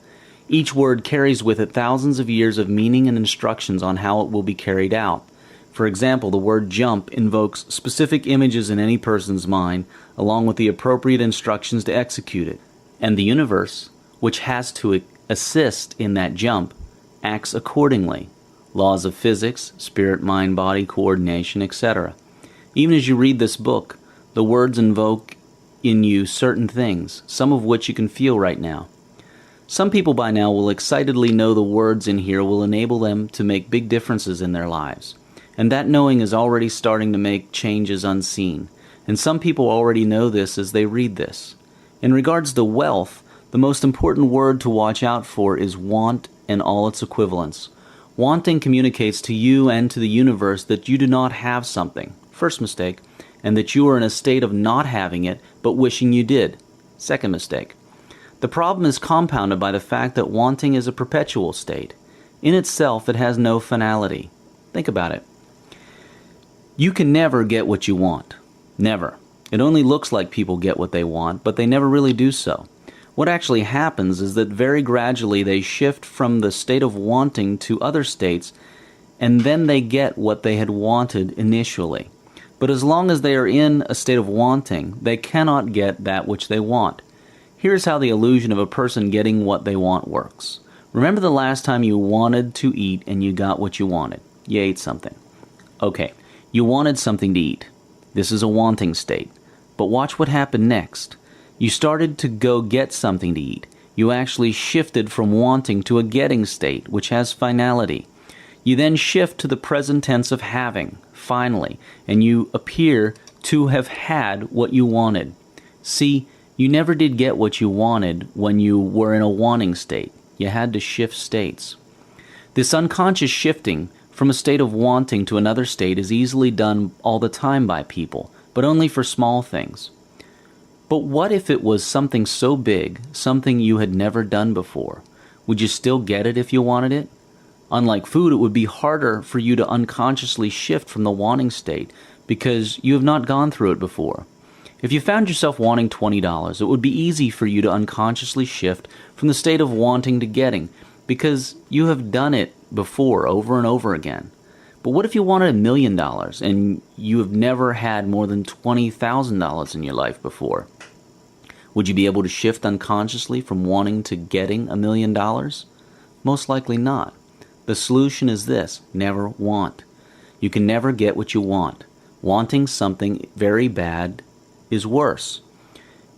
Each word carries with it thousands of years of meaning and instructions on how it will be carried out. For example, the word jump invokes specific images in any person's mind, along with the appropriate instructions to execute it. And the universe, which has to assist in that jump, acts accordingly. Laws of physics, spirit, mind, body, coordination, etc. Even as you read this book, the words invoke in you certain things, some of which you can feel right now. Some people by now will excitedly know the words in here will enable them to make big differences in their lives. And that knowing is already starting to make changes unseen. And some people already know this as they read this. In regards to wealth, the most important word to watch out for is want and all its equivalents. Wanting communicates to you and to the universe that you do not have something, first mistake, and that you are in a state of not having it, but wishing you did, second mistake. The problem is compounded by the fact that wanting is a perpetual state. In itself, it has no finality. Think about it. You can never get what you want. Never. It only looks like people get what they want, but they never really do so. What actually happens is that very gradually they shift from the state of wanting to other states, and then they get what they had wanted initially. But as long as they are in a state of wanting, they cannot get that which they want. Here's how the illusion of a person getting what they want works. Remember the last time you wanted to eat and you got what you wanted. You ate something. Okay, you wanted something to eat. This is a wanting state. But watch what happened next. You started to go get something to eat. You actually shifted from wanting to a getting state, which has finality. You then shift to the present tense of having, finally, and you appear to have had what you wanted. See, you never did get what you wanted when you were in a wanting state. You had to shift states. This unconscious shifting from a state of wanting to another state is easily done all the time by people, but only for small things. But what if it was something so big, something you had never done before? Would you still get it if you wanted it? Unlike food, it would be harder for you to unconsciously shift from the wanting state because you have not gone through it before. If you found yourself wanting $20, it would be easy for you to unconsciously shift from the state of wanting to getting because you have done it before over and over again. But what if you wanted $1 million and you have never had more than $20,000 in your life before? Would you be able to shift unconsciously from wanting to getting $1 million? Most likely not. The solution is this: never want. You can never get what you want. Wanting something very bad is worse.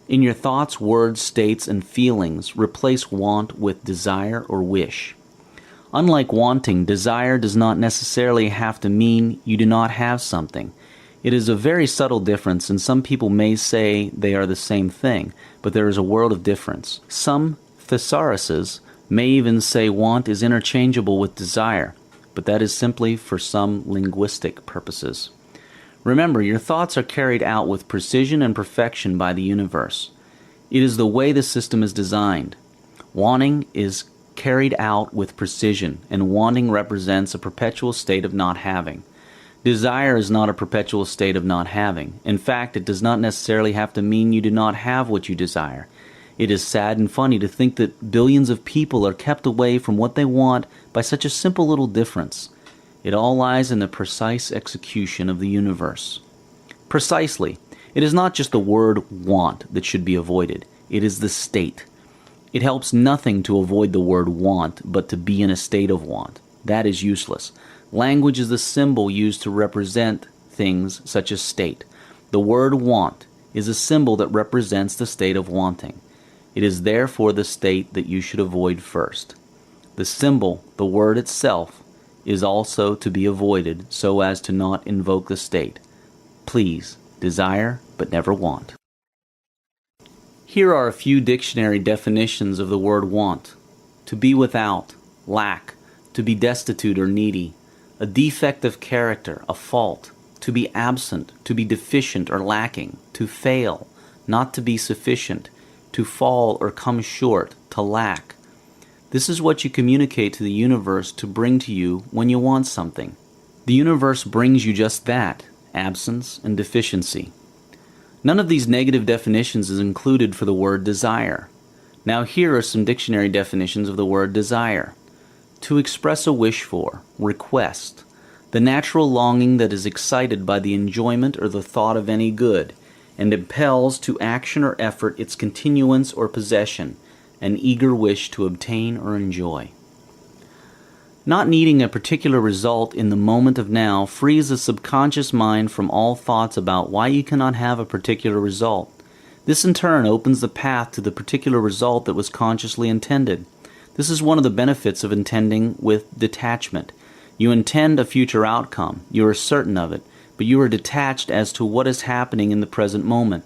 In your thoughts, words, states, and feelings, replace want with desire or wish. Unlike wanting, desire does not necessarily have to mean you do not have something. It is a very subtle difference, and some people may say they are the same thing, but there is a world of difference. Some thesauruses may even say want is interchangeable with desire, but that is simply for some linguistic purposes. Remember, your thoughts are carried out with precision and perfection by the universe. It is the way the system is designed. Wanting is carried out with precision, and wanting represents a perpetual state of not having. Desire is not a perpetual state of not having. In fact, it does not necessarily have to mean you do not have what you desire. It is sad and funny to think that billions of people are kept away from what they want by such a simple little difference. It all lies in the precise execution of the universe. Precisely. It is not just the word want that should be avoided. It is the state. It helps nothing to avoid the word want, but to be in a state of want. That is useless. Language is the symbol used to represent things such as state. The word want is a symbol that represents the state of wanting. It is therefore the state that you should avoid first. The symbol, the word itself, is also to be avoided so as to not invoke the state. Please, desire, but never want. Here are a few dictionary definitions of the word want. To be without, lack, to be destitute or needy, a defect of character, a fault, to be absent, to be deficient or lacking, to fail, not to be sufficient, to fall or come short, to lack. This is what you communicate to the universe to bring to you when you want something. The universe brings you just that, absence and deficiency. None of these negative definitions is included for the word desire. Now here are some dictionary definitions of the word desire. To express a wish for, request, the natural longing that is excited by the enjoyment or the thought of any good, and impels to action or effort its continuance or possession, an eager wish to obtain or enjoy. Not needing a particular result in the moment of now frees the subconscious mind from all thoughts about why you cannot have a particular result. This in turn opens the path to the particular result that was consciously intended. This is one of the benefits of intending with detachment. You intend a future outcome, you are certain of it, but you are detached as to what is happening in the present moment.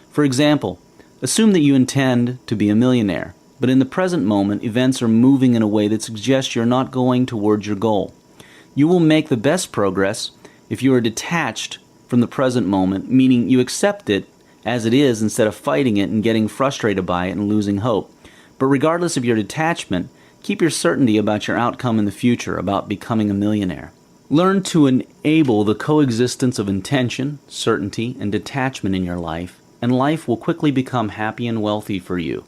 For example, assume that you intend to be a millionaire, but in the present moment, events are moving in a way that suggests you're not going towards your goal. You will make the best progress if you are detached from the present moment, meaning you accept it as it is instead of fighting it and getting frustrated by it and losing hope. But regardless of your detachment, keep your certainty about your outcome in the future, about becoming a millionaire. Learn to enable the coexistence of intention, certainty, and detachment in your life, and life will quickly become happy and wealthy for you.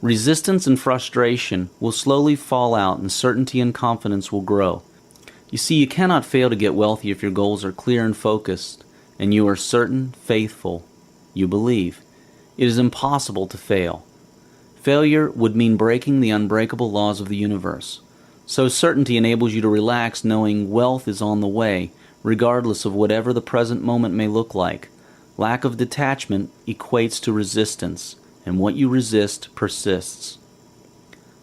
Resistance and frustration will slowly fall out, and certainty and confidence will grow. You see, you cannot fail to get wealthy if your goals are clear and focused, and you are certain, faithful, you believe. It is impossible to fail. Failure would mean breaking the unbreakable laws of the universe. So certainty enables you to relax knowing wealth is on the way, regardless of whatever the present moment may look like. Lack of detachment equates to resistance, and what you resist persists.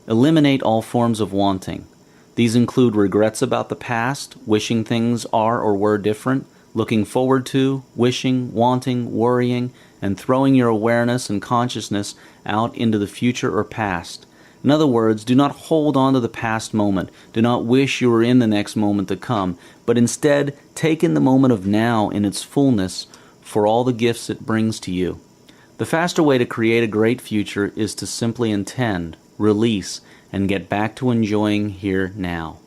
Eliminate all forms of wanting. These include regrets about the past, wishing things are or were different, looking forward to, wishing, wanting, worrying, and throwing your awareness and consciousness out into the future or past. In other words, do not hold on to the past moment. Do not wish you were in the next moment to come, but instead take in the moment of now in its fullness for all the gifts it brings to you. The faster way to create a great future is to simply intend, release, and get back to enjoying here now.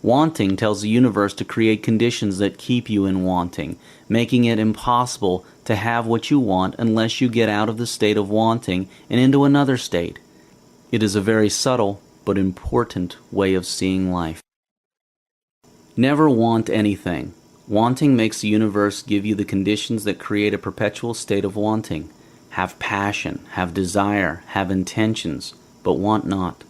Wanting tells the universe to create conditions that keep you in wanting, making it impossible to have what you want unless you get out of the state of wanting and into another state. It is a very subtle but important way of seeing life. Never want anything. Wanting makes the universe give you the conditions that create a perpetual state of wanting. Have passion, have desire, have intentions, but want not.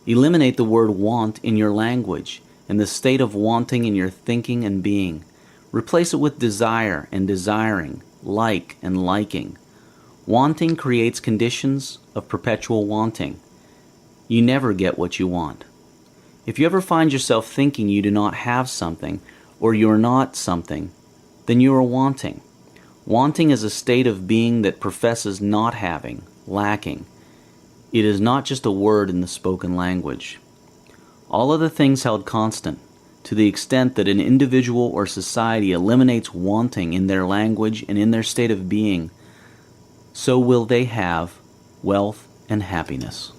Eliminate the word want in your language and the state of wanting in your thinking and being. Replace it with desire and desiring, like and liking. Wanting creates conditions of perpetual wanting. You never get what you want. If you ever find yourself thinking you do not have something, or you are not something, then you are wanting. Wanting is a state of being that professes not having, lacking. It is not just a word in the spoken language. All other things held constant, to the extent that an individual or society eliminates wanting in their language and in their state of being, so will they have wealth and happiness.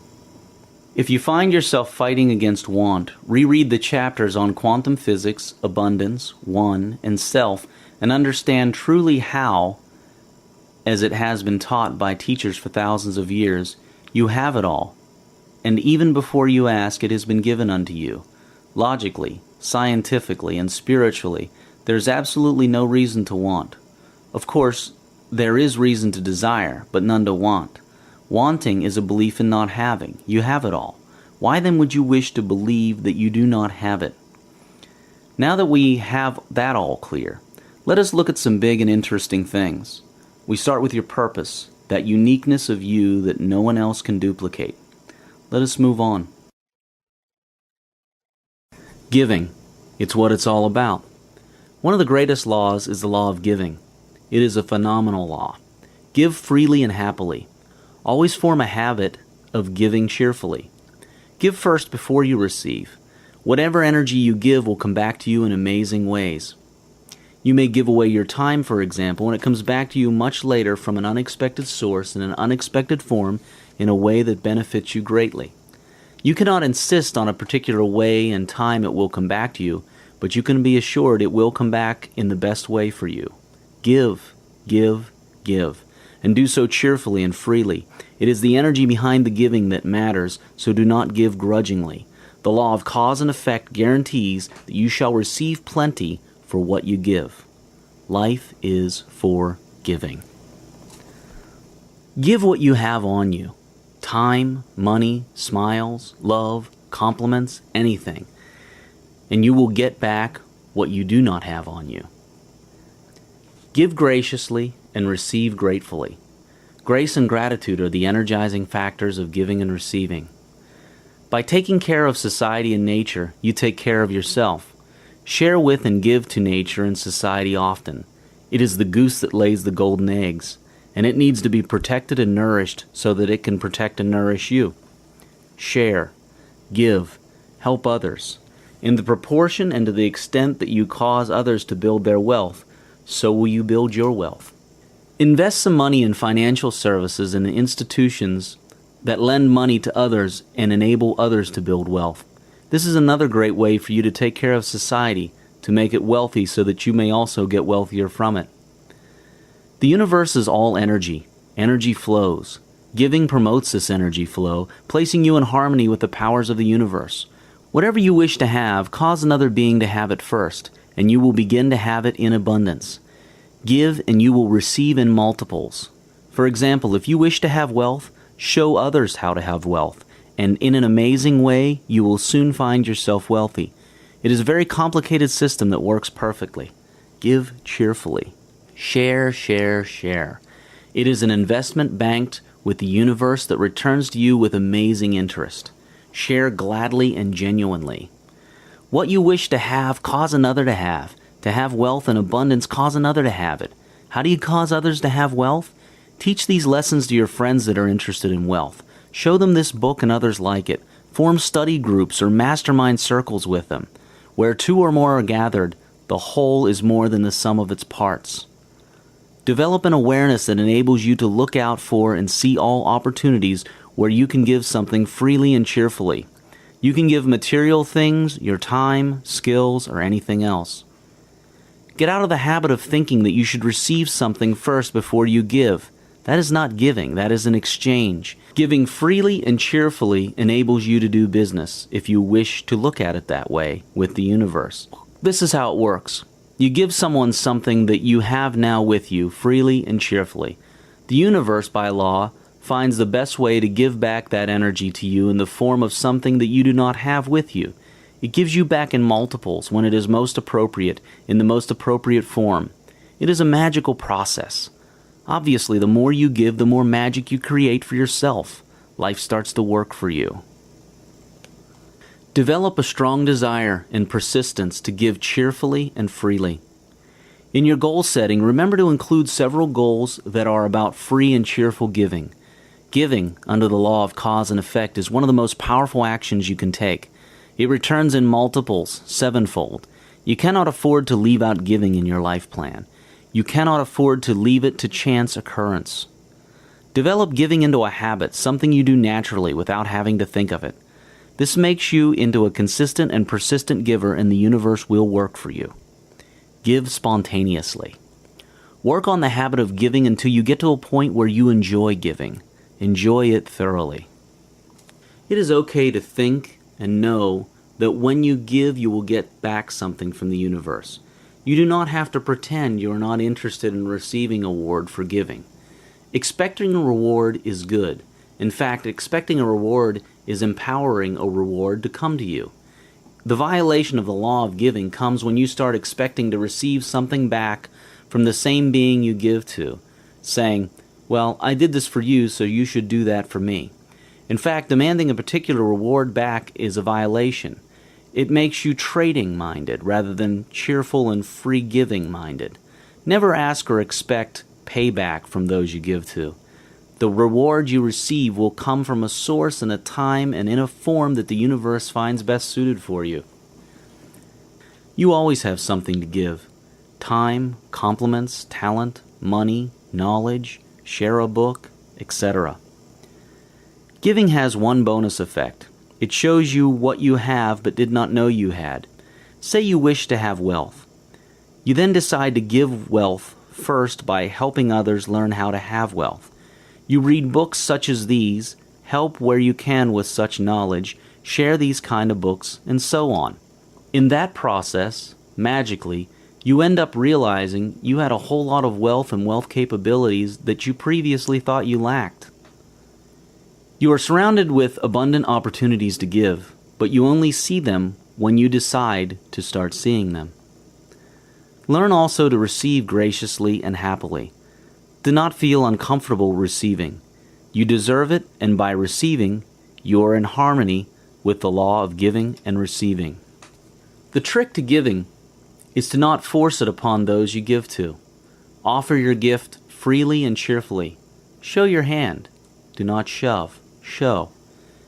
If you find yourself fighting against want, reread the chapters on quantum physics, abundance, one, and self, and understand truly how, as it has been taught by teachers for thousands of years, you have it all. And even before you ask, it has been given unto you. Logically, scientifically, and spiritually, there is absolutely no reason to want. Of course, there is reason to desire, but none to want. Wanting is a belief in not having. You have it all. Why then would you wish to believe that you do not have it? Now that we have that all clear, let us look at some big and interesting things. We start with your purpose, that uniqueness of you that no one else can duplicate. Let us move on. Giving. It's what it's all about. One of the greatest laws is the law of giving. It is a phenomenal law. Give freely and happily. Always form a habit of giving cheerfully. Give first before you receive. Whatever energy you give will come back to you in amazing ways. You may give away your time, for example, and it comes back to you much later from an unexpected source in an unexpected form in a way that benefits you greatly. You cannot insist on a particular way and time it will come back to you, but you can be assured it will come back in the best way for you. Give, give, give, and do so cheerfully and freely. It is the energy behind the giving that matters, so do not give grudgingly. The law of cause and effect guarantees that you shall receive plenty for what you give. Life is for giving. Give what you have on you. Time, money, smiles, love, compliments, anything. And you will get back what you do not have on you. Give graciously and receive gratefully. Grace and gratitude are the energizing factors of giving and receiving. By taking care of society and nature, you take care of yourself. Share with and give to nature and society often. It is the goose that lays the golden eggs, and it needs to be protected and nourished so that it can protect and nourish you. Share, give, help others. In the proportion and to the extent that you cause others to build their wealth, so will you build your wealth. Invest some money in financial services and in institutions that lend money to others and enable others to build wealth. This is another great way for you to take care of society, to make it wealthy so that you may also get wealthier from it. The universe is all energy. Energy flows. Giving promotes this energy flow, placing you in harmony with the powers of the universe. Whatever you wish to have, cause another being to have it first, and you will begin to have it in abundance. Give and you will receive in multiples. For example, if you wish to have wealth, show others how to have wealth, and in an amazing way, you will soon find yourself wealthy. It is a very complicated system that works perfectly. Give cheerfully. Share, share, share. It is an investment banked with the universe that returns to you with amazing interest. Share gladly and genuinely. What you wish to have, cause another to have. To have wealth and abundance, cause another to have it. How do you cause others to have wealth? Teach these lessons to your friends that are interested in wealth. Show them this book and others like it. Form study groups or mastermind circles with them. Where two or more are gathered, the whole is more than the sum of its parts. Develop an awareness that enables you to look out for and see all opportunities where you can give something freely and cheerfully. You can give material things, your time, skills, or anything else. Get out of the habit of thinking that you should receive something first before you give. That is not giving, that is an exchange. Giving freely and cheerfully enables you to do business, if you wish to look at it that way, with the universe. This is how it works. You give someone something that you have now with you, freely and cheerfully. The universe, by law, finds the best way to give back that energy to you in the form of something that you do not have with you. It gives you back in multiples when it is most appropriate, in the most appropriate form. It is a magical process. Obviously, the more you give, the more magic you create for yourself. Life starts to work for you. Develop a strong desire and persistence to give cheerfully and freely. In your goal setting, remember to include several goals that are about free and cheerful giving. Giving, under the law of cause and effect, is one of the most powerful actions you can take. It returns in multiples, sevenfold. You cannot afford to leave out giving in your life plan. You cannot afford to leave it to chance occurrence. Develop giving into a habit, something you do naturally without having to think of it. This makes you into a consistent and persistent giver, and the universe will work for you. Give spontaneously. Work on the habit of giving until you get to a point where you enjoy giving. Enjoy it thoroughly. It is okay to think and know that when you give, you will get back something from the universe. You do not have to pretend you are not interested in receiving a reward for giving. Expecting a reward is good. In fact, expecting a reward is empowering a reward to come to you. The violation of the law of giving comes when you start expecting to receive something back from the same being you give to, saying, "Well, I did this for you, so you should do that for me." In fact, demanding a particular reward back is a violation. It makes you trading-minded rather than cheerful and free-giving-minded. Never ask or expect payback from those you give to. The reward you receive will come from a source and a time and in a form that the universe finds best suited for you. You always have something to give. Time, compliments, talent, money, knowledge, share a book, etc. Giving has one bonus effect. It shows you what you have but did not know you had. Say you wish to have wealth. You then decide to give wealth first by helping others learn how to have wealth. You read books such as these, help where you can with such knowledge, share these kind of books, and so on. In that process, magically, you end up realizing you had a whole lot of wealth and wealth capabilities that you previously thought you lacked. You are surrounded with abundant opportunities to give, but you only see them when you decide to start seeing them. Learn also to receive graciously and happily. Do not feel uncomfortable receiving. You deserve it, and by receiving, you are in harmony with the law of giving and receiving. The trick to giving is to not force it upon those you give to. Offer your gift freely and cheerfully. Show your hand. Do not shove. Show.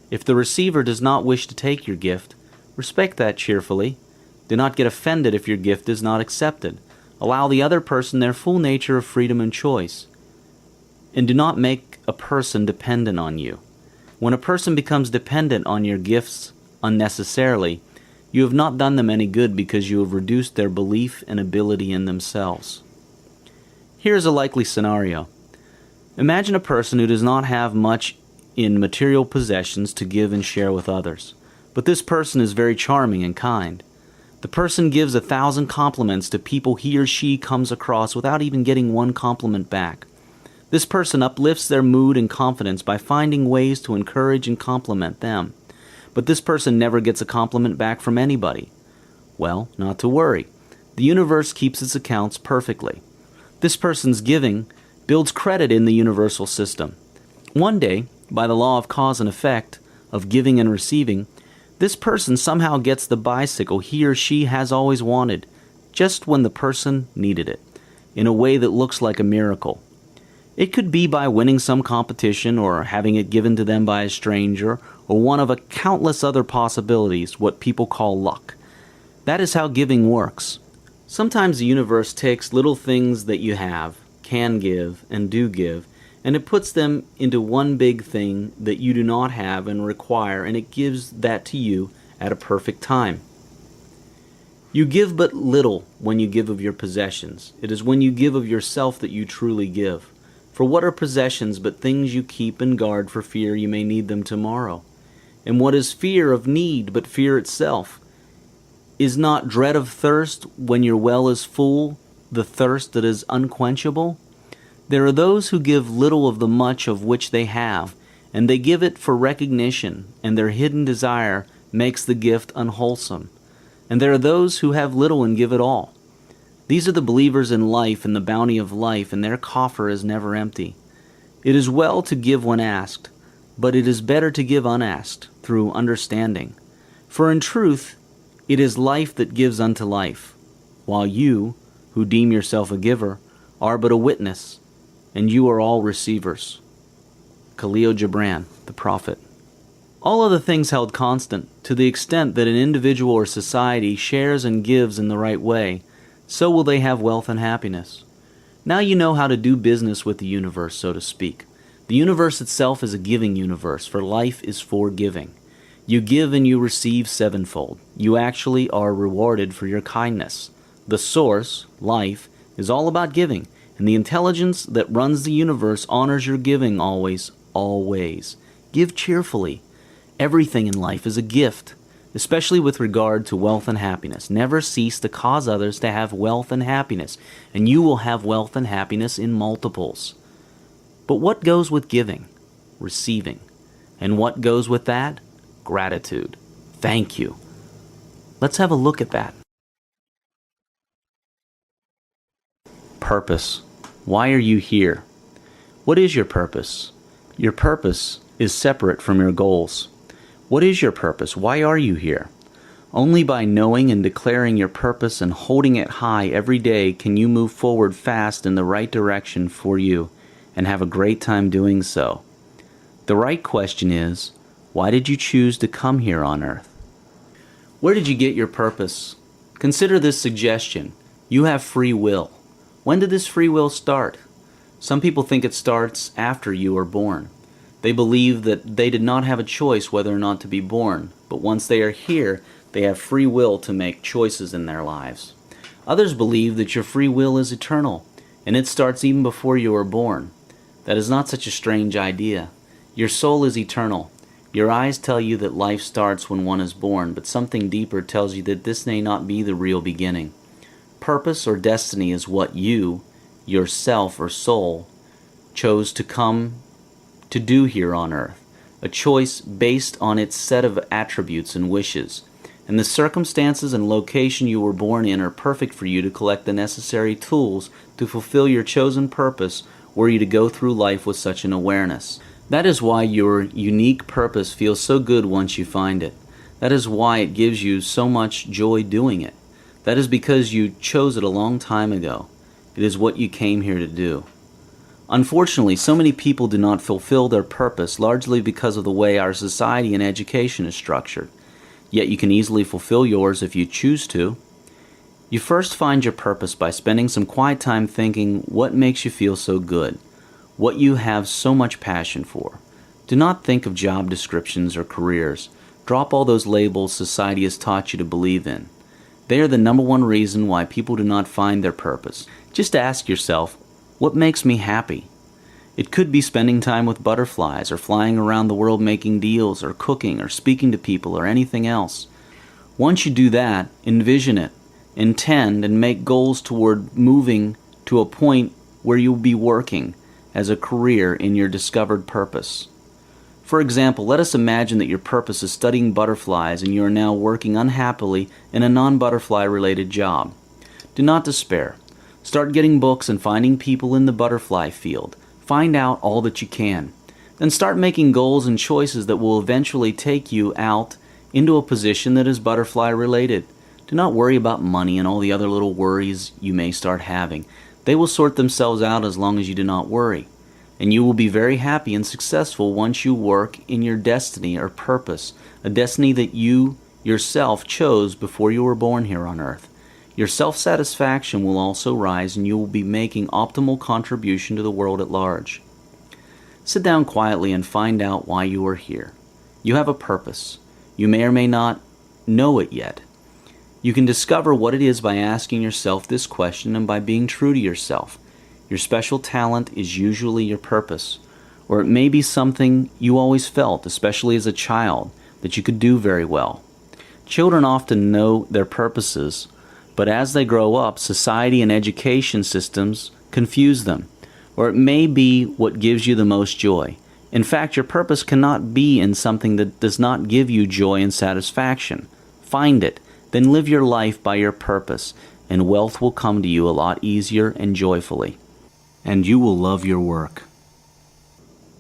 If the receiver does not wish to take your gift, respect that cheerfully. Do not get offended if your gift is not accepted. Allow the other person their full nature of freedom and choice. And do not make a person dependent on you. When a person becomes dependent on your gifts unnecessarily, you have not done them any good because you have reduced their belief and ability in themselves. Here is a likely scenario. Imagine a person who does not have much in material possessions to give and share with others. But this person is very charming and kind. The person gives 1,000 compliments to people he or she comes across without even getting one compliment back. This person uplifts their mood and confidence by finding ways to encourage and compliment them. But this person never gets a compliment back from anybody. Well, not to worry. The universe keeps its accounts perfectly. This person's giving builds credit in the universal system. One day, by the law of cause and effect, of giving and receiving, this person somehow gets the bicycle he or she has always wanted, just when the person needed it, in a way that looks like a miracle. It could be by winning some competition or having it given to them by a stranger or one of a countless other possibilities, what people call luck. That is how giving works. Sometimes the universe takes little things that you have, can give, and do give, and it puts them into one big thing that you do not have and require, and it gives that to you at a perfect time. You give but little when you give of your possessions. It is when you give of yourself that you truly give. For what are possessions but things you keep and guard for fear you may need them tomorrow? And what is fear of need but fear itself? Is not dread of thirst when your well is full, the thirst that is unquenchable? There are those who give little of the much of which they have, and they give it for recognition, and their hidden desire makes the gift unwholesome. And there are those who have little and give it all. These are the believers in life and the bounty of life, and their coffer is never empty. It is well to give when asked, but it is better to give unasked, through understanding. For in truth, it is life that gives unto life, while you, who deem yourself a giver, are but a witness, and you are all receivers. Khalil Gibran, the Prophet. All other things held constant, to the extent that an individual or society shares and gives in the right way, so will they have wealth and happiness. Now you know how to do business with the universe, so to speak. The universe itself is a giving universe, for life is for giving. You give and you receive sevenfold. You actually are rewarded for your kindness. The source, life, is all about giving, and the intelligence that runs the universe honors your giving always, always. Give cheerfully. Everything in life is a gift, especially with regard to wealth and happiness. Never cease to cause others to have wealth and happiness, and you will have wealth and happiness in multiples. But what goes with giving? Receiving. And what goes with that? Gratitude. Thank you. Let's have a look at that. Purpose. Why are you here? What is your purpose? Your purpose is separate from your goals. What is your purpose? Why are you here? Only by knowing and declaring your purpose and holding it high every day can you move forward fast in the right direction for you and have a great time doing so. The right question is, why did you choose to come here on earth? Where did you get your purpose? Consider this suggestion. You have free will. When did this free will start? Some people think it starts after you are born. They believe that they did not have a choice whether or not to be born, but once they are here, they have free will to make choices in their lives. Others believe that your free will is eternal, and it starts even before you are born. That is not such a strange idea. Your soul is eternal. Your eyes tell you that life starts when one is born, but something deeper tells you that this may not be the real beginning. Purpose or destiny is what you, yourself or soul, chose to come to do here on earth, a choice based on its set of attributes and wishes. And the circumstances and location you were born in are perfect for you to collect the necessary tools to fulfill your chosen purpose were you to go through life with such an awareness. That is why your unique purpose feels so good once you find it. That is why it gives you so much joy doing it. That is because you chose it a long time ago. It is what you came here to do. Unfortunately, so many people do not fulfill their purpose, largely because of the way our society and education is structured. Yet you can easily fulfill yours if you choose to. You first find your purpose by spending some quiet time thinking what makes you feel so good, what you have so much passion for. Do not think of job descriptions or careers. Drop all those labels society has taught you to believe in. They are the number one reason why people do not find their purpose. Just ask yourself, what makes me happy? It could be spending time with butterflies, or flying around the world making deals, or cooking, or speaking to people, or anything else. Once you do that, envision it, intend, and make goals toward moving to a point where you'll be working as a career in your discovered purpose. For example, let us imagine that your purpose is studying butterflies and you are now working unhappily in a non-butterfly related job. Do not despair. Start getting books and finding people in the butterfly field. Find out all that you can. Then start making goals and choices that will eventually take you out into a position that is butterfly related. Do not worry about money and all the other little worries you may start having. They will sort themselves out as long as you do not worry. And you will be very happy and successful once you work in your destiny or purpose, a destiny that you yourself chose before you were born here on earth. Your self-satisfaction will also rise, and you will be making optimal contribution to the world at large. Sit down quietly and find out why you are here. You have a purpose. You may or may not know it yet. You can discover what it is by asking yourself this question and by being true to yourself. Your special talent is usually your purpose, or it may be something you always felt, especially as a child, that you could do very well. Children often know their purposes, but as they grow up, society and education systems confuse them, or it may be what gives you the most joy. In fact, your purpose cannot be in something that does not give you joy and satisfaction. Find it, then live your life by your purpose, and wealth will come to you a lot easier and joyfully. And you will love your work.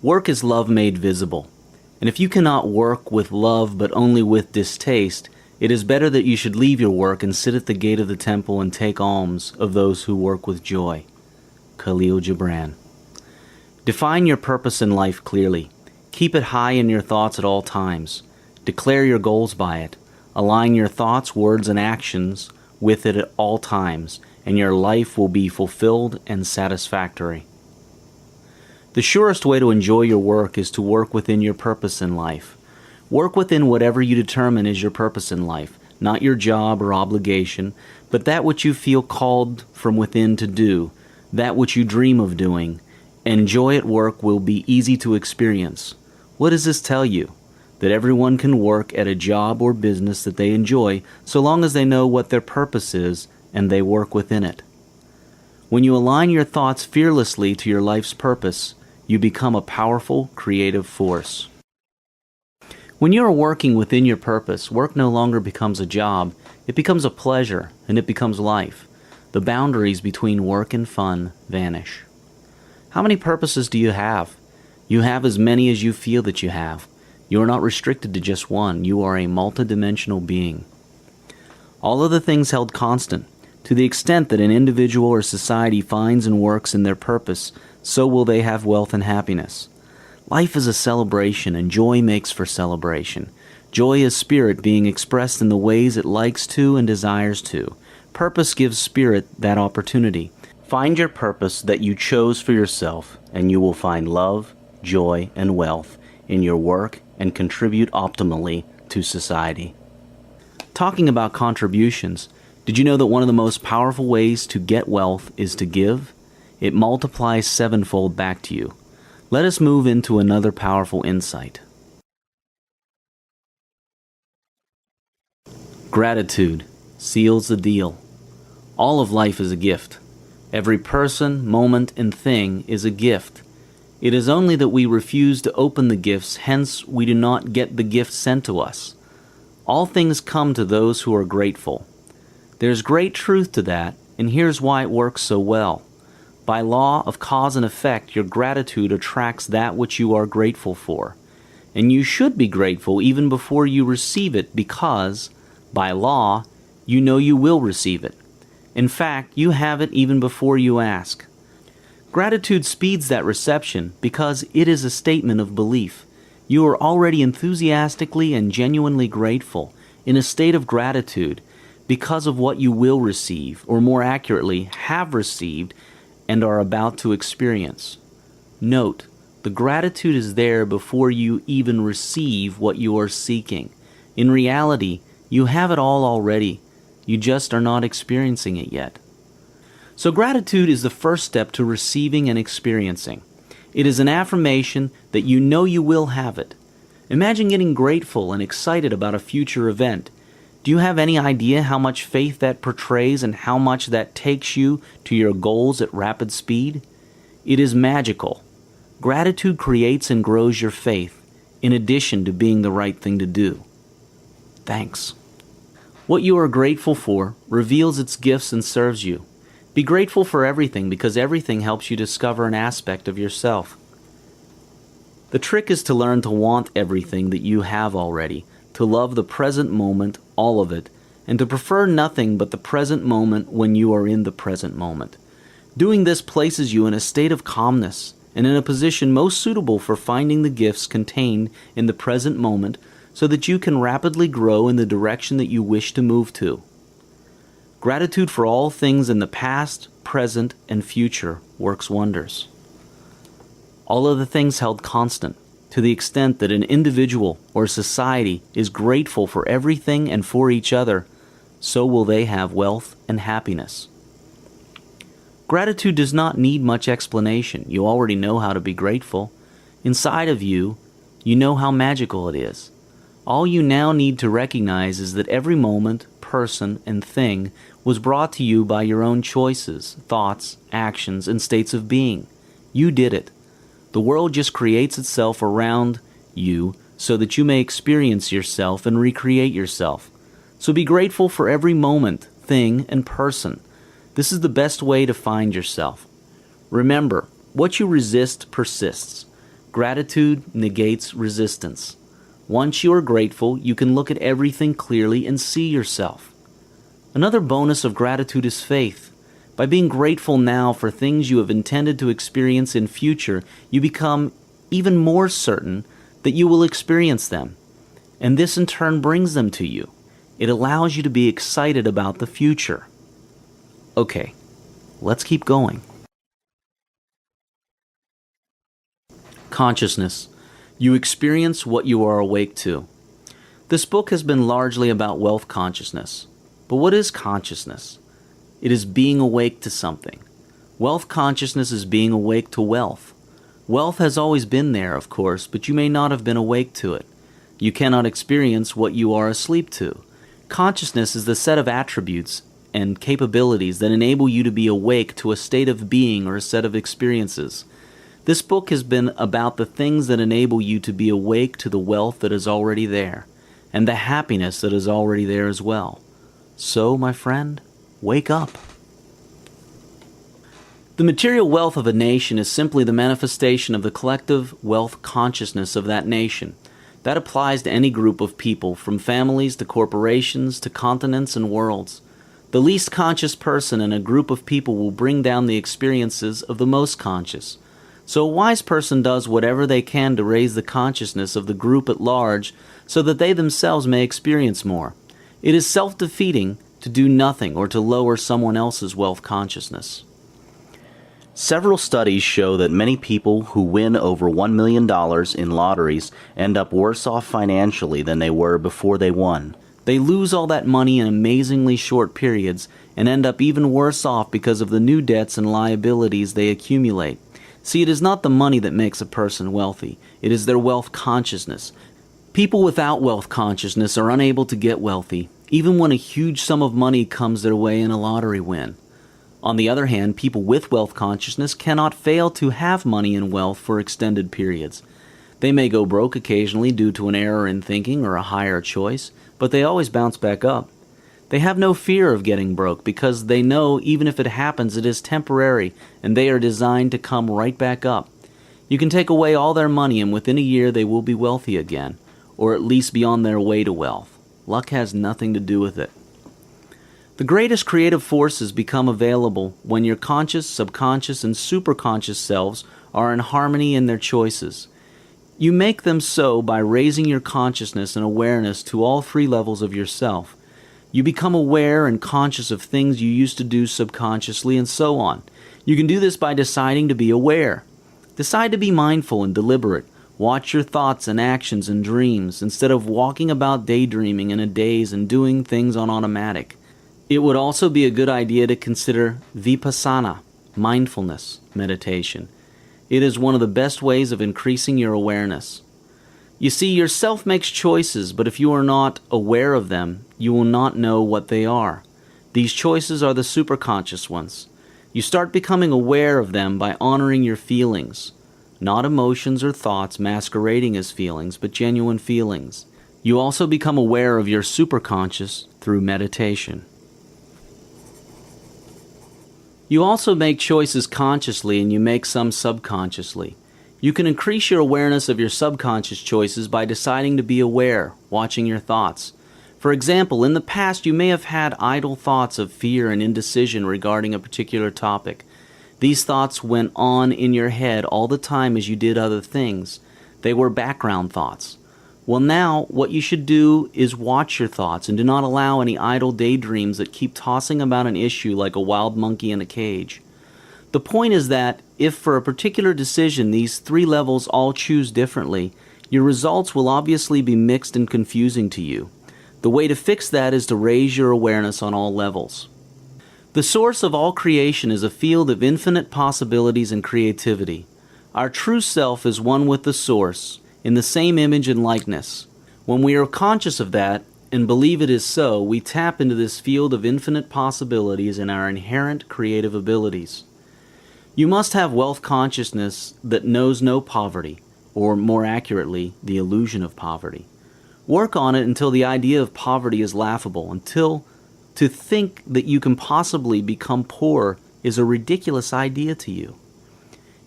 Work is love made visible. And if you cannot work with love but only with distaste, it is better that you should leave your work and sit at the gate of the temple and take alms of those who work with joy. Khalil Gibran. Define your purpose in life clearly. Keep it high in your thoughts at all times. Declare your goals by it. Align your thoughts, words, and actions with it at all times, and your life will be fulfilled and satisfactory. The surest way to enjoy your work is to work within your purpose in life. Work within whatever you determine is your purpose in life, not your job or obligation, but that which you feel called from within to do, that which you dream of doing, and joy at work will be easy to experience. What does this tell you? That everyone can work at a job or business that they enjoy so long as they know what their purpose is and they work within it. When you align your thoughts fearlessly to your life's purpose, you become a powerful, creative force. When you are working within your purpose, work no longer becomes a job, it becomes a pleasure, and it becomes life. The boundaries between work and fun vanish. How many purposes do you have? You have as many as you feel that you have. You are not restricted to just one. You are a multidimensional being. All of the things held constant. To the extent that an individual or society finds and works in their purpose, so will they have wealth and happiness. Life is a celebration, and joy makes for celebration. Joy is spirit being expressed in the ways it likes to and desires to. Purpose gives spirit that opportunity. Find your purpose that you chose for yourself, and you will find love, joy, and wealth in your work and contribute optimally to society. Talking about contributions, did you know that one of the most powerful ways to get wealth is to give? It multiplies sevenfold back to you. Let us move into another powerful insight. Gratitude seals the deal. All of life is a gift. Every person, moment, and thing is a gift. It is only that we refuse to open the gifts, hence we do not get the gift sent to us. All things come to those who are grateful. There's great truth to that, and here's why it works so well. By law of cause and effect, your gratitude attracts that which you are grateful for. And you should be grateful even before you receive it because, by law, you know you will receive it. In fact, you have it even before you ask. Gratitude speeds that reception because it is a statement of belief. You are already enthusiastically and genuinely grateful, in a state of gratitude, because of what you will receive, or more accurately, have received and are about to experience. Note, the gratitude is there before you even receive what you are seeking. In reality, you have it all already. You just are not experiencing it yet. So gratitude is the first step to receiving and experiencing. It is an affirmation that you know you will have it. Imagine getting grateful and excited about a future event. Do you have any idea how much faith that portrays and how much that takes you to your goals at rapid speed? It is magical. Gratitude creates and grows your faith, in addition to being the right thing to do. Thanks. What you are grateful for reveals its gifts and serves you. Be grateful for everything because everything helps you discover an aspect of yourself. The trick is to learn to want everything that you have already, to love the present moment, all of it, and to prefer nothing but the present moment when you are in the present moment. Doing this places you in a state of calmness and in a position most suitable for finding the gifts contained in the present moment so that you can rapidly grow in the direction that you wish to move to. Gratitude for all things in the past, present, and future works wonders. All of the things held constant, to the extent that an individual or society is grateful for everything and for each other, so will they have wealth and happiness. Gratitude does not need much explanation. You already know how to be grateful. Inside of you, you know how magical it is. All you now need to recognize is that every moment, person, and thing was brought to you by your own choices, thoughts, actions, and states of being. You did it. The world just creates itself around you so that you may experience yourself and recreate yourself. So be grateful for every moment, thing, and person. This is the best way to find yourself. Remember, what you resist persists. Gratitude negates resistance. Once you are grateful, you can look at everything clearly and see yourself. Another bonus of gratitude is faith. By being grateful now for things you have intended to experience in future, you become even more certain that you will experience them. And this in turn brings them to you. It allows you to be excited about the future. Okay, let's keep going. Consciousness. You experience what you are awake to. This book has been largely about wealth consciousness. But what is consciousness? It is being awake to something. Wealth consciousness is being awake to wealth. Wealth has always been there, of course, but you may not have been awake to it. You cannot experience what you are asleep to. Consciousness is the set of attributes and capabilities that enable you to be awake to a state of being or a set of experiences. This book has been about the things that enable you to be awake to the wealth that is already there, and the happiness that is already there as well. So, my friend, wake up. The material wealth of a nation is simply the manifestation of the collective wealth consciousness of that nation. That applies to any group of people, from families to corporations to continents and worlds. The least conscious person in a group of people will bring down the experiences of the most conscious. So a wise person does whatever they can to raise the consciousness of the group at large so that they themselves may experience more. It is self-defeating to do nothing or to lower someone else's wealth consciousness. Several studies show that many people who win over $1 million in lotteries end up worse off financially than they were before they won. They lose all that money in amazingly short periods and end up even worse off because of the new debts and liabilities they accumulate. See, it is not the money that makes a person wealthy. It is their wealth consciousness. People without wealth consciousness are unable to get wealthy, even when a huge sum of money comes their way in a lottery win. On the other hand, people with wealth consciousness cannot fail to have money and wealth for extended periods. They may go broke occasionally due to an error in thinking or a higher choice, but they always bounce back up. They have no fear of getting broke because they know even if it happens, it is temporary and they are designed to come right back up. You can take away all their money and within a year they will be wealthy again, or at least be on their way to wealth. Luck has nothing to do with it. The greatest creative forces become available when your conscious, subconscious, and superconscious selves are in harmony in their choices. You make them so by raising your consciousness and awareness to all three levels of yourself. You become aware and conscious of things you used to do subconsciously and so on. You can do this by deciding to be aware. Decide to be mindful and deliberate. Watch your thoughts and actions and dreams instead of walking about daydreaming in a daze and doing things on automatic. It would also be a good idea to consider vipassana, mindfulness meditation. It is one of the best ways of increasing your awareness. You see, yourself makes choices, but if you are not aware of them, you will not know what they are. These choices are the superconscious ones. You start becoming aware of them by honoring your feelings, not emotions or thoughts masquerading as feelings, but genuine feelings. You also become aware of your superconscious through meditation. You also make choices consciously and you make some subconsciously. You can increase your awareness of your subconscious choices by deciding to be aware, watching your thoughts. For example, in the past you may have had idle thoughts of fear and indecision regarding a particular topic. These thoughts went on in your head all the time as you did other things. They were background thoughts. Well, now what you should do is watch your thoughts and do not allow any idle daydreams that keep tossing about an issue like a wild monkey in a cage. The point is that if for a particular decision these three levels all choose differently, your results will obviously be mixed and confusing to you. The way to fix that is to raise your awareness on all levels. The source of all creation is a field of infinite possibilities and creativity. Our true self is one with the source, in the same image and likeness. When we are conscious of that and believe it is so, we tap into this field of infinite possibilities and our inherent creative abilities. You must have wealth consciousness that knows no poverty, or more accurately, the illusion of poverty. Work on it until the idea of poverty is laughable, until to think that you can possibly become poor is a ridiculous idea to you.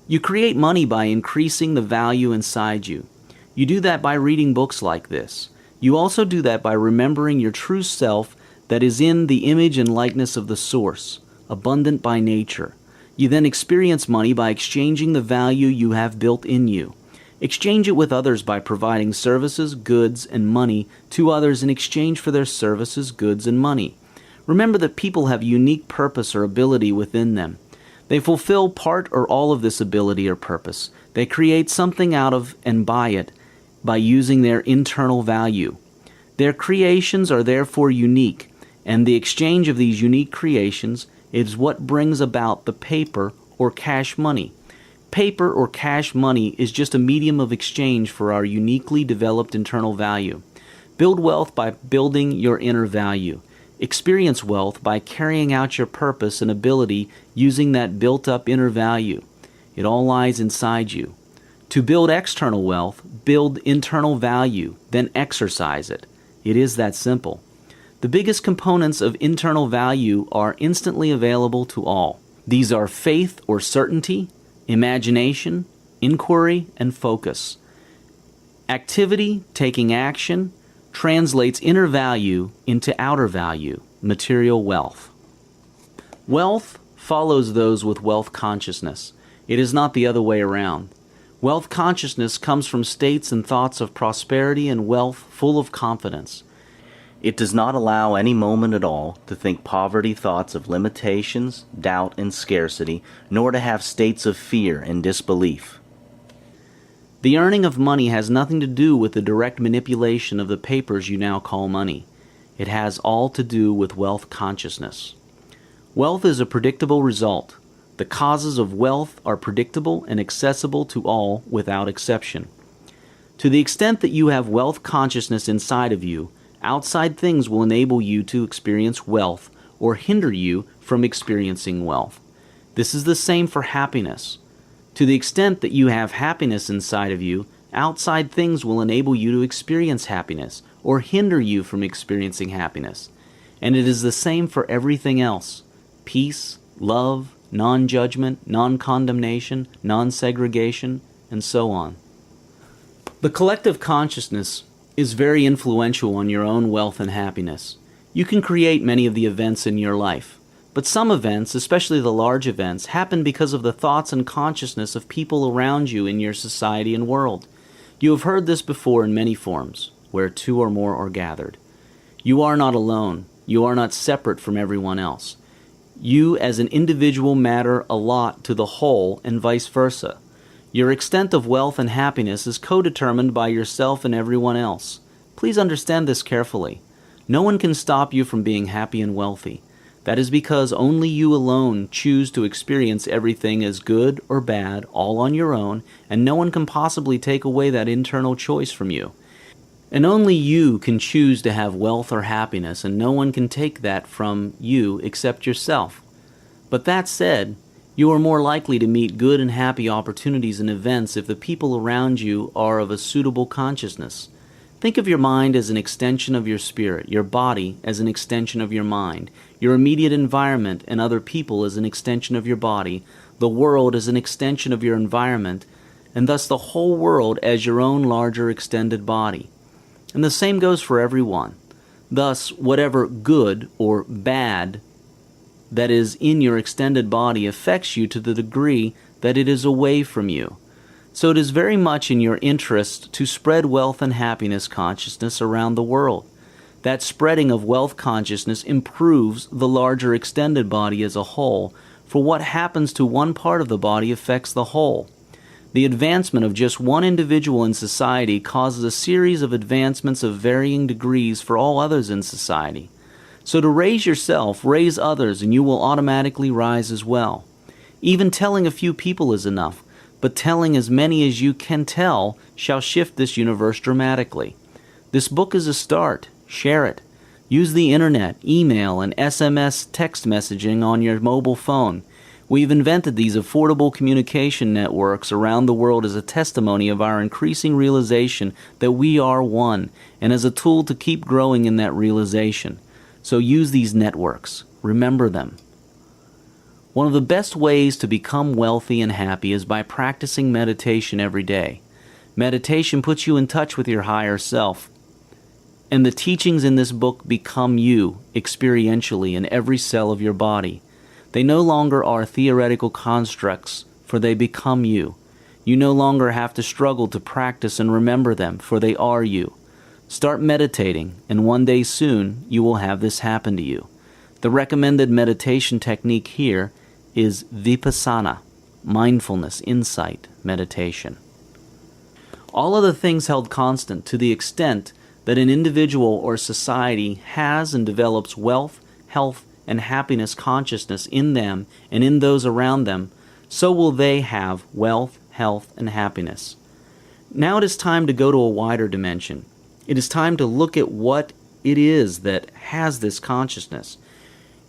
You create money by increasing the value inside you. You do that by reading books like this. You also do that by remembering your true self that is in the image and likeness of the source, abundant by nature. You then experience money by exchanging the value you have built in you. Exchange it with others by providing services, goods, and money to others in exchange for their services, goods, and money. Remember that people have unique purpose or ability within them. They fulfill part or all of this ability or purpose. They create something out of and by it by using their internal value. Their creations are therefore unique, and the exchange of these unique creations is what brings about the paper or cash money. Paper or cash money is just a medium of exchange for our uniquely developed internal value. Build wealth by building your inner value. Experience wealth by carrying out your purpose and ability using that built-up inner value. It all lies inside you. To build external wealth, build internal value, then exercise it. It is that simple. The biggest components of internal value are instantly available to all. These are faith or certainty, imagination, inquiry, and focus. Activity, taking action, translates inner value into outer value, material wealth. Wealth follows those with wealth consciousness. It is not the other way around. Wealth consciousness comes from states and thoughts of prosperity and wealth full of confidence. It does not allow any moment at all to think poverty thoughts of limitations, doubt, and scarcity, nor to have states of fear and disbelief. The earning of money has nothing to do with the direct manipulation of the papers you now call money. It has all to do with wealth consciousness. Wealth is a predictable result. The causes of wealth are predictable and accessible to all without exception. To the extent that you have wealth consciousness inside of you, outside things will enable you to experience wealth or hinder you from experiencing wealth. This is the same for happiness. To the extent that you have happiness inside of you, outside things will enable you to experience happiness or hinder you from experiencing happiness. And it is the same for everything else. Peace, love, non-judgment, non-condemnation, non-segregation, and so on. The collective consciousness is very influential on your own wealth and happiness. You can create many of the events in your life, but some events, especially the large events, happen because of the thoughts and consciousness of people around you in your society and world. You have heard this before in many forms, where two or more are gathered. You are not alone. You are not separate from everyone else. You as an individual matter a lot to the whole and vice versa. Your extent of wealth and happiness is co-determined by yourself and everyone else. Please understand this carefully. No one can stop you from being happy and wealthy. That is because only you alone choose to experience everything as good or bad, all on your own, and no one can possibly take away that internal choice from you. And only you can choose to have wealth or happiness, and no one can take that from you except yourself. But that said, you are more likely to meet good and happy opportunities and events if the people around you are of a suitable consciousness. Think of your mind as an extension of your spirit, your body as an extension of your mind, your immediate environment and other people as an extension of your body, the world as an extension of your environment, and thus the whole world as your own larger extended body. And the same goes for everyone. Thus, whatever good or bad that is in your extended body affects you to the degree that it is away from you. So it is very much in your interest to spread wealth and happiness consciousness around the world. That spreading of wealth consciousness improves the larger extended body as a whole, for what happens to one part of the body affects the whole. The advancement of just one individual in society causes a series of advancements of varying degrees for all others in society. So to raise yourself, raise others, and you will automatically rise as well. Even telling a few people is enough, but telling as many as you can tell shall shift this universe dramatically. This book is a start. Share it. Use the internet, email, and SMS text messaging on your mobile phone. We've invented these affordable communication networks around the world as a testimony of our increasing realization that we are one, and as a tool to keep growing in that realization. So use these networks. Remember them. One of the best ways to become wealthy and happy is by practicing meditation every day. Meditation puts you in touch with your higher self, and the teachings in this book become you experientially in every cell of your body. They no longer are theoretical constructs, for they become you. You no longer have to struggle to practice and remember them, for they are you. Start meditating, and one day soon you will have this happen to you. The recommended meditation technique here is vipassana, mindfulness, insight, meditation. All other things held constant to the extent that an individual or society has and develops wealth, health, and happiness consciousness in them and in those around them, so will they have wealth, health, and happiness. Now it is time to go to a wider dimension. It is time to look at what it is that has this consciousness.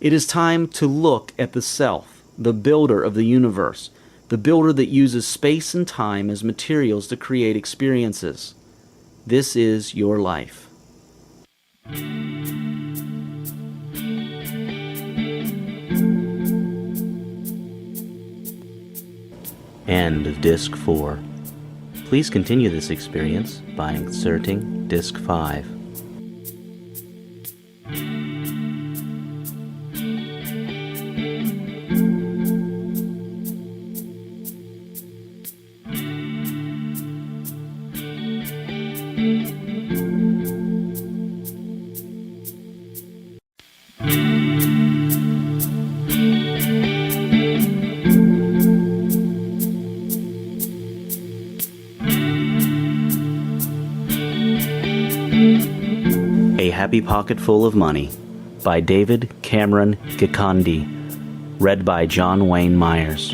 It is time to look at the self, the builder of the universe, the builder that uses space and time as materials to create experiences. This is your life. End of Disc 4. Please continue this experience by inserting Disc 5. A Happy Pocket Full of Money by David Cameron Gikandi. Read by John Wayne Myers.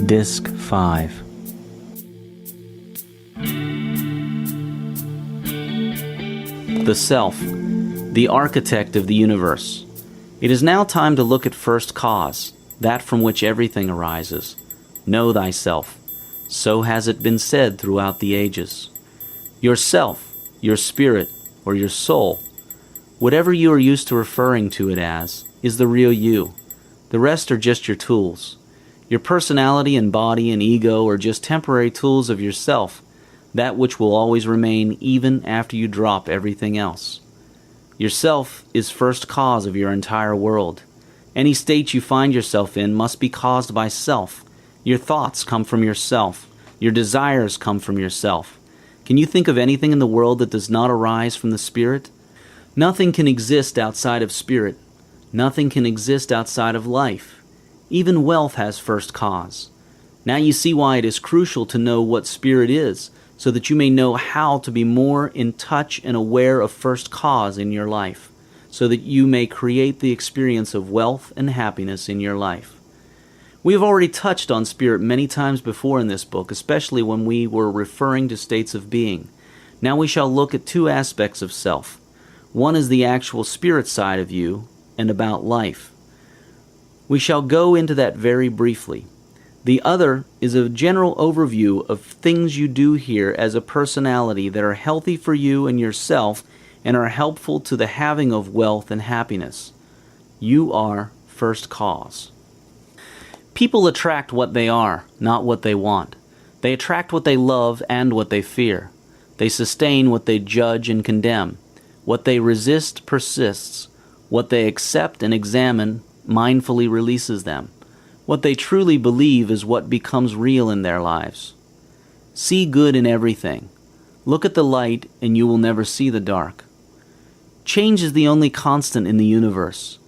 Disc 5. The Self, the architect of the universe. It is now time to look at first cause, that from which everything arises. Know thyself. So has it been said throughout the ages. Yourself, your spirit, or your soul, whatever you are used to referring to it as, is the real you. The rest are just your tools. Your personality and body and ego are just temporary tools of yourself, that which will always remain even after you drop everything else. Yourself is first cause of your entire world. Any state you find yourself in must be caused by self. Your thoughts come from yourself. Your desires come from yourself. Can you think of anything in the world that does not arise from the Spirit? Nothing can exist outside of Spirit. Nothing can exist outside of life. Even wealth has first cause. Now you see why it is crucial to know what Spirit is, so that you may know how to be more in touch and aware of first cause in your life, so that you may create the experience of wealth and happiness in your life. We have already touched on spirit many times before in this book, especially when we were referring to states of being. Now we shall look at two aspects of self. One is the actual spirit side of you and about life. We shall go into that very briefly. The other is a general overview of things you do here as a personality that are healthy for you and yourself and are helpful to the having of wealth and happiness. You are first cause. People attract what they are, not what they want. They attract what they love and what they fear. They sustain what they judge and condemn. What they resist persists. What they accept and examine mindfully releases them. What they truly believe is what becomes real in their lives. See good in everything. Look at the light and you will never see the dark. Change is the only constant in the universe.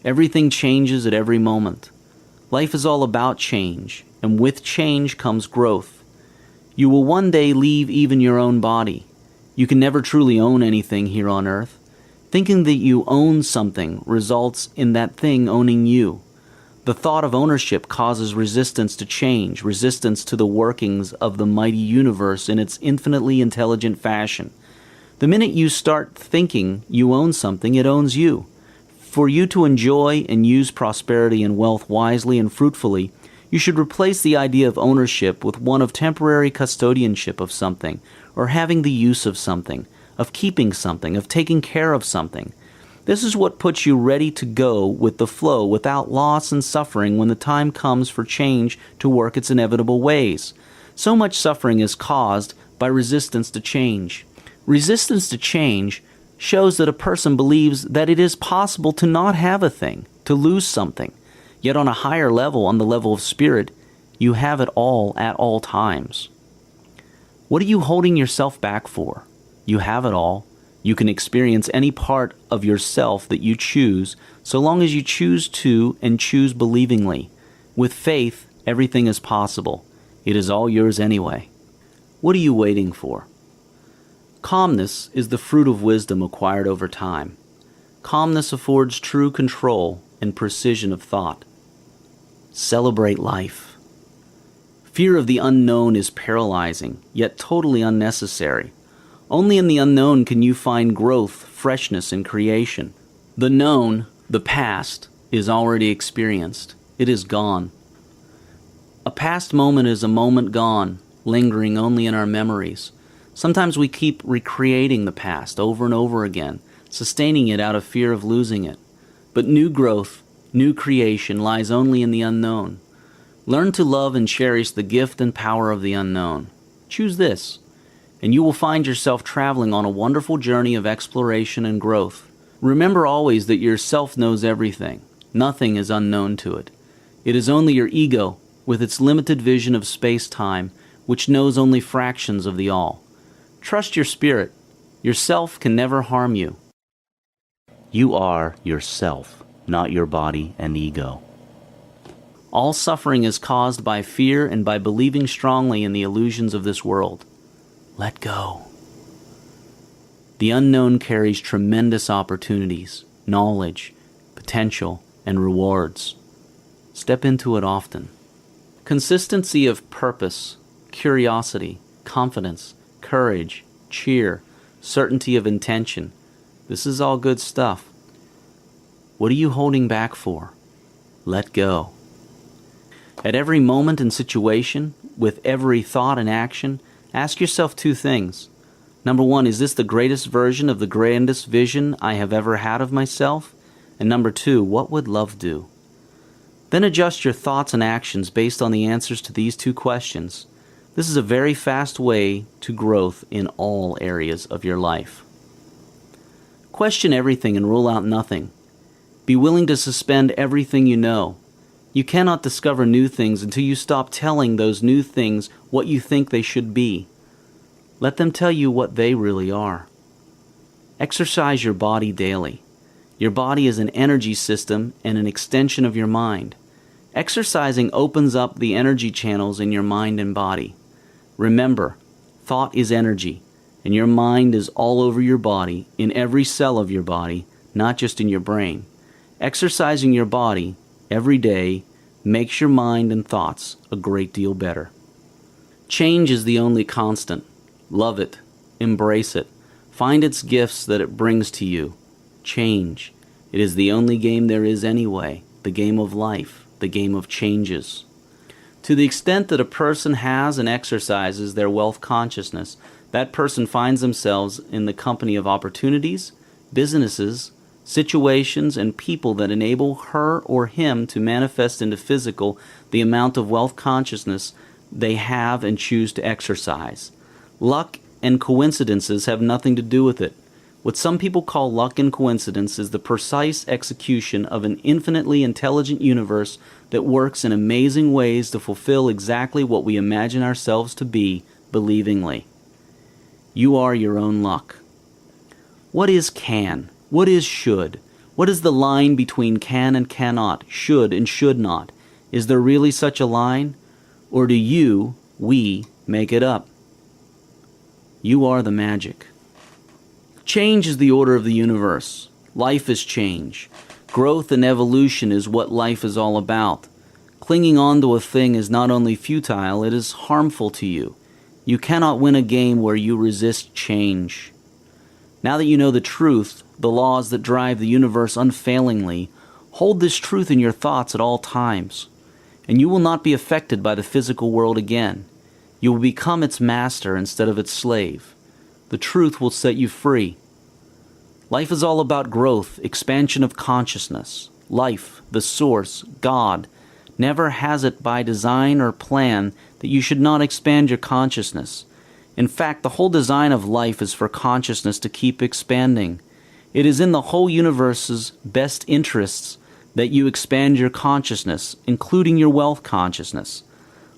Everything changes at every moment. Life is all about change, and with change comes growth. You will one day leave even your own body. You can never truly own anything here on earth. Thinking that you own something results in that thing owning you. The thought of ownership causes resistance to change, resistance to the workings of the mighty universe in its infinitely intelligent fashion. The minute you start thinking you own something, it owns you. For you to enjoy and use prosperity and wealth wisely and fruitfully, you should replace the idea of ownership with one of temporary custodianship of something, or having the use of something, of keeping something, of taking care of something. This is what puts you ready to go with the flow without loss and suffering when the time comes for change to work its inevitable ways. So much suffering is caused by resistance to change. Resistance to change shows that a person believes that it is possible to not have a thing, to lose something. Yet on a higher level, on the level of spirit, you have it all at all times. What are you holding yourself back for? You have it all. You can experience any part of yourself that you choose, so long as you choose to and choose believingly. With faith, everything is possible. It is all yours anyway. What are you waiting for? Calmness is the fruit of wisdom acquired over time. Calmness affords true control and precision of thought. Celebrate life. Fear of the unknown is paralyzing, yet totally unnecessary. Only in the unknown can you find growth, freshness, and creation. The known, the past, is already experienced. It is gone. A past moment is a moment gone, lingering only in our memories. Sometimes we keep recreating the past over and over again, sustaining it out of fear of losing it. But new growth, new creation lies only in the unknown. Learn to love and cherish the gift and power of the unknown. Choose this, and you will find yourself traveling on a wonderful journey of exploration and growth. Remember always that yourself knows everything. Nothing is unknown to it. It is only your ego, with its limited vision of space-time, which knows only fractions of the all. Trust your spirit. Yourself can never harm you. You are yourself, not your body and ego. All suffering is caused by fear and by believing strongly in the illusions of this world. Let go. The unknown carries tremendous opportunities, knowledge, potential, and rewards. Step into it often. Consistency of purpose, curiosity, confidence, courage, cheer, certainty of intention. This is all good stuff. What are you holding back for? Let go. At every moment and situation, with every thought and action, ask yourself two things. Number one, is this the greatest version of the grandest vision I have ever had of myself? And number two, what would love do? Then adjust your thoughts and actions based on the answers to these two questions. This is a very fast way to growth in all areas of your life. Question everything and rule out nothing. Be willing to suspend everything you know. You cannot discover new things until you stop telling those new things what you think they should be. Let them tell you what they really are. Exercise your body daily. Your body is an energy system and an extension of your mind. Exercising opens up the energy channels in your mind and body. Remember, thought is energy, and your mind is all over your body, in every cell of your body, not just in your brain. Exercising your body every day makes your mind and thoughts a great deal better. Change is the only constant. Love it. Embrace it. Find its gifts that it brings to you. Change. It is the only game there is anyway, the game of life, the game of changes. To the extent that a person has and exercises their wealth consciousness, that person finds themselves in the company of opportunities, businesses, situations, and people that enable her or him to manifest into physical the amount of wealth consciousness they have and choose to exercise. Luck and coincidences have nothing to do with it. What some people call luck and coincidence is the precise execution of an infinitely intelligent universe that works in amazing ways to fulfill exactly what we imagine ourselves to be, believingly. You are your own luck. What is can? What is should? What is the line between can and cannot, should and should not? Is there really such a line? Or do you, we, make it up? You are the magic. Change is the order of the universe. Life is change. Growth and evolution is what life is all about. Clinging on to a thing is not only futile, it is harmful to you. You cannot win a game where you resist change. Now that you know the truth, the laws that drive the universe unfailingly, hold this truth in your thoughts at all times, and you will not be affected by the physical world again. You will become its master instead of its slave. The truth will set you free. Life is all about growth, expansion of consciousness. Life, the source, God, never has it by design or plan that you should not expand your consciousness. In fact, the whole design of life is for consciousness to keep expanding. It is in the whole universe's best interests that you expand your consciousness, including your wealth consciousness.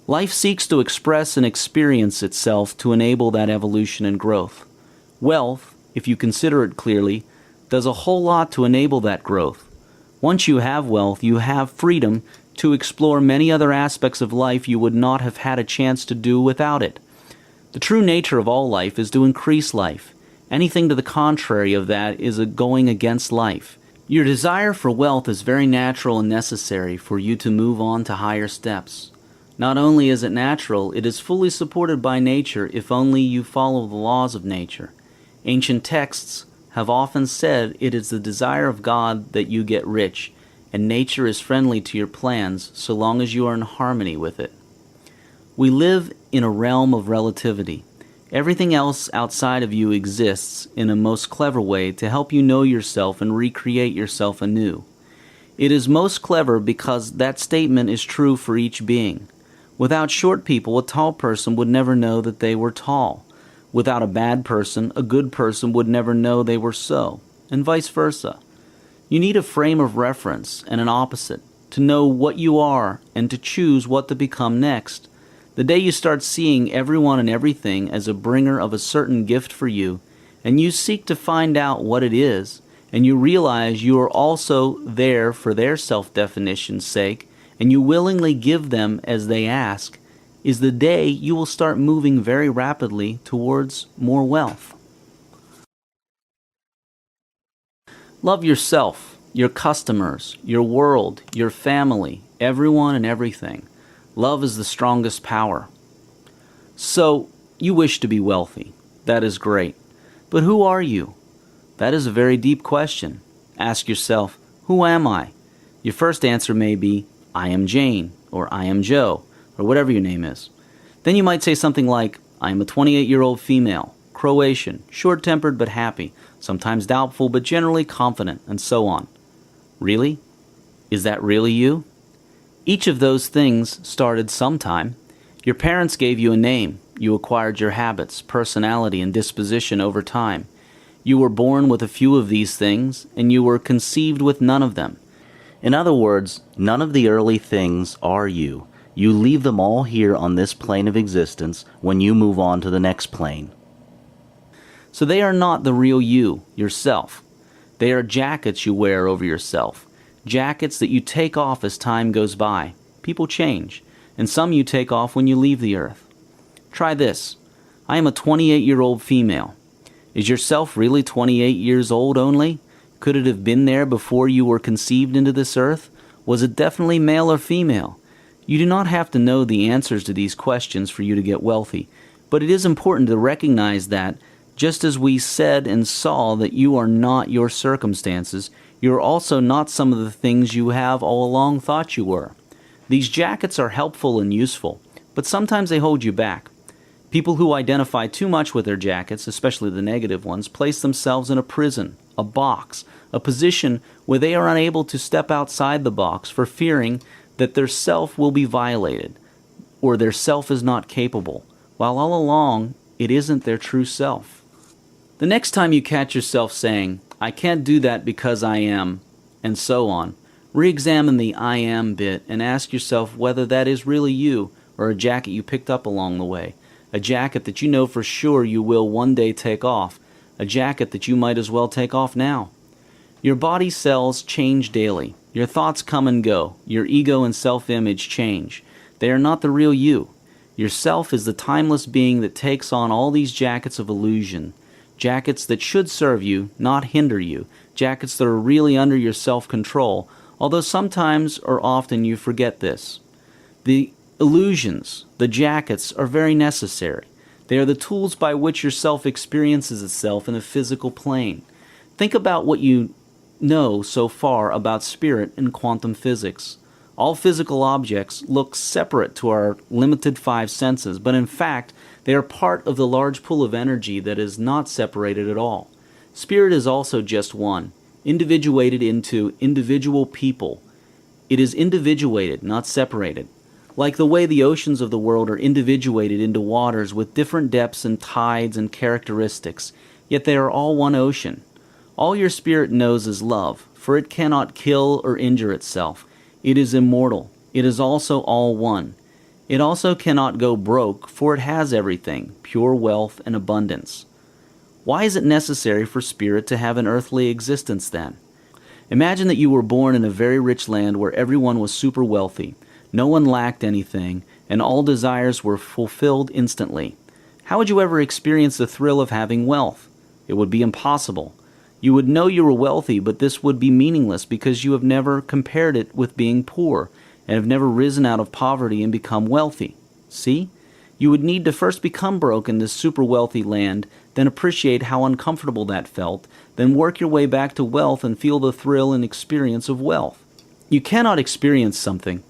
Life seeks to express and experience itself to enable that evolution and growth. Wealth, if you consider it clearly, does a whole lot to enable that growth. Once you have wealth, you have freedom to explore many other aspects of life you would not have had a chance to do without it. The true nature of all life is to increase life. Anything to the contrary of that is a going against life. Your desire for wealth is very natural and necessary for you to move on to higher steps. Not only is it natural, it is fully supported by nature if only you follow the laws of nature. Ancient texts have often said it is the desire of God that you get rich, and nature is friendly to your plans so long as you are in harmony with it. We live in a realm of relativity. Everything else outside of you exists in a most clever way to help you know yourself and recreate yourself anew. It is most clever because that statement is true for each being. Without short people, a tall person would never know that they were tall. Without a bad person, a good person would never know they were so, and vice versa. You need a frame of reference and an opposite to know what you are and to choose what to become next. The day you start seeing everyone and everything as a bringer of a certain gift for you, and you seek to find out what it is, and you realize you are also there for their self-definition's sake, and you willingly give them as they ask, is the day you will start moving very rapidly towards more wealth. Love yourself, your customers, your world, your family, everyone and everything. Love is the strongest power. So, you wish to be wealthy. That is great. But who are you? That is a very deep question. Ask yourself, who am I? Your first answer may be, I am Jane, or I am Joe, or whatever your name is. Then you might say something like, I am a 28-year-old female, Croatian, short-tempered but happy, sometimes doubtful but generally confident, and so on. Really? Is that really you? Each of those things started sometime. Your parents gave you a name. You acquired your habits, personality, and disposition over time. You were born with a few of these things, and you were conceived with none of them. In other words, none of the early things are you. You leave them all here on this plane of existence when you move on to the next plane. So they are not the real you, yourself. They are jackets you wear over yourself. Jackets that you take off as time goes by. People change, and some you take off when you leave the earth. Try this. I am a 28-year-old female. Is yourself really 28 years old only? Could it have been there before you were conceived into this earth? Was it definitely male or female? You do not have to know the answers to these questions for you to get wealthy, but it is important to recognize that, just as we said and saw that you are not your circumstances, you are also not some of the things you have all along thought you were. These jackets are helpful and useful, but sometimes they hold you back. People who identify too much with their jackets, especially the negative ones, place themselves in a prison, a box, a position where they are unable to step outside the box for fearing that their self will be violated, or their self is not capable, while all along it isn't their true self. The next time you catch yourself saying, "I can't do that because I am," and so on, re-examine the "I am" bit and ask yourself whether that is really you or a jacket you picked up along the way, a jacket that you know for sure you will one day take off, a jacket that you might as well take off now. Your body cells change daily. Your thoughts come and go. Your ego and self-image change. They are not the real you. Yourself is the timeless being that takes on all these jackets of illusion, jackets that should serve you, not hinder you, jackets that are really under your self-control, although sometimes or often you forget this. The illusions, the jackets, are very necessary. They are the tools by which your self experiences itself in a physical plane. Think about what you know so far about spirit and quantum physics. All physical objects look separate to our limited five senses, but in fact, they are part of the large pool of energy that is not separated at all. Spirit is also just one, individuated into individual people. It is individuated, not separated. Like the way the oceans of the world are individuated into waters with different depths and tides and characteristics, yet they are all one ocean. All your spirit knows is love, for it cannot kill or injure itself. It is immortal. It is also all one. It also cannot go broke, for it has everything, pure wealth and abundance. Why is it necessary for spirit to have an earthly existence then? Imagine that you were born in a very rich land where everyone was super wealthy, no one lacked anything, and all desires were fulfilled instantly. How would you ever experience the thrill of having wealth? It would be impossible. You would know you were wealthy, but this would be meaningless because you have never compared it with being poor, and have never risen out of poverty and become wealthy. See? You would need to first become broke in this super wealthy land, then appreciate how uncomfortable that felt, then work your way back to wealth and feel the thrill and experience of wealth. You cannot experience something,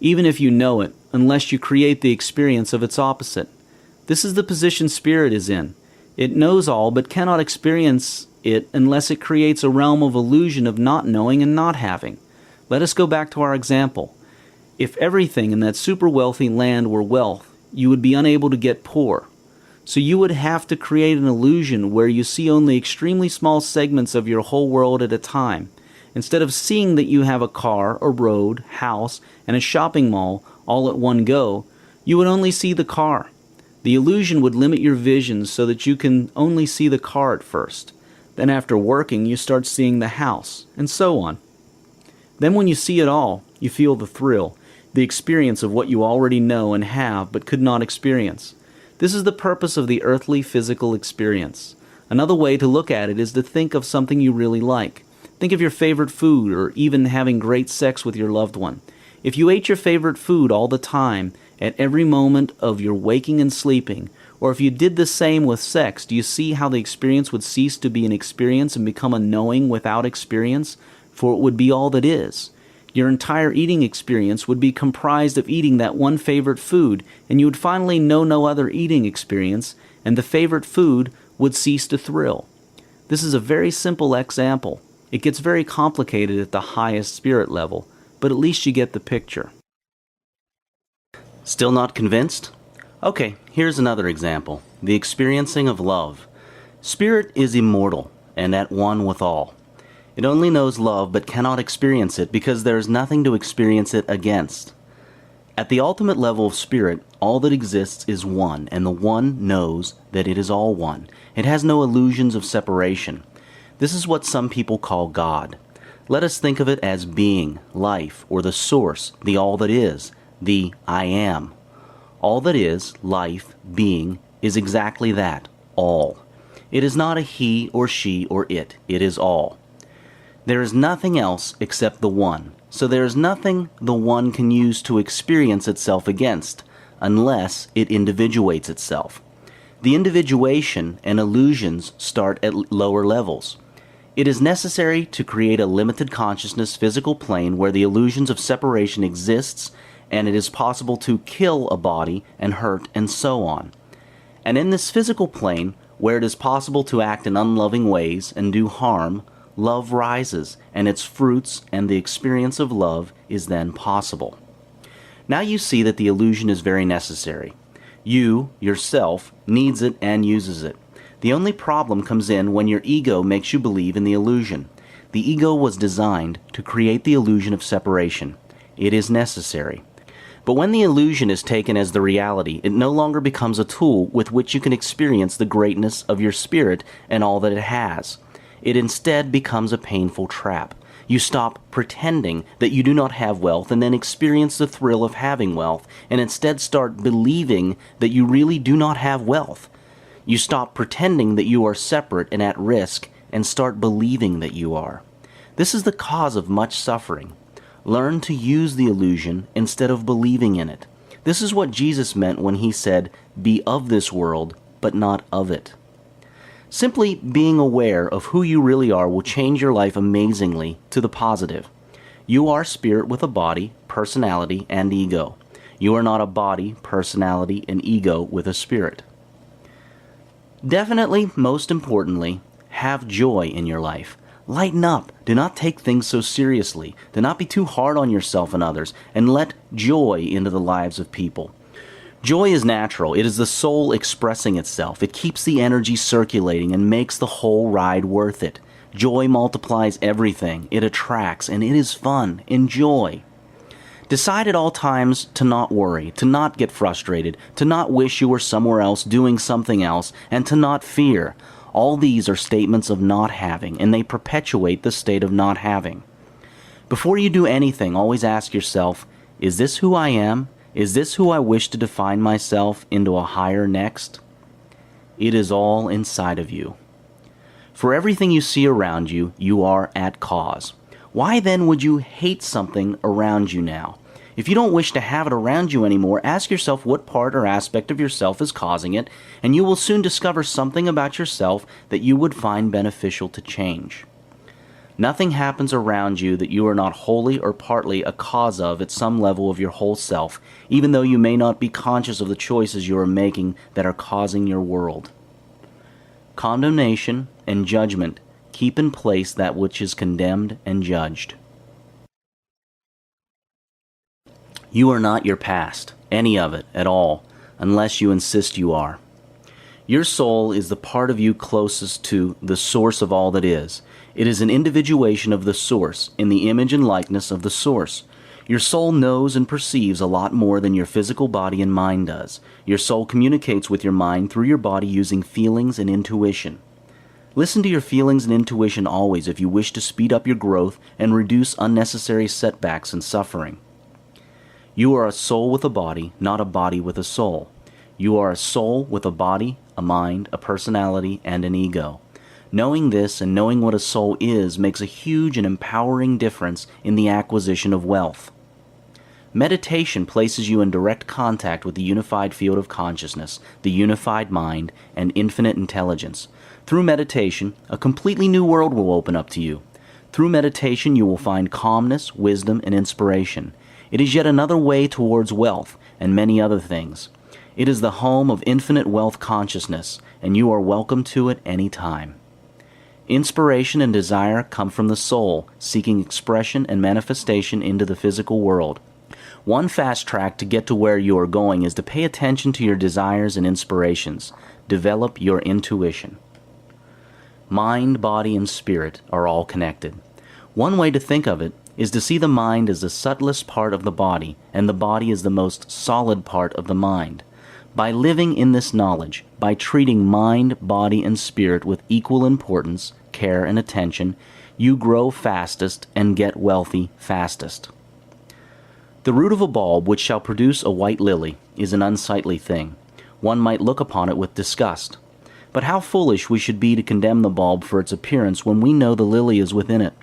even if you know it, unless you create the experience of its opposite. This is the position spirit is in. It knows all but cannot experience it unless it creates a realm of illusion of not knowing and not having. Let us go back to our example. If everything in that super wealthy land were wealth, you would be unable to get poor. So you would have to create an illusion where you see only extremely small segments of your whole world at a time. Instead of seeing that you have a car, a road, house, and a shopping mall all at one go, you would only see the car. The illusion would limit your vision so that you can only see the car at first. Then after working, you start seeing the house, and so on. Then when you see it all, you feel the thrill, the experience of what you already know and have but could not experience. This is the purpose of the earthly physical experience. Another way to look at it is to think of something you really like. Think of your favorite food, or even having great sex with your loved one. If you ate your favorite food all the time, at every moment of your waking and sleeping, or if you did the same with sex, do you see how the experience would cease to be an experience and become a knowing without experience? For it would be all that is. Your entire eating experience would be comprised of eating that one favorite food, and you would finally know no other eating experience, and the favorite food would cease to thrill. This is a very simple example. It gets very complicated at the highest spirit level, but at least you get the picture. Still not convinced? Okay, here's another example. The experiencing of love. Spirit is immortal and at one with all. It only knows love but cannot experience it because there is nothing to experience it against. At the ultimate level of spirit, all that exists is one, and the one knows that it is all one. It has no illusions of separation. This is what some people call God. Let us think of it as being, life, or the source, the all that is, the I am. All that is, life, being, is exactly that, all. It is not a he or she or it. It is all. There is nothing else except the one, so there is nothing the one can use to experience itself against, unless it individuates itself. The individuation and illusions start at lower levels. It is necessary to create a limited consciousness physical plane where the illusions of separation exists, and it is possible to kill a body and hurt and so on. And in this physical plane, where it is possible to act in unloving ways and do harm, love rises, and its fruits and the experience of love is then possible. Now you see that the illusion is very necessary. You, yourself, needs it and uses it. The only problem comes in when your ego makes you believe in the illusion. The ego was designed to create the illusion of separation. It is necessary. But when the illusion is taken as the reality, it no longer becomes a tool with which you can experience the greatness of your spirit and all that it has. It instead becomes a painful trap. You stop pretending that you do not have wealth and then experience the thrill of having wealth, and instead start believing that you really do not have wealth. You stop pretending that you are separate and at risk and start believing that you are. This is the cause of much suffering. Learn to use the illusion instead of believing in it. This is what Jesus meant when he said, "Be of this world, but not of it." Simply being aware of who you really are will change your life amazingly to the positive. You are spirit with a body, personality, and ego. You are not a body, personality, and ego with a spirit. Definitely, most importantly, have joy in your life. Lighten up. Do not take things so seriously. Do not be too hard on yourself and others, and let joy into the lives of people. Joy is natural. It is the soul expressing itself. It keeps the energy circulating and makes the whole ride worth it. Joy multiplies everything. It attracts, and it is fun. Enjoy. Decide at all times to not worry, to not get frustrated, to not wish you were somewhere else doing something else, and to not fear. All these are statements of not having, and they perpetuate the state of not having. Before you do anything, always ask yourself, is this who I am? Is this who I wish to define myself into a higher next? It is all inside of you. For everything you see around you, you are at cause. Why then would you hate something around you now? If you don't wish to have it around you anymore, ask yourself what part or aspect of yourself is causing it, and you will soon discover something about yourself that you would find beneficial to change. Nothing happens around you that you are not wholly or partly a cause of at some level of your whole self, even though you may not be conscious of the choices you are making that are causing your world. Condemnation and judgment keep in place that which is condemned and judged. You are not your past, any of it at all, unless you insist you are. Your soul is the part of you closest to the source of all that is. It is an individuation of the source, in the image and likeness of the source. Your soul knows and perceives a lot more than your physical body and mind does. Your soul communicates with your mind through your body using feelings and intuition. Listen to your feelings and intuition always if you wish to speed up your growth and reduce unnecessary setbacks and suffering. You are a soul with a body, not a body with a soul. You are a soul with a body, a mind, a personality, and an ego. Knowing this and knowing what a soul is makes a huge and empowering difference in the acquisition of wealth. Meditation places you in direct contact with the unified field of consciousness, the unified mind, and infinite intelligence. Through meditation, a completely new world will open up to you. Through meditation, you will find calmness, wisdom, and inspiration. It is yet another way towards wealth and many other things. It is the home of infinite wealth consciousness, and you are welcome to it any time. Inspiration and desire come from the soul, seeking expression and manifestation into the physical world. One fast track to get to where you are going is to pay attention to your desires and inspirations. Develop your intuition. Mind, body, and spirit are all connected. One way to think of it is to see the mind as the subtlest part of the body, and the body as the most solid part of the mind. By living in this knowledge, by treating mind, body, and spirit with equal importance, care, and attention, you grow fastest and get wealthy fastest. The root of a bulb which shall produce a white lily is an unsightly thing. One might look upon it with disgust. But how foolish we should be to condemn the bulb for its appearance when we know the lily is within it.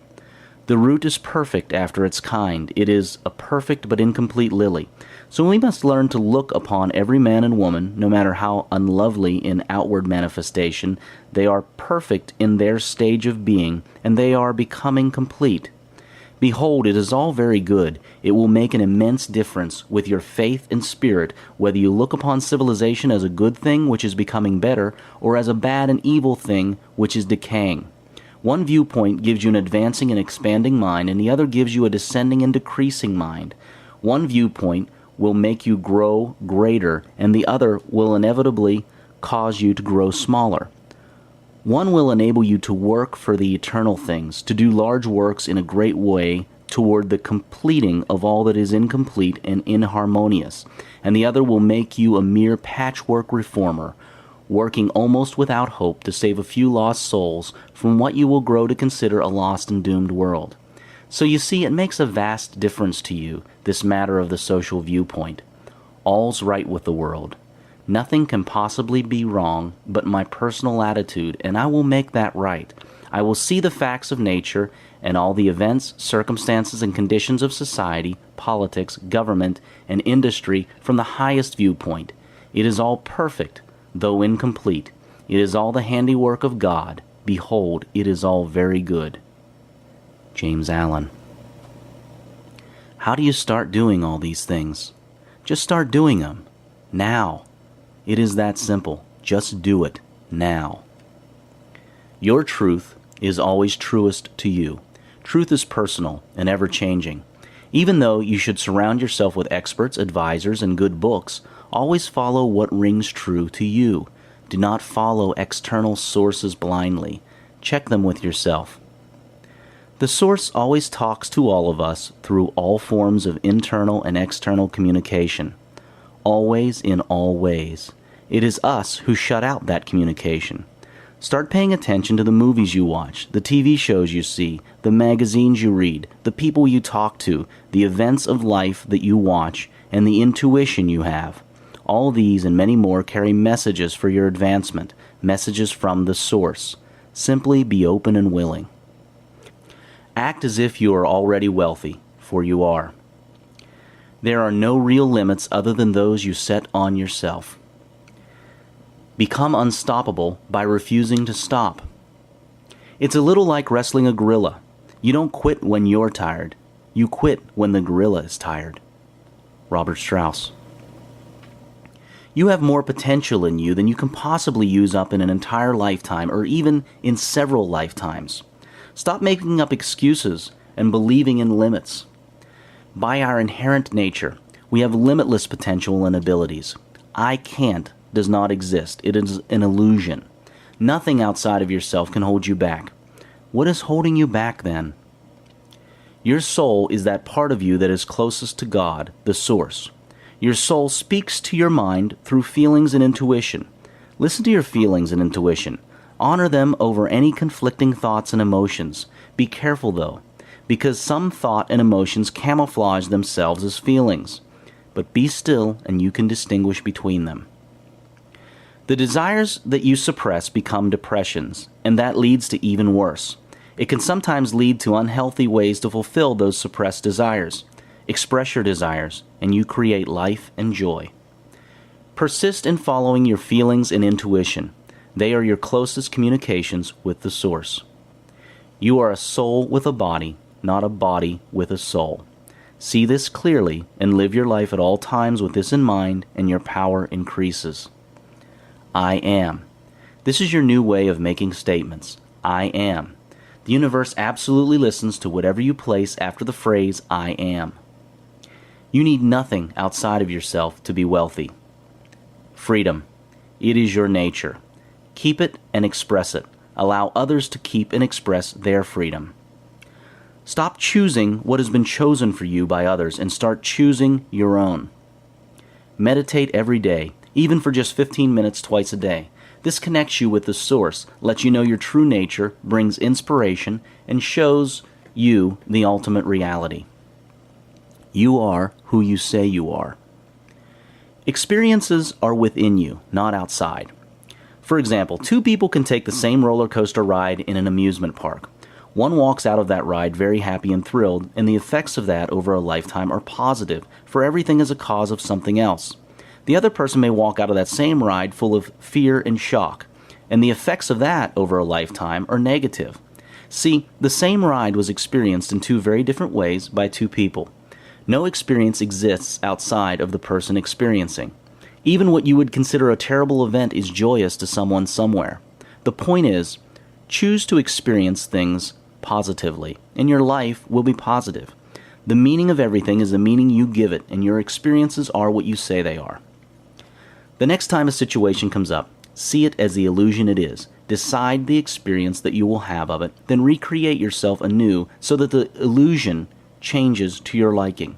The root is perfect after its kind. It is a perfect but incomplete lily. So we must learn to look upon every man and woman, no matter how unlovely in outward manifestation, they are perfect in their stage of being, and they are becoming complete. Behold, it is all very good. It will make an immense difference with your faith and spirit, whether you look upon civilization as a good thing which is becoming better, or as a bad and evil thing which is decaying. One viewpoint gives you an advancing and expanding mind, and the other gives you a descending and decreasing mind. One viewpoint will make you grow greater, and the other will inevitably cause you to grow smaller. One will enable you to work for the eternal things, to do large works in a great way toward the completing of all that is incomplete and inharmonious, and the other will make you a mere patchwork reformer, working almost without hope to save a few lost souls from what you will grow to consider a lost and doomed world. So you see, it makes a vast difference to you, this matter of the social viewpoint. All's right with the world. Nothing can possibly be wrong but my personal attitude, and I will make that right. I will see the facts of nature and all the events, circumstances, and conditions of society, politics, government, and industry from the highest viewpoint. It is all perfect, though incomplete. It is all the handiwork of God. Behold, it is all very good. James Allen. How do you start doing all these things? Just start doing them. Now. It is that simple. Just do it. Now. Your truth is always truest to you. Truth is personal and ever-changing. Even though you should surround yourself with experts, advisors, and good books, always follow what rings true to you. Do not follow external sources blindly. Check them with yourself. The source always talks to all of us through all forms of internal and external communication. Always in all ways. It is us who shut out that communication. Start paying attention to the movies you watch, the TV shows you see, the magazines you read, the people you talk to, the events of life that you watch, and the intuition you have. All these and many more carry messages for your advancement, messages from the source. Simply be open and willing. Act as if you are already wealthy, for you are. There are no real limits other than those you set on yourself. Become unstoppable by refusing to stop. It's a little like wrestling a gorilla. You don't quit when you're tired. You quit when the gorilla is tired. Robert Strauss. You have more potential in you than you can possibly use up in an entire lifetime or even in several lifetimes. Stop making up excuses and believing in limits. By our inherent nature, we have limitless potential and abilities. I can't does not exist. It is an illusion. Nothing outside of yourself can hold you back. What is holding you back then? Your soul is that part of you that is closest to God, the source. Your soul speaks to your mind through feelings and intuition. Listen to your feelings and intuition. Honor them over any conflicting thoughts and emotions. Be careful, though, because some thought and emotions camouflage themselves as feelings. But be still, and you can distinguish between them. The desires that you suppress become depressions, and that leads to even worse. It can sometimes lead to unhealthy ways to fulfill those suppressed desires. Express your desires, and you create life and joy. Persist in following your feelings and intuition. They are your closest communications with the source. You are a soul with a body, not a body with a soul. See this clearly and live your life at all times with this in mind, and your power increases. I am. This is your new way of making statements. I am. The universe absolutely listens to whatever you place after the phrase I am. You need nothing outside of yourself to be wealthy. Freedom. It is your nature. Keep it and express it. Allow others to keep and express their freedom. Stop choosing what has been chosen for you by others and start choosing your own. Meditate every day, even for just 15 minutes twice a day. This connects you with the source, lets you know your true nature, brings inspiration, and shows you the ultimate reality. You are who you say you are. Experiences are within you, not outside. For example, two people can take the same roller coaster ride in an amusement park. One walks out of that ride very happy and thrilled, and the effects of that over a lifetime are positive, for everything is a cause of something else. The other person may walk out of that same ride full of fear and shock, and the effects of that over a lifetime are negative. See, the same ride was experienced in two very different ways by two people. No experience exists outside of the person experiencing. Even what you would consider a terrible event is joyous to someone somewhere. The point is, choose to experience things positively, and your life will be positive. The meaning of everything is the meaning you give it, and your experiences are what you say they are. The next time a situation comes up, see it as the illusion it is. decide the experience that you will have of it, then recreate yourself anew so that the illusion changes to your liking.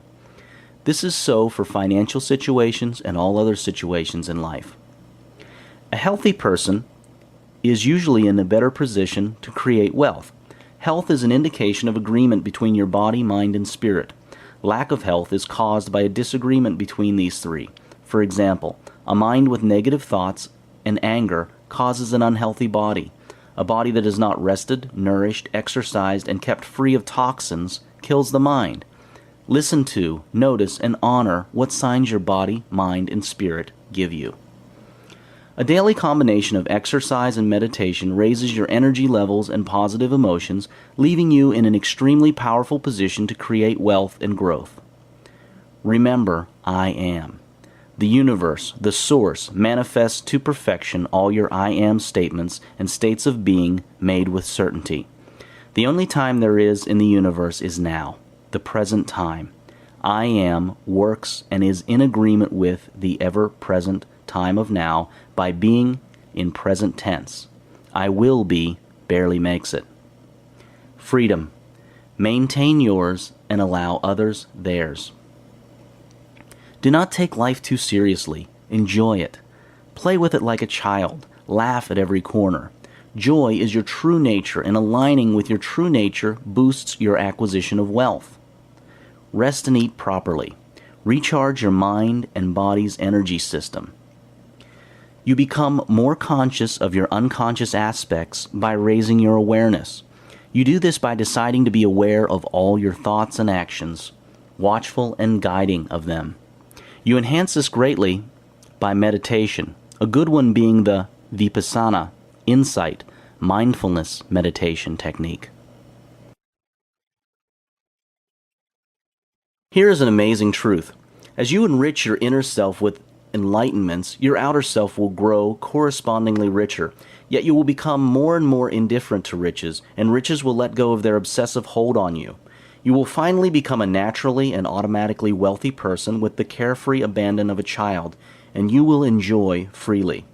This is so for financial situations and all other situations in life. A healthy person is usually in a better position to create wealth. Health is an indication of agreement between your body, mind, and spirit. Lack of health is caused by a disagreement between these three. For example, a mind with negative thoughts and anger causes an unhealthy body. A body that is not rested, nourished, exercised, and kept free of toxins kills the mind. Listen to, notice, and honor what signs your body, mind, and spirit give you. A daily combination of exercise and meditation raises your energy levels and positive emotions, leaving you in an extremely powerful position to create wealth and growth. Remember, I am. The universe, the source, manifests to perfection all your I am statements and states of being made with certainty. The only time there is in the universe is now, the present time. I am works and is in agreement with the ever-present time of now by being in present tense. I will be barely makes it. Freedom. Maintain yours and allow others theirs. Do not take life too seriously. Enjoy it. Play with it like a child. Laugh at every corner. Joy is your true nature, and aligning with your true nature boosts your acquisition of wealth. Rest and eat properly. Recharge your mind and body's energy system. You become more conscious of your unconscious aspects by raising your awareness. You do this by deciding to be aware of all your thoughts and actions, watchful and guiding of them. You enhance this greatly by meditation, a good one being the vipassana, insight, mindfulness meditation technique. Here is an amazing truth. As you enrich your inner self with enlightenments, your outer self will grow correspondingly richer, yet you will become more and more indifferent to riches, and riches will let go of their obsessive hold on you. You will finally become a naturally and automatically wealthy person with the carefree abandon of a child, and you will enjoy freely.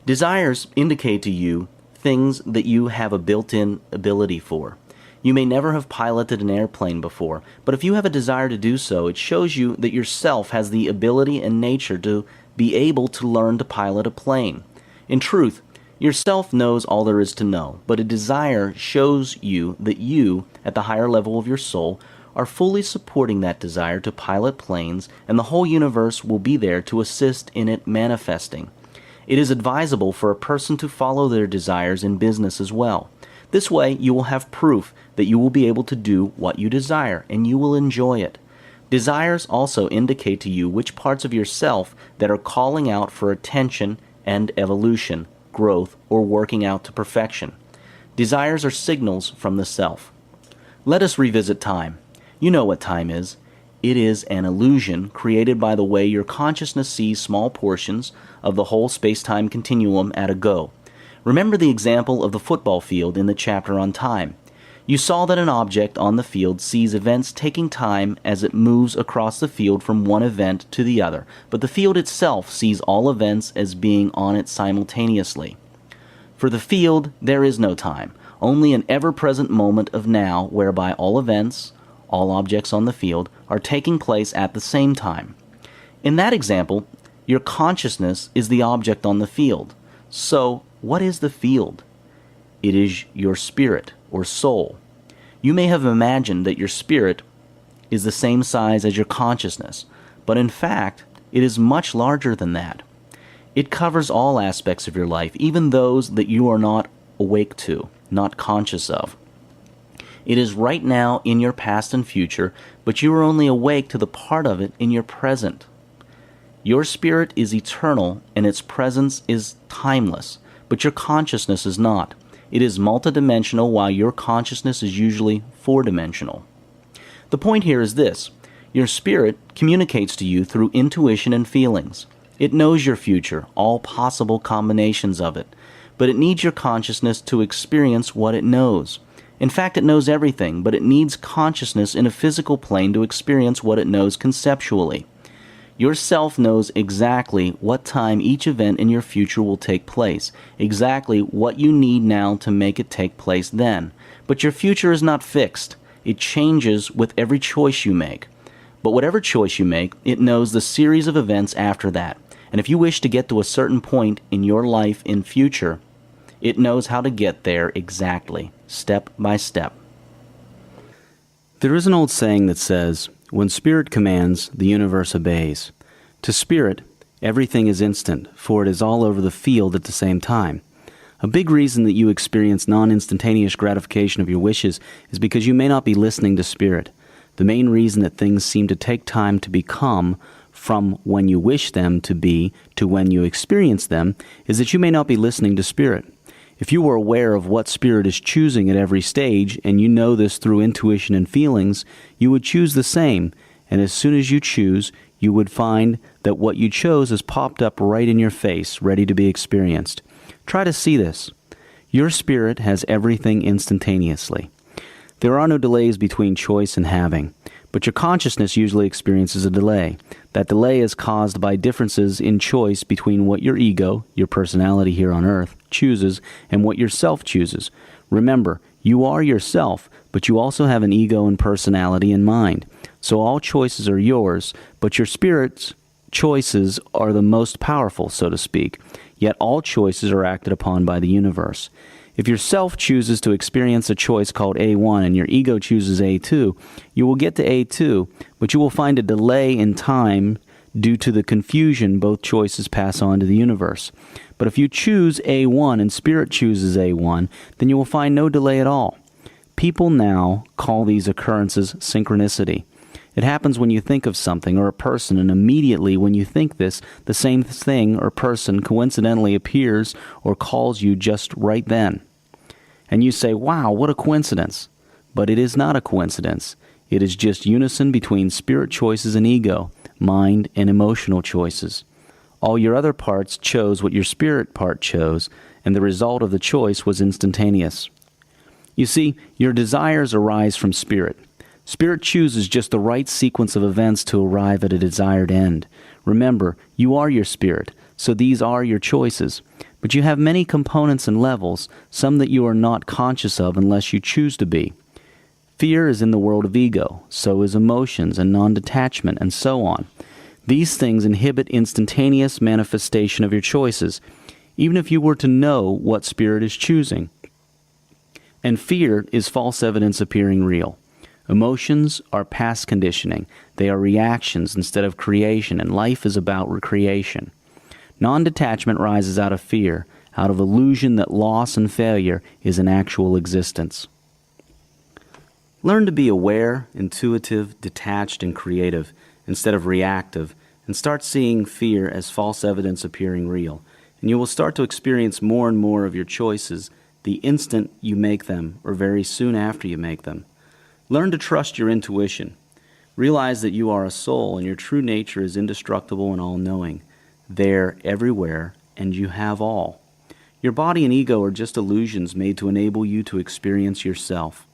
Desires indicate to you things that you have a built-in ability for. You may never have piloted an airplane before, but if you have a desire to do so, it shows you that yourself has the ability and nature to be able to learn to pilot a plane. In truth, yourself knows all there is to know, but a desire shows you that you, at the higher level of your soul, are fully supporting that desire to pilot planes, and the whole universe will be there to assist in it manifesting. It is advisable for a person to follow their desires in business as well. This way, you will have proof that you will be able to do what you desire, and you will enjoy it. Desires also indicate to you which parts of yourself that are calling out for attention and evolution, growth, or working out to perfection. Desires are signals from the self. Let us revisit time. You know what time is. It is an illusion created by the way your consciousness sees small portions of the whole space-time continuum at a go. Remember the example of the football field in the chapter on time. You saw that an object on the field sees events taking time as it moves across the field from one event to the other, but the field itself sees all events as being on it simultaneously. For the field, there is no time, only an ever-present moment of now whereby all events, all objects on the field, are taking place at the same time. In that example, your consciousness is the object on the field. So, what is the field? It is your spirit or soul. You may have imagined that your spirit is the same size as your consciousness, but in fact, it is much larger than that. It covers all aspects of your life, even those that you are not awake to, not conscious of. It is right now in your past and future, but you are only awake to the part of it in your present. Your spirit is eternal, and its presence is timeless, but your consciousness is not. It is multidimensional, while your consciousness is usually four-dimensional. The point here is this. Your spirit communicates to you through intuition and feelings. It knows your future, all possible combinations of it, but it needs your consciousness to experience what it knows. In fact, it knows everything, but it needs consciousness in a physical plane to experience what it knows conceptually. Your self knows exactly what time each event in your future will take place, exactly what you need now to make it take place then. But your future is not fixed. It changes with every choice you make. But whatever choice you make, it knows the series of events after that. And if you wish to get to a certain point in your life in future, it knows how to get there exactly, step by step. There is an old saying that says, "When spirit commands, the universe obeys." To spirit, everything is instant, for it is all over the field at the same time. A big reason that you experience non-instantaneous gratification of your wishes is because you may not be listening to spirit. The main reason that things seem to take time to become from when you wish them to be to when you experience them is that you may not be listening to spirit. If you were aware of what spirit is choosing at every stage, and you know this through intuition and feelings, you would choose the same, and as soon as you choose, you would find that what you chose has popped up right in your face, ready to be experienced. Try to see this. Your spirit has everything instantaneously. There are no delays between choice and having, but your consciousness usually experiences a delay. That delay is caused by differences in choice between what your ego, your personality here on earth, chooses and what your self chooses. Remember, you are yourself, but you also have an ego and personality and mind. So all choices are yours, but your spirit's choices are the most powerful, so to speak. Yet all choices are acted upon by the universe. If your self chooses to experience a choice called A1 and your ego chooses A2, you will get to A2, but you will find a delay in time due to the confusion both choices pass on to the universe. But if you choose A1 and spirit chooses A1, then you will find no delay at all. People now call these occurrences synchronicity. It happens when you think of something or a person, and immediately when you think this, the same thing or person coincidentally appears or calls you just right then. And you say, "Wow, what a coincidence." But it is not a coincidence. It is just unison between spirit choices and ego, mind and emotional choices. All your other parts chose what your spirit part chose, and the result of the choice was instantaneous. You see, your desires arise from spirit. Spirit chooses just the right sequence of events to arrive at a desired end. Remember, you are your spirit, so these are your choices. But you have many components and levels, some that you are not conscious of unless you choose to be. Fear is in the world of ego, so is emotions and non-detachment, and so on. These things inhibit instantaneous manifestation of your choices, even if you were to know what spirit is choosing. And fear is false evidence appearing real. Emotions are past conditioning. They are reactions instead of creation, and life is about recreation. Non-detachment rises out of fear, out of illusion that loss and failure is an actual existence. Learn to be aware, intuitive, detached, and creative instead of reactive, and start seeing fear as false evidence appearing real. And you will start to experience more and more of your choices the instant you make them, or very soon after you make them. Learn to trust your intuition. Realize that you are a soul and your true nature is indestructible and all-knowing. There, everywhere, and you have all. Your body and ego are just illusions made to enable you to experience yourself.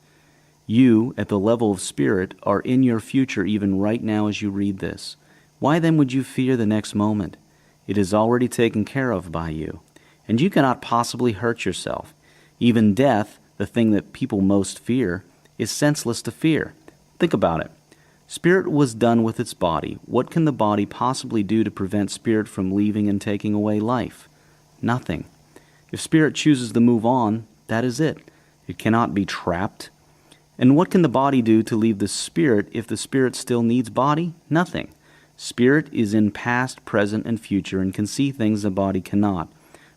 You, at the level of spirit, are in your future even right now as you read this. Why then would you fear the next moment? It is already taken care of by you. And you cannot possibly hurt yourself. Even death, the thing that people most fear, is senseless to fear. Think about it. Spirit was done with its body. What can the body possibly do to prevent spirit from leaving and taking away life? Nothing. If spirit chooses to move on, that is it. It cannot be trapped. And what can the body do to leave the spirit if the spirit still needs body? Nothing. Spirit is in past, present, and future and can see things the body cannot.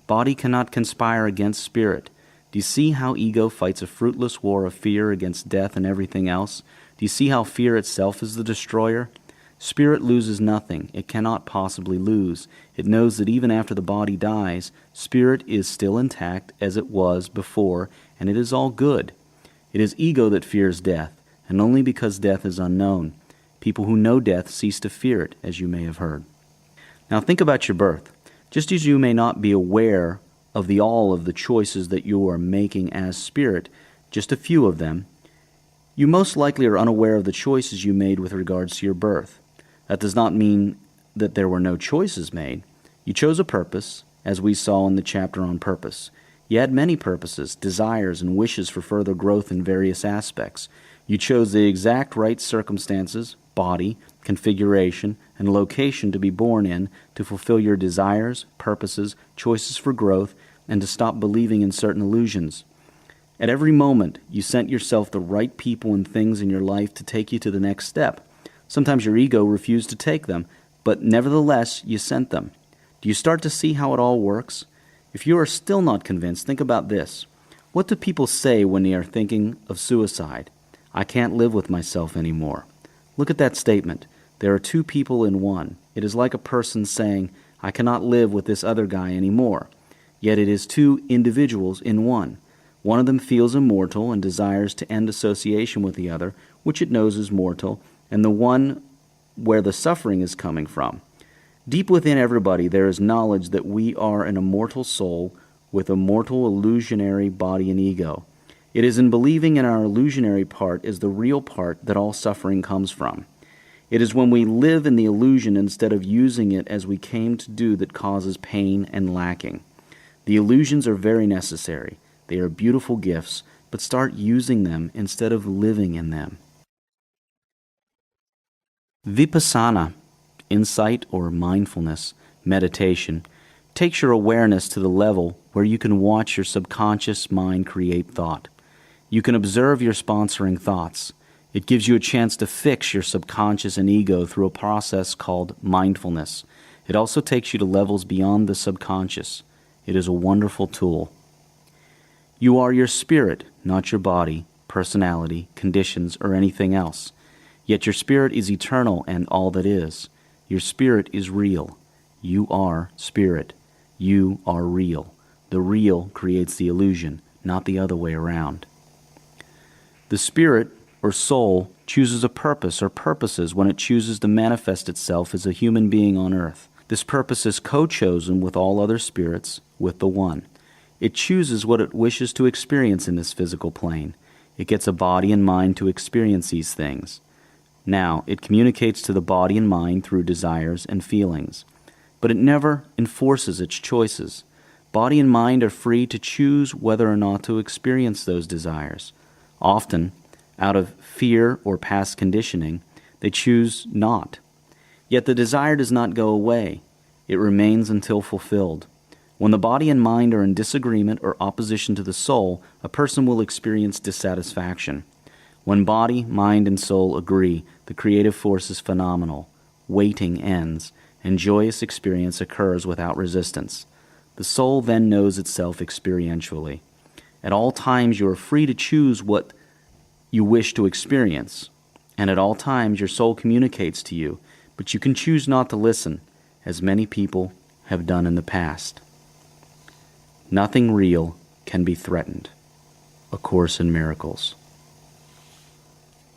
Body cannot conspire against spirit. Do you see how ego fights a fruitless war of fear against death and everything else? Do you see how fear itself is the destroyer? Spirit loses nothing. It cannot possibly lose. It knows that even after the body dies, spirit is still intact as it was before, and it is all good. It is ego that fears death, and only because death is unknown. People who know death cease to fear it, as you may have heard. Now think about your birth. Just as you may not be aware of the all of the choices that you are making as spirit, just a few of them, you most likely are unaware of the choices you made with regards to your birth. That does not mean that there were no choices made. You chose a purpose, as we saw in the chapter on purpose. You had many purposes, desires, and wishes for further growth in various aspects. You chose the exact right circumstances, body, configuration, and location to be born in to fulfill your desires, purposes, choices for growth, and to stop believing in certain illusions. At every moment, you sent yourself the right people and things in your life to take you to the next step. Sometimes your ego refused to take them, but nevertheless, you sent them. Do you start to see how it all works? If you are still not convinced, think about this. What do people say when they are thinking of suicide? I can't live with myself anymore. Look at that statement. There are two people in one. It is like a person saying, I cannot live with this other guy anymore. Yet it is two individuals in one. One of them feels immortal and desires to end association with the other, which it knows is mortal, and the one where the suffering is coming from. Deep within everybody there is knowledge that we are an immortal soul with a mortal illusionary body and ego. It is in believing in our illusionary part is the real part that all suffering comes from. It is when we live in the illusion instead of using it as we came to do that causes pain and lacking. The illusions are very necessary. They are beautiful gifts, but start using them instead of living in them. Vipassana, insight or mindfulness, meditation, takes your awareness to the level where you can watch your subconscious mind create thought. You can observe your sponsoring thoughts. It gives you a chance to fix your subconscious and ego through a process called mindfulness. It also takes you to levels beyond the subconscious. It is a wonderful tool. You are your spirit, not your body, personality, conditions, or anything else. Yet your spirit is eternal and all that is. Your spirit is real. You are spirit. You are real. The real creates the illusion, not the other way around. The spirit or soul chooses a purpose or purposes when it chooses to manifest itself as a human being on earth. This purpose is co-chosen with all other spirits, with the One. It chooses what it wishes to experience in this physical plane. It gets a body and mind to experience these things. Now, it communicates to the body and mind through desires and feelings, but it never enforces its choices. Body and mind are free to choose whether or not to experience those desires. Often, out of fear or past conditioning, they choose not. Yet the desire does not go away. It remains until fulfilled. When the body and mind are in disagreement or opposition to the soul, a person will experience dissatisfaction. When body, mind, and soul agree, the creative force is phenomenal. Waiting ends, and joyous experience occurs without resistance. The soul then knows itself experientially. At all times you are free to choose what you wish to experience, and at all times your soul communicates to you, but you can choose not to listen, as many people have done in the past. Nothing real can be threatened. A Course in Miracles.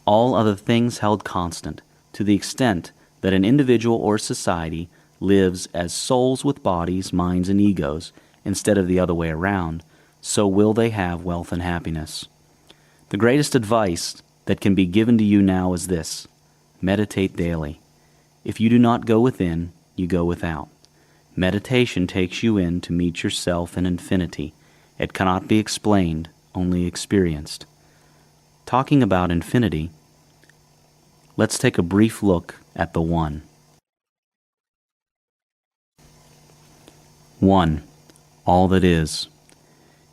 All other things held constant, to the extent that an individual or society lives as souls with bodies, minds, and egos, instead of the other way around, so will they have wealth and happiness. The greatest advice that can be given to you now is this: meditate daily. If you do not go within, you go without. Meditation takes you in to meet yourself in infinity. It cannot be explained, only experienced. Talking about infinity, let's take a brief look at the One. 1. All that is.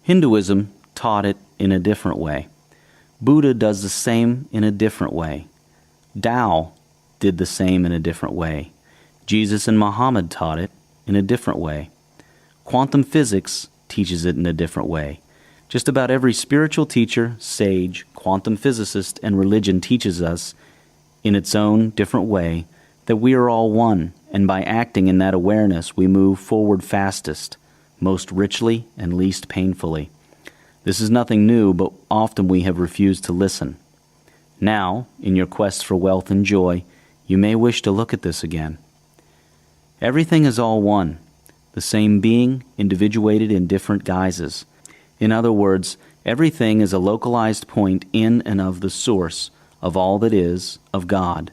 Hinduism taught it in a different way. Buddha does the same in a different way. Tao did the same in a different way. Jesus and Muhammad taught it in a different way. Quantum physics teaches it in a different way. Just about every spiritual teacher, sage, quantum physicist, and religion teaches us, in its own different way, that we are all one, and by acting in that awareness we move forward fastest, most richly and least painfully. This is nothing new, but often we have refused to listen. Now, in your quest for wealth and joy, you may wish to look at this again. Everything is all one, the same being, individuated in different guises. In other words, everything is a localized point in and of the source of all that is, of God.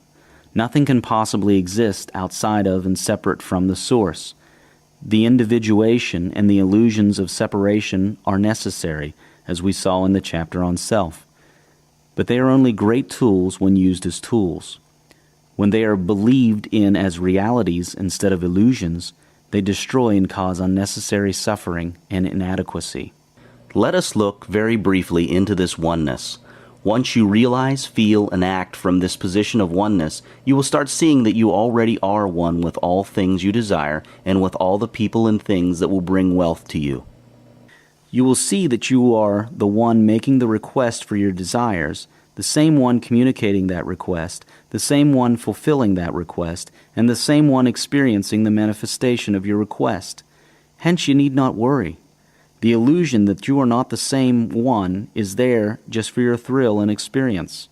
Nothing can possibly exist outside of and separate from the source. The individuation and the illusions of separation are necessary, as we saw in the chapter on self. But they are only great tools when used as tools. When they are believed in as realities instead of illusions, they destroy and cause unnecessary suffering and inadequacy. Let us look very briefly into this oneness. Once you realize, feel, and act from this position of oneness, you will start seeing that you already are one with all things you desire and with all the people and things that will bring wealth to you. You will see that you are the one making the request for your desires, the same one communicating that request, the same one fulfilling that request, and the same one experiencing the manifestation of your request. Hence you need not worry. The illusion that you are not the same one is there just for your thrill and experience.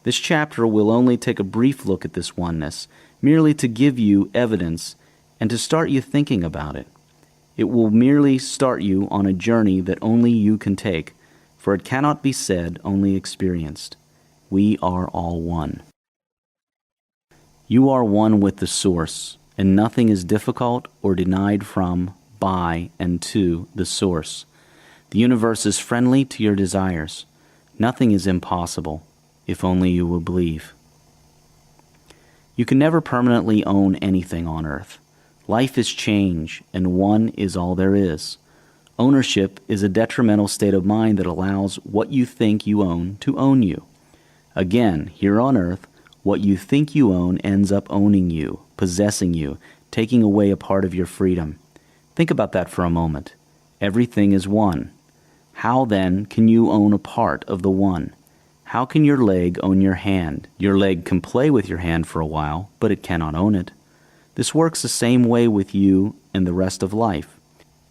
This chapter will only take a brief look at this oneness, merely to give you evidence and to start you thinking about it. It will merely start you on a journey that only you can take, for it cannot be said, only experienced. We are all one. You are one with the Source, and nothing is difficult or denied from, by, and to the Source. The universe is friendly to your desires. Nothing is impossible, if only you will believe. You can never permanently own anything on earth. Life is change, and one is all there is. Ownership is a detrimental state of mind that allows what you think you own to own you. Again, here on earth, what you think you own ends up owning you, possessing you, taking away a part of your freedom. Think about that for a moment. Everything is one. How then can you own a part of the one? How can your leg own your hand? Your leg can play with your hand for a while, but it cannot own it. This works the same way with you and the rest of life.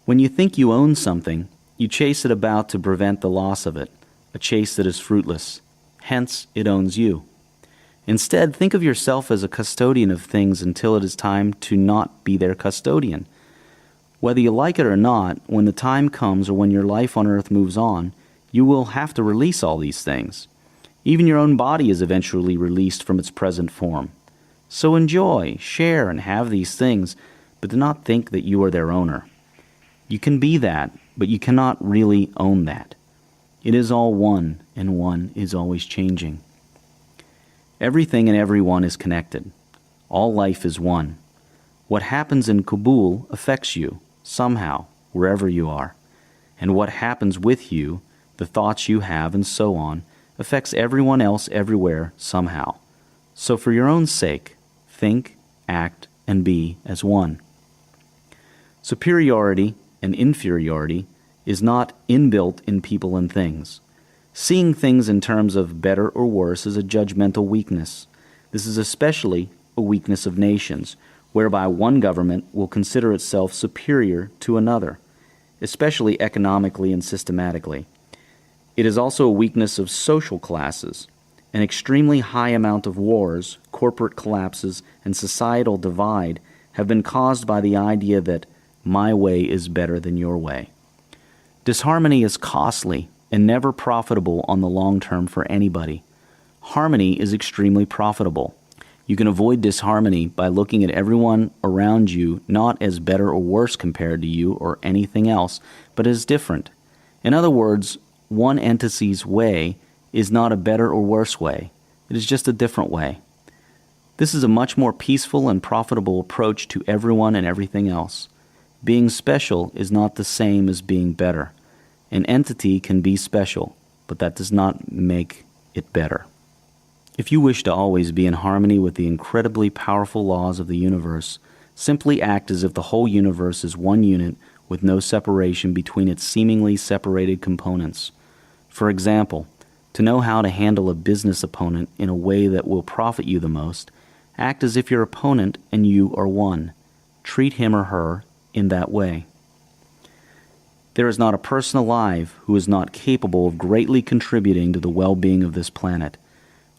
When you think you own something, you chase it about to prevent the loss of it, a chase that is fruitless. Hence, it owns you. Instead, think of yourself as a custodian of things until it is time to not be their custodian. Whether you like it or not, when the time comes or when your life on earth moves on, you will have to release all these things. Even your own body is eventually released from its present form. So enjoy, share, and have these things, but do not think that you are their owner. You can be that, but you cannot really own that. It is all one, and one is always changing. Everything and everyone is connected. All life is one. What happens in Kabul affects you, somehow, wherever you are. And what happens with you, the thoughts you have, and so on, affects everyone else everywhere, somehow. So for your own sake, think, act, and be as one. Superiority and inferiority is not inbuilt in people and things. Seeing things in terms of better or worse is a judgmental weakness. This is especially a weakness of nations, whereby one government will consider itself superior to another, especially economically and systematically. It is also a weakness of social classes. An extremely high amount of wars, corporate collapses, and societal divide have been caused by the idea that my way is better than your way. Disharmony is costly and never profitable on the long term for anybody. Harmony is extremely profitable. You can avoid disharmony by looking at everyone around you not as better or worse compared to you or anything else, but as different. In other words, one entity's way is not a better or worse way. It is just a different way. This is a much more peaceful and profitable approach to everyone and everything else. Being special is not the same as being better. An entity can be special, but that does not make it better. If you wish to always be in harmony with the incredibly powerful laws of the universe, simply act as if the whole universe is one unit with no separation between its seemingly separated components. For example, to know how to handle a business opponent in a way that will profit you the most, act as if your opponent and you are one. Treat him or her in that way. There is not a person alive who is not capable of greatly contributing to the well-being of this planet.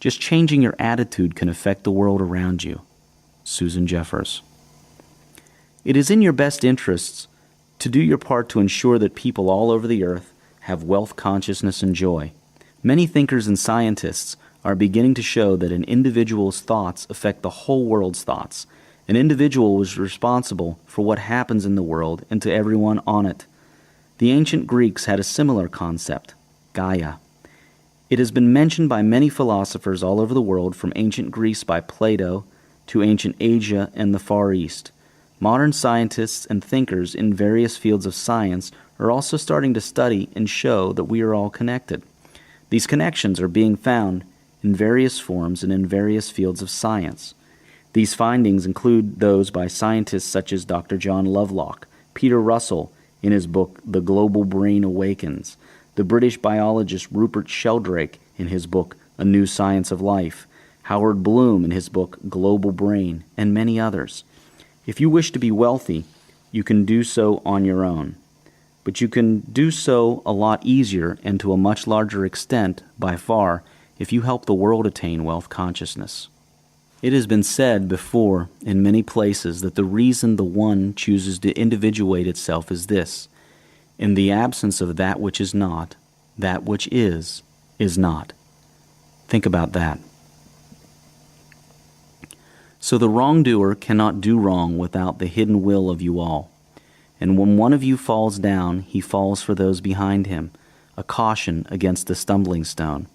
Just changing your attitude can affect the world around you. Susan Jeffers. It is in your best interests to do your part to ensure that people all over the earth have wealth consciousness and joy. Many thinkers and scientists are beginning to show that an individual's thoughts affect the whole world's thoughts. An individual was responsible for what happens in the world and to everyone on it. The ancient Greeks had a similar concept, Gaia. It has been mentioned by many philosophers all over the world, from ancient Greece by Plato to ancient Asia and the Far East. Modern scientists and thinkers in various fields of science are also starting to study and show that we are all connected. These connections are being found in various forms and in various fields of science. These findings include those by scientists such as Dr. John Lovelock, Peter Russell in his book The Global Brain Awakens, the British biologist Rupert Sheldrake in his book A New Science of Life, Howard Bloom in his book Global Brain, and many others. If you wish to be wealthy, you can do so on your own. But you can do so a lot easier and to a much larger extent, by far, if you help the world attain wealth consciousness. It has been said before in many places that the reason the one chooses to individuate itself is this: in the absence of that which is not, that which is not. Think about that. So the wrongdoer cannot do wrong without the hidden will of you all. And when one of you falls down, he falls for those behind him, a caution against the stumbling stone.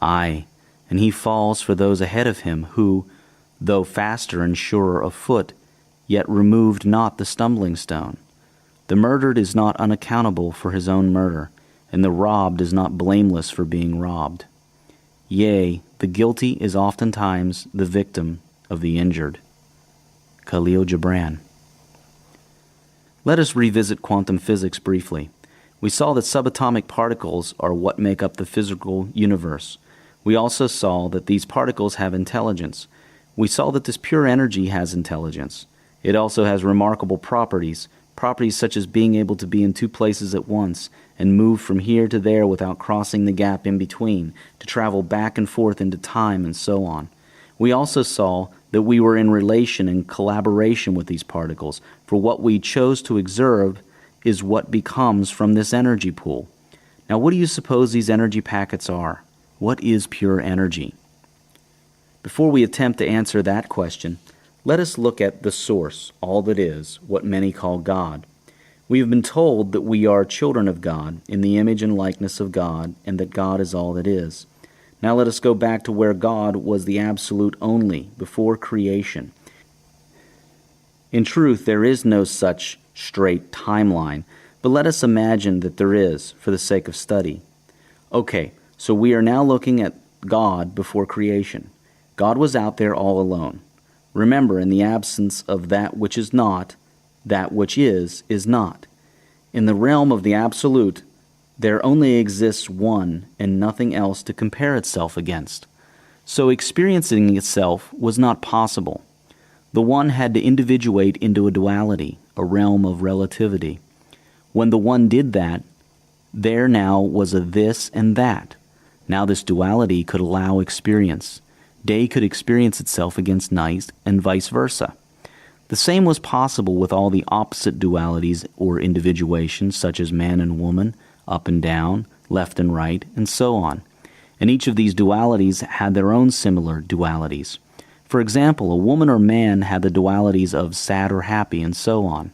Aye, and he falls for those ahead of him who, though faster and surer of foot, yet removed not the stumbling stone. The murdered is not unaccountable for his own murder, and the robbed is not blameless for being robbed. Yea, the guilty is oftentimes the victim of the injured. Khalil Gibran. Let us revisit quantum physics briefly. We saw that subatomic particles are what make up the physical universe. We also saw that these particles have intelligence. We saw that this pure energy has intelligence. It also has remarkable properties such as being able to be in two places at once and move from here to there without crossing the gap in between, to travel back and forth into time, and so on. We also saw that we were in relation and collaboration with these particles, for what we chose to observe is what becomes from this energy pool. Now, what do you suppose these energy packets are? What is pure energy? Before we attempt to answer that question, let us look at the source, all that is, what many call God. We have been told that we are children of God, in the image and likeness of God, and that God is all that is. Now let us go back to where God was the absolute only, before creation. In truth, there is no such straight timeline, but let us imagine that there is, for the sake of study. Okay, so we are now looking at God before creation. God was out there all alone. Remember, in the absence of that which is not, that which is not. In the realm of the absolute, there only exists one and nothing else to compare itself against. So experiencing itself was not possible. The one had to individuate into a duality, a realm of relativity. When the one did that, there now was a this and that. Now this duality could allow experience. Day could experience itself against night, and vice versa. The same was possible with all the opposite dualities or individuations, such as man and woman, up and down, left and right, and so on. And each of these dualities had their own similar dualities. For example, a woman or man had the dualities of sad or happy, and so on.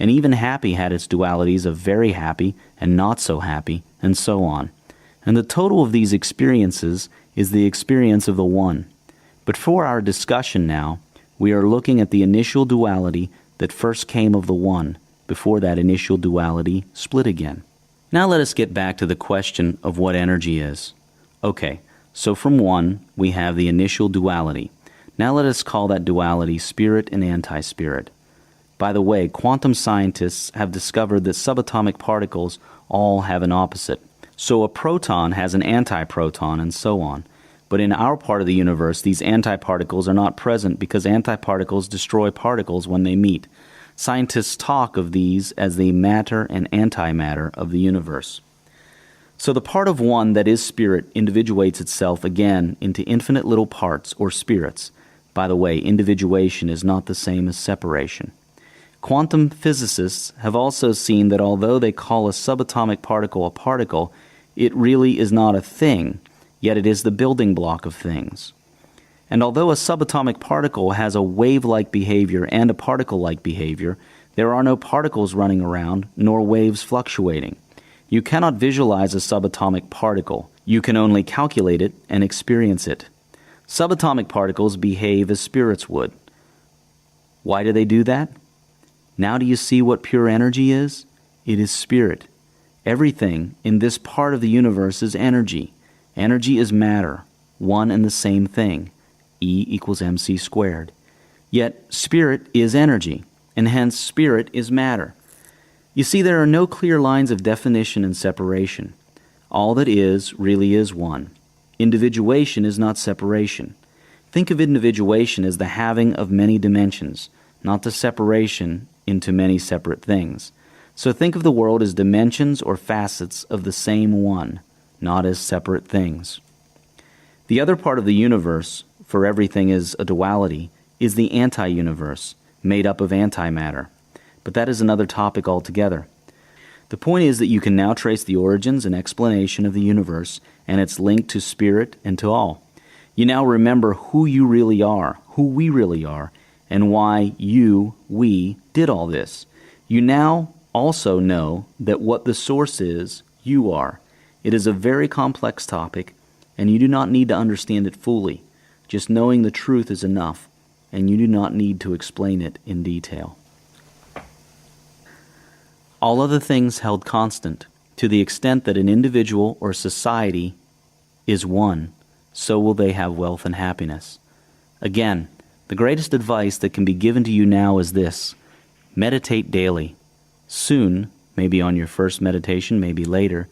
And even happy had its dualities of very happy and not so happy, and so on. And the total of these experiences is the experience of the one. But for our discussion now, we are looking at the initial duality that first came of the one, before that initial duality split again. Now let us get back to the question of what energy is. Okay, so from one, we have the initial duality. Now let us call that duality spirit and anti-spirit. By the way, quantum scientists have discovered that subatomic particles all have an opposite. So a proton has an antiproton, and so on. But in our part of the universe, these antiparticles are not present because antiparticles destroy particles when they meet. Scientists talk of these as the matter and antimatter of the universe. So the part of one that is spirit individuates itself again into infinite little parts, or spirits. By the way, individuation is not the same as separation. Quantum physicists have also seen that although they call a subatomic particle a particle, it really is not a thing. yet it is the building block of things. And although a subatomic particle has a wave-like behavior and a particle-like behavior, there are no particles running around, nor waves fluctuating. You cannot visualize a subatomic particle. You can only calculate it and experience it. Subatomic particles behave as spirits would. Why do they do that? Now do you see what pure energy is? It is spirit. Everything in this part of the universe is energy. Energy is matter, one and the same thing. E equals mc squared. Yet spirit is energy, and hence spirit is matter. You see, there are no clear lines of definition and separation. All that is really is one. Individuation is not separation. Think of individuation as the having of many dimensions, not the separation into many separate things. So think of the world as dimensions or facets of the same one, not as separate things. The other part of the universe, for everything is a duality, is the anti-universe, made up of antimatter. But that is another topic altogether. The point is that you can now trace the origins and explanation of the universe and its link to spirit and to all. You now remember who you really are, who we really are, and why we did all this. You now also know that what the source is, you are. It is a very complex topic, and you do not need to understand it fully. Just knowing the truth is enough, and you do not need to explain it in detail. All other things held constant, to the extent that an individual or society is one, so will they have wealth and happiness. Again, the greatest advice that can be given to you now is this: meditate daily. Soon, maybe on your first meditation, maybe later,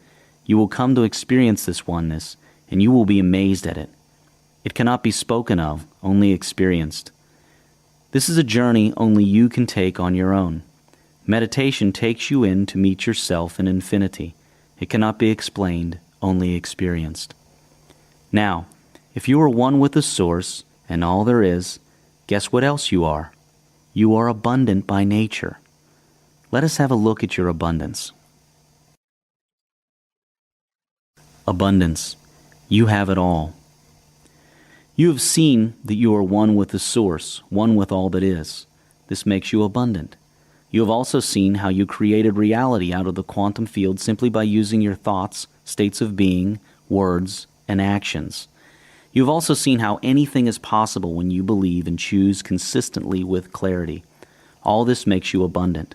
you will come to experience this oneness, and you will be amazed at it. It cannot be spoken of, only experienced. This is a journey only you can take on your own. Meditation takes you in to meet yourself in infinity. It cannot be explained, only experienced. Now, if you are one with the Source and all there is, guess what else you are? You are abundant by nature. Let us have a look at your abundance. Abundance. You have it all. You have seen that you are one with the Source, one with all that is. This makes you abundant. You have also seen how you created reality out of the quantum field simply by using your thoughts, states of being, words, and actions. You have also seen how anything is possible when you believe and choose consistently with clarity. All this makes you abundant.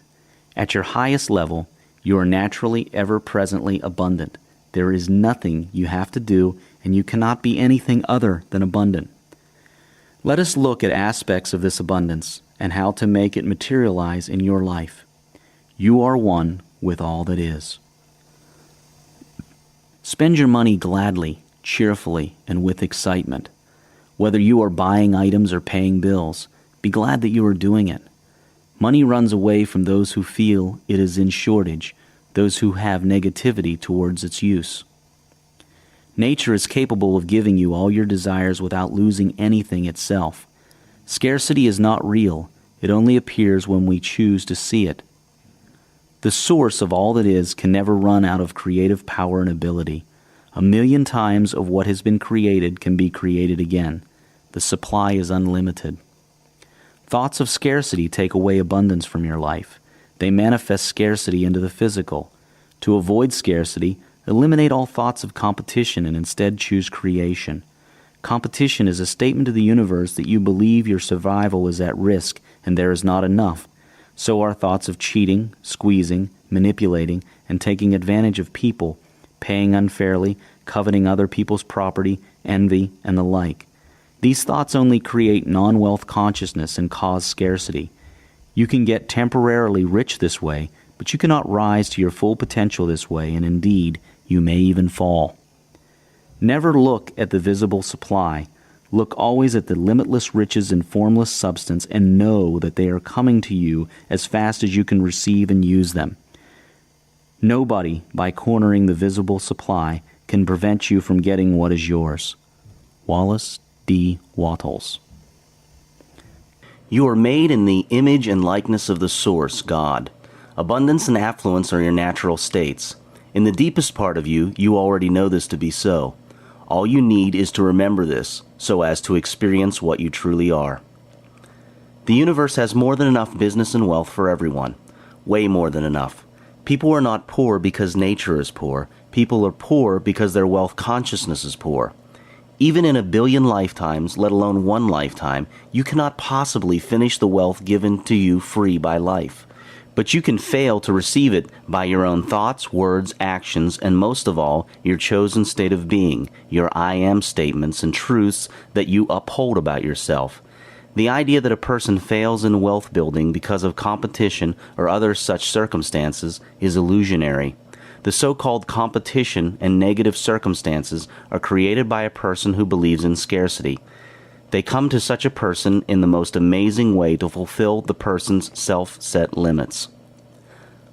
At your highest level, you are naturally, ever-presently abundant. There is nothing you have to do, and you cannot be anything other than abundant. Let us look at aspects of this abundance and how to make it materialize in your life. You are one with all that is. Spend your money gladly, cheerfully, and with excitement. Whether you are buying items or paying bills, be glad that you are doing it. Money runs away from those who feel it is in shortage, those who have negativity towards its use. Nature is capable of giving you all your desires without losing anything itself. Scarcity is not real. It only appears when we choose to see it. The source of all that is can never run out of creative power and ability. 1,000,000 times of what has been created can be created again. The supply is unlimited. Thoughts of scarcity take away abundance from your life. They manifest scarcity into the physical. To avoid scarcity, eliminate all thoughts of competition and instead choose creation. Competition is a statement to the universe that you believe your survival is at risk and there is not enough. So are thoughts of cheating, squeezing, manipulating, and taking advantage of people, paying unfairly, coveting other people's property, envy, and the like. These thoughts only create non-wealth consciousness and cause scarcity. You can get temporarily rich this way, but you cannot rise to your full potential this way, and indeed, you may even fall. Never look at the visible supply. Look always at the limitless riches in formless substance and know that they are coming to you as fast as you can receive and use them. Nobody, by cornering the visible supply, can prevent you from getting what is yours. Wallace D. Wattles. You are made in the image and likeness of the Source, God. Abundance and affluence are your natural states. In the deepest part of you, you already know this to be so. All you need is to remember this so as to experience what you truly are. The universe has more than enough business and wealth for everyone. Way more than enough. People are not poor because nature is poor. People are poor because their wealth consciousness is poor. Even in 1 billion lifetimes, let alone one lifetime, you cannot possibly finish the wealth given to you free by life. But you can fail to receive it by your own thoughts, words, actions, and most of all, your chosen state of being, your I am statements and truths that you uphold about yourself. The idea that a person fails in wealth building because of competition or other such circumstances is illusionary. The so-called competition and negative circumstances are created by a person who believes in scarcity. They come to such a person in the most amazing way to fulfill the person's self-set limits.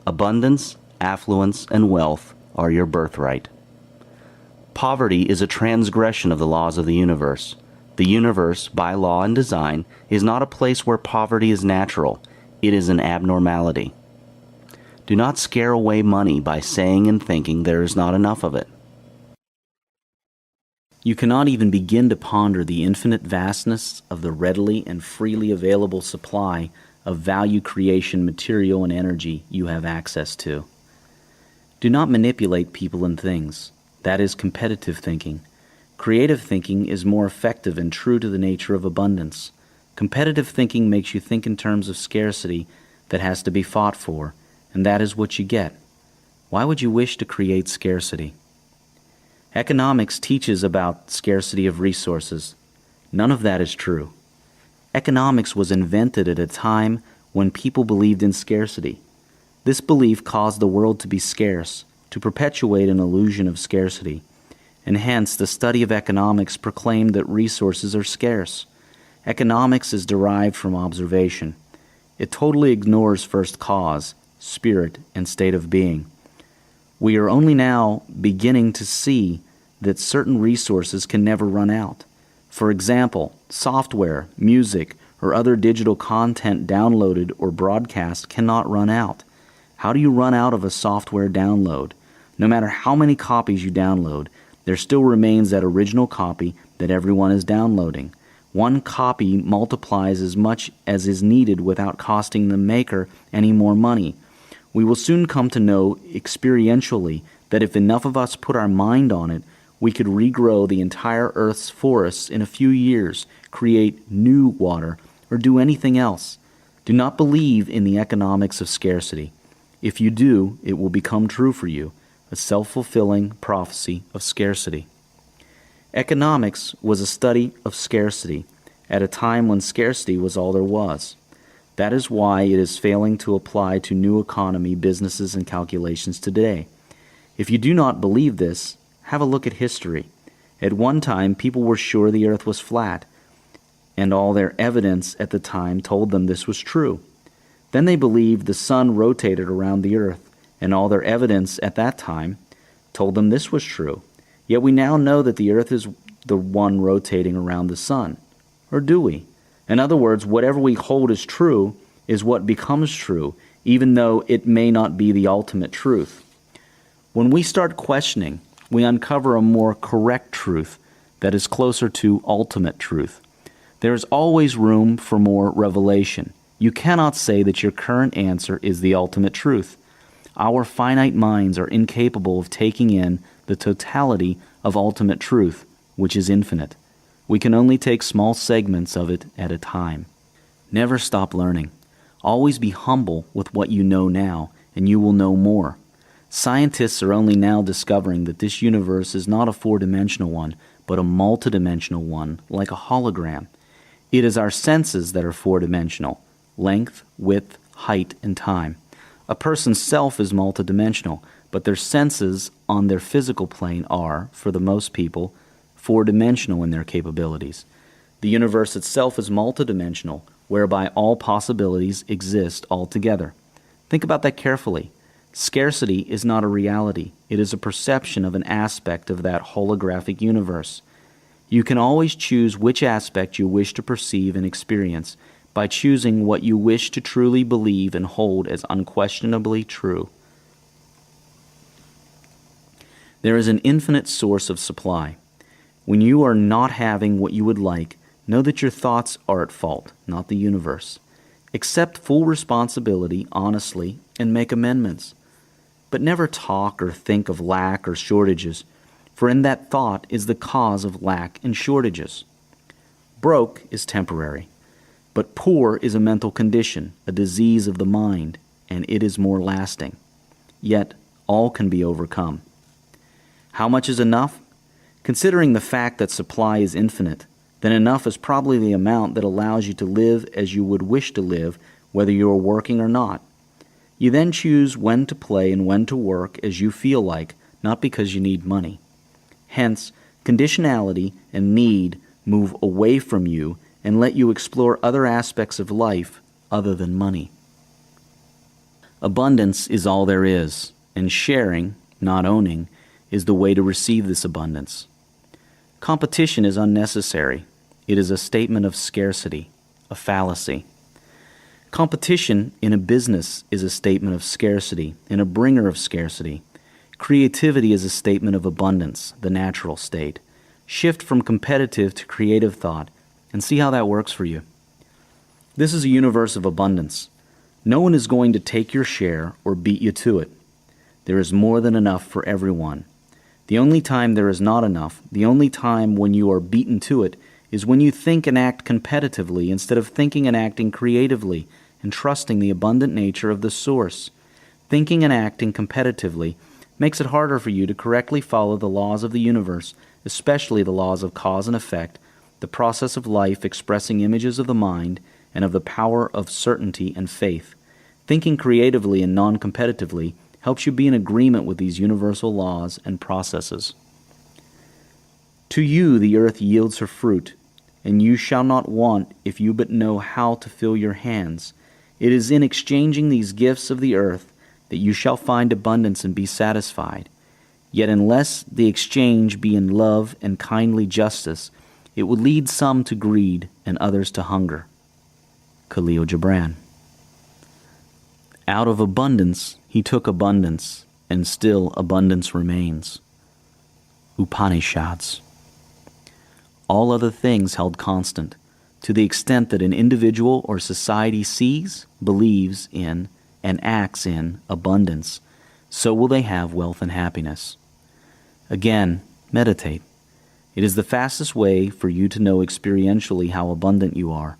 Abundance, affluence, and wealth are your birthright. Poverty is a transgression of the laws of the universe. The universe, by law and design, is not a place where poverty is natural. It is an abnormality. Do not scare away money by saying and thinking there is not enough of it. You cannot even begin to ponder the infinite vastness of the readily and freely available supply of value creation material and energy you have access to. Do not manipulate people and things. That is competitive thinking. Creative thinking is more effective and true to the nature of abundance. Competitive thinking makes you think in terms of scarcity that has to be fought for, and that is what you get. Why would you wish to create scarcity? Economics teaches about scarcity of resources. None of that is true. Economics was invented at a time when people believed in scarcity. This belief caused the world to be scarce, to perpetuate an illusion of scarcity, and hence the study of economics proclaimed that resources are scarce. Economics is derived from observation. It totally ignores first cause, spirit, and state of being. We are only now beginning to see that certain resources can never run out. For example, software, music, or other digital content downloaded or broadcast cannot run out. How do you run out of a software download? No matter how many copies you download, there still remains that original copy that everyone is downloading. One copy multiplies as much as is needed without costing the maker any more money. We will soon come to know experientially that if enough of us put our mind on it, we could regrow the entire Earth's forests in a few years, create new water, or do anything else. Do not believe in the economics of scarcity. If you do, it will become true for you, a self-fulfilling prophecy of scarcity. Economics was a study of scarcity at a time when scarcity was all there was. That is why it is failing to apply to new economy, businesses, and calculations today. If you do not believe this, have a look at history. At one time, people were sure the earth was flat, and all their evidence at the time told them this was true. Then they believed the sun rotated around the earth, and all their evidence at that time told them this was true. Yet we now know that the earth is the one rotating around the sun. Or do we? In other words, whatever we hold as true is what becomes true, even though it may not be the ultimate truth. When we start questioning, we uncover a more correct truth that is closer to ultimate truth. There is always room for more revelation. You cannot say that your current answer is the ultimate truth. Our finite minds are incapable of taking in the totality of ultimate truth, which is infinite. We can only take small segments of it at a time. Never stop learning. Always be humble with what you know now, and you will know more. Scientists are only now discovering that this universe is not a four-dimensional one, but a multidimensional one, like a hologram. It is our senses that are four-dimensional: length, width, height, and time. A person's self is multidimensional, but their senses on their physical plane are, for the most people, four-dimensional in their capabilities. The universe itself is multidimensional, whereby all possibilities exist altogether. Think about that carefully. Scarcity is not a reality. It is a perception of an aspect of that holographic universe. You can always choose which aspect you wish to perceive and experience by choosing what you wish to truly believe and hold as unquestionably true. There is an infinite source of supply. When you are not having what you would like, know that your thoughts are at fault, not the universe. Accept full responsibility honestly and make amendments. But never talk or think of lack or shortages, for in that thought is the cause of lack and shortages. Broke is temporary, but poor is a mental condition, a disease of the mind, and it is more lasting. Yet all can be overcome. How much is enough? Considering the fact that supply is infinite, then enough is probably the amount that allows you to live as you would wish to live, whether you are working or not. You then choose when to play and when to work as you feel like, not because you need money. Hence, conditionality and need move away from you and let you explore other aspects of life other than money. Abundance is all there is, and sharing, not owning, is the way to receive this abundance. Competition is unnecessary. It is a statement of scarcity, a fallacy. Competition in a business is a statement of scarcity and a bringer of scarcity. Creativity is a statement of abundance, the natural state. Shift from competitive to creative thought and see how that works for you. This is a universe of abundance. No one is going to take your share or beat you to it. There is more than enough for everyone. The only time there is not enough, the only time when you are beaten to it, is when you think and act competitively instead of thinking and acting creatively and trusting the abundant nature of the source. Thinking and acting competitively makes it harder for you to correctly follow the laws of the universe, especially the laws of cause and effect, the process of life expressing images of the mind, and of the power of certainty and faith. Thinking creatively and non-competitively helps you be in agreement with these universal laws and processes. To you the earth yields her fruit, and you shall not want if you but know how to fill your hands. It is in exchanging these gifts of the earth that you shall find abundance and be satisfied. Yet unless the exchange be in love and kindly justice, it will lead some to greed and others to hunger. Khalil Gibran. Out of abundance he took abundance, and still abundance remains. Upanishads. All other things held constant, to the extent that an individual or society sees, believes in, and acts in abundance, so will they have wealth and happiness. Again, meditate. It is the fastest way for you to know experientially how abundant you are.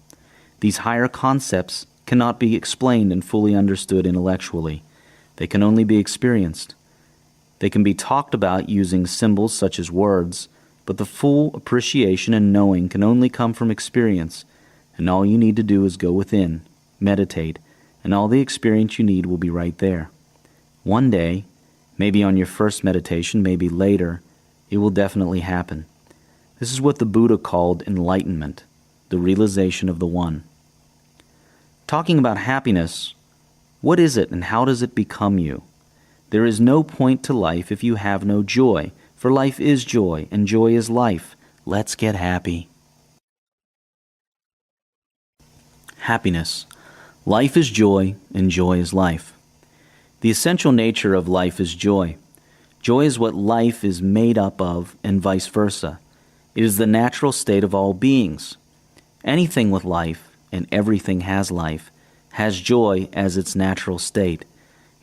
These higher concepts cannot be explained and fully understood intellectually. They can only be experienced. They can be talked about using symbols such as words, but the full appreciation and knowing can only come from experience, and all you need to do is go within, meditate, and all the experience you need will be right there. One day, maybe on your first meditation, maybe later, it will definitely happen. This is what the Buddha called enlightenment, the realization of the One. Talking about happiness, what is it and how does it become you? There is no point to life if you have no joy, for life is joy, and joy is life. Let's get happy. Happiness. Life is joy, and joy is life. The essential nature of life is joy. Joy is what life is made up of, and vice versa. It is the natural state of all beings. Anything with life, and everything has life, has joy as its natural state.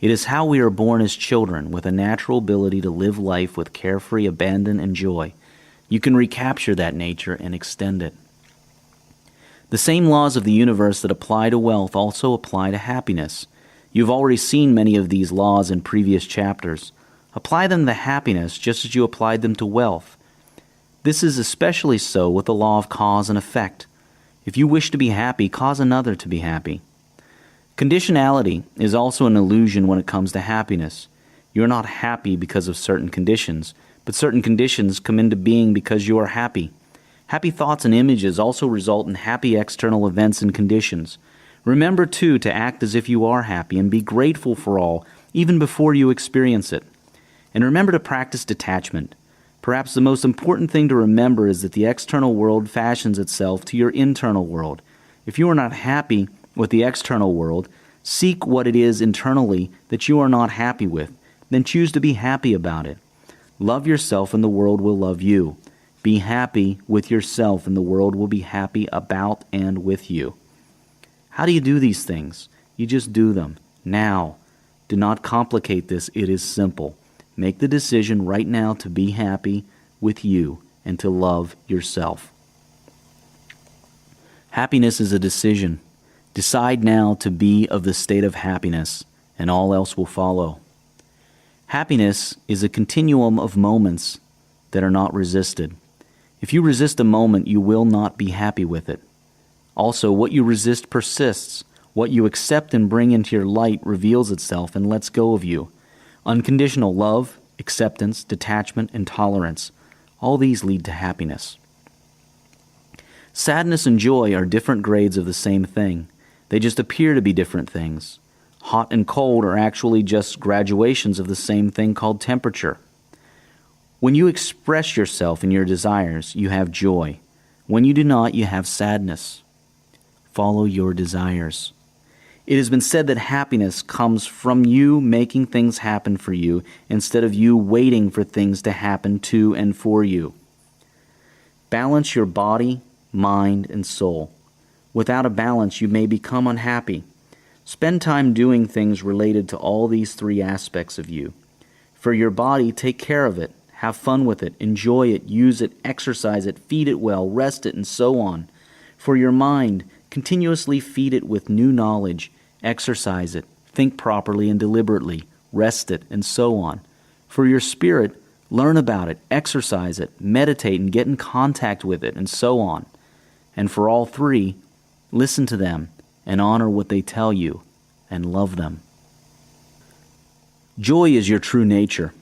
It is how we are born as children, with a natural ability to live life with carefree abandon and joy. You can recapture that nature and extend it. The same laws of the universe that apply to wealth also apply to happiness. You've already seen many of these laws in previous chapters. Apply them to happiness just as you applied them to wealth. This is especially so with the law of cause and effect. If you wish to be happy, cause another to be happy. Conditionality is also an illusion when it comes to happiness. You are not happy because of certain conditions, but certain conditions come into being because you are happy. Happy thoughts and images also result in happy external events and conditions. Remember, too, to act as if you are happy and be grateful for all, even before you experience it. And remember to practice detachment. Perhaps the most important thing to remember is that the external world fashions itself to your internal world. If you are not happy with the external world, seek what it is internally that you are not happy with, then choose to be happy about it. Love yourself and the world will love you. Be happy with yourself, and the world will be happy about and with you. How do you do these things? You just do them. Now. Do not complicate this. It is simple. Make the decision right now to be happy with you and to love yourself. Happiness is a decision. Decide now to be of the state of happiness, and all else will follow. Happiness is a continuum of moments that are not resisted. If you resist a moment, you will not be happy with it. Also, what you resist persists. What you accept and bring into your light reveals itself and lets go of you. Unconditional love, acceptance, detachment, and tolerance, all these lead to happiness. Sadness and joy are different grades of the same thing. They just appear to be different things. Hot and cold are actually just graduations of the same thing called temperature. When you express yourself and your desires, you have joy. When you do not, you have sadness. Follow your desires. It has been said that happiness comes from you making things happen for you instead of you waiting for things to happen to and for you. Balance your body, mind, and soul. Without a balance, you may become unhappy. Spend time doing things related to all these three aspects of you. For your body, take care of it. Have fun with it. Enjoy it. Use it. Exercise it. Feed it well. Rest it, and so on. For your mind, continuously feed it with new knowledge. Exercise it. Think properly and deliberately. Rest it, and so on. For your spirit, learn about it. Exercise it. Meditate and get in contact with it, and so on. And for all three, listen to them and honor what they tell you and love them. Joy is your true nature.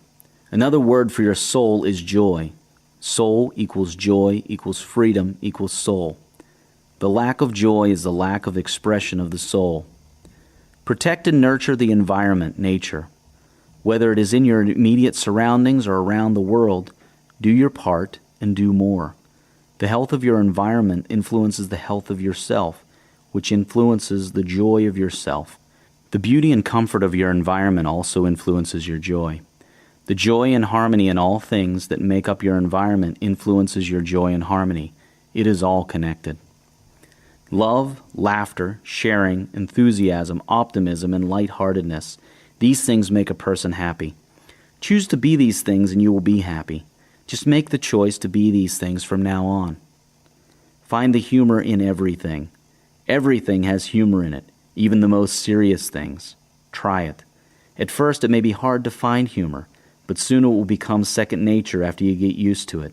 Another word for your soul is joy. Soul equals joy equals freedom equals soul. The lack of joy is the lack of expression of the soul. Protect and nurture the environment, nature. Whether it is in your immediate surroundings or around the world, do your part and do more. The health of your environment influences the health of yourself, which influences the joy of yourself. The beauty and comfort of your environment also influences your joy. The joy and harmony in all things that make up your environment influences your joy and harmony. It is all connected. Love, laughter, sharing, enthusiasm, optimism, and lightheartedness. These things make a person happy. Choose to be these things and you will be happy. Just make the choice to be these things from now on. Find the humor in everything. Everything has humor in it, even the most serious things. Try it. At first it may be hard to find humor, but soon it will become second nature after you get used to it,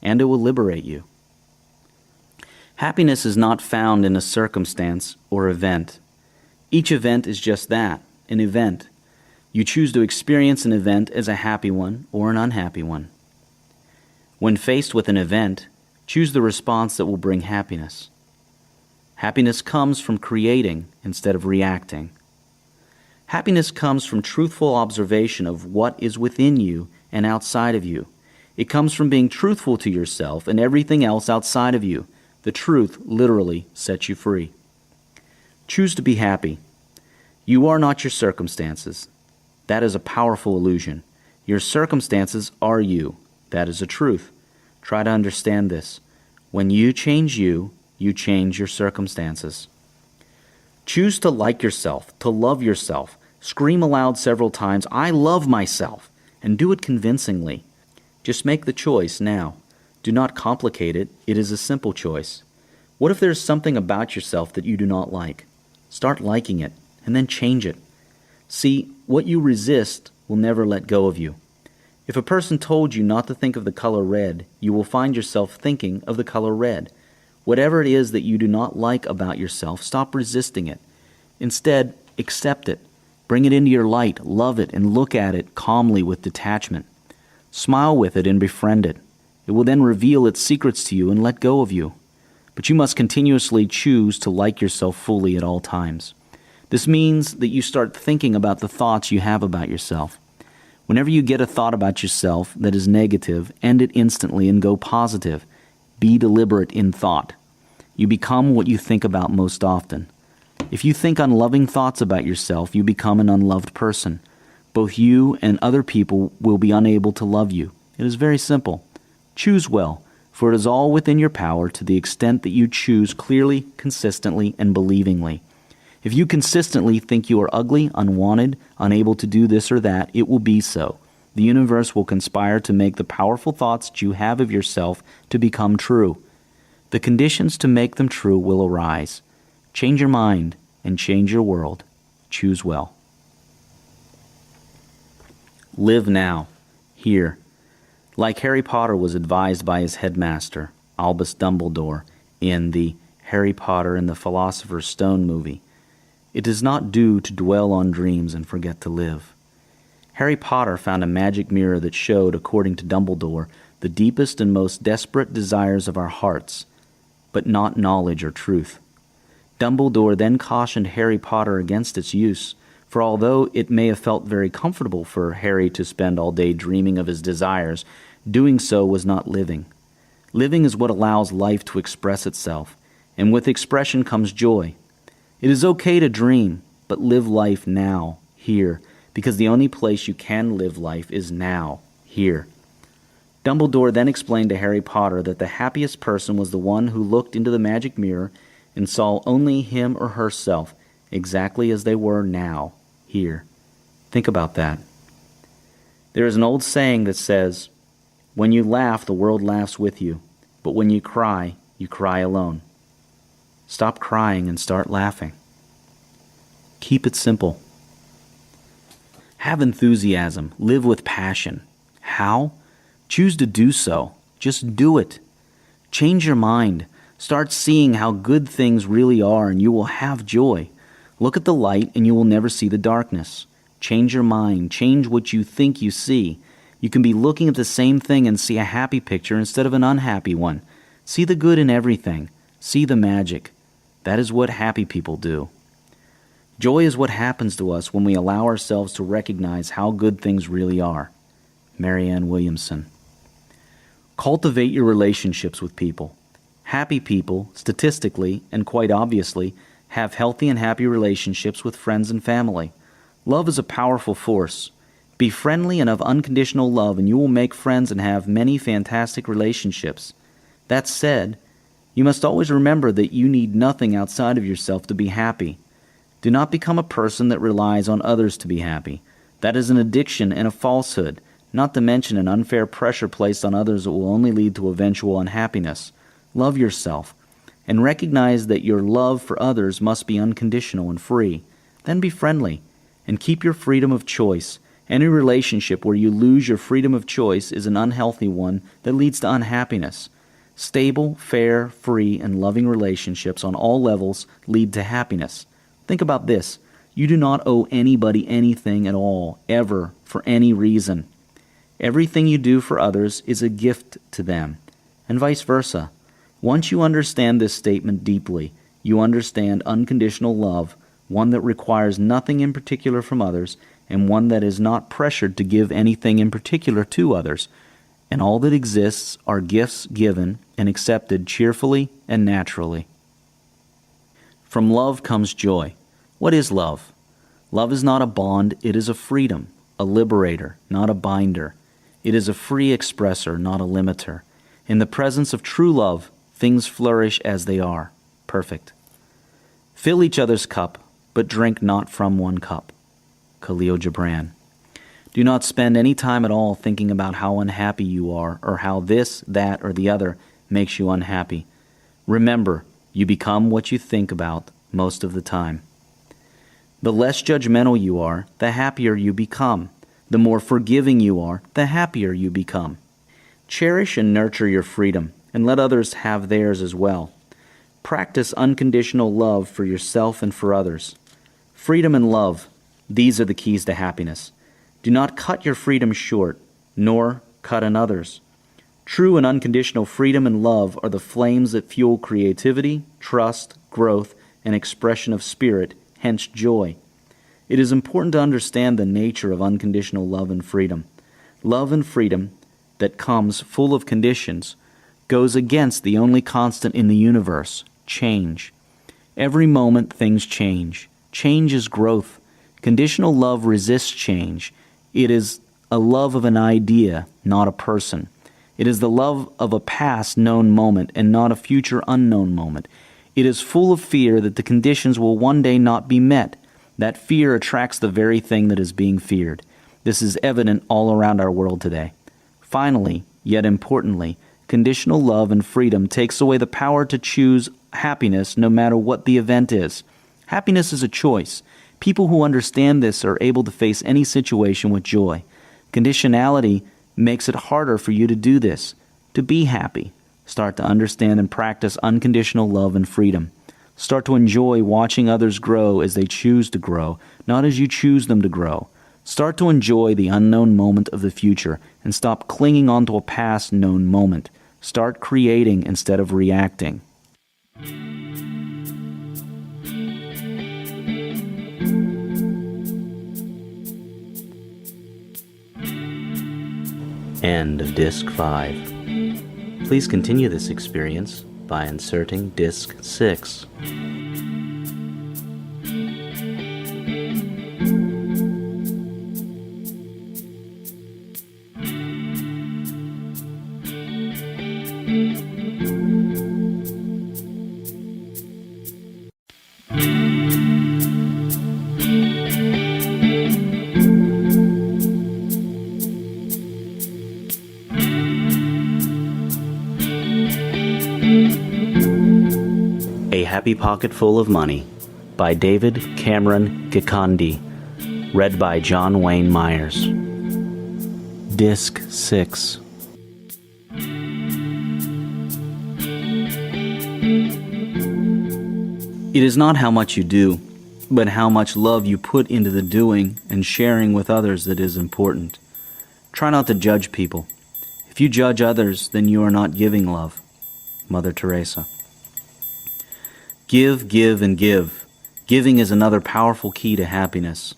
and it will liberate you. Happiness is not found in a circumstance or event. Each event is just that, an event. You choose to experience an event as a happy one or an unhappy one. When faced with an event, choose the response that will bring happiness. Happiness comes from creating instead of reacting. Happiness comes from truthful observation of what is within you and outside of you. It comes from being truthful to yourself and everything else outside of you. The truth literally sets you free. Choose to be happy. You are not your circumstances. That is a powerful illusion. Your circumstances are you. That is a truth. Try to understand this. When you change you, you change your circumstances. Choose to like yourself, to love yourself. Scream aloud several times, "I love myself," and do it convincingly. Just make the choice now. Do not complicate it. It is a simple choice. What if there's something about yourself that you do not like? Start liking it, and then change it. See, what you resist will never let go of you. If a person told you not to think of the color red, you will find yourself thinking of the color red. Whatever it is that you do not like about yourself, stop resisting it. Instead, accept it. Bring it into your light, love it, and look at it calmly with detachment. Smile with it and befriend it. It will then reveal its secrets to you and let go of you. But you must continuously choose to like yourself fully at all times. This means that you start thinking about the thoughts you have about yourself. Whenever you get a thought about yourself that is negative, end it instantly and go positive. Be deliberate in thought. You become what you think about most often. If you think unloving thoughts about yourself, you become an unloved person. Both you and other people will be unable to love you. It is very simple. Choose well. for it is all within your power to the extent that you choose clearly, consistently, and believingly. If you consistently think you are ugly, unwanted, unable to do this or that, it will be so. The universe will conspire to make the powerful thoughts that you have of yourself to become true. The conditions to make them true will arise. Change your mind and change your world. Choose well. Live now, here. Like Harry Potter was advised by his headmaster, Albus Dumbledore, in the Harry Potter and the Philosopher's Stone movie, it does not do to dwell on dreams and forget to live. Harry Potter found a magic mirror that showed, according to Dumbledore, the deepest and most desperate desires of our hearts, but not knowledge or truth. Dumbledore then cautioned Harry Potter against its use, for although it may have felt very comfortable for Harry to spend all day dreaming of his desires, doing so was not living. Living is what allows life to express itself, and with expression comes joy. It is okay to dream, but live life now, here, because the only place you can live life is now, here. Dumbledore then explained to Harry Potter that the happiest person was the one who looked into the magic mirror and saw only him or herself exactly as they were now, here. Think about that. There is an old saying that says, "When you laugh, the world laughs with you, but when you cry alone." Stop crying and start laughing. Keep it simple. Have enthusiasm. Live with passion. How? Choose to do so. Just do it. Change your mind. Start seeing how good things really are, and you will have joy. Look at the light, and you will never see the darkness. Change your mind. Change what you think you see. You can be looking at the same thing and see a happy picture instead of an unhappy one. See the good in everything. See the magic. That is what happy people do. Joy is what happens to us when we allow ourselves to recognize how good things really are. Marianne Williamson. Cultivate your relationships with people. Happy people, statistically and quite obviously, have healthy and happy relationships with friends and family. Love is a powerful force. Be friendly and of unconditional love, and you will make friends and have many fantastic relationships. That said, you must always remember that you need nothing outside of yourself to be happy. Do not become a person that relies on others to be happy. That is an addiction and a falsehood, not to mention an unfair pressure placed on others that will only lead to eventual unhappiness. Love yourself, and recognize that your love for others must be unconditional and free. Then be friendly, and keep your freedom of choice. Any relationship where you lose your freedom of choice is an unhealthy one that leads to unhappiness. Stable, fair, free, and loving relationships on all levels lead to happiness. Think about this. You do not owe anybody anything at all, ever, for any reason. Everything you do for others is a gift to them, and vice versa. Once you understand this statement deeply, you understand unconditional love, one that requires nothing in particular from others, and one that is not pressured to give anything in particular to others, and all that exists are gifts given and accepted cheerfully and naturally. From love comes joy. What is love? Love is not a bond, it is a freedom, a liberator, not a binder. It is a free expressor, not a limiter. In the presence of true love, things flourish as they are, perfect. Fill each other's cup, but drink not from one cup. Khalil Gibran. Do not spend any time at all thinking about how unhappy you are or how this, that, or the other makes you unhappy. Remember, you become what you think about most of the time. The less judgmental you are, the happier you become. The more forgiving you are, the happier you become. Cherish and nurture your freedom, and let others have theirs as well. Practice unconditional love for yourself and for others. Freedom and love, these are the keys to happiness. Do not cut your freedom short, nor cut another's. True and unconditional freedom and love are the flames that fuel creativity, trust, growth, and expression of spirit, hence joy. It is important to understand the nature of unconditional love and freedom. Love and freedom that comes full of conditions goes against the only constant in the universe, change. Every moment things change. Change is growth. Conditional love resists change. It is a love of an idea, not a person. It is the love of a past known moment and not a future unknown moment. It is full of fear that the conditions will one day not be met. That fear attracts the very thing that is being feared. This is evident all around our world today. Finally, yet importantly, conditional love and freedom takes away the power to choose happiness no matter what the event is. Happiness is a choice. People who understand this are able to face any situation with joy. Conditionality makes it harder for you to do this, to be happy. Start to understand and practice unconditional love and freedom. Start to enjoy watching others grow as they choose to grow, not as you choose them to grow. Start to enjoy the unknown moment of the future and stop clinging onto a past known moment. Start creating instead of reacting. End of Disc 5. Please continue this experience by inserting Disc 6. A Happy Pocket Full of Money by David Cameron Gikandi. Read by John Wayne Myers. Disc 6. It is not how much you do, but how much love you put into the doing and sharing with others that is important. Try not to judge people. If you judge others, then you are not giving love. Mother Teresa. Give, give, and give. Giving is another powerful key to happiness.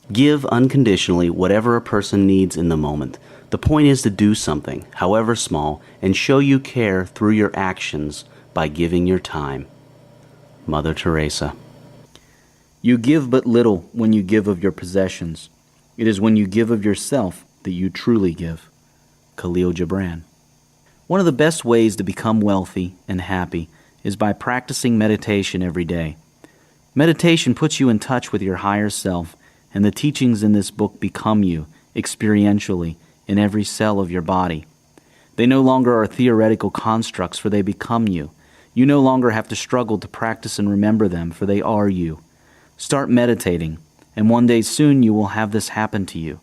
Give unconditionally whatever a person needs in the moment. The point is to do something, however small, and show you care through your actions by giving your time. Mother Teresa. You give but little when you give of your possessions. It is when you give of yourself that you truly give. Khalil Gibran. One of the best ways to become wealthy and happy is by practicing meditation every day. Meditation puts you in touch with your higher self, and the teachings in this book become you, experientially, in every cell of your body. They no longer are theoretical constructs, for they become you. You no longer have to struggle to practice and remember them, for they are you. Start meditating, and one day soon you will have this happen to you.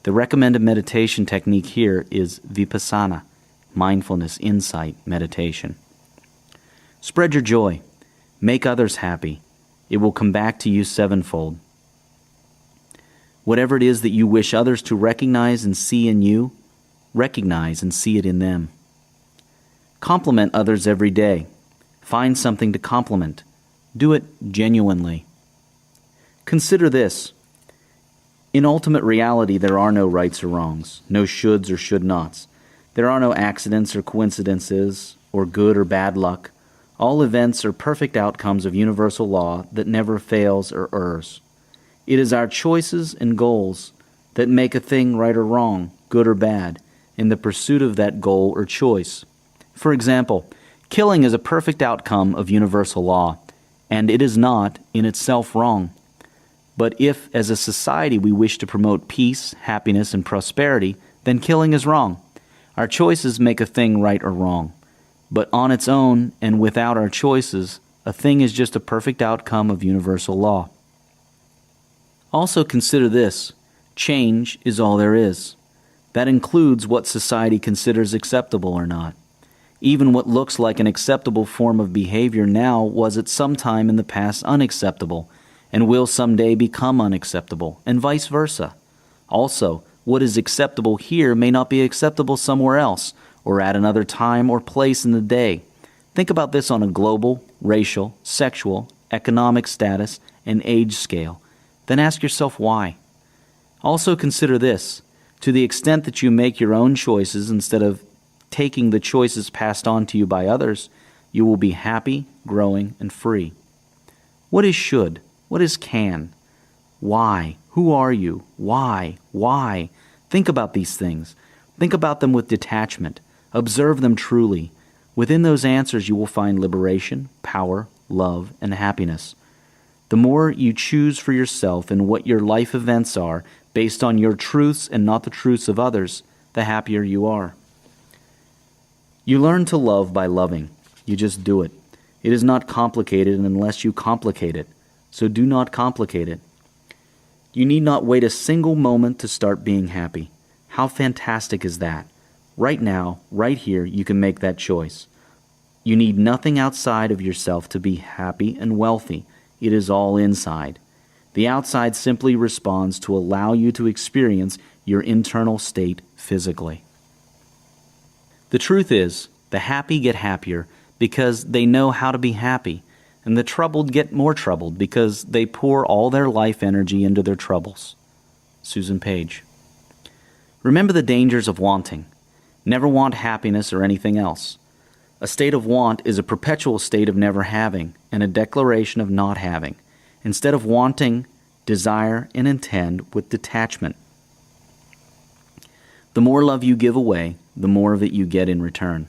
The recommended meditation technique here is Vipassana, mindfulness, insight, meditation. Spread your joy. Make others happy. It will come back to you sevenfold. Whatever it is that you wish others to recognize and see in you, recognize and see it in them. Compliment others every day. Find something to compliment. Do it genuinely. Consider this. In ultimate reality, there are no rights or wrongs, no shoulds or should nots. There are no accidents or coincidences, or good or bad luck. All events are perfect outcomes of universal law that never fails or errs. It is our choices and goals that make a thing right or wrong, good or bad, in the pursuit of that goal or choice. For example, killing is a perfect outcome of universal law, and it is not in itself wrong. But if, as a society, we wish to promote peace, happiness, and prosperity, then killing is wrong. Our choices make a thing right or wrong. But on its own and without our choices, a thing is just a perfect outcome of universal law. Also consider this. Change is all there is. That includes what society considers acceptable or not. Even what looks like an acceptable form of behavior now was at some time in the past unacceptable, and will someday become unacceptable, and vice versa. Also, what is acceptable here may not be acceptable somewhere else, or at another time or place in the day. Think about this on a global, racial, sexual, economic status, and age scale. Then ask yourself why. Also consider this. To the extent that you make your own choices instead of taking the choices passed on to you by others, you will be happy, growing, and free. What is should? What is can? Why? Who are you? Why? Why? Think about these things. Think about them with detachment. Observe them truly. Within those answers you will find liberation, power, love, and happiness. The more you choose for yourself and what your life events are based on your truths and not the truths of others, the happier you are. You learn to love by loving. You just do it. It is not complicated unless you complicate it. So do not complicate it. You need not wait a single moment to start being happy. How fantastic is that? Right now, right here, you can make that choice. You need nothing outside of yourself to be happy and wealthy. It is all inside. The outside simply responds to allow you to experience your internal state physically. The truth is, the happy get happier because they know how to be happy, and the troubled get more troubled because they pour all their life energy into their troubles. Susan Page. Remember the dangers of wanting. Never want happiness or anything else. A state of want is a perpetual state of never having and a declaration of not having. Instead of wanting, desire and intend with detachment. The more love you give away, the more of it you get in return.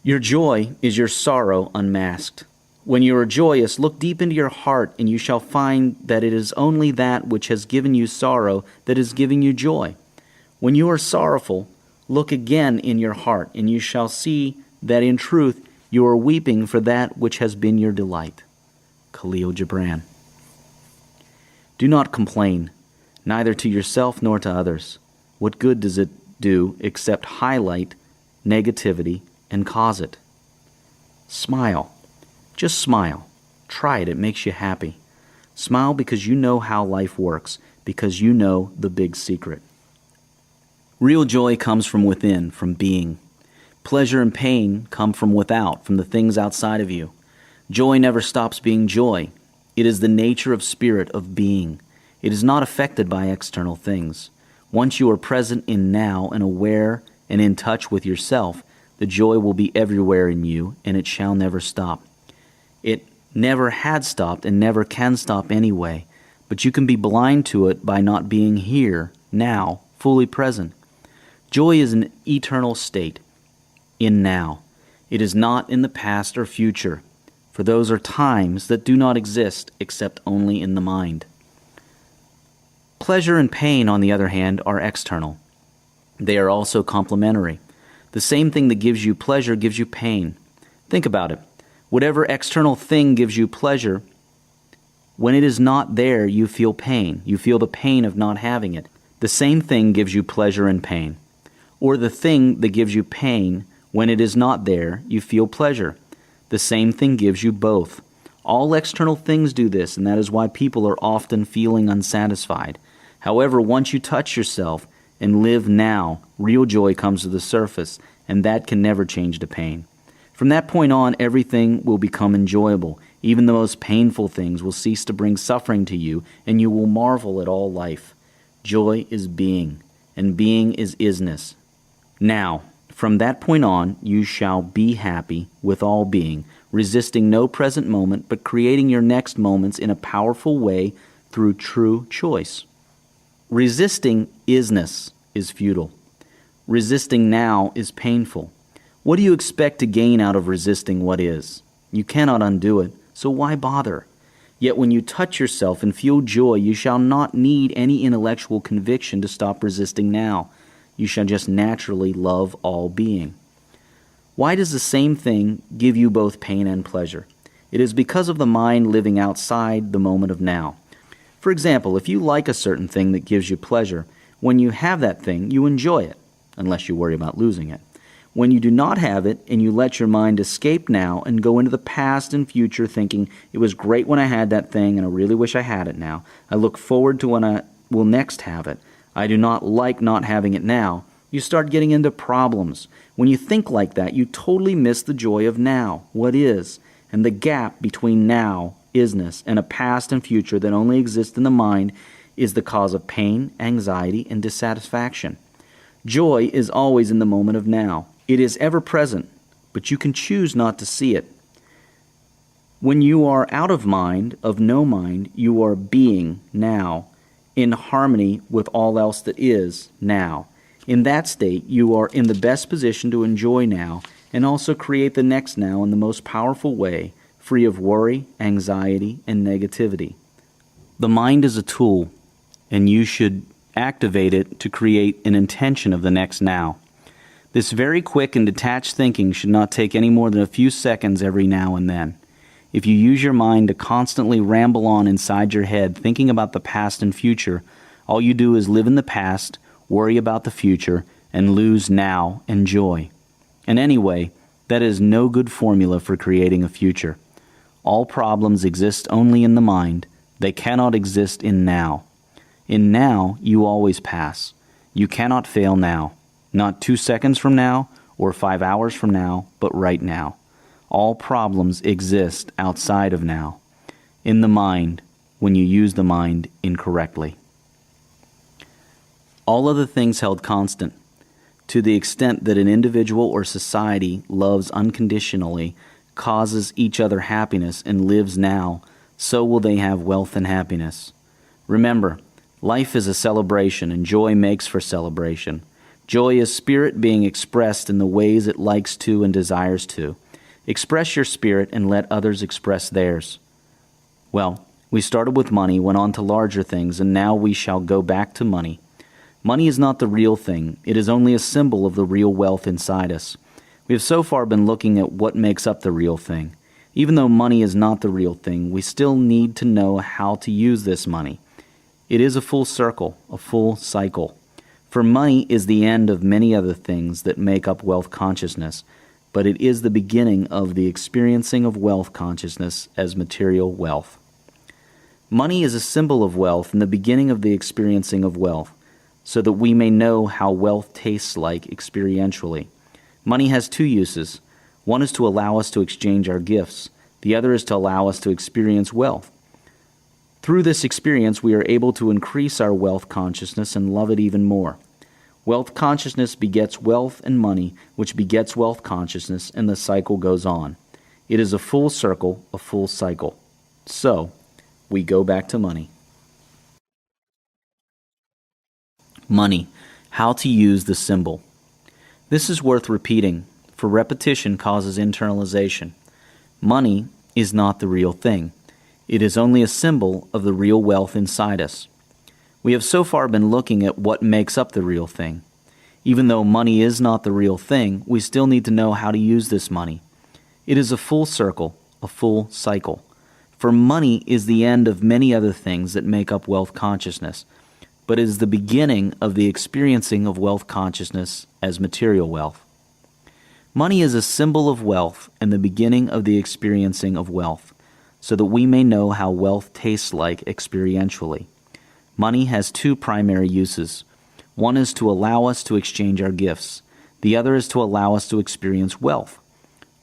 Your joy is your sorrow unmasked. When you are joyous, look deep into your heart, and you shall find that it is only that which has given you sorrow that is giving you joy. When you are sorrowful, look again in your heart, and you shall see that in truth you are weeping for that which has been your delight. Khalil Gibran. Do not complain, neither to yourself nor to others. What good does it do except highlight negativity and cause it? Smile. Just smile. Try it. It makes you happy. Smile because you know how life works, because you know the big secret. Real joy comes from within, from being. Pleasure and pain come from without, from the things outside of you. Joy never stops being joy. It is the nature of spirit, of being. It is not affected by external things. Once you are present in now and aware and in touch with yourself, the joy will be everywhere in you, and it shall never stop. It never had stopped and never can stop anyway, but you can be blind to it by not being here, now, fully present. Joy is an eternal state, in now. It is not in the past or future, for those are times that do not exist except only in the mind. Pleasure and pain, on the other hand, are external. They are also complementary. The same thing that gives you pleasure gives you pain. Think about it. Whatever external thing gives you pleasure, when it is not there, you feel pain. You feel the pain of not having it. The same thing gives you pleasure and pain. Or the thing that gives you pain, when it is not there, you feel pleasure. The same thing gives you both. All external things do this, and that is why people are often feeling unsatisfied. However, once you touch yourself and live now, real joy comes to the surface, and that can never change the pain. From that point on, everything will become enjoyable. Even the most painful things will cease to bring suffering to you, and you will marvel at all life. Joy is being, and being is isness. Now, from that point on, you shall be happy with all being, resisting no present moment, but creating your next moments in a powerful way through true choice. Resisting isness is futile. Resisting now is painful. What do you expect to gain out of resisting what is? You cannot undo it, so why bother? Yet when you touch yourself and feel joy, you shall not need any intellectual conviction to stop resisting now. You shall just naturally love all being. Why does the same thing give you both pain and pleasure? It is because of the mind living outside the moment of now. For example, if you like a certain thing that gives you pleasure, when you have that thing, you enjoy it, unless you worry about losing it. When you do not have it and you let your mind escape now and go into the past and future thinking, it was great when I had that thing and I really wish I had it now. I look forward to when I will next have it. I do not like not having it now. You start getting into problems. When you think like that, you totally miss the joy of now, what is, and the gap between now, isness, and a past and future that only exists in the mind is the cause of pain, anxiety, and dissatisfaction. Joy is always in the moment of now. It is ever present, but you can choose not to see it. When you are out of mind, of no mind, you are being now, in harmony with all else that is now. In that state, you are in the best position to enjoy now and also create the next now in the most powerful way, free of worry, anxiety, and negativity. The mind is a tool, and you should activate it to create an intention of the next now. This very quick and detached thinking should not take any more than a few seconds every now and then. If you use your mind to constantly ramble on inside your head thinking about the past and future, all you do is live in the past, worry about the future, and lose now and joy. And anyway, that is no good formula for creating a future. All problems exist only in the mind. They cannot exist in now. In now, you always pass. You cannot fail now. Not 2 seconds from now or 5 hours from now, but right now. All problems exist outside of now, in the mind, when you use the mind incorrectly. All other things held constant. To the extent that an individual or society loves unconditionally, causes each other happiness, and lives now, so will they have wealth and happiness. Remember, life is a celebration, and joy makes for celebration. Joy is spirit being expressed in the ways it likes to and desires to. Express your spirit and let others express theirs. Well, we started with money, went on to larger things, and now we shall go back to money. Money is not the real thing. It is only a symbol of the real wealth inside us. We have so far been looking at what makes up the real thing. Even though money is not the real thing, we still need to know how to use this money. It is a full circle, a full cycle. For money is the end of many other things that make up wealth consciousness, but it is the beginning of the experiencing of wealth consciousness as material wealth. Money is a symbol of wealth and the beginning of the experiencing of wealth, so that we may know how wealth tastes like experientially. Money has two uses. One is to allow us to exchange our gifts. The other is to allow us to experience wealth. Through this experience, we are able to increase our wealth consciousness and love it even more. Wealth consciousness begets wealth and money, which begets wealth consciousness, and the cycle goes on. It is a full circle, a full cycle. So, we go back to money. Money. How to use the symbol. This is worth repeating, for repetition causes internalization. Money is not the real thing. It is only a symbol of the real wealth inside us. We have so far been looking at what makes up the real thing. Even though money is not the real thing, we still need to know how to use this money. It is a full circle, a full cycle. For money is the end of many other things that make up wealth consciousness, but is the beginning of the experiencing of wealth consciousness as material wealth. Money is a symbol of wealth and the beginning of the experiencing of wealth, so that we may know how wealth tastes like experientially. Money has two primary uses. One is to allow us to exchange our gifts. The other is to allow us to experience wealth.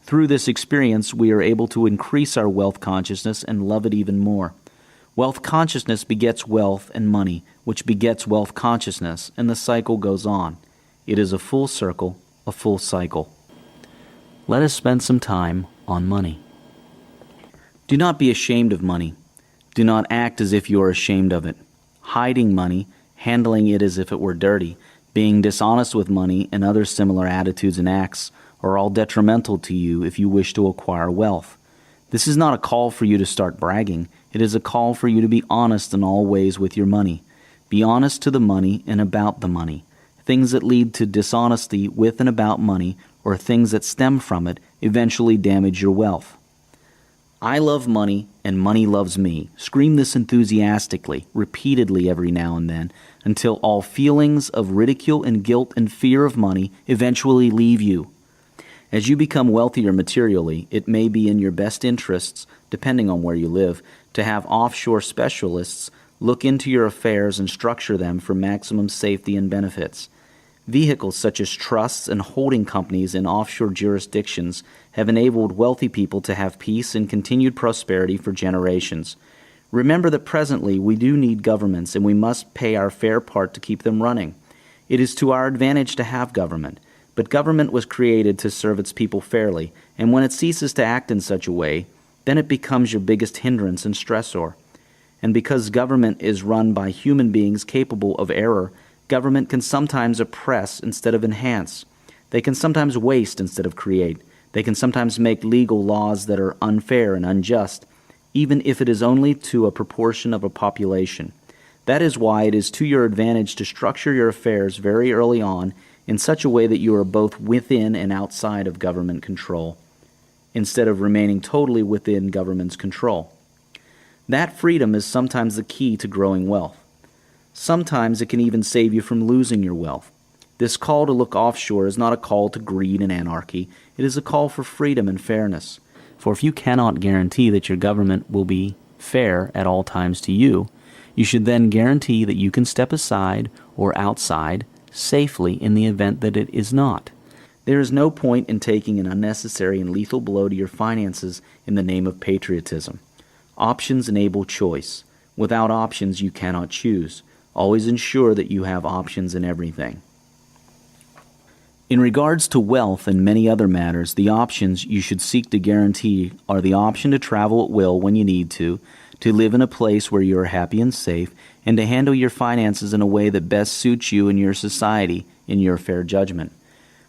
Through this experience, we are able to increase our wealth consciousness and love it even more. Wealth consciousness begets wealth and money, which begets wealth consciousness, and the cycle goes on. It is a full circle, a full cycle. Let us spend some time on money. Do not be ashamed of money. Do not act as if you are ashamed of it. Hiding money, handling it as if it were dirty, being dishonest with money, and other similar attitudes and acts are all detrimental to you if you wish to acquire wealth. This is not a call for you to start bragging. It is a call for you to be honest in all ways with your money. Be honest to the money and about the money. Things that lead to dishonesty with and about money, or things that stem from it, eventually damage your wealth. I love money, and money loves me. Scream this enthusiastically, repeatedly every now and then, until all feelings of ridicule and guilt and fear of money eventually leave you. As you become wealthier materially, it may be in your best interests, depending on where you live, to have offshore specialists look into your affairs and structure them for maximum safety and benefits. Vehicles such as trusts and holding companies in offshore jurisdictions have enabled wealthy people to have peace and continued prosperity for generations. Remember that presently we do need governments, and we must pay our fair part to keep them running. It is to our advantage to have government, but government was created to serve its people fairly, and when it ceases to act in such a way, then it becomes your biggest hindrance and stressor. And because government is run by human beings capable of error, Government can sometimes oppress instead of enhance. They can sometimes waste instead of create. They can sometimes make legal laws that are unfair and unjust, even if it is only to a proportion of a population. That is why it is to your advantage to structure your affairs very early on in such a way that you are both within and outside of government control, instead of remaining totally within government's control. That freedom is sometimes the key to growing wealth. Sometimes it can even save you from losing your wealth. This call to look offshore is not a call to greed and anarchy. It is a call for freedom and fairness. For if you cannot guarantee that your government will be fair at all times to you, you should then guarantee that you can step aside or outside safely in the event that it is not. There is no point in taking an unnecessary and lethal blow to your finances in the name of patriotism. Options enable choice. Without options, you cannot choose. Always ensure that you have options in everything. In regards to wealth and many other matters, the options you should seek to guarantee are the option to travel at will when you need to live in a place where you are happy and safe, and to handle your finances in a way that best suits you and your society in your fair judgment.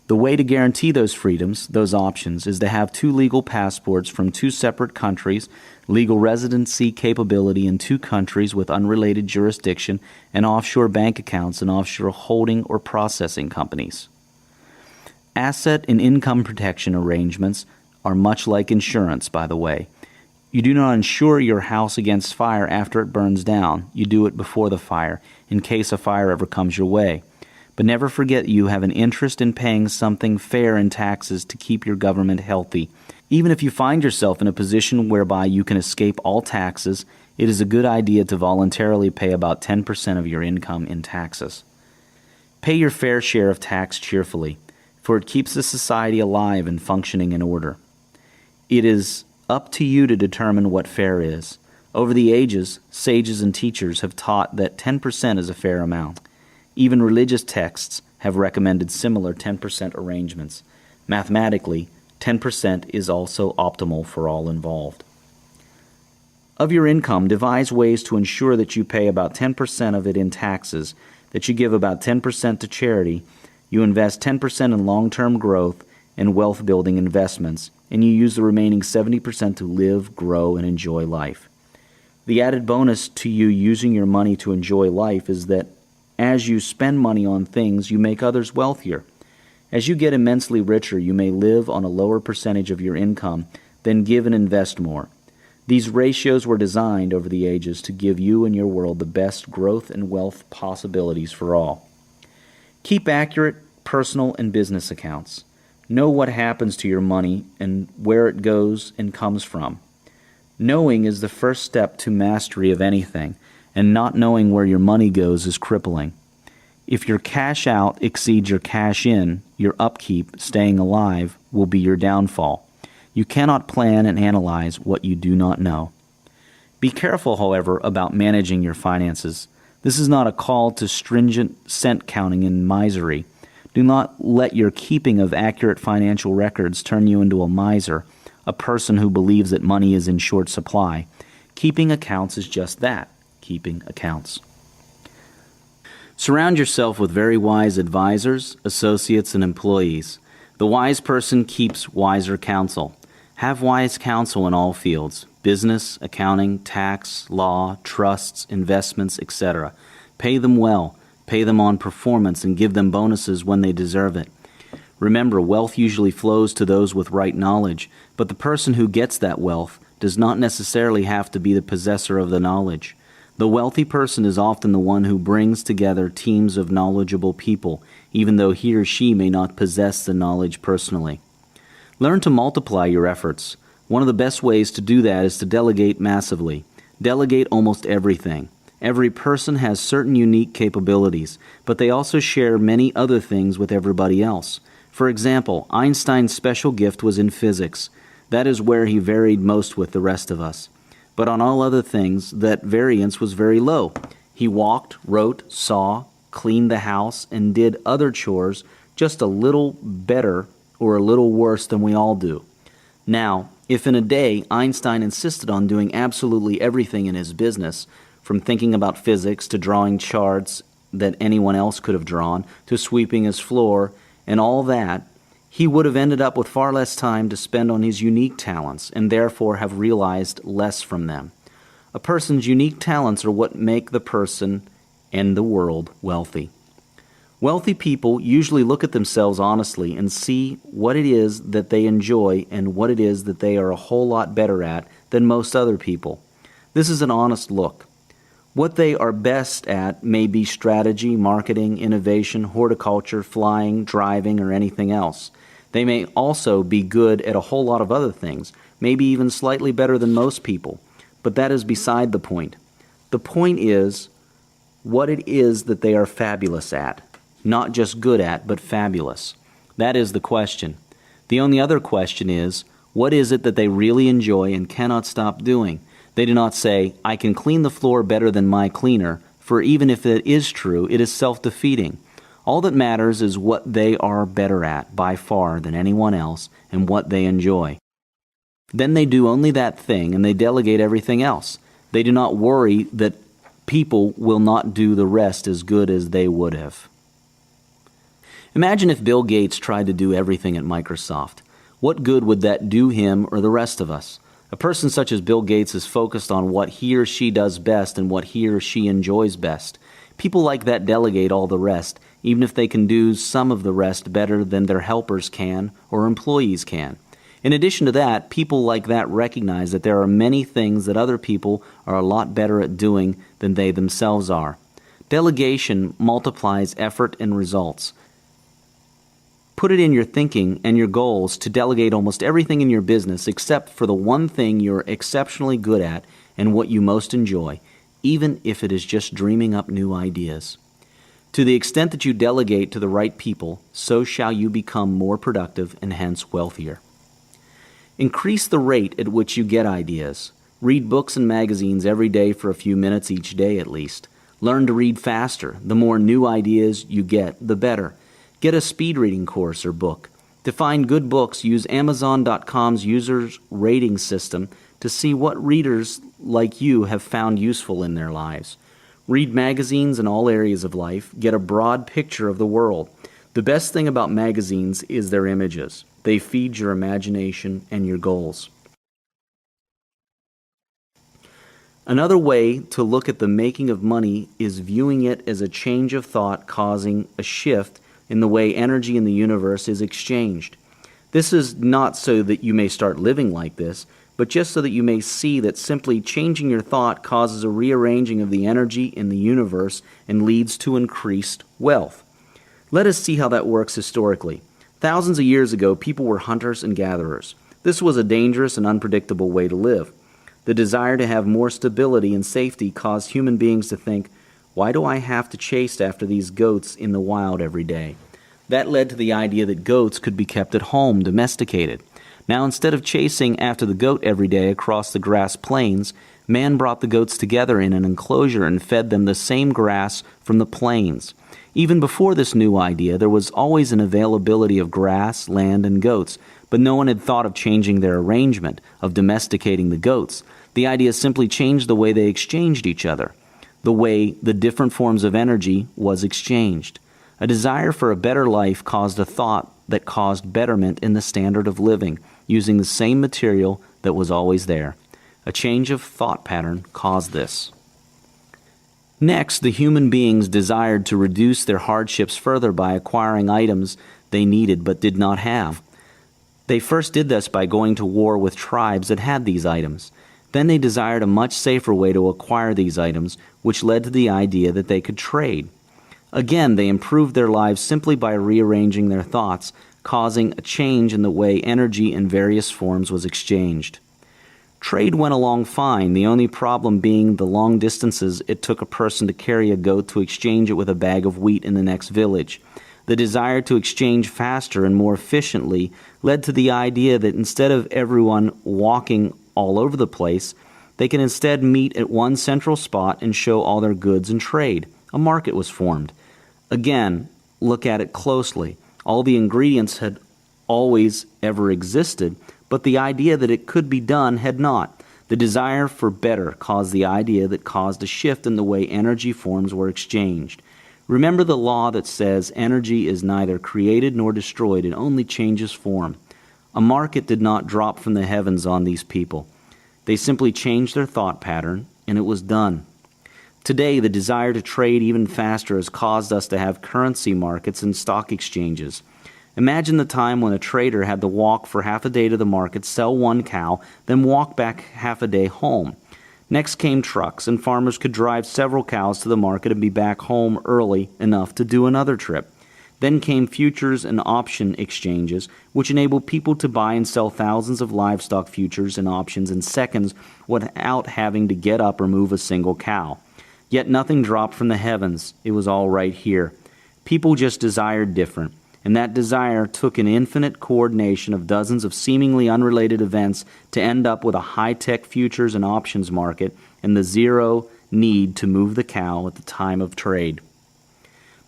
The way to guarantee those freedoms, those options, is to have 2 legal passports from 2 separate countries, legal residency capability in 2 countries with unrelated jurisdiction, and offshore bank accounts and offshore holding or processing companies. Asset and income protection arrangements are much like insurance, by the way. You do not insure your house against fire after it burns down. You do it before the fire, in case a fire ever comes your way. But never forget you have an interest in paying something fair in taxes to keep your government healthy. Even if you find yourself in a position whereby you can escape all taxes, it is a good idea to voluntarily pay about 10% of your income in taxes. Pay your fair share of tax cheerfully, for it keeps the society alive and functioning in order. It is up to you to determine what fair is. Over the ages, sages and teachers have taught that 10% is a fair amount. Even religious texts have recommended similar 10% arrangements. Mathematically, 10% is also optimal for all involved. Of your income, devise ways to ensure that you pay about 10% of it in taxes, that you give about 10% to charity, you invest 10% in long-term growth and wealth-building investments, and you use the remaining 70% to live, grow, and enjoy life. The added bonus to you using your money to enjoy life is that as you spend money on things, you make others wealthier. As you get immensely richer, you may live on a lower percentage of your income, then give and invest more. These ratios were designed over the ages to give you and your world the best growth and wealth possibilities for all. Keep accurate personal and business accounts. Know what happens to your money and where it goes and comes from. Knowing is the first step to mastery of anything, and not knowing where your money goes is crippling. If your cash out exceeds your cash in, your upkeep, staying alive, will be your downfall. You cannot plan and analyze what you do not know. Be careful, however, about managing your finances. This is not a call to stringent cent counting and misery. Do not let your keeping of accurate financial records turn you into a miser, a person who believes that money is in short supply. Keeping accounts is just that, keeping accounts. Surround yourself with very wise advisors, associates, and employees. The wise person keeps wiser counsel. Have wise counsel in all fields: business, accounting, tax, law, trusts, investments, etc. Pay them well, pay them on performance, and give them bonuses when they deserve it. Remember, wealth usually flows to those with right knowledge, but the person who gets that wealth does not necessarily have to be the possessor of the knowledge. The wealthy person is often the one who brings together teams of knowledgeable people, even though he or she may not possess the knowledge personally. Learn to multiply your efforts. One of the best ways to do that is to delegate massively. Delegate almost everything. Every person has certain unique capabilities, but they also share many other things with everybody else. For example, Einstein's special gift was in physics. That is where he varied most with the rest of us. But on all other things, that variance was very low. He walked, wrote, saw, cleaned the house, and did other chores just a little better or a little worse than we all do. Now, if in a day Einstein insisted on doing absolutely everything in his business, from thinking about physics to drawing charts that anyone else could have drawn, to sweeping his floor, and all that, he would have ended up with far less time to spend on his unique talents, and therefore have realized less from them. A person's unique talents are what make the person and the world wealthy. Wealthy people usually look at themselves honestly and see what it is that they enjoy and what it is that they are a whole lot better at than most other people. This is an honest look. What they are best at may be strategy, marketing, innovation, horticulture, flying, driving, or anything else. They may also be good at a whole lot of other things, maybe even slightly better than most people, but that is beside the point. The point is what it is that they are fabulous at. Not just good at, but fabulous. That is the question. The only other question is, what is it that they really enjoy and cannot stop doing? They do not say, I can clean the floor better than my cleaner, for even if it is true, it is self-defeating. All that matters is what they are better at, by far, than anyone else, and what they enjoy. Then they do only that thing, and they delegate everything else. They do not worry that people will not do the rest as good as they would have. Imagine if Bill Gates tried to do everything at Microsoft. What good would that do him or the rest of us? A person such as Bill Gates is focused on what he or she does best and what he or she enjoys best. People like that delegate all the rest, even if they can do some of the rest better than their helpers can or employees can. In addition to that, people like that recognize that there are many things that other people are a lot better at doing than they themselves are. Delegation multiplies effort and results. Put it in your thinking and your goals to delegate almost everything in your business except for the one thing you're exceptionally good at and what you most enjoy, even if it is just dreaming up new ideas. To the extent that you delegate to the right people, so shall you become more productive and hence wealthier. Increase the rate at which you get ideas. Read books and magazines every day for a few minutes each day at least. Learn to read faster. The more new ideas you get, the better. Get a speed reading course or book. To find good books, use Amazon.com's users rating system to see what readers like you have found useful in their lives. Read magazines in all areas of life. Get a broad picture of the world. The best thing about magazines is their images. They feed your imagination and your goals. Another way to look at the making of money is viewing it as a change of thought causing a shift in the way energy in the universe is exchanged. This is not so that you may start living like this, but just so that you may see that simply changing your thought causes a rearranging of the energy in the universe and leads to increased wealth. Let us see how that works historically. Thousands of years ago, people were hunters and gatherers. This was a dangerous and unpredictable way to live. The desire to have more stability and safety caused human beings to think, why do I have to chase after these goats in the wild every day? That led to the idea that goats could be kept at home, domesticated. Now, instead of chasing after the goat every day across the grass plains, man brought the goats together in an enclosure and fed them the same grass from the plains. Even before this new idea, there was always an availability of grass, land, and goats, but no one had thought of changing their arrangement, of domesticating the goats. The idea simply changed the way they exchanged each other, the way the different forms of energy was exchanged. A desire for a better life caused a thought that caused betterment in the standard of living, using the same material that was always there. A change of thought pattern caused this. Next, the human beings desired to reduce their hardships further by acquiring items they needed but did not have. They first did this by going to war with tribes that had these items. Then they desired a much safer way to acquire these items, which led to the idea that they could trade. Again, they improved their lives simply by rearranging their thoughts, causing a change in the way energy in various forms was exchanged. Trade went along fine, the only problem being the long distances it took a person to carry a goat to exchange it with a bag of wheat in the next village. The desire to exchange faster and more efficiently led to the idea that instead of everyone walking all over the place, they can instead meet at one central spot and show all their goods and trade. A market was formed. Again, look at it closely. All the ingredients had always ever existed, but the idea that it could be done had not. The desire for better caused the idea that caused a shift in the way energy forms were exchanged. Remember the law that says energy is neither created nor destroyed, it only changes form. A market did not drop from the heavens on these people. They simply changed their thought pattern, and it was done. Today, the desire to trade even faster has caused us to have currency markets and stock exchanges. Imagine the time when a trader had to walk for half a day to the market, sell one cow, then walk back half a day home. Next came trucks, and farmers could drive several cows to the market and be back home early enough to do another trip. Then came futures and option exchanges, which enabled people to buy and sell thousands of livestock futures and options in seconds without having to get up or move a single cow. Yet nothing dropped from the heavens. It was all right here. People just desired different, and that desire took an infinite coordination of dozens of seemingly unrelated events to end up with a high-tech futures and options market and the zero need to move the cow at the time of trade.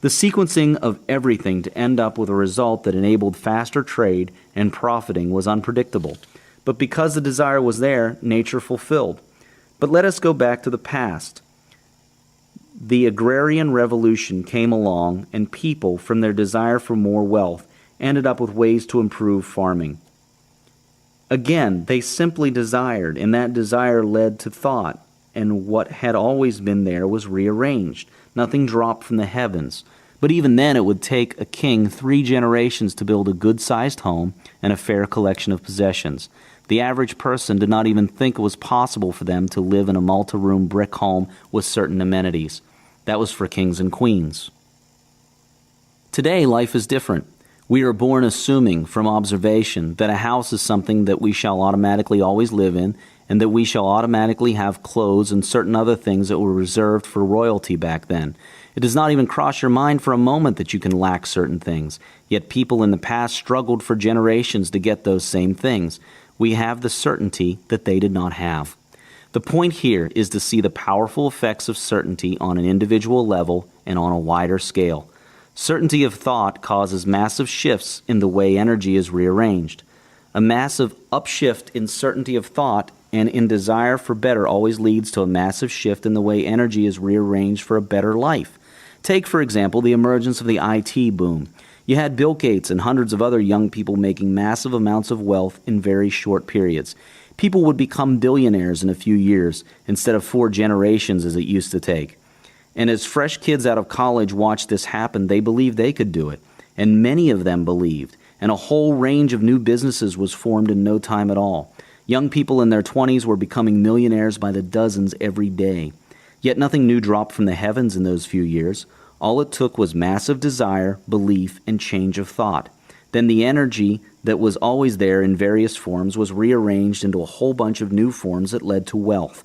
The sequencing of everything to end up with a result that enabled faster trade and profiting was unpredictable. But because the desire was there, nature fulfilled. But let us go back to the past. The agrarian revolution came along, and people, from their desire for more wealth, ended up with ways to improve farming. Again, they simply desired, and that desire led to thought, and what had always been there was rearranged. Nothing dropped from the heavens. But even then, it would take a king 3 generations to build a good-sized home and a fair collection of possessions. The average person did not even think it was possible for them to live in a multi-room brick home with certain amenities. That was for kings and queens. Today, life is different. We are born assuming from observation that a house is something that we shall automatically always live in, and that we shall automatically have clothes and certain other things that were reserved for royalty back then. It does not even cross your mind for a moment that you can lack certain things, yet people in the past struggled for generations to get those same things. We have the certainty that they did not have. The point here is to see the powerful effects of certainty on an individual level and on a wider scale. Certainty of thought causes massive shifts in the way energy is rearranged. A massive upshift in certainty of thought and in desire for better always leads to a massive shift in the way energy is rearranged for a better life. Take, for example, the emergence of the IT boom. You had Bill Gates and hundreds of other young people making massive amounts of wealth in very short periods. People would become billionaires in a few years instead of 4 generations as it used to take. And as fresh kids out of college watched this happen, they believed they could do it. And many of them believed. And a whole range of new businesses was formed in no time at all. Young people in their 20s were becoming millionaires by the dozens every day. Yet nothing new dropped from the heavens in those few years. All it took was massive desire, belief, and change of thought. Then the energy that was always there in various forms was rearranged into a whole bunch of new forms that led to wealth.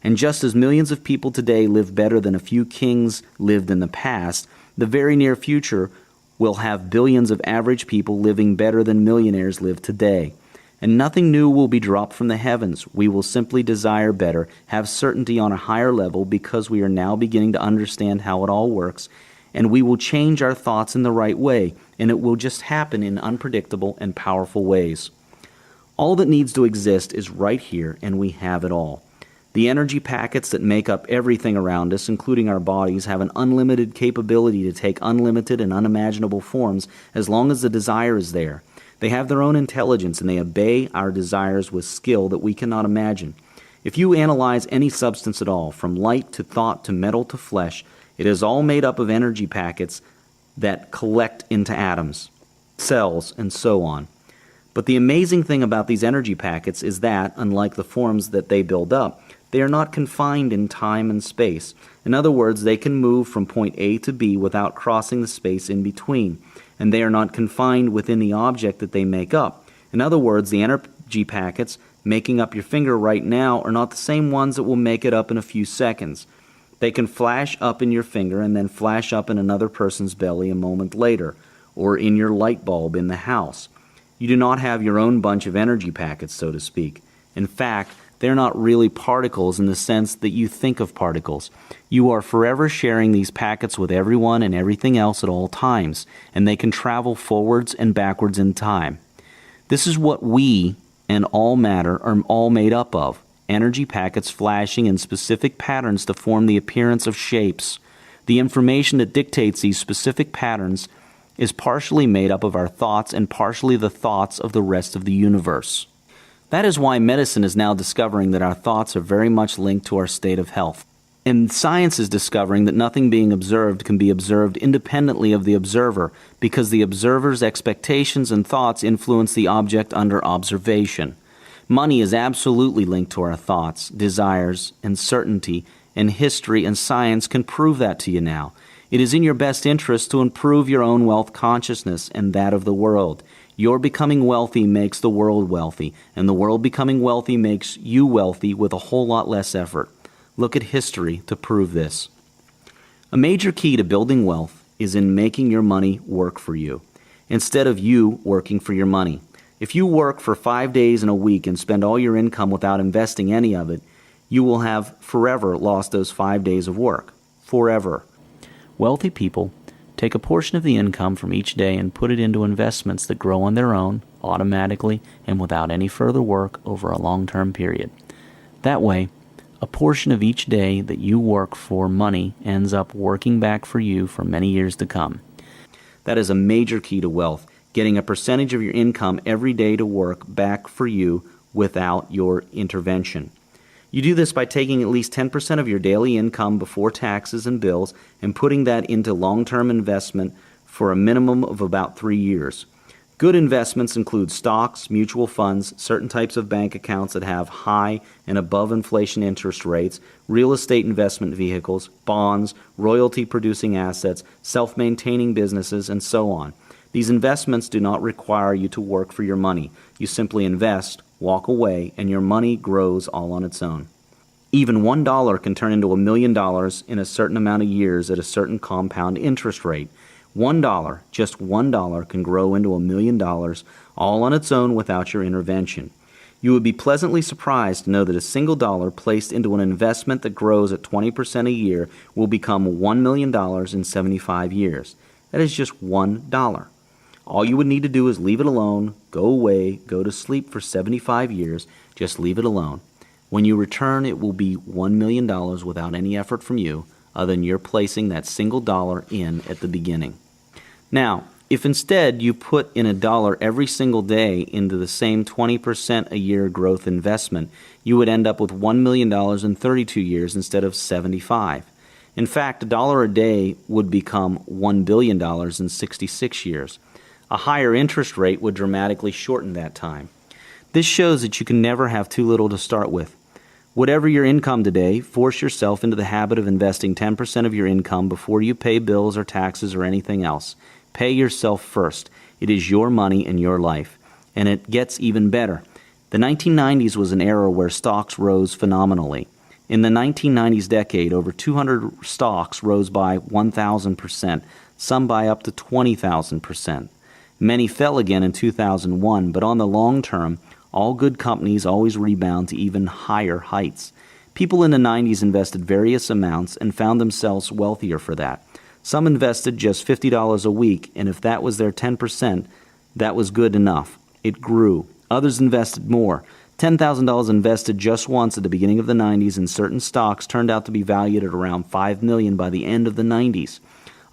And just as millions of people today live better than a few kings lived in the past, the very near future will have billions of average people living better than millionaires live today. And nothing new will be dropped from the heavens. We will simply desire better, have certainty on a higher level because we are now beginning to understand how it all works, and we will change our thoughts in the right way, and it will just happen in unpredictable and powerful ways. All that needs to exist is right here, and we have it all. The energy packets that make up everything around us, including our bodies, have an unlimited capability to take unlimited and unimaginable forms as long as the desire is there. They have their own intelligence, and they obey our desires with skill that we cannot imagine. If you analyze any substance at all, from light to thought to metal to flesh, it is all made up of energy packets that collect into atoms, cells, and so on. But the amazing thing about these energy packets is that, unlike the forms that they build up, they are not confined in time and space. In other words, they can move from point A to B without crossing the space in between, and they are not confined within the object that they make up. In other words, the energy packets making up your finger right now are not the same ones that will make it up in a few seconds. They can flash up in your finger and then flash up in another person's belly a moment later, or in your light bulb in the house. You do not have your own bunch of energy packets, so to speak. In fact, they're not really particles in the sense that you think of particles. You are forever sharing these packets with everyone and everything else at all times, and they can travel forwards and backwards in time. This is what we and all matter are all made up of. Energy packets flashing in specific patterns to form the appearance of shapes. The information that dictates these specific patterns is partially made up of our thoughts and partially the thoughts of the rest of the universe. That is why medicine is now discovering that our thoughts are very much linked to our state of health. And science is discovering that nothing being observed can be observed independently of the observer, because the observer's expectations and thoughts influence the object under observation. Money is absolutely linked to our thoughts, desires, and certainty, and history and science can prove that to you now. It is in your best interest to improve your own wealth consciousness and that of the world. Your becoming wealthy makes the world wealthy, and the world becoming wealthy makes you wealthy with a whole lot less effort. Look at history to prove this. A major key to building wealth is in making your money work for you, instead of you working for your money. If you work for 5 days in a week and spend all your income without investing any of it, you will have forever lost those 5 days of work. Forever. Wealthy people take a portion of the income from each day and put it into investments that grow on their own, automatically, and without any further work over a long-term period. That way, a portion of each day that you work for money ends up working back for you for many years to come. That is a major key to wealth, getting a percentage of your income every day to work back for you without your intervention. You do this by taking at least 10% of your daily income before taxes and bills and putting that into long-term investment for a minimum of about 3 years. Good investments include stocks, mutual funds, certain types of bank accounts that have high and above inflation interest rates, real estate investment vehicles, bonds, royalty-producing assets, self-maintaining businesses, and so on. These investments do not require you to work for your money. You simply invest, walk away, and your money grows all on its own. Even $1 can turn into $1 million in a certain amount of years at a certain compound interest rate. $1, just $1, can grow into $1 million all on its own without your intervention. You would be pleasantly surprised to know that a single dollar placed into an investment that grows at 20% a year will become $1 million in 75 years. That is just $1. All you would need to do is leave it alone, go away, go to sleep for 75 years, just leave it alone. When you return, it will be $1 million without any effort from you, other than you're placing that single dollar in at the beginning. Now, if instead you put in $1 every single day into the same 20% a year growth investment, you would end up with $1 million in 32 years instead of 75. In fact, $1 a day would become $1 billion in 66 years. A higher interest rate would dramatically shorten that time. This shows that you can never have too little to start with. Whatever your income today, force yourself into the habit of investing 10% of your income before you pay bills or taxes or anything else. Pay yourself first. It is your money and your life. And it gets even better. The 1990s was an era where stocks rose phenomenally. In the 1990s decade, over 200 stocks rose by 1,000%, some by up to 20,000%. Many fell again in 2001, but on the long term, all good companies always rebound to even higher heights. People in the 90s invested various amounts and found themselves wealthier for that. Some invested just $50 a week, and if that was their 10%, that was good enough. It grew. Others invested more. $10,000 invested just once at the beginning of the 90s in certain stocks turned out to be valued at around $5 million by the end of the 90s.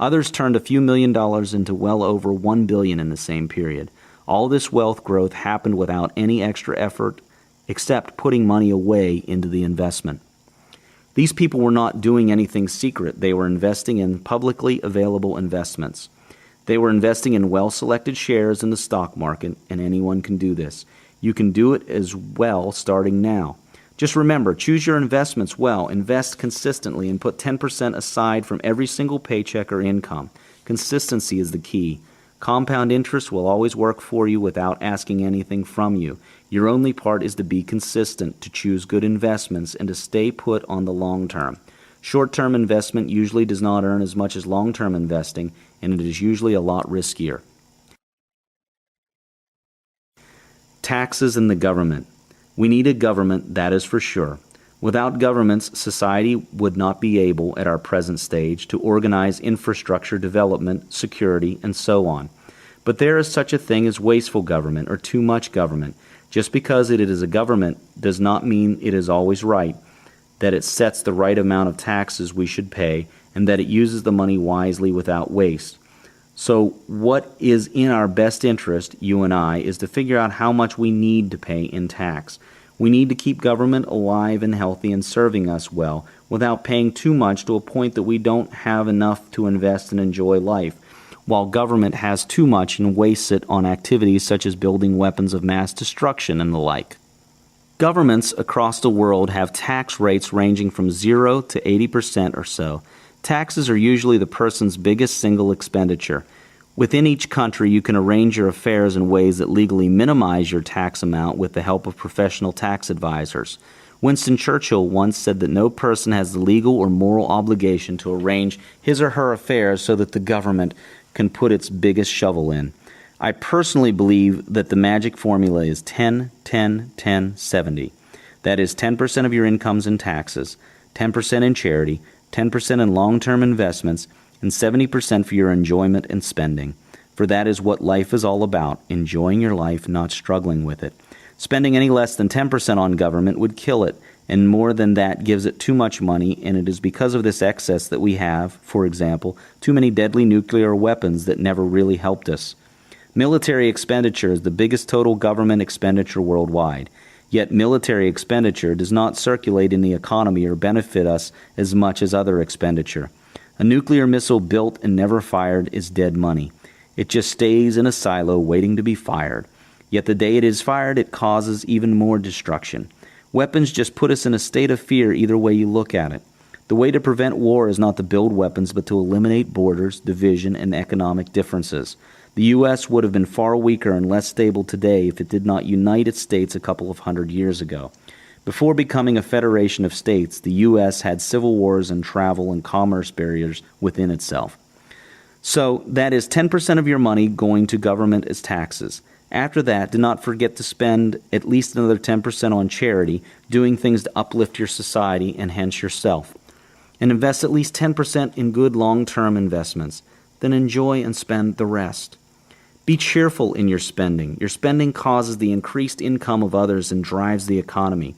Others turned a few million dollars into well over $1 billion in the same period. All this wealth growth happened without any extra effort except putting money away into the investment. These people were not doing anything secret. They were investing in publicly available investments. They were investing in well-selected shares in the stock market, and anyone can do this. You can do it as well starting now. Just remember, choose your investments well, invest consistently, and put 10% aside from every single paycheck or income. Consistency is the key. Compound interest will always work for you without asking anything from you. Your only part is to be consistent, to choose good investments, and to stay put on the long term. Short-term investment usually does not earn as much as long-term investing, and it is usually a lot riskier. Taxes and the government. We need a government, that is for sure. Without governments, society would not be able, at our present stage, to organize infrastructure development, security, and so on. But there is such a thing as wasteful government or too much government. Just because it is a government does not mean it is always right, that it sets the right amount of taxes we should pay, and that it uses the money wisely without waste. So what is in our best interest, you and I, is to figure out how much we need to pay in tax. We need to keep government alive and healthy and serving us well without paying too much to a point that we don't have enough to invest and enjoy life, while government has too much and wastes it on activities such as building weapons of mass destruction and the like. Governments across the world have tax rates ranging from 0 to 80% or so. Taxes are usually the person's biggest single expenditure. Within each country, you can arrange your affairs in ways that legally minimize your tax amount with the help of professional tax advisors. Winston Churchill once said that no person has the legal or moral obligation to arrange his or her affairs so that the government can put its biggest shovel in. I personally believe that the magic formula is 10, 10, 10, 70. That is 10% of your incomes in taxes, 10% in charity, 10% in long-term investments, and 70% for your enjoyment and spending. For that is what life is all about, enjoying your life, not struggling with it. Spending any less than 10% on government would kill it, and more than that gives it too much money, and it is because of this excess that we have, for example, too many deadly nuclear weapons that never really helped us. Military expenditure is the biggest total government expenditure worldwide. Yet military expenditure does not circulate in the economy or benefit us as much as other expenditure. A nuclear missile built and never fired is dead money. It just stays in a silo waiting to be fired. Yet the day it is fired, it causes even more destruction. Weapons just put us in a state of fear either way you look at it. The way to prevent war is not to build weapons, but to eliminate borders, division, and economic differences. The U.S. would have been far weaker and less stable today if it did not unite its states a couple of hundred years ago. Before becoming a federation of states, the U.S. had civil wars and travel and commerce barriers within itself. So that is 10% of your money going to government as taxes. After that, do not forget to spend at least another 10% on charity, doing things to uplift your society and hence yourself. And invest at least 10% in good long-term investments. Then enjoy and spend the rest. Be cheerful in your spending. Your spending causes the increased income of others and drives the economy.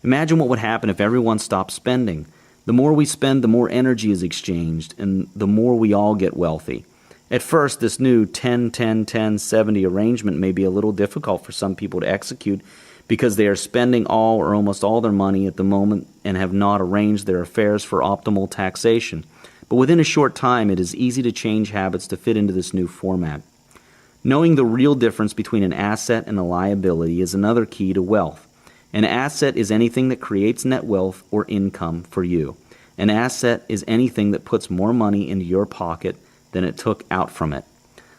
Imagine what would happen if everyone stopped spending. The more we spend, the more energy is exchanged, and the more we all get wealthy. At first, this new 10, 10, 10, 70 arrangement may be a little difficult for some people to execute because they are spending all or almost all their money at the moment and have not arranged their affairs for optimal taxation. But within a short time, it is easy to change habits to fit into this new format. Knowing the real difference between an asset and a liability is another key to wealth. An asset is anything that creates net wealth or income for you. An asset is anything that puts more money into your pocket than it took out from it.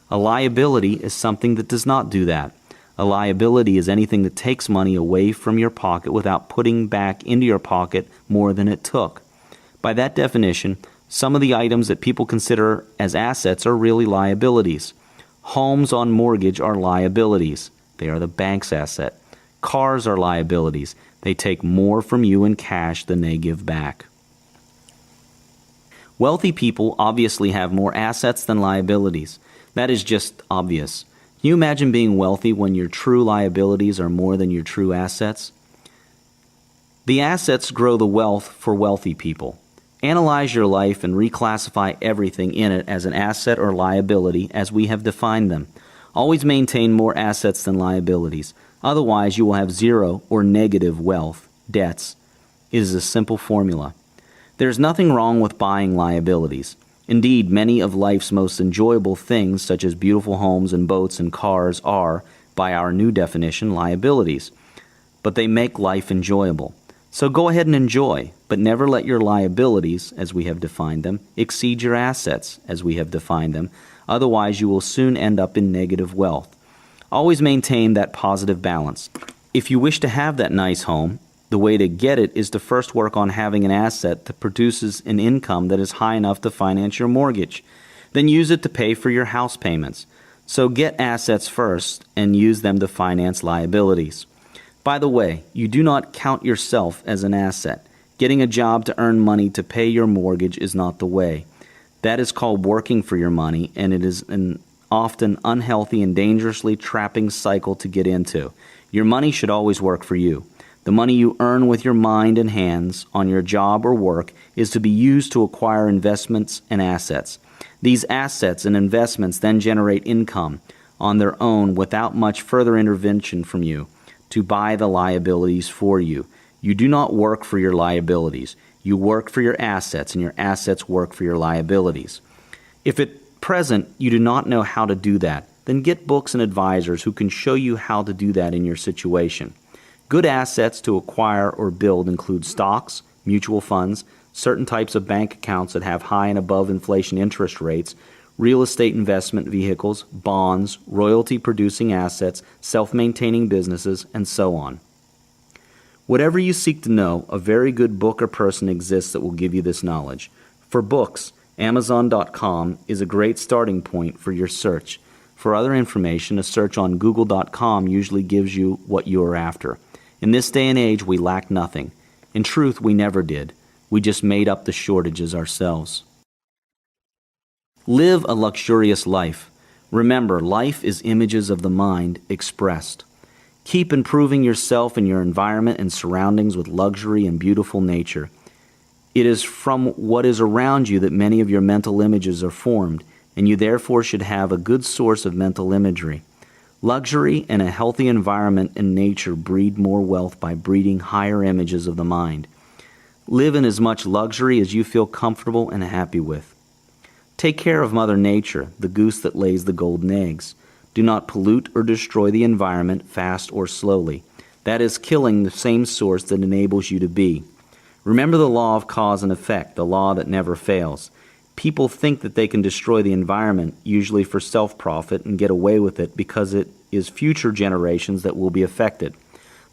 A liability is something that does not do that. A liability is anything that takes money away from your pocket without putting back into your pocket more than it took. By that definition, some of the items that people consider as assets are really liabilities. Homes on mortgage are liabilities. They are the bank's asset. Cars are liabilities. They take more from you in cash than they give back. Wealthy people obviously have more assets than liabilities. That is just obvious. Can you imagine being wealthy when your true liabilities are more than your true assets? The assets grow the wealth for wealthy people. Analyze your life and reclassify everything in it as an asset or liability as we have defined them. Always maintain more assets than liabilities. Otherwise, you will have zero or negative wealth, debts. It is a simple formula. There is nothing wrong with buying liabilities. Indeed, many of life's most enjoyable things, such as beautiful homes and boats and cars, are, by our new definition, liabilities. But they make life enjoyable. So go ahead and enjoy, but never let your liabilities, as we have defined them, exceed your assets, as we have defined them. Otherwise, you will soon end up in negative wealth. Always maintain that positive balance. If you wish to have that nice home, the way to get it is to first work on having an asset that produces an income that is high enough to finance your mortgage. Then use it to pay for your house payments. So get assets first and use them to finance liabilities. By the way, you do not count yourself as an asset. Getting a job to earn money to pay your mortgage is not the way. That is called working for your money, and it is an often unhealthy and dangerously trapping cycle to get into. Your money should always work for you. The The money you earn with your mind and hands on your job or work is to be used to acquire investments and assets. These assets and investments then generate income on their own without much further intervention from you to buy the liabilities for you. You do not work for your liabilities. You work for your assets, and your assets work for your liabilities. If at present you do not know how to do that, then get books and advisors who can show you how to do that in your situation. Good assets to acquire or build include stocks, mutual funds, certain types of bank accounts that have high and above inflation interest rates, real estate investment vehicles, bonds, royalty-producing assets, self-maintaining businesses, and so on. Whatever you seek to know, a very good book or person exists that will give you this knowledge. For books, Amazon.com is a great starting point for your search. For other information, a search on Google.com usually gives you what you are after. In this day and age, we lack nothing. In truth, we never did. We just made up the shortages ourselves. Live a luxurious life. Remember, life is images of the mind expressed. Keep improving yourself and your environment and surroundings with luxury and beautiful nature. It is from what is around you that many of your mental images are formed, and you therefore should have a good source of mental imagery. Luxury and a healthy environment and nature breed more wealth by breeding higher images of the mind. Live in as much luxury as you feel comfortable and happy with. Take care of Mother Nature, the goose that lays the golden eggs. Do not pollute or destroy the environment fast or slowly. That is killing the same source that enables you to be. Remember the law of cause and effect, the law that never fails. People think that they can destroy the environment, usually for self-profit, and get away with it because it is future generations that will be affected.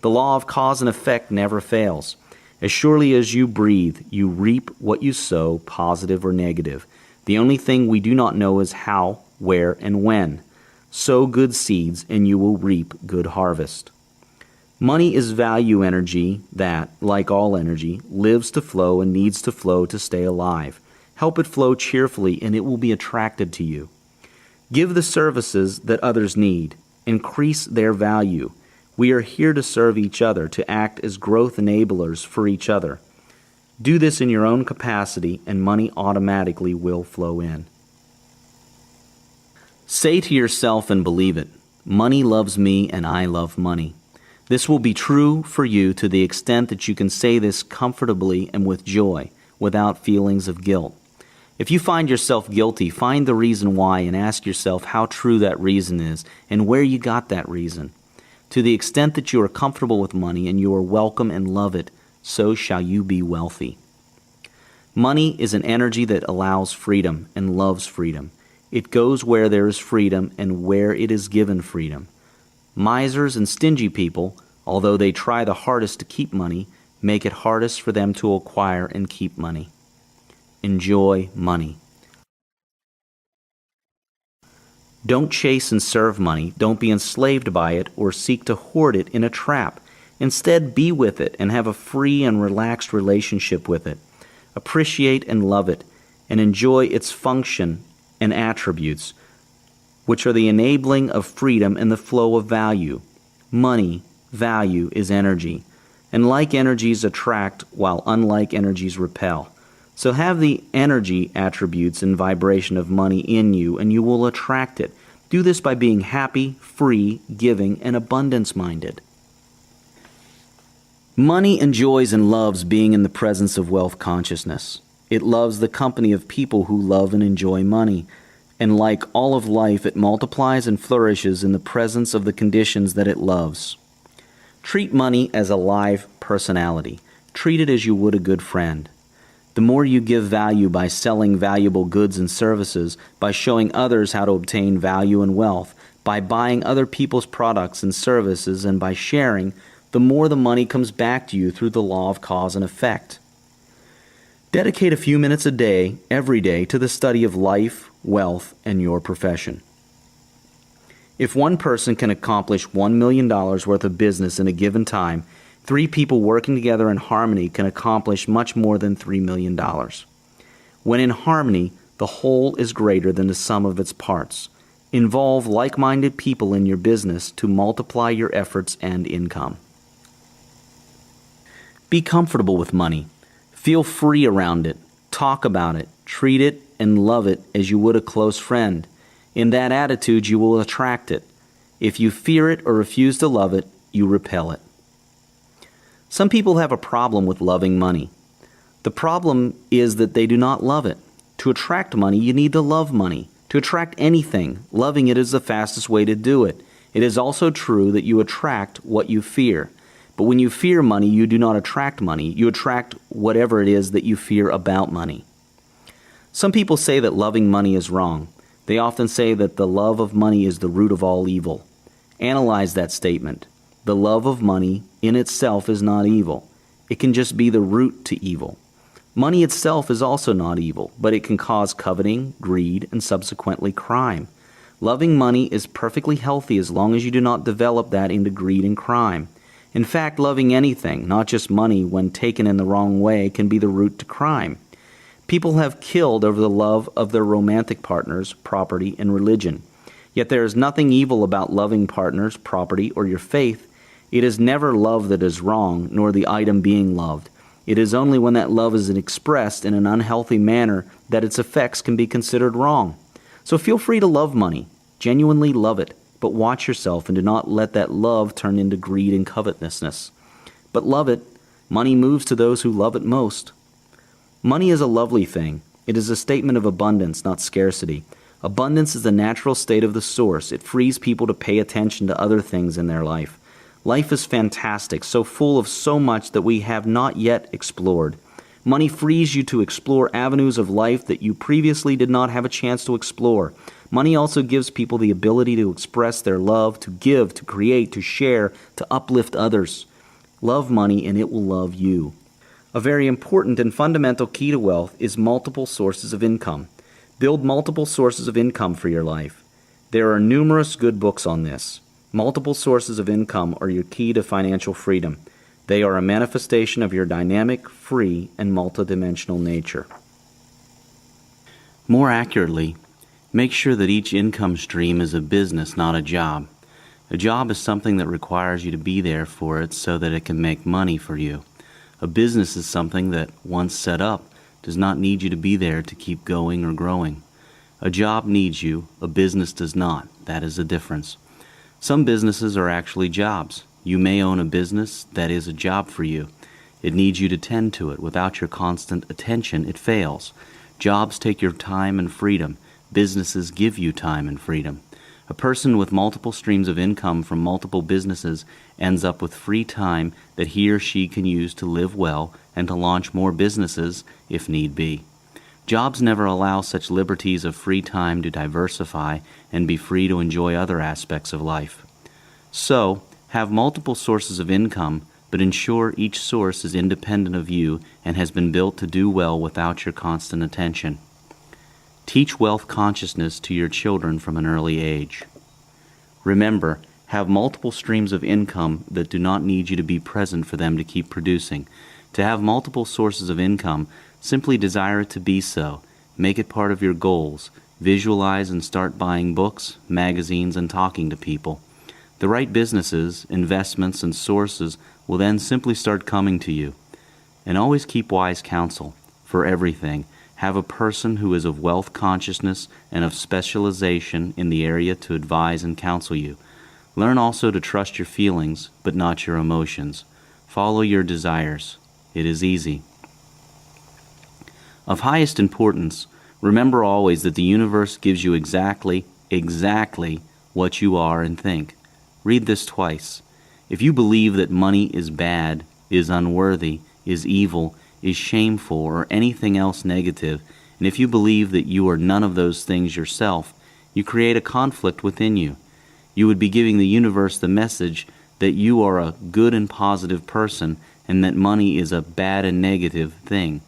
The law of cause and effect never fails. As surely as you breathe, you reap what you sow, positive or negative. The only thing we do not know is how, where, and when. Sow good seeds, and you will reap good harvest. Money is value energy that, like all energy, lives to flow and needs to flow to stay alive. Help it flow cheerfully, and it will be attracted to you. Give the services that others need. Increase their value. We are here to serve each other, to act as growth enablers for each other. Do this in your own capacity, and money automatically will flow in. Say to yourself and believe it, money loves me and I love money. This will be true for you to the extent that you can say this comfortably and with joy, without feelings of guilt. If you find yourself guilty, find the reason why and ask yourself how true that reason is and where you got that reason. To the extent that you are comfortable with money and you are welcome and love it, so shall you be wealthy. Money is an energy that allows freedom and loves freedom. It goes where there is freedom and where it is given freedom. Misers and stingy people, although they try the hardest to keep money, make it hardest for them to acquire and keep money. Enjoy money. Don't chase and serve money. Don't be enslaved by it or seek to hoard it in a trap. Instead, be with it and have a free and relaxed relationship with it. Appreciate and love it, and enjoy its function and attributes, which are the enabling of freedom and the flow of value. Money, value, is energy, and like energies attract while unlike energies repel. So have the energy attributes and vibration of money in you, and you will attract it. Do this by being happy, free, giving, and abundance-minded. Money enjoys and loves being in the presence of wealth consciousness. It loves the company of people who love and enjoy money. And like all of life, it multiplies and flourishes in the presence of the conditions that it loves. Treat money as a live personality. Treat it as you would a good friend. The more you give value by selling valuable goods and services, by showing others how to obtain value and wealth, by buying other people's products and services, and by sharing, the more the money comes back to you through the law of cause and effect. Dedicate a few minutes a day, every day, to the study of life, wealth, and your profession. If one person can accomplish $1 million worth of business in a given time, 3 people working together in harmony can accomplish much more than $3 million. When in harmony, the whole is greater than the sum of its parts. Involve like-minded people in your business to multiply your efforts and income. Be comfortable with money. Feel free around it. Talk about it. Treat it and love it as you would a close friend. In that attitude, you will attract it. If you fear it or refuse to love it, you repel it. Some people have a problem with loving money. The problem is that they do not love it. To attract money, you need to love money. To attract anything, loving it is the fastest way to do it. It is also true that you attract what you fear. But when you fear money, you do not attract money. You attract whatever it is that you fear about money. Some people say that loving money is wrong. They often say that the love of money is the root of all evil. Analyze that statement. The love of money in itself is not evil. It can just be the root to evil. Money itself is also not evil, but it can cause coveting, greed, and subsequently crime. Loving money is perfectly healthy as long as you do not develop that into greed and crime. In fact, loving anything, not just money, when taken in the wrong way, can be the root to crime. People have killed over the love of their romantic partners, property, and religion. Yet there is nothing evil about loving partners, property, or your faith. It is never love that is wrong, nor the item being loved. It is only when that love is expressed in an unhealthy manner that its effects can be considered wrong. So feel free to love money. Genuinely love it, but watch yourself and do not let that love turn into greed and covetousness. But love it. Money moves to those who love it most. Money is a lovely thing. It is a statement of abundance, not scarcity. Abundance is the natural state of the source. It frees people to pay attention to other things in their life. Life is fantastic, so full of so much that we have not yet explored. Money frees you to explore avenues of life that you previously did not have a chance to explore. Money also gives people the ability to express their love, to give, to create, to share, to uplift others. Love money and it will love you. A very important and fundamental key to wealth is multiple sources of income. Build multiple sources of income for your life. There are numerous good books on this. Multiple sources of income are your key to financial freedom. They are a manifestation of your dynamic, free, and multidimensional nature. More accurately, make sure that each income stream is a business, not a job. A job is something that requires you to be there for it so that it can make money for you. A business is something that, once set up, does not need you to be there to keep going or growing. A job needs you, a business does not. That is the difference. Some businesses are actually jobs. You may own a business that is a job for you. It needs you to tend to it. Without your constant attention, it fails. Jobs take your time and freedom. Businesses give you time and freedom. A person with multiple streams of income from multiple businesses ends up with free time that he or she can use to live well and to launch more businesses if need be. Jobs never allow such liberties of free time to diversify and be free to enjoy other aspects of life. So, have multiple sources of income, but ensure each source is independent of you and has been built to do well without your constant attention. Teach wealth consciousness to your children from an early age. Remember, have multiple streams of income that do not need you to be present for them to keep producing. To have multiple sources of income, simply desire it to be so. Make it part of your goals. Visualize and start buying books, magazines, and talking to people. The right businesses, investments, and sources will then simply start coming to you. And always keep wise counsel. For everything, have a person who is of wealth consciousness and of specialization in the area to advise and counsel you. Learn also to trust your feelings, but not your emotions. Follow your desires. It is easy. Of highest importance, remember always that the universe gives you exactly what you are and think. Read this twice. If you believe that money is bad, is unworthy, is evil, is shameful, or anything else negative, and if you believe that you are none of those things yourself, you create a conflict within you. You would be giving the universe the message that you are a good and positive person and that money is a bad and negative thing.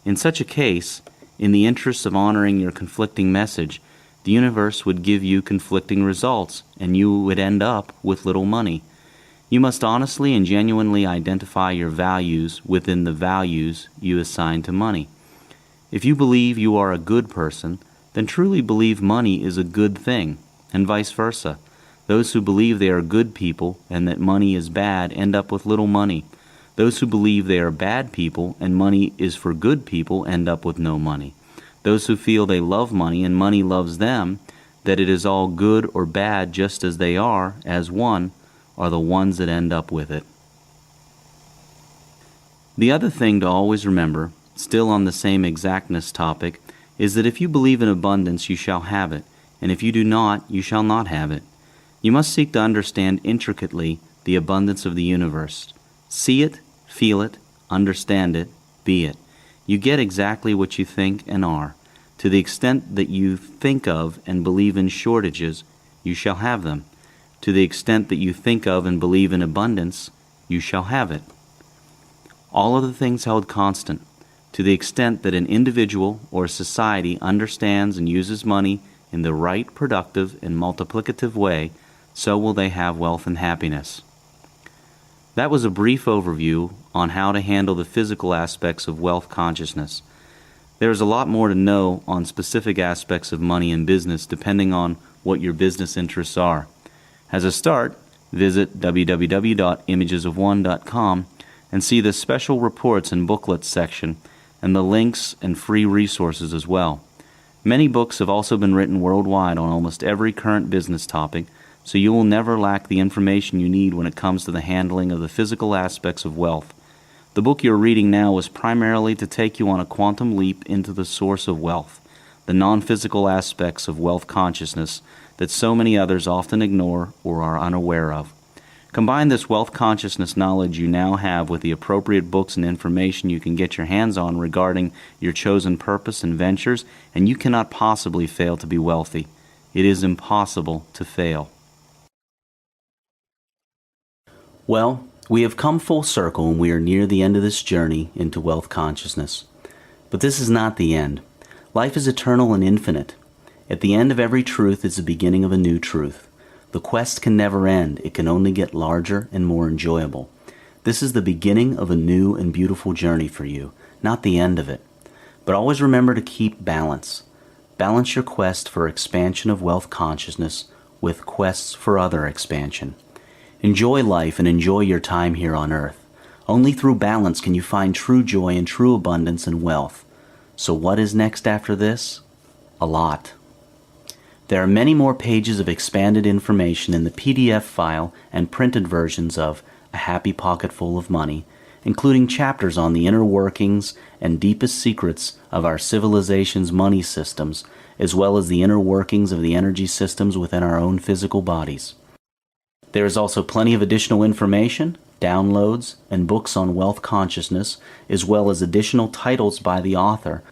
In such a case, in the interest of honoring your conflicting message, the universe would give you conflicting results, and you would end up with little money. You must honestly and genuinely identify your values within the values you assign to money. If you believe you are a good person, then truly believe money is a good thing, and vice versa. Those who believe they are good people and that money is bad end up with little money. Those who believe they are bad people and money is for good people end up with no money. Those who feel they love money and money loves them, that it is all good or bad just as they are, as one, are the ones that end up with it. The other thing to always remember, still on the same exactness topic, is that if you believe in abundance, you shall have it, and if you do not, you shall not have it. You must seek to understand intricately the abundance of the universe. See it, feel it, understand it, be it. You get exactly what you think and are. To the extent that you think of and believe in shortages, you shall have them. To the extent that you think of and believe in abundance, you shall have it. All other things held constant. To the extent that an individual or a society understands and uses money in the right, productive, and multiplicative way, so will they have wealth and happiness. That was a brief overview on how to handle the physical aspects of wealth consciousness. There is a lot more to know on specific aspects of money and business depending on what your business interests are. As a start, visit www.imagesofone.com and see the special reports and booklets section and the links and free resources as well. Many books have also been written worldwide on almost every current business topic, so you will never lack the information you need when it comes to the handling of the physical aspects of wealth. The book you're reading now was primarily to take you on a quantum leap into the source of wealth, the non-physical aspects of wealth consciousness that so many others often ignore or are unaware of. Combine this wealth consciousness knowledge you now have with the appropriate books and information you can get your hands on regarding your chosen purpose and ventures, and you cannot possibly fail to be wealthy. It is impossible to fail. Well, we have come full circle and we are near the end of this journey into wealth consciousness. But this is not the end. Life is eternal and infinite. At the end of every truth is the beginning of a new truth. The quest can never end. It can only get larger and more enjoyable. This is the beginning of a new and beautiful journey for you, not the end of it. But always remember to keep balance. Balance your quest for expansion of wealth consciousness with quests for other expansion. Enjoy life and enjoy your time here on earth. Only through balance can you find true joy and true abundance and wealth. So what is next after this? A lot. There are many more pages of expanded information in the PDF file and printed versions of A Happy Pocket Full of Money, including chapters on the inner workings and deepest secrets of our civilization's money systems, as well as the inner workings of the energy systems within our own physical bodies. There is also plenty of additional information, downloads, and books on wealth consciousness, as well as additional titles by the author.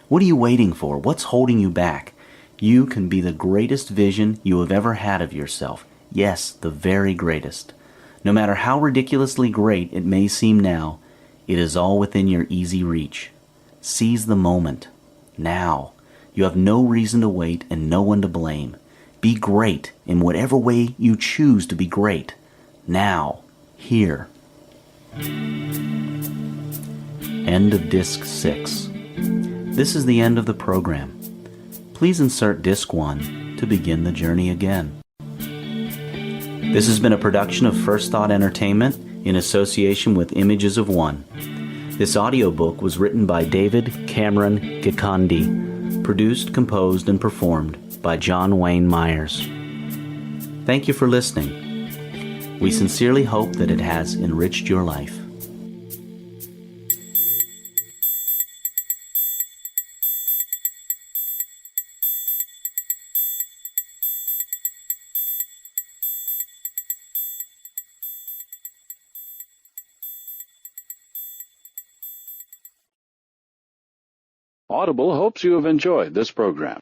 What are you waiting for? What's holding you back? You can be the greatest vision you have ever had of yourself. Yes, the very greatest. No matter how ridiculously great it may seem now, it is all within your easy reach. Seize the moment. Now. You have no reason to wait and no one to blame. Be great in whatever way you choose to be great. Now. Here. End of Disc 6. This is the end of the program. Please insert Disc 1 to begin the journey again. This has been a production of First Thought Entertainment in association with Images of One. This audiobook was written by David Cameron Gikandi, produced, composed, and performed by John Wayne Myers. Thank you for listening. We sincerely hope that it has enriched your life. Audible hopes you have enjoyed this program.